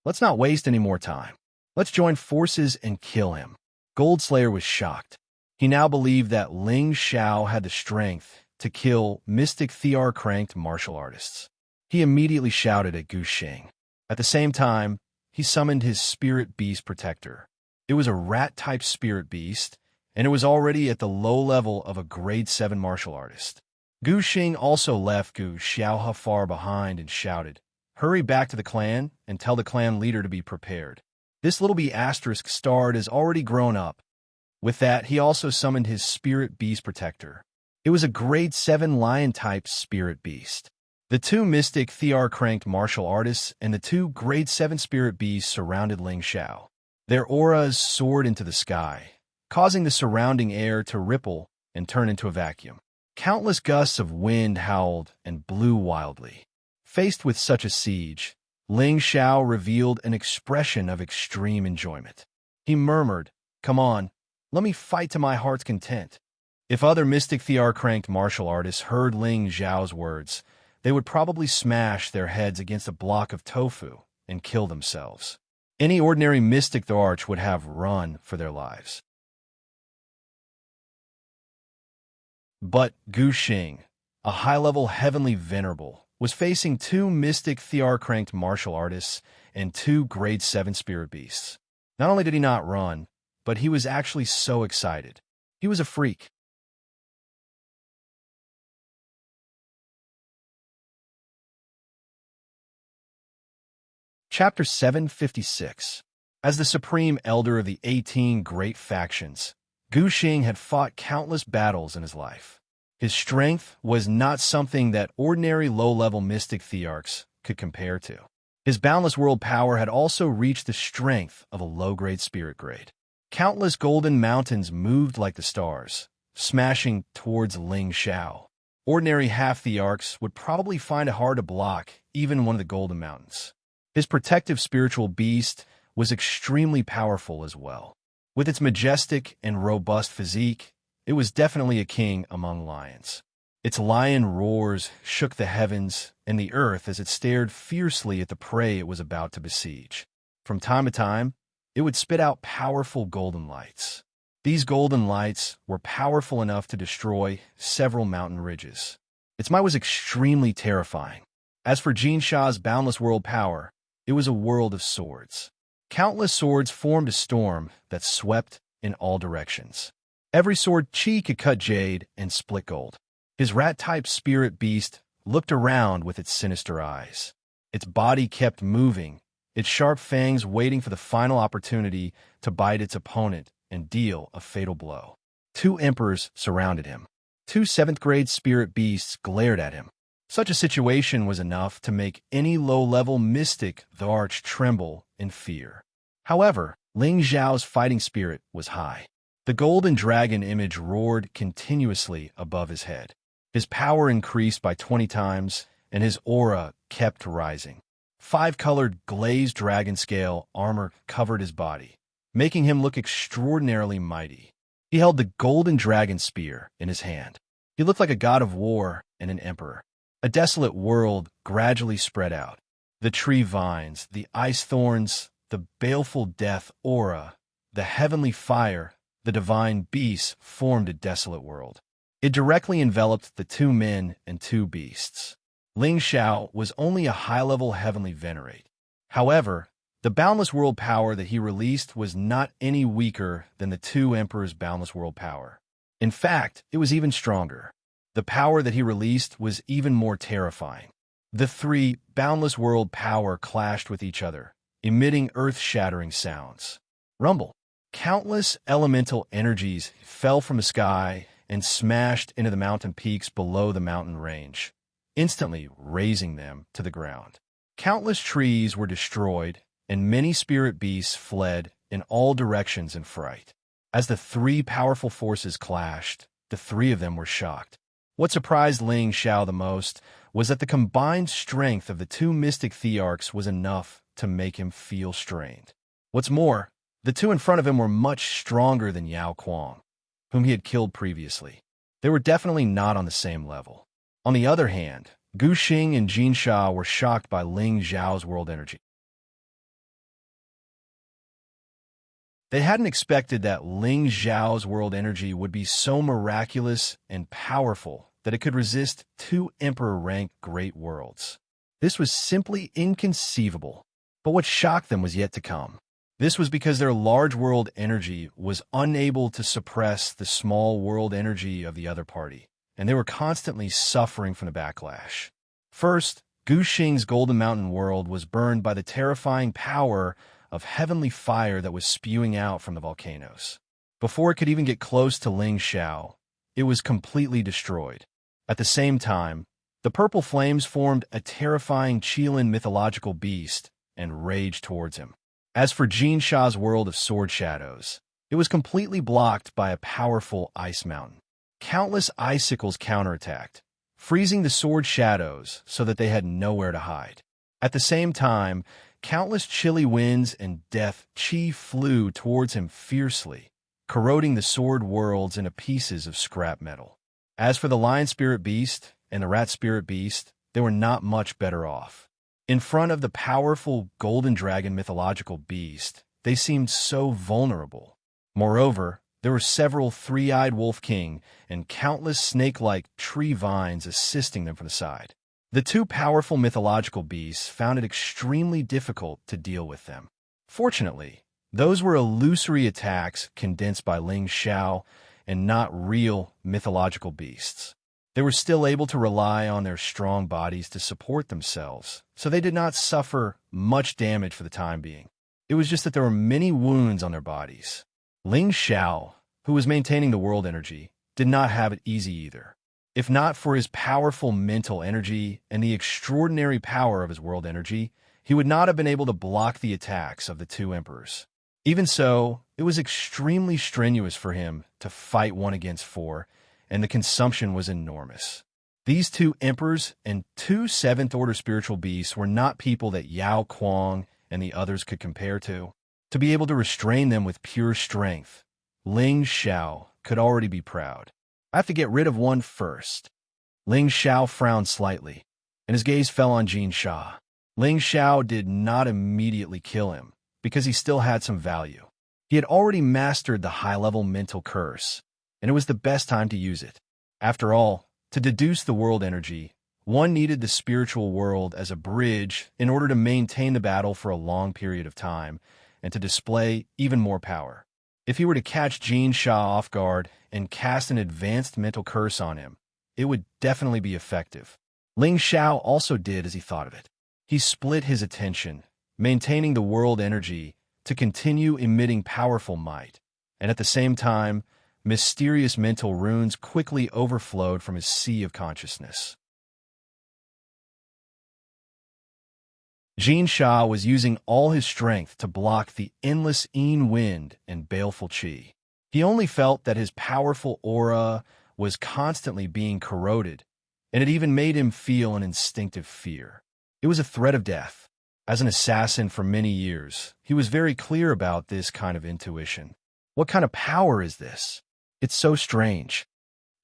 Let's not waste any more time. Let's join forces and kill him. Gold Slayer was shocked. He now believed that Ling Xiao had the strength to kill Mystic Thear-cranked martial artists. He immediately shouted at Gu Xing. At the same time, he summoned his Spirit Beast Protector. It was a rat-type spirit beast, and it was already at the low level of a grade 7 martial artist. Gu Xing also left Gu Xiaohe far behind and shouted, "Hurry back to the clan and tell the clan leader to be prepared. This little bee asterisk starred is already grown up." With that, he also summoned his Spirit Beast Protector. It was a grade 7 lion-type spirit beast. The two Mystic Thear-cranked martial artists and the two grade 7 spirit beasts surrounded Ling Xiao. Their auras soared into the sky, causing the surrounding air to ripple and turn into a vacuum. Countless gusts of wind howled and blew wildly. Faced with such a siege, Ling Xiao revealed an expression of extreme enjoyment. He murmured, "Come on, let me fight to my heart's content." If other Mystic Thear-cranked martial artists heard Ling Xiao's words, they would probably smash their heads against a block of tofu and kill themselves. Any ordinary mystic the arch would have run for their lives. But Gu Xing, a high-level heavenly venerable, was facing two mystic Thear-cranked martial artists and two grade 7 spirit beasts. Not only did he not run, but he was actually so excited. He was a freak. Chapter 756. As the supreme elder of the 18 great factions, Gu Xing had fought countless battles in his life. His strength was not something that ordinary low-level mystic thearchs could compare to. His boundless world power had also reached the strength of a low-grade spirit grade. Countless golden mountains moved like the stars, smashing towards Ling Xiao. Ordinary half-thearchs would probably find it hard to block even one of the golden mountains. His protective spiritual beast was extremely powerful as well. With its majestic and robust physique, it was definitely a king among lions. Its lion roars shook the heavens and the earth as it stared fiercely at the prey it was about to besiege. From time to time, it would spit out powerful golden lights. These golden lights were powerful enough to destroy several mountain ridges. Its might was extremely terrifying. As for Xianxia's boundless world power, it was a world of swords. Countless swords formed a storm that swept in all directions. Every sword chi could cut jade and split gold. His rat-type spirit beast looked around with its sinister eyes. Its body kept moving, its sharp fangs waiting for the final opportunity to bite its opponent and deal a fatal blow. Two emperors surrounded him. Two 7th-grade spirit beasts glared at him. Such a situation was enough to make any low-level mystic the arch tremble in fear. However, Ling Xiao's fighting spirit was high. The golden dragon image roared continuously above his head. His power increased by 20 times, and his aura kept rising. 5-colored glazed dragon scale armor covered his body, making him look extraordinarily mighty. He held the golden dragon spear in his hand. He looked like a god of war and an emperor. A desolate world gradually spread out. The tree vines, the ice thorns, the baleful death aura, the heavenly fire, the divine beasts formed a desolate world. It directly enveloped the two men and two beasts. Ling Xiao was only a high-level heavenly venerate. However, the boundless world power that he released was not any weaker than the two emperors' boundless world power. In fact, it was even stronger. The power that he released was even more terrifying. The three boundless world power clashed with each other, emitting earth-shattering sounds. Rumble. Countless elemental energies fell from the sky and smashed into the mountain peaks below the mountain range, instantly razing them to the ground. Countless trees were destroyed, and many spirit beasts fled in all directions in fright. As the three powerful forces clashed, the three of them were shocked. What surprised Ling Xiao the most was that the combined strength of the two mystic thearchs was enough to make him feel strained. What's more, the two in front of him were much stronger than Yao Kuang, whom he had killed previously. They were definitely not on the same level. On the other hand, Gu Xing and Xianxia were shocked by Ling Xiao's world energy. They hadn't expected that Ling Xiao's world energy would be so miraculous and powerful that it could resist two emperor-rank great worlds. This was simply inconceivable. But what shocked them was yet to come. This was because their large world energy was unable to suppress the small world energy of the other party, and they were constantly suffering from the backlash. First, Gu Xing's Golden Mountain world was burned by the terrifying power of heavenly fire that was spewing out from the volcanoes. Before it could even get close to Ling Xiao, it was completely destroyed. At the same time, the purple flames formed a terrifying Qilin mythological beast and raged towards him. As for Xianxia's world of sword shadows, it was completely blocked by a powerful ice mountain. Countless icicles counterattacked, freezing the sword shadows so that they had nowhere to hide. At the same time, countless chilly winds and death chi flew towards him fiercely, corroding the sword worlds into pieces of scrap metal. As for the lion spirit beast and the rat spirit beast, they were not much better off. In front of the powerful golden dragon mythological beast, they seemed so vulnerable. Moreover, there were several three-eyed wolf king and countless snake-like tree vines assisting them from the side. The two powerful mythological beasts found it extremely difficult to deal with them. Fortunately, those were illusory attacks condensed by Ling Xiao and not real mythological beasts. They were still able to rely on their strong bodies to support themselves, so they did not suffer much damage for the time being. It was just that there were many wounds on their bodies. Ling Xiao, who was maintaining the world energy, did not have it easy either. If not for his powerful mental energy and the extraordinary power of his world energy, he would not have been able to block the attacks of the two emperors. Even so, it was extremely strenuous for him to fight 1 against 4, and the consumption was enormous. These two emperors and 2 seventh-order spiritual beasts were not people that Yao Kuang and the others could compare to. To be able to restrain them with pure strength, Ling Xiao could already be proud. I have to get rid of one first. Ling Xiao frowned slightly, and his gaze fell on Xianxia. Ling Xiao did not immediately kill him, because he still had some value. He had already mastered the high-level mental curse, and it was the best time to use it. After all, to deduce the world energy, one needed the spiritual world as a bridge in order to maintain the battle for a long period of time, and to display even more power. If he were to catch Xianxia off guard and cast an advanced mental curse on him, it would definitely be effective. Ling Xiao also did as he thought of it. He split his attention, maintaining the world energy to continue emitting powerful might, and at the same time, mysterious mental runes quickly overflowed from his sea of consciousness. Xianxia was using all his strength to block the endless Yin wind and baleful qi. He only felt that his powerful aura was constantly being corroded, and it even made him feel an instinctive fear. It was a threat of death. As an assassin for many years, he was very clear about this kind of intuition. What kind of power is this? It's so strange.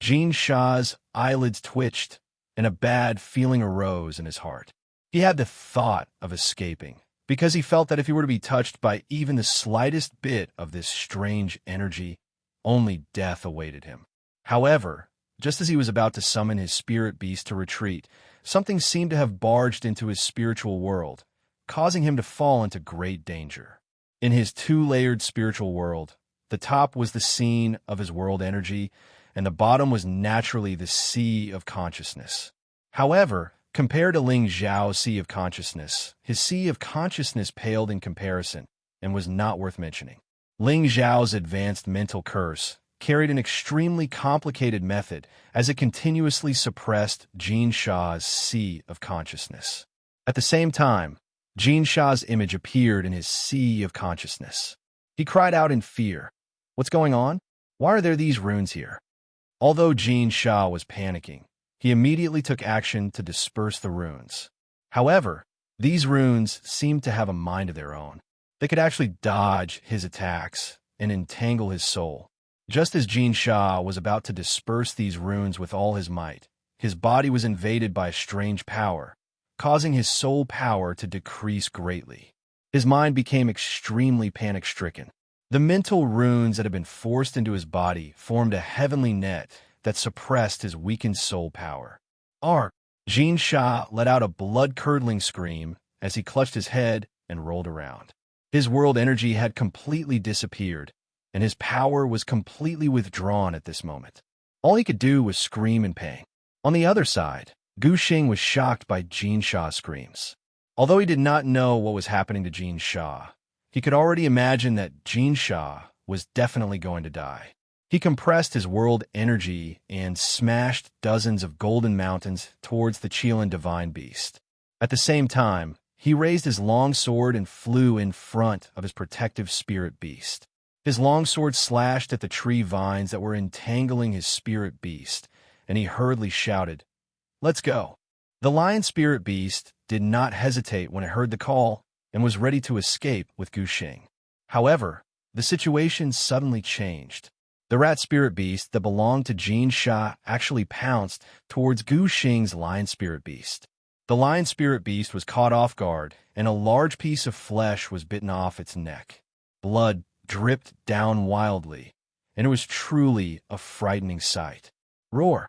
Xianxia's eyelids twitched, and a bad feeling arose in his heart. He had the thought of escaping, because he felt that if he were to be touched by even the slightest bit of this strange energy, only death awaited him. However, just as he was about to summon his spirit beast to retreat, something seemed to have barged into his spiritual world, causing him to fall into great danger. In his 2-layered spiritual world, the top was the scene of his world energy, and the bottom was naturally the sea of consciousness. However, compared to Ling Xiao's sea of consciousness, his sea of consciousness paled in comparison and was not worth mentioning. Ling Xiao's advanced mental curse carried an extremely complicated method as it continuously suppressed Xianxia's sea of consciousness. At the same time, Xianxia's image appeared in his sea of consciousness. He cried out in fear. "What's going on? Why are there these runes here?" Although Xianxia was panicking, he immediately took action to disperse the runes. However, these runes seemed to have a mind of their own. They could actually dodge his attacks and entangle his soul. Just as Xianxia was about to disperse these runes with all his might, his body was invaded by a strange power, causing his soul power to decrease greatly. His mind became extremely panic-stricken. The mental runes that had been forced into his body formed a heavenly net that suppressed his weakened soul power. Ark! Xianxia let out a blood-curdling scream as he clutched his head and rolled around. His world energy had completely disappeared, and his power was completely withdrawn at this moment. All he could do was scream in pain. On the other side, Guxing was shocked by Xianxia's screams. Although he did not know what was happening to Xianxia, he could already imagine that Xianxia was definitely going to die. He compressed his world energy and smashed dozens of golden mountains towards the Qilin divine beast. At the same time, he raised his long sword and flew in front of his protective spirit beast. His long sword slashed at the tree vines that were entangling his spirit beast, and he hurriedly shouted, "Let's go." The lion spirit beast did not hesitate when it heard the call and was ready to escape with Guxing. However, the situation suddenly changed. The rat spirit beast that belonged to Xianxia actually pounced towards Guxing's lion spirit beast. The lion spirit beast was caught off guard, and a large piece of flesh was bitten off its neck. Blood dripped down wildly, and it was truly a frightening sight. Roar!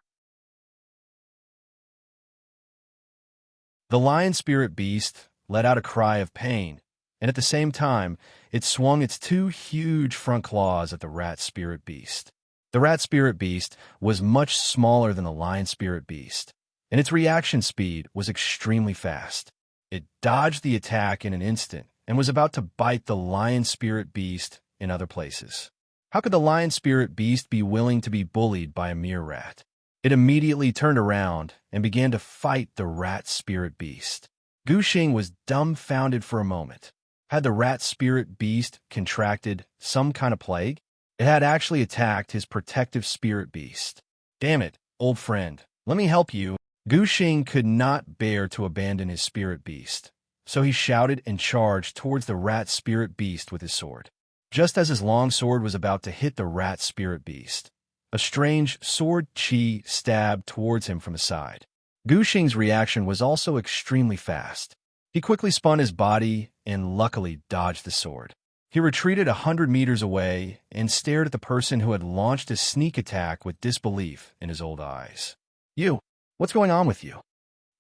The lion spirit beast let out a cry of pain, and at the same time, it swung its two huge front claws at the rat spirit beast. The rat spirit beast was much smaller than the lion spirit beast, and its reaction speed was extremely fast. It dodged the attack in an instant and was about to bite the lion spirit beast in other places. How could the lion spirit beast be willing to be bullied by a mere rat? It immediately turned around and began to fight the rat spirit beast. Guxing was dumbfounded for a moment. Had the rat spirit beast contracted some kind of plague? It had actually attacked his protective spirit beast. Damn it, old friend, let me help you. Guxing could not bear to abandon his spirit beast, so he shouted and charged towards the rat spirit beast with his sword. Just as his long sword was about to hit the rat spirit beast, a strange sword chi stabbed towards him from the side. Guxing's reaction was also extremely fast. He quickly spun his body and luckily dodged the sword. He retreated 100 meters away and stared at the person who had launched a sneak attack with disbelief in his old eyes. You, what's going on with you?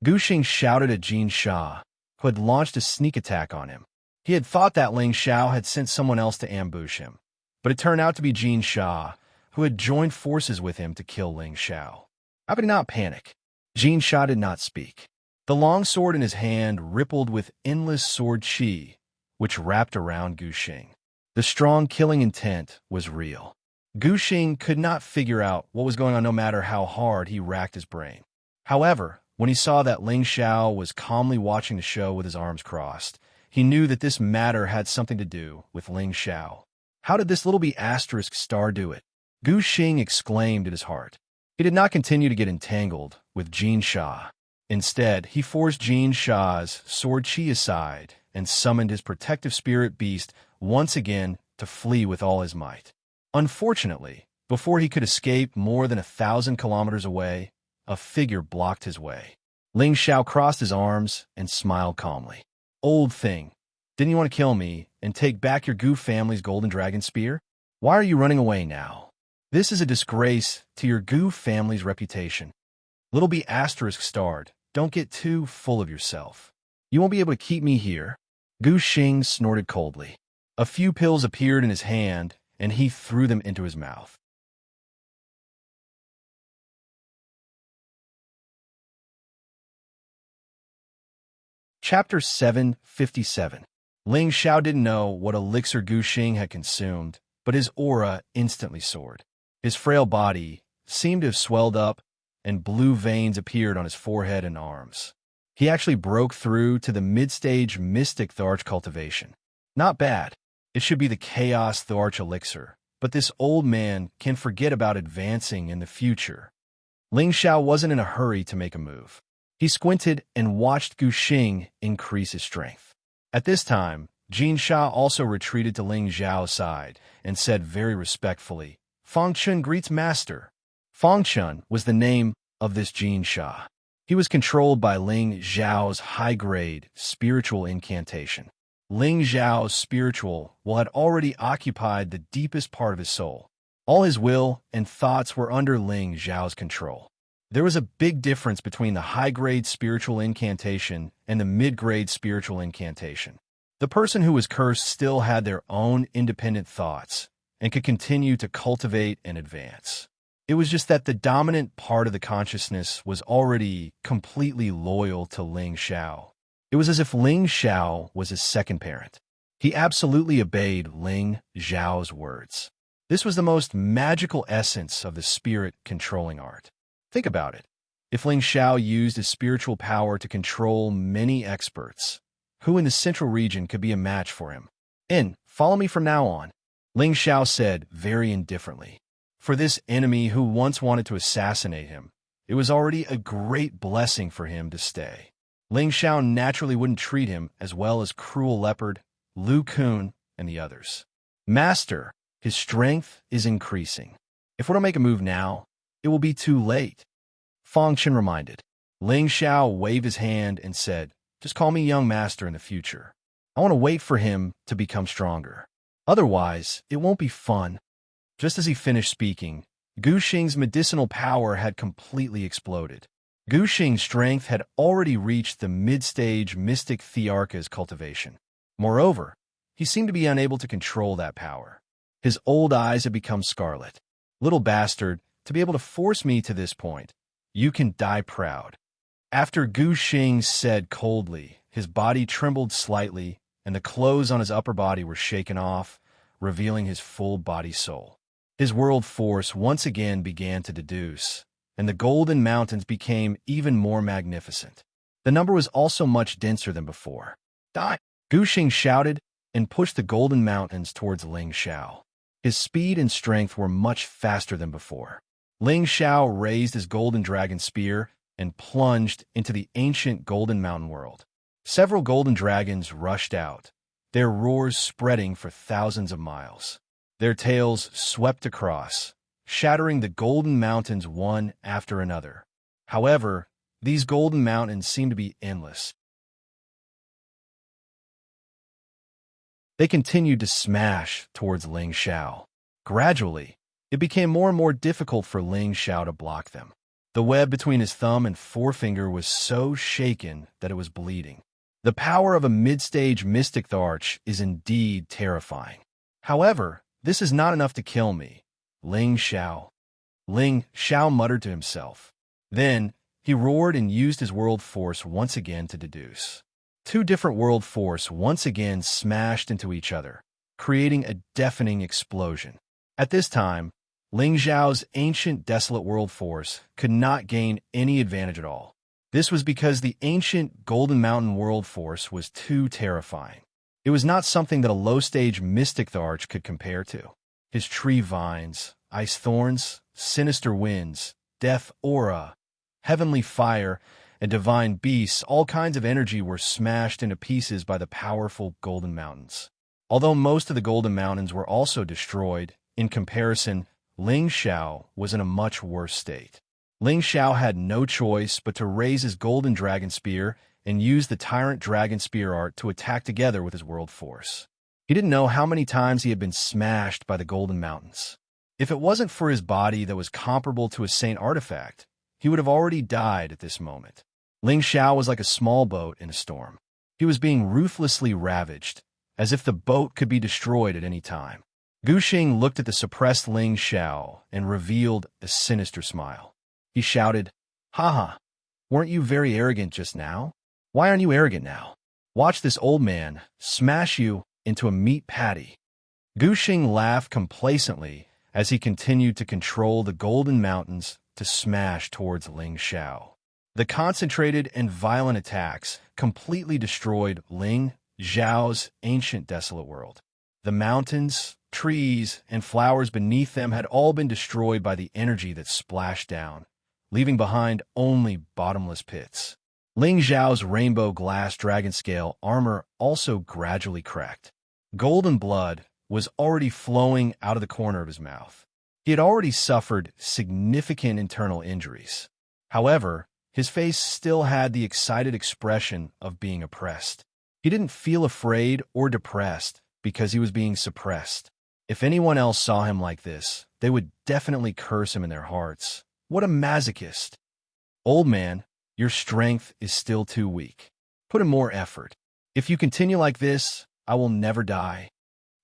Guxing shouted at Xianxia, who had launched a sneak attack on him. He had thought that Ling Xiao had sent someone else to ambush him, but it turned out to be Xianxia, who had joined forces with him to kill Ling Xiao. How could he not panic? Xianxia did not speak. The long sword in his hand rippled with endless sword chi, which wrapped around Guxing. The strong killing intent was real. Guxing could not figure out what was going on no matter how hard he racked his brain. However, when he saw that Ling Xiao was calmly watching the show with his arms crossed, he knew that this matter had something to do with Ling Xiao. How did this little asterisk star do it? Guxing exclaimed in his heart. He did not continue to get entangled with Xianxia. Instead, he forced Xianxia's sword chi aside and summoned his protective spirit beast once again to flee with all his might. Unfortunately, before he could escape more than 1,000 kilometers away, a figure blocked his way. Ling Xiao crossed his arms and smiled calmly. Old thing, didn't you want to kill me and take back your Gu family's golden dragon spear? Why are you running away now? This is a disgrace to your Gu family's reputation. Little asterisk starred, don't get too full of yourself. You won't be able to keep me here. Guxing snorted coldly. A few pills appeared in his hand, and he threw them into his mouth. Chapter 757. Ling Xiao didn't know what elixir Guxing had consumed, but his aura instantly soared. His frail body seemed to have swelled up, and blue veins appeared on his forehead and arms. He actually broke through to the mid-stage Mystic Tharch cultivation. Not bad. It should be the Chaos Tharch elixir, but this old man can forget about advancing in the future. Ling Xiao wasn't in a hurry to make a move. He squinted and watched Guxing increase his strength. At this time, Xianxia also retreated to Ling Xiao's side and said very respectfully, Fangchun greets master. Fangchun was the name of this Xianxia. He was controlled by Ling Xiao's high-grade spiritual incantation. Ling Xiao's spiritual will had already occupied the deepest part of his soul. All his will and thoughts were under Ling Xiao's control. There was a big difference between the high-grade spiritual incantation and the mid-grade spiritual incantation. The person who was cursed still had their own independent thoughts and could continue to cultivate and advance. It was just that the dominant part of the consciousness was already completely loyal to Ling Xiao. It was as if Ling Xiao was his second parent. He absolutely obeyed Ling Xiao's words. This was the most magical essence of the spirit controlling art. Think about it. If Ling Xiao used his spiritual power to control many experts, who in the central region could be a match for him? Follow me from now on, Ling Xiao said very indifferently. For this enemy who once wanted to assassinate him, it was already a great blessing for him to stay. Ling Xiao naturally wouldn't treat him as well as Cruel Leopard, Lu Kun, and the others. Master, his strength is increasing. If we don't make a move now, it will be too late, Fangchun reminded. Ling Xiao waved his hand and said, "Just call me young master in the future. I want to wait for him to become stronger. Otherwise, it won't be fun." Just as he finished speaking, Gu Xing's medicinal power had completely exploded. Gu Xing's strength had already reached the mid-stage mystic Thearka's cultivation. Moreover, he seemed to be unable to control that power. His old eyes had become scarlet. "Little bastard, to be able to force me to this point, you can die proud." After Gu Xing said coldly, his body trembled slightly, and the clothes on his upper body were shaken off, revealing his full body soul. His world force once again began to deduce, and the golden mountains became even more magnificent. The number was also much denser than before. "Die!" Gu Xing shouted and pushed the golden mountains towards Ling Xiao. His speed and strength were much faster than before. Ling Xiao raised his golden dragon spear and plunged into the ancient golden mountain world. Several golden dragons rushed out, their roars spreading for thousands of miles. Their tails swept across, shattering the golden mountains one after another. However, these golden mountains seemed to be endless. They continued to smash towards Ling Xiao. Gradually, it became more and more difficult for Ling Xiao to block them. The web between his thumb and forefinger was so shaken that it was bleeding. The power of a mid-stage mystic Tharch is indeed terrifying. However, this is not enough to kill me, Ling Xiao muttered to himself. Then, he roared and used his world force once again to deduce. Two different world force once again smashed into each other, creating a deafening explosion. At this time, Ling Xiao's ancient desolate world force could not gain any advantage at all. This was because the ancient Golden Mountain world force was too terrifying. It was not something that a low-stage mystic Tharch could compare to. His tree vines, ice thorns, sinister winds, death aura, heavenly fire, and divine beasts, all kinds of energy were smashed into pieces by the powerful Golden Mountains. Although most of the Golden Mountains were also destroyed, in comparison, Ling Xiao was in a much worse state. Ling Xiao had no choice but to raise his golden dragon spear and use the tyrant dragon spear art to attack together with his world force. He didn't know how many times he had been smashed by the Golden Mountains. If it wasn't for his body that was comparable to a saint artifact, he would have already died at this moment. Ling Xiao was like a small boat in a storm. He was being ruthlessly ravaged, as if the boat could be destroyed at any time. Gu Xing looked at the suppressed Ling Xiao and revealed a sinister smile. He shouted, "Haha, weren't you very arrogant just now? Why aren't you arrogant now? Watch this old man smash you into a meat patty." Gu Xing laughed complacently as he continued to control the Golden Mountains to smash towards Ling Xiao. The concentrated and violent attacks completely destroyed Ling Xiao's ancient desolate world. The mountains, trees, and flowers beneath them had all been destroyed by the energy that splashed down, leaving behind only bottomless pits. Ling Xiao's rainbow glass dragon scale armor also gradually cracked. Golden blood was already flowing out of the corner of his mouth. He had already suffered significant internal injuries. However, his face still had the excited expression of being oppressed. He didn't feel afraid or depressed because he was being suppressed. If anyone else saw him like this, they would definitely curse him in their hearts. What a masochist! Old man, your strength is still too weak. Put in more effort. If you continue like this, I will never die.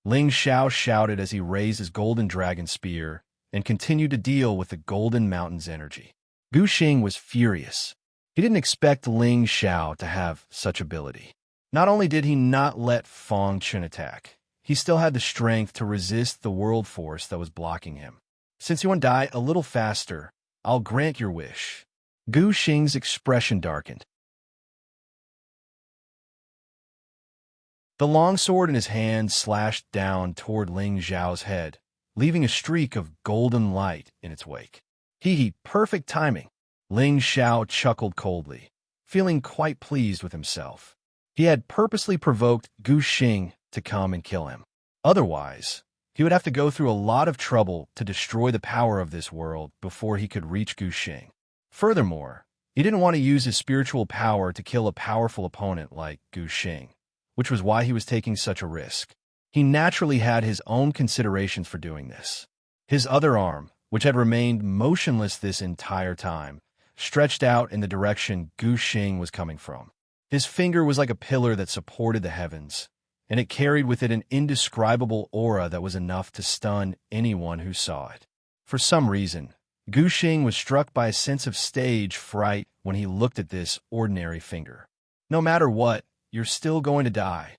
Ling Xiao shouted as he raised his golden dragon spear and continued to deal with the Golden Mountain's energy. Gu Xing was furious. He didn't expect Ling Xiao to have such ability. Not only did he not let Fong Chen attack, he still had the strength to resist the world force that was blocking him. Since you want to die a little faster, I'll grant your wish. Gu Xing's expression darkened. The longsword in his hand slashed down toward Ling Xiao's head, leaving a streak of golden light in its wake. Hee, perfect timing. Ling Xiao chuckled coldly, feeling quite pleased with himself. He had purposely provoked Gu Xing to come and kill him. Otherwise, he would have to go through a lot of trouble to destroy the power of this world before he could reach Gu Xing. Furthermore, He didn't want to use his spiritual power to kill a powerful opponent like Gu Xing, which was why he was taking such a risk. He naturally had his own considerations for doing this. His other arm, which had remained motionless this entire time, stretched out in the direction Gu Xing was coming from. His finger was like a pillar that supported the heavens, and it carried with it an indescribable aura that was enough to stun anyone who saw it. For some reason, Gu Xing was struck by a sense of stage fright when he looked at this ordinary finger. No matter what, you're still going to die.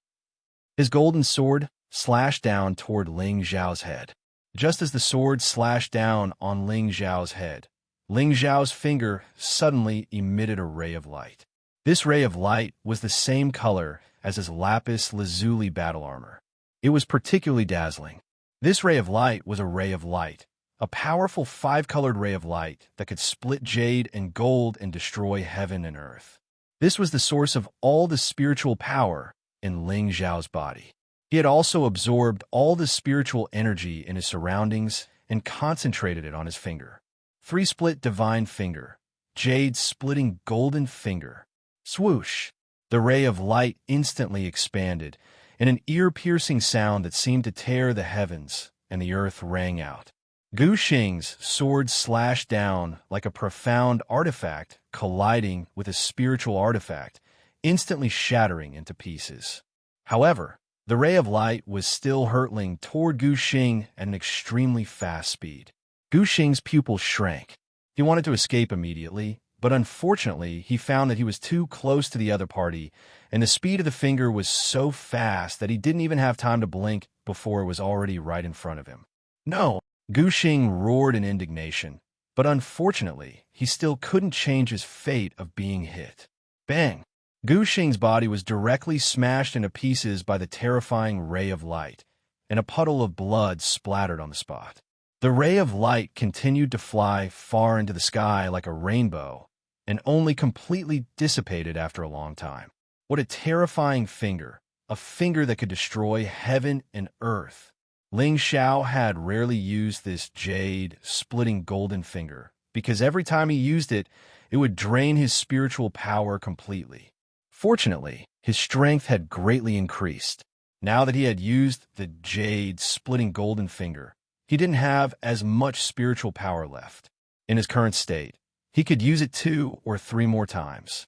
His golden sword slashed down toward Ling Zhao's head. Just as the sword slashed down on Ling Zhao's head, Ling Zhao's finger suddenly emitted a ray of light. This ray of light was the same color as his lapis lazuli battle armor. It was particularly dazzling. This ray of light was a ray of light, a powerful five-colored ray of light that could split jade and gold and destroy heaven and earth. This was the source of all the spiritual power in Ling Zhao's body. He had also absorbed all the spiritual energy in his surroundings and concentrated it on his finger. Three-split divine finger, jade splitting golden finger. Swoosh! The ray of light instantly expanded, and an ear-piercing sound that seemed to tear the heavens and the earth rang out. Gu Xing's sword slashed down like a profound artifact colliding with a spiritual artifact, instantly shattering into pieces. However, the ray of light was still hurtling toward Gu Xing at an extremely fast speed. Gu Xing's pupils shrank. He wanted to escape immediately, but unfortunately he found that he was too close to the other party, and the speed of the finger was so fast that he didn't even have time to blink before it was already right in front of him. No! Gu Xing roared in indignation, but unfortunately he still couldn't change his fate of being hit. Bang! Gu Xing's body was directly smashed into pieces by the terrifying ray of light, and a puddle of blood splattered on the spot. The ray of light continued to fly far into the sky like a rainbow, and only completely dissipated after a long time. What a terrifying finger, a finger that could destroy heaven and earth. Ling Zhao had rarely used this jade-splitting golden finger, because every time he used it, it would drain his spiritual power completely. Fortunately, his strength had greatly increased. Now that he had used the jade-splitting golden finger, he didn't have as much spiritual power left. In his current state, he could use it 2 or 3 more times.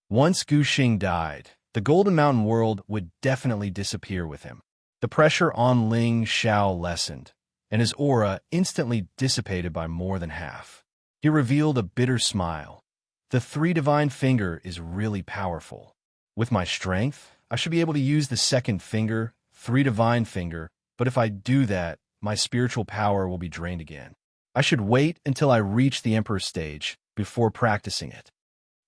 Once Gu Xing died, the Golden Mountain world would definitely disappear with him. The pressure on Ling Zhao lessened, and his aura instantly dissipated by more than half. He revealed a bitter smile. The 3 divine finger is really powerful. With my strength, I should be able to use the second finger, 3 divine finger, but if I do that, my spiritual power will be drained again. I should wait until I reach the Emperor's stage before practicing it.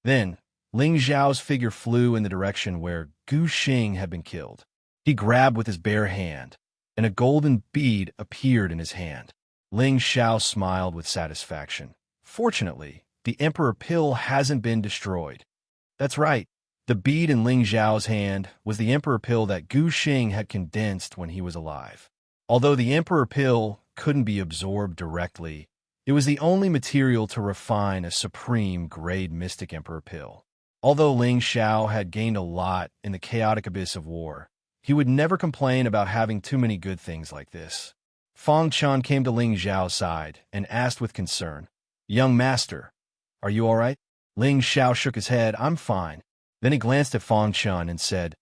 Then, Ling Zhao's figure flew in the direction where Gu Xing had been killed. He grabbed with his bare hand, and a golden bead appeared in his hand. Ling Zhao smiled with satisfaction. Fortunately, the Emperor Pill hasn't been destroyed. That's right. The bead in Ling Zhao's hand was the Emperor Pill that Gu Xing had condensed when he was alive. Although the Emperor Pill couldn't be absorbed directly, it was the only material to refine a supreme grade mystic Emperor Pill. Although Ling Zhao had gained a lot in the chaotic abyss of war, he would never complain about having too many good things like this. Fang Chun came to Ling Zhao's side and asked with concern, "Young master, are you all right?" Ling Zhao shook his head. "I'm fine." Then he glanced at Fang Chun and said,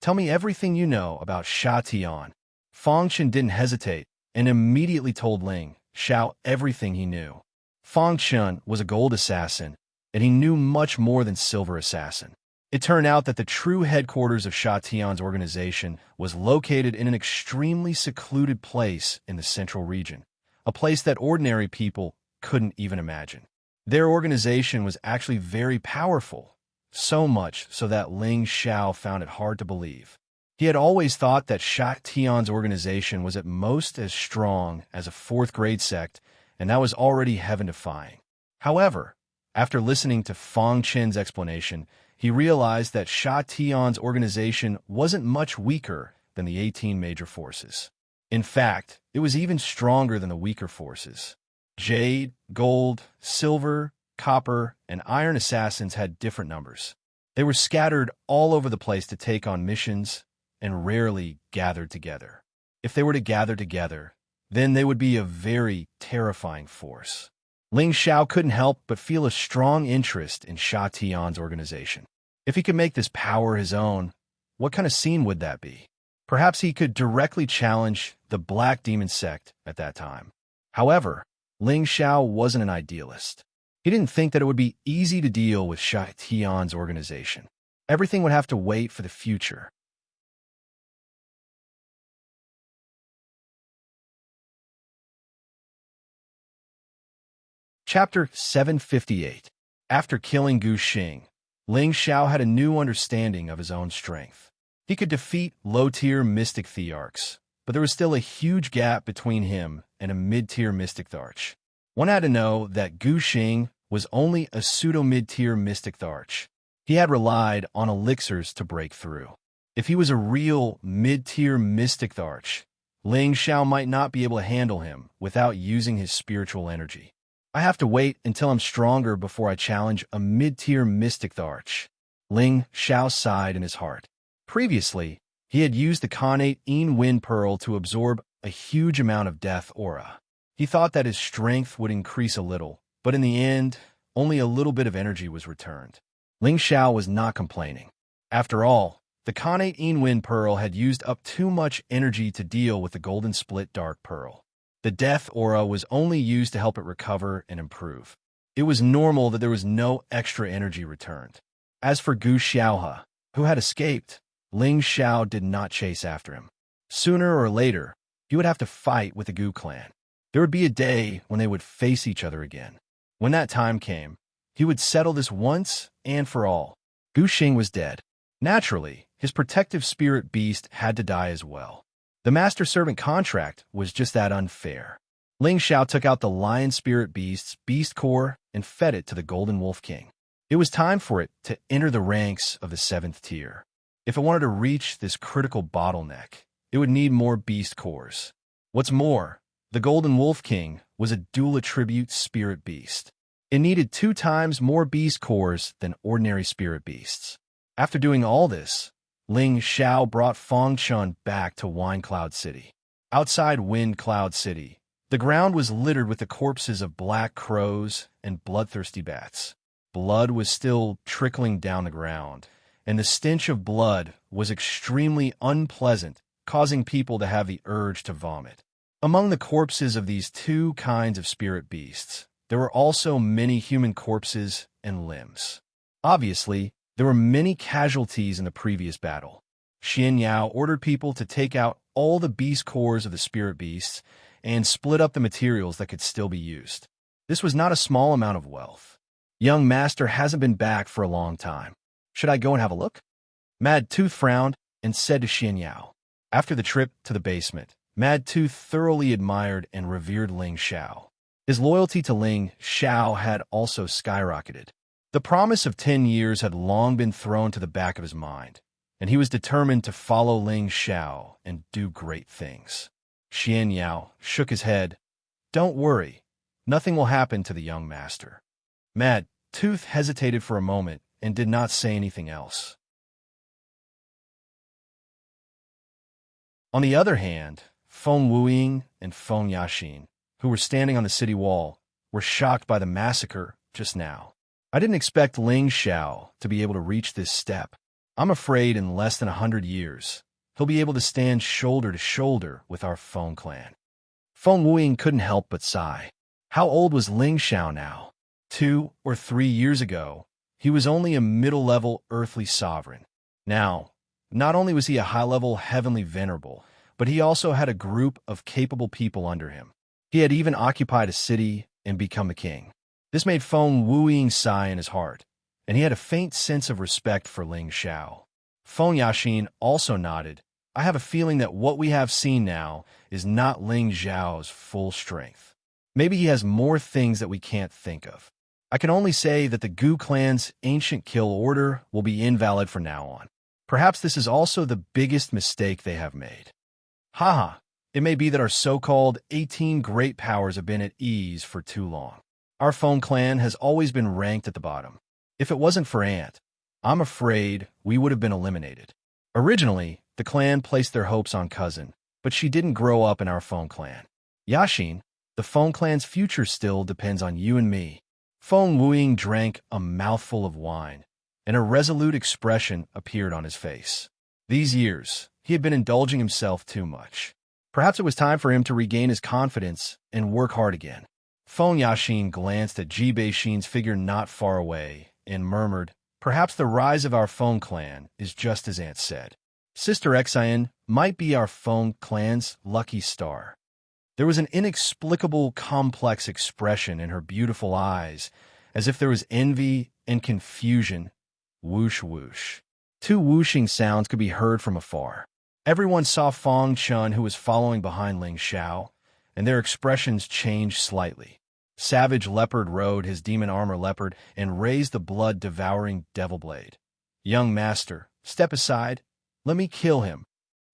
"Tell me everything you know about Sha Tian." Fang Chun didn't hesitate and immediately told Ling Zhao everything he knew. Fang Chun was a gold assassin, and he knew much more than silver assassin. It turned out that the true headquarters of Sha Tian's organization was located in an extremely secluded place in the central region, a place that ordinary people couldn't even imagine. Their organization was actually very powerful, so much so that Ling Zhao found it hard to believe. He had always thought that Sha Tian's organization was at most as strong as a 4th-grade sect, and that was already heaven-defying. However, after listening to Fang Chen's explanation, he realized that Sha Tian's organization wasn't much weaker than the 18 major forces. In fact, it was even stronger than the weaker forces. Jade, gold, silver, copper, and iron assassins had different numbers. They were scattered all over the place to take on missions and rarely gathered together. If they were to gather together, then they would be a very terrifying force. Ling Xiao couldn't help but feel a strong interest in Sha Tian's organization. If he could make this power his own, what kind of scene would that be? Perhaps he could directly challenge the Black Demon sect at that time. However, Ling Xiao wasn't an idealist. He didn't think that it would be easy to deal with Sha Tian's organization. Everything would have to wait for the future. Chapter 758. After killing Gu Xing, Ling Xiao had a new understanding of his own strength. He could defeat low-tier mystic thearchs, but there was still a huge gap between him and a mid-tier mystic thearch. One had to know that Gu Xing was only a pseudo-mid-tier mystic thearch. He had relied on elixirs to break through. If he was a real mid-tier mystic thearch, Ling Xiao might not be able to handle him without using his spiritual energy. I have to wait until I'm stronger before I challenge a mid-tier mystic thearch. Ling Xiao sighed in his heart. Previously, he had used the Connate Wind Pearl to absorb a huge amount of death aura. He thought that his strength would increase a little, but in the end, only a little bit of energy was returned. Ling Xiao was not complaining. After all, the Connate Wind Pearl had used up too much energy to deal with the Golden Split Dark Pearl. The death aura was only used to help it recover and improve. It was normal that there was no extra energy returned. As for Gu Xiaohe, who had escaped, Ling Xiao did not chase after him. Sooner or later, he would have to fight with the Gu clan. There would be a day when they would face each other again. When that time came, he would settle this once and for all. Gu Xing was dead. Naturally, his protective spirit beast had to die as well. The master-servant contract was just that unfair. Ling Xiao took out the lion spirit beast's beast core and fed it to the Golden Wolf King. It was time for it to enter the ranks of the 7th tier. If it wanted to reach this critical bottleneck, it would need more beast cores. What's more, the Golden Wolf King was a dual-attribute spirit beast. It needed 2 times more beast cores than ordinary spirit beasts. After doing all this, Ling Xiao brought Feng Chun back to Wine Cloud City. Outside Wind Cloud City, the ground was littered with the corpses of black crows and bloodthirsty bats. Blood was still trickling down the ground, and the stench of blood was extremely unpleasant, causing people to have the urge to vomit. Among the corpses of these 2 kinds of spirit beasts, there were also many human corpses and limbs. Obviously, there were many casualties in the previous battle. Xianxia ordered people to take out all the beast cores of the spirit beasts and split up the materials that could still be used. This was not a small amount of wealth. Young Master hasn't been back for a long time. Should I go and have a look? Mad Tooth frowned and said to Xianxia. After the trip to the basement, Mad Tooth thoroughly admired and revered Ling Xiao. His loyalty to Ling Xiao had also skyrocketed. The promise of 10 years had long been thrown to the back of his mind, and he was determined to follow Ling Xiao and do great things. Xianxia shook his head. Don't worry, nothing will happen to the young master. Mad Tooth hesitated for a moment and did not say anything else. On the other hand, Feng Wuying and Feng Yaxin, who were standing on the city wall, were shocked by the massacre just now. I didn't expect Ling Xiao to be able to reach this step. I'm afraid in less than 100 years, he'll be able to stand shoulder to shoulder with our Feng clan. Feng Wuying couldn't help but sigh. How old was Ling Xiao now? 2 or 3 years ago, he was only a middle-level earthly sovereign. Now, not only was he a high-level heavenly venerable, but he also had a group of capable people under him. He had even occupied a city and become a king. This made Feng Wuying sigh in his heart, and he had a faint sense of respect for Ling Xiao. Feng Yaxin also nodded. I have a feeling that what we have seen now is not Ling Xiao's full strength. Maybe he has more things that we can't think of. I can only say that the Gu clan's ancient kill order will be invalid from now on. Perhaps this is also the biggest mistake they have made. Haha, It may be that our so-called 18 great powers have been at ease for too long. Our phone clan has always been ranked at the bottom. If it wasn't for Aunt, I'm afraid we would have been eliminated. Originally, the clan placed their hopes on Cousin, but she didn't grow up in our phone clan. Yashin, the phone clan's future still depends on you and me. Feng Wuying drank a mouthful of wine, and a resolute expression appeared on his face. These years, he had been indulging himself too much. Perhaps it was time for him to regain his confidence and work hard again. Feng Yashin glanced at Ji Beixin's figure not far away and murmured, "Perhaps the rise of our Feng clan is just as Aunt said. Sister Xian might be our Feng clan's lucky star." There was an inexplicable, complex expression in her beautiful eyes, as if there was envy and confusion. Whoosh whoosh. Two whooshing sounds could be heard from afar. Everyone saw Feng Chun, who was following behind Ling Xiao, and their expressions changed slightly. Savage Leopard rode his demon armor leopard and raised the blood-devouring devil blade. "Young master, step aside. Let me kill him."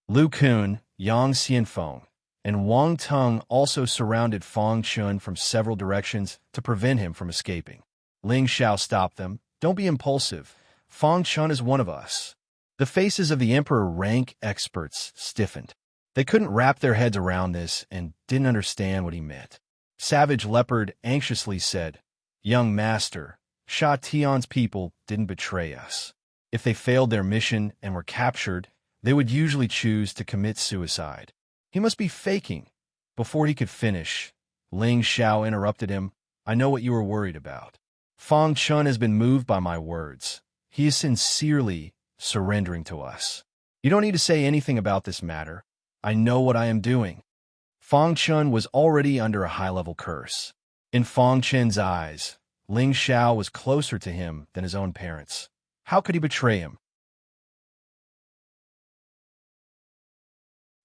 Lu Kun, Yang Xianfeng, and Wang Tung also surrounded Feng Chun from several directions to prevent him from escaping. Ling Xiao stopped them. "Don't be impulsive. Feng Chun is one of us." The faces of the Emperor rank experts stiffened. They couldn't wrap their heads around this and didn't understand what he meant. Savage Leopard anxiously said, "Young master, Sha Tian's people didn't betray us. If they failed their mission and were captured, they would usually choose to commit suicide. He must be faking." Before he could finish, Ling Xiao interrupted him. "I know what you are worried about. Feng Chun has been moved by my words. He is sincerely surrendering to us. You don't need to say anything about this matter. I know what I am doing." Feng Chun was already under a high-level curse. In Feng Chen's eyes, Ling Xiao was closer to him than his own parents. How could he betray him?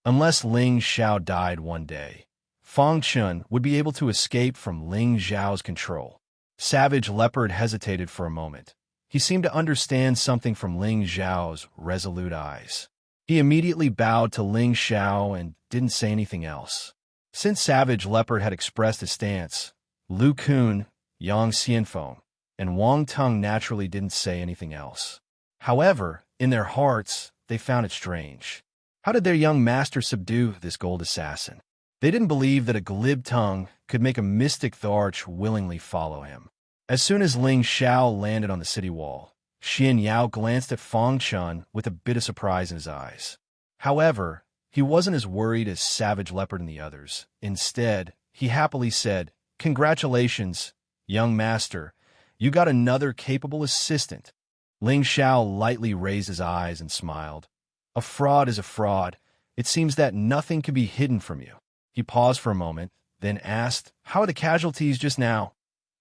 Unless Ling Xiao died one day, Feng Chun would be able to escape from Ling Xiao's control. Savage Leopard hesitated for a moment. He seemed to understand something from Ling Xiao's resolute eyes. He immediately bowed to Ling Xiao and didn't say anything else. Since Savage Leopard had expressed his stance, Lu Kun, Yang Xianfeng, and Wang Tung naturally didn't say anything else. However, in their hearts, they found it strange. How did their young master subdue this gold assassin? They didn't believe that a glib tongue could make a mystic Tharch willingly follow him. As soon as Ling Xiao landed on the city wall, Xianxia glanced at Feng Chun with a bit of surprise in his eyes. However, he wasn't as worried as Savage Leopard and the others. Instead, he happily said, "Congratulations, young master. You got another capable assistant." Ling Xiao lightly raised his eyes and smiled. "A fraud is a fraud. It seems that nothing can be hidden from you." He paused for a moment, then asked, "How are the casualties just now?"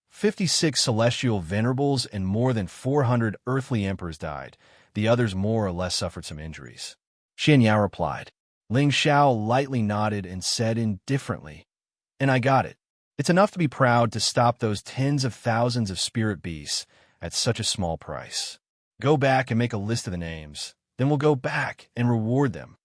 56 celestial venerables and more than 400 earthly emperors died. The others more or less suffered some injuries. Xianxia replied. Ling Xiao lightly nodded and said indifferently, "And I got it. It's enough to be proud to stop those tens of thousands of spirit beasts at such a small price. Go back and make a list of the names. Then we'll go back and reward them."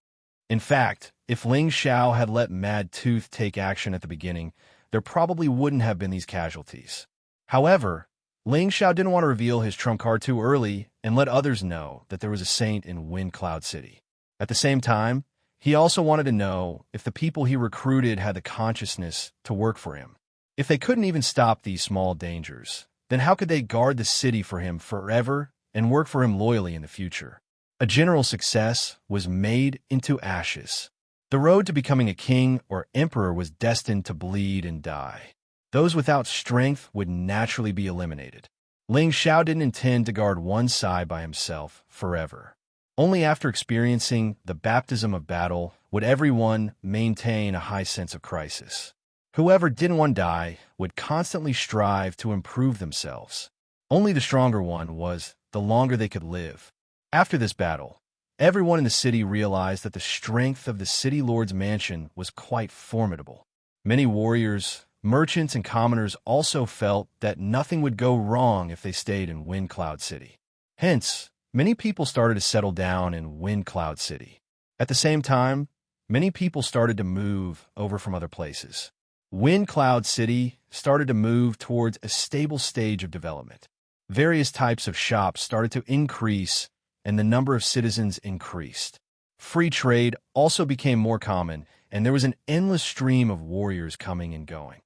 In fact, if Ling Xiao had let Mad Tooth take action at the beginning, there probably wouldn't have been these casualties. However, Ling Xiao didn't want to reveal his trump card too early and let others know that there was a saint in Wind Cloud City. At the same time, he also wanted to know if the people he recruited had the consciousness to work for him. If they couldn't even stop these small dangers, then how could they guard the city for him forever and work for him loyally in the future? A general success was made into ashes. The road to becoming a king or emperor was destined to bleed and die. Those without strength would naturally be eliminated. Ling Xiao didn't intend to guard one side by himself forever. Only after experiencing the baptism of battle would everyone maintain a high sense of crisis. Whoever didn't want to die would constantly strive to improve themselves. Only the stronger one was the longer they could live. After this battle, everyone in the city realized that the strength of the city lord's mansion was quite formidable. Many warriors, merchants, and commoners also felt that nothing would go wrong if they stayed in Wind Cloud City. Hence, many people started to settle down in Wind Cloud City. At the same time, many people started to move over from other places. Wind Cloud City started to move towards a stable stage of development. Various types of shops started to increase, and the number of citizens increased. Free trade also became more common, and there was an endless stream of warriors coming and going.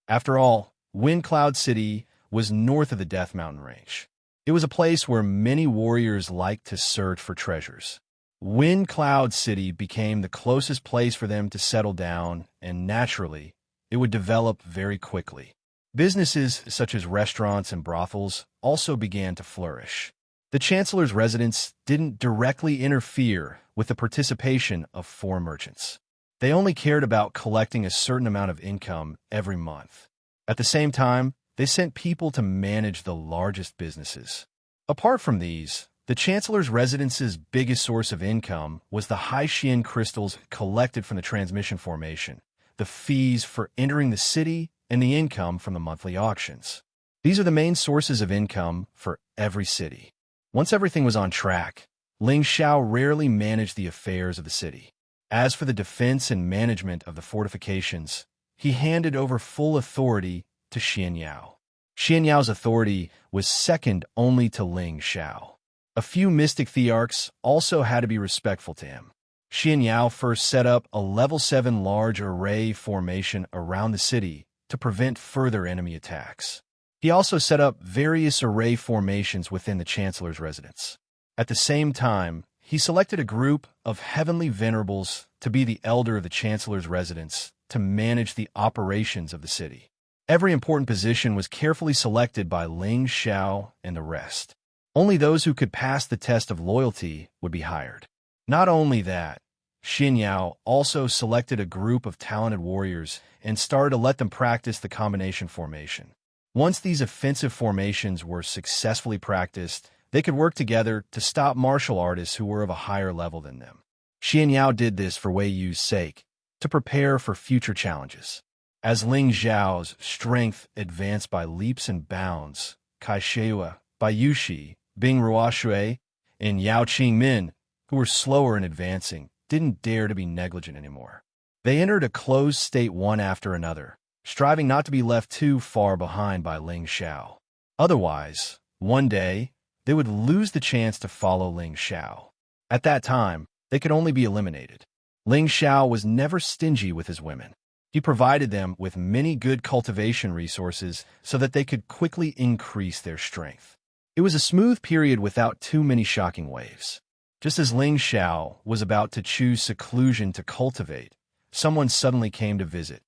After all, Wind Cloud City was north of the Death Mountain Range. It was a place where many warriors liked to search for treasures. Wind Cloud City became the closest place for them to settle down, and naturally, it would develop very quickly. Businesses such as restaurants and brothels also began to flourish. The Chancellor's residence didn't directly interfere with the participation of foreign merchants. They only cared about collecting a certain amount of income every month. At the same time, they sent people to manage the largest businesses. Apart from these, the Chancellor's residence's biggest source of income was the High-Xian crystals collected from the transmission formation, the fees for entering the city, and the income from the monthly auctions. These are the main sources of income for every city. Once everything was on track, Ling Xiao rarely managed the affairs of the city. As for the defense and management of the fortifications, he handed over full authority to Xianxia. Xianxia's authority was second only to Ling Xiao. A few mystic thearchs also had to be respectful to him. Xianxia first set up a level 7 large array formation around the city to prevent further enemy attacks. He also set up various array formations within the Chancellor's residence. At the same time, he selected a group of heavenly venerables to be the elder of the Chancellor's residence to manage the operations of the city. Every important position was carefully selected by Ling Xiao and the rest. Only those who could pass the test of loyalty would be hired. Not only that, Xianxia also selected a group of talented warriors and started to let them practice the combination formation. Once these offensive formations were successfully practiced, they could work together to stop martial artists who were of a higher level than them. Xianxia did this for Wei Yu's sake, to prepare for future challenges. As Ling Xiao's strength advanced by leaps and bounds, Kai Shue, Bai Yushi, Bing Ruoshui, and Yao Qingmin, who were slower in advancing, didn't dare to be negligent anymore. They entered a closed state one after another, striving not to be left too far behind by Ling Xiao. Otherwise, one day, they would lose the chance to follow Ling Xiao. At that time, they could only be eliminated. Ling Xiao was never stingy with his women. He provided them with many good cultivation resources so that they could quickly increase their strength. It was a smooth period without too many shocking waves. Just as Ling Xiao was about to choose seclusion to cultivate, someone suddenly came to visit.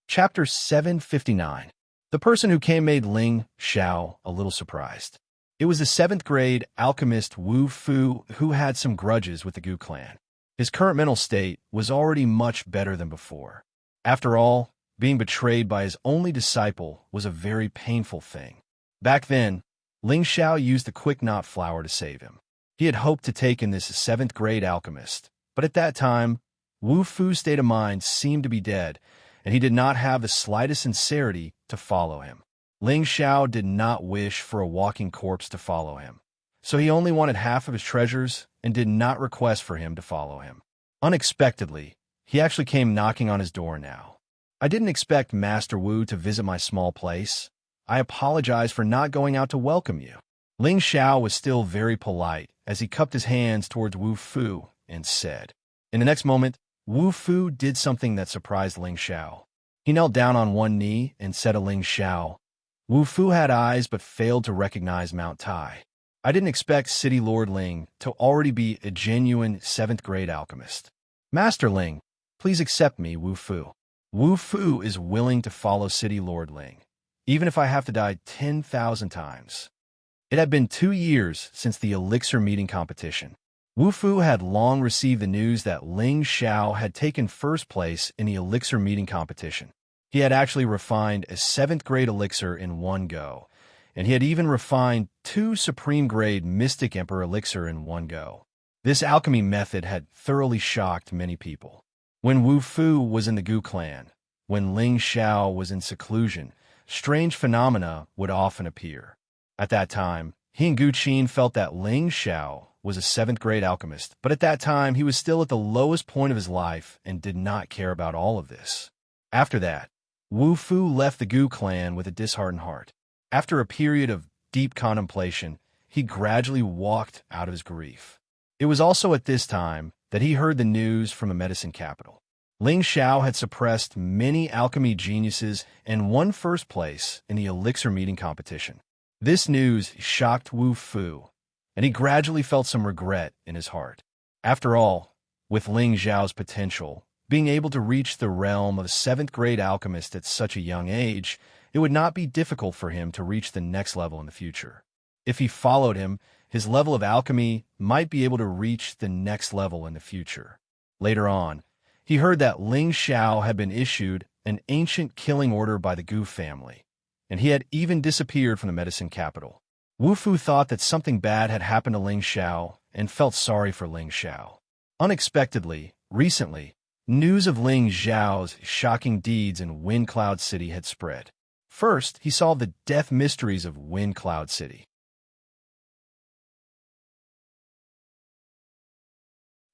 Chapter 759. The person who came made Ling Xiao a little surprised. It was the 7th grade alchemist Wu Fu who had some grudges with the Gu clan. His current mental state was already much better than before. After all, being betrayed by his only disciple was a very painful thing. Back then, Ling Xiao used the quick knot flower to save him. He had hoped to take in this 7th grade alchemist, but at that time, Wu Fu's state of mind seemed to be dead, and he did not have the slightest sincerity to follow him. Ling Xiao did not wish for a walking corpse to follow him, so he only wanted half of his treasures and did not request for him to follow him. Unexpectedly, he actually came knocking on his door now. I didn't expect Master Wu to visit my small place. I apologize for not going out to welcome you. Ling Xiao was still very polite as he cupped his hands towards Wu Fu and said. In the next moment, Wu Fu did something that surprised Ling Xiao. He knelt down on one knee and said to Ling Xiao, Wu Fu had eyes but failed to recognize Mount Tai. I didn't expect City Lord Ling to already be a genuine 7th grade alchemist. Master Ling, please accept me, Wu Fu. Wu Fu is willing to follow City Lord Ling, even if I have to die 10,000 times. It had been 2 years since the elixir meeting competition. Wu Fu had long received the news that Ling Xiao had taken first place in the elixir meeting competition. He had actually refined a 7th grade elixir in one go, and he had even refined 2 supreme grade Mystic Emperor elixir in one go. This alchemy method had thoroughly shocked many people. When Wu Fu was in the Gu clan, when Ling Xiao was in seclusion, strange phenomena would often appear. At that time, he and Gu Qin felt that Ling Xiao was a 7th-grade alchemist, but at that time he was still at the lowest point of his life and did not care about all of this. After that, Wu Fu left the Gu clan with a disheartened heart. After a period of deep contemplation, he gradually walked out of his grief. It was also at this time that he heard the news from the medicine capital. Ling Xiao had suppressed many alchemy geniuses and won first place in the elixir meeting competition. This news shocked Wu Fu, and he gradually felt some regret in his heart. After all, with Ling Xiao's potential, being able to reach the realm of a 7th-grade alchemist at such a young age, it would not be difficult for him to reach the next level in the future. If he followed him, his level of alchemy might be able to reach the next level in the future. Later on, he heard that Ling Xiao had been issued an ancient killing order by the Gu family, and he had even disappeared from the medicine capital. Wu Fu thought that something bad had happened to Ling Xiao and felt sorry for Ling Xiao. Unexpectedly, recently, news of Ling Xiao's shocking deeds in Wind Cloud City had spread. First, he solved the death mysteries of Wind Cloud City.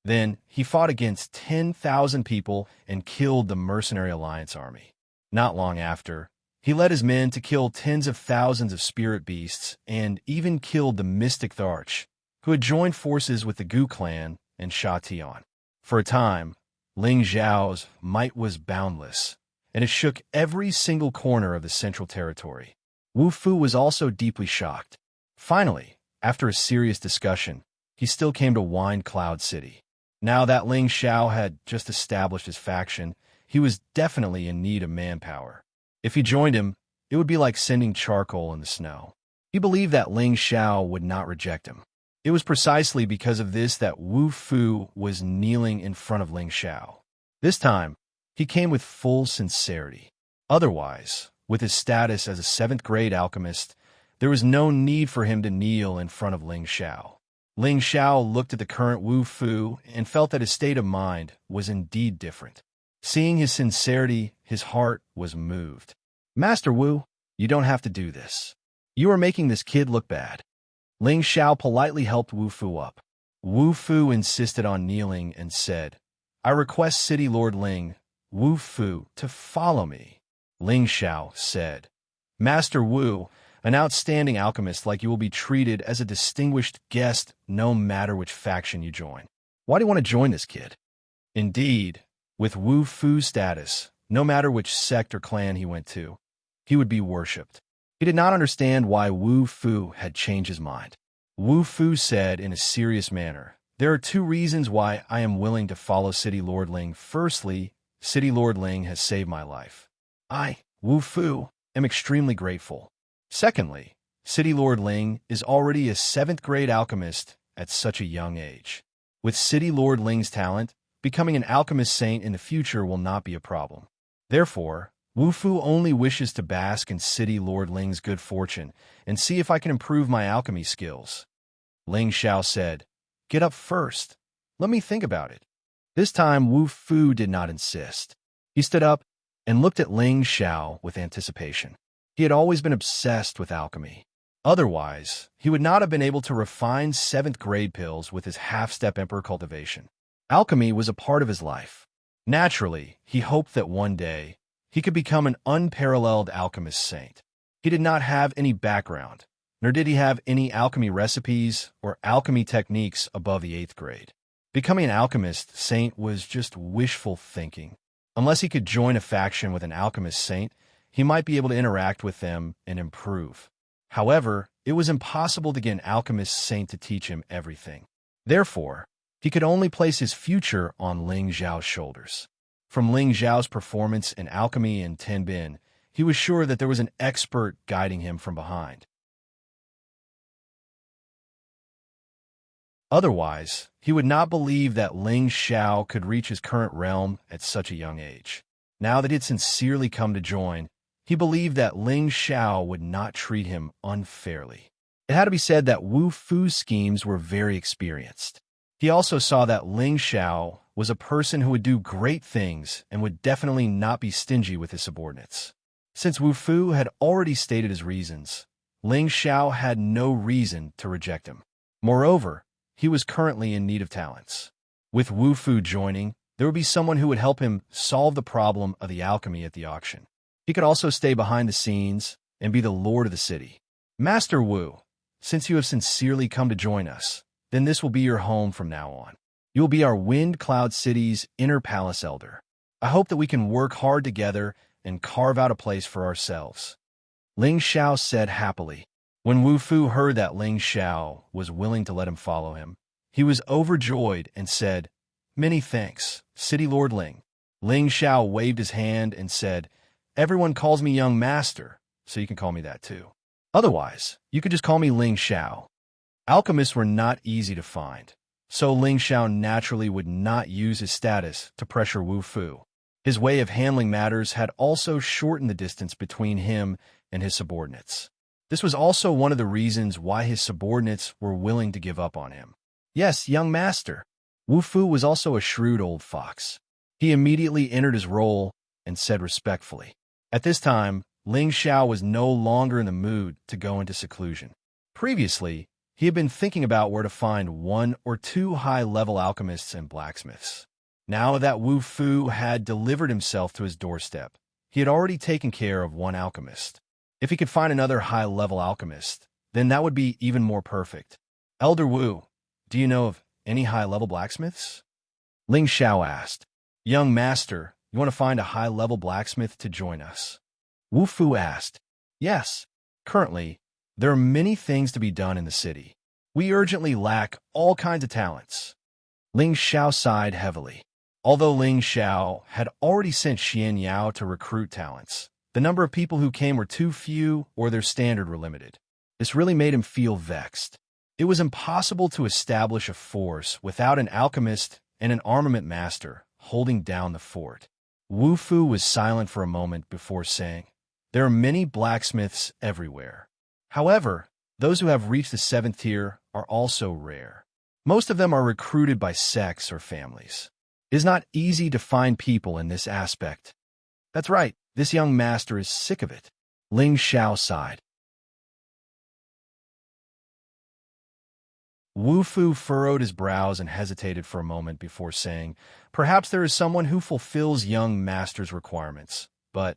Then, he fought against 10,000 people and killed the Mercenary Alliance army. Not long after, he led his men to kill tens of thousands of spirit beasts and even killed the Mystic Tharch, who had joined forces with the Gu clan and Sha Tian. For a time, Ling Xiao's might was boundless, and it shook every single corner of the Central Territory. Wu Fu was also deeply shocked. Finally, after a serious discussion, he still came to Wind Cloud City. Now that Ling Xiao had just established his faction, he was definitely in need of manpower. If he joined him, it would be like sending charcoal in the snow. He believed that Ling Xiao would not reject him. It was precisely because of this that Wu Fu was kneeling in front of Ling Xiao. This time, he came with full sincerity. Otherwise, with his status as a 7th-grade alchemist, there was no need for him to kneel in front of Ling Xiao. Ling Xiao looked at the current Wu Fu and felt that his state of mind was indeed different. Seeing his sincerity, his heart was moved. "Master Wu, you don't have to do this. You are making this kid look bad." Ling Xiao politely helped Wu Fu up. Wu Fu insisted on kneeling and said, "I request City Lord Ling, Wu Fu, to follow me." Ling Xiao said, "Master Wu, an outstanding alchemist like you will be treated as a distinguished guest no matter which faction you join. Why do you want to join this kid?" Indeed, with Wu Fu's status, no matter which sect or clan he went to, he would be worshipped. He did not understand why Wu Fu had changed his mind. Wu Fu said in a serious manner, "There are 2 reasons why I am willing to follow City Lord Ling. Firstly, City Lord Ling has saved my life. I, Wu Fu, am extremely grateful. Secondly, City Lord Ling is already a 7th-grade alchemist at such a young age. With City Lord Ling's talent, becoming an alchemist saint in the future will not be a problem. Therefore, Wu Fu only wishes to bask in City Lord Ling's good fortune and see if I can improve my alchemy skills." Ling Xiao said, "Get up first. Let me think about it." This time, Wu Fu did not insist. He stood up and looked at Ling Xiao with anticipation. He had always been obsessed with alchemy. Otherwise, he would not have been able to refine 7th-grade pills with his half-step emperor cultivation. Alchemy was a part of his life. Naturally, he hoped that one day, he could become an unparalleled alchemist saint. He did not have any background, nor did he have any alchemy recipes or alchemy techniques above the 8th grade. Becoming an alchemist saint was just wishful thinking. Unless he could join a faction with an alchemist saint, he might be able to interact with them and improve. However, it was impossible to get an alchemist saint to teach him everything. Therefore, he could only place his future on Ling Xiao's shoulders. From Ling Xiao's performance in alchemy in Tenbin, he was sure that there was an expert guiding him from behind. Otherwise, he would not believe that Ling Xiao could reach his current realm at such a young age. Now that he had sincerely come to join, he believed that Ling Xiao would not treat him unfairly. It had to be said that Wu Fu's schemes were very experienced. He also saw that Ling Xiao was a person who would do great things and would definitely not be stingy with his subordinates. Since Wu Fu had already stated his reasons, Ling Xiao had no reason to reject him. Moreover, he was currently in need of talents. With Wu Fu joining, there would be someone who would help him solve the problem of the alchemy at the auction. He could also stay behind the scenes and be the lord of the city. Master Wu, since you have sincerely come to join us, then this will be your home from now on. You will be our Wind Cloud City's inner palace elder. I hope that we can work hard together and carve out a place for ourselves. Ling Xiao said happily. When Wu Fu heard that Ling Xiao was willing to let him follow him, he was overjoyed and said, "Many thanks, City Lord Ling." Ling Xiao waved his hand and said, "Everyone calls me young master, so you can call me that too. Otherwise, you could just call me Ling Xiao." Alchemists were not easy to find, so Ling Xiao naturally would not use his status to pressure Wu Fu. His way of handling matters had also shortened the distance between him and his subordinates. This was also one of the reasons why his subordinates were willing to give up on him. "Yes, young master." Wu Fu was also a shrewd old fox. He immediately entered his role and said respectfully. At this time, Ling Xiao was no longer in the mood to go into seclusion. Previously, he had been thinking about where to find 1 or 2 high-level alchemists and blacksmiths. Now that Wu Fu had delivered himself to his doorstep, he had already taken care of 1 alchemist. If he could find another high-level alchemist, then that would be even more perfect. "Elder Wu, do you know of any high-level blacksmiths?" Ling Xiao asked. "Young master, you want to find a high-level blacksmith to join us?" Wu Fu asked. "Yes. Currently, there are many things to be done in the city. We urgently lack all kinds of talents." Ling Xiao sighed heavily. Although Ling Xiao had already sent Xianxia to recruit talents, the number of people who came were too few or their standard were limited. This really made him feel vexed. It was impossible to establish a force without an alchemist and an armament master holding down the fort. Wu Fu was silent for a moment before saying, "There are many blacksmiths everywhere. However, those who have reached the 7th tier are also rare. Most of them are recruited by sects or families. It is not easy to find people in this aspect." "That's right, this young master is sick of it." Ling Xiao sighed. Wu Fu furrowed his brows and hesitated for a moment before saying, "Perhaps there is someone who fulfills young master's requirements." But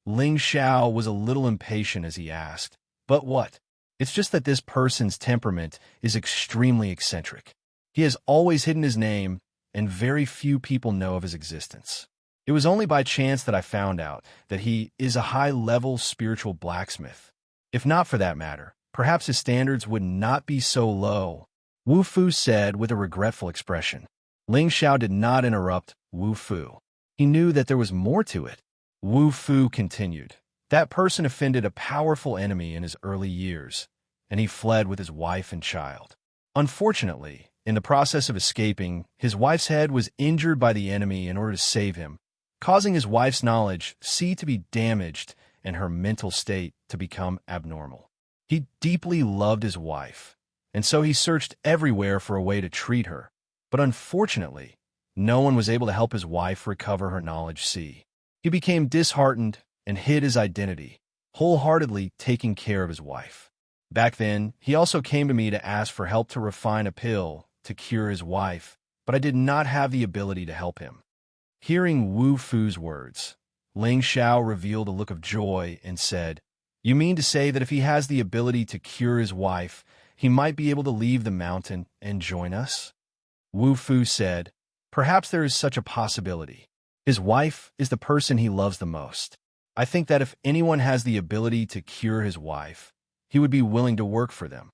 Ling Xiao was a little impatient as he asked, "But what?" "It's just that this person's temperament is extremely eccentric. He has always hidden his name, and very few people know of his existence. It was only by chance that I found out that he is a high-level spiritual blacksmith. If not for that matter, perhaps his standards would not be so low," Wu Fu said with a regretful expression. Ling Xiao did not interrupt Wu Fu. He knew that there was more to it. Wu Fu continued. "That person offended a powerful enemy in his early years, and he fled with his wife and child. Unfortunately, in the process of escaping, his wife's head was injured by the enemy in order to save him, causing his wife's knowledge to be damaged and her mental state to become abnormal. He deeply loved his wife, and so he searched everywhere for a way to treat her, but unfortunately, no one was able to help his wife recover her knowledge. He became disheartened and hid his identity, wholeheartedly taking care of his wife. Back then, he also came to me to ask for help to refine a pill to cure his wife, but I did not have the ability to help him." Hearing Wu Fu's words, Ling Xiao revealed a look of joy and said, "You mean to say that if he has the ability to cure his wife, he might be able to leave the mountain and join us?" Wu Fu said, "Perhaps there is such a possibility. His wife is the person he loves the most. I think that if anyone has the ability to cure his wife, he would be willing to work for them."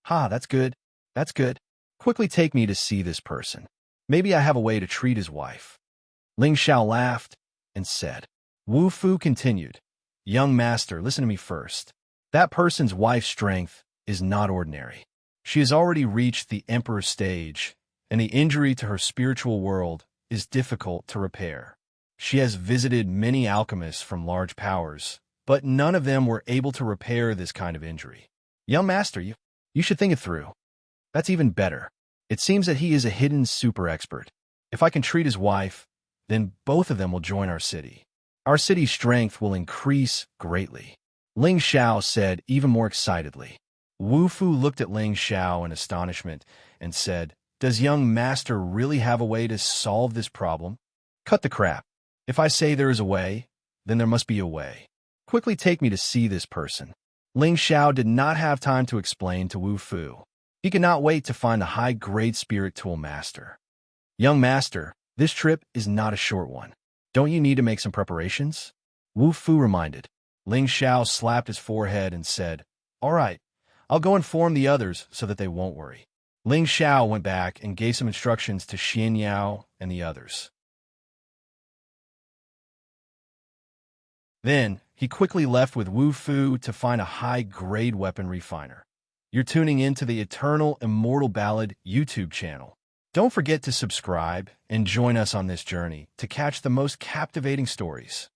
"Ha, that's good. That's good. Quickly take me to see this person. Maybe I have a way to treat his wife." Ling Xiao laughed and said. Wu Fu continued, "Young master, listen to me first. That person's wife's strength is not ordinary. She has already reached the emperor stage, and the injury to her spiritual world is difficult to repair. She has visited many alchemists from large powers, but none of them were able to repair this kind of injury. Young master, you should think it through. That's even better. It seems that he is a hidden super expert. If I can treat his wife, then both of them will join our city. Our city's strength will increase greatly. Ling Xiao said even more excitedly. Wu Fu looked at Ling Xiao in astonishment and said, "Does young master really have a way to solve this problem?" "Cut the crap. If I say there is a way, then there must be a way. Quickly take me to see this person." Ling Xiao did not have time to explain to Wu Fu. He could not wait to find the high-grade spirit tool master. "Young master, this trip is not a short one. Don't you need to make some preparations?" Wu Fu reminded. Ling Xiao slapped his forehead and said, "All right, I'll go inform the others so that they won't worry." Ling Xiao went back and gave some instructions to Xianxia and the others. Then, he quickly left with Wu Fu to find a high-grade weapon refiner. You're tuning in to the Eternal Immortal Ballad YouTube channel. Don't forget to subscribe and join us on this journey to catch the most captivating stories.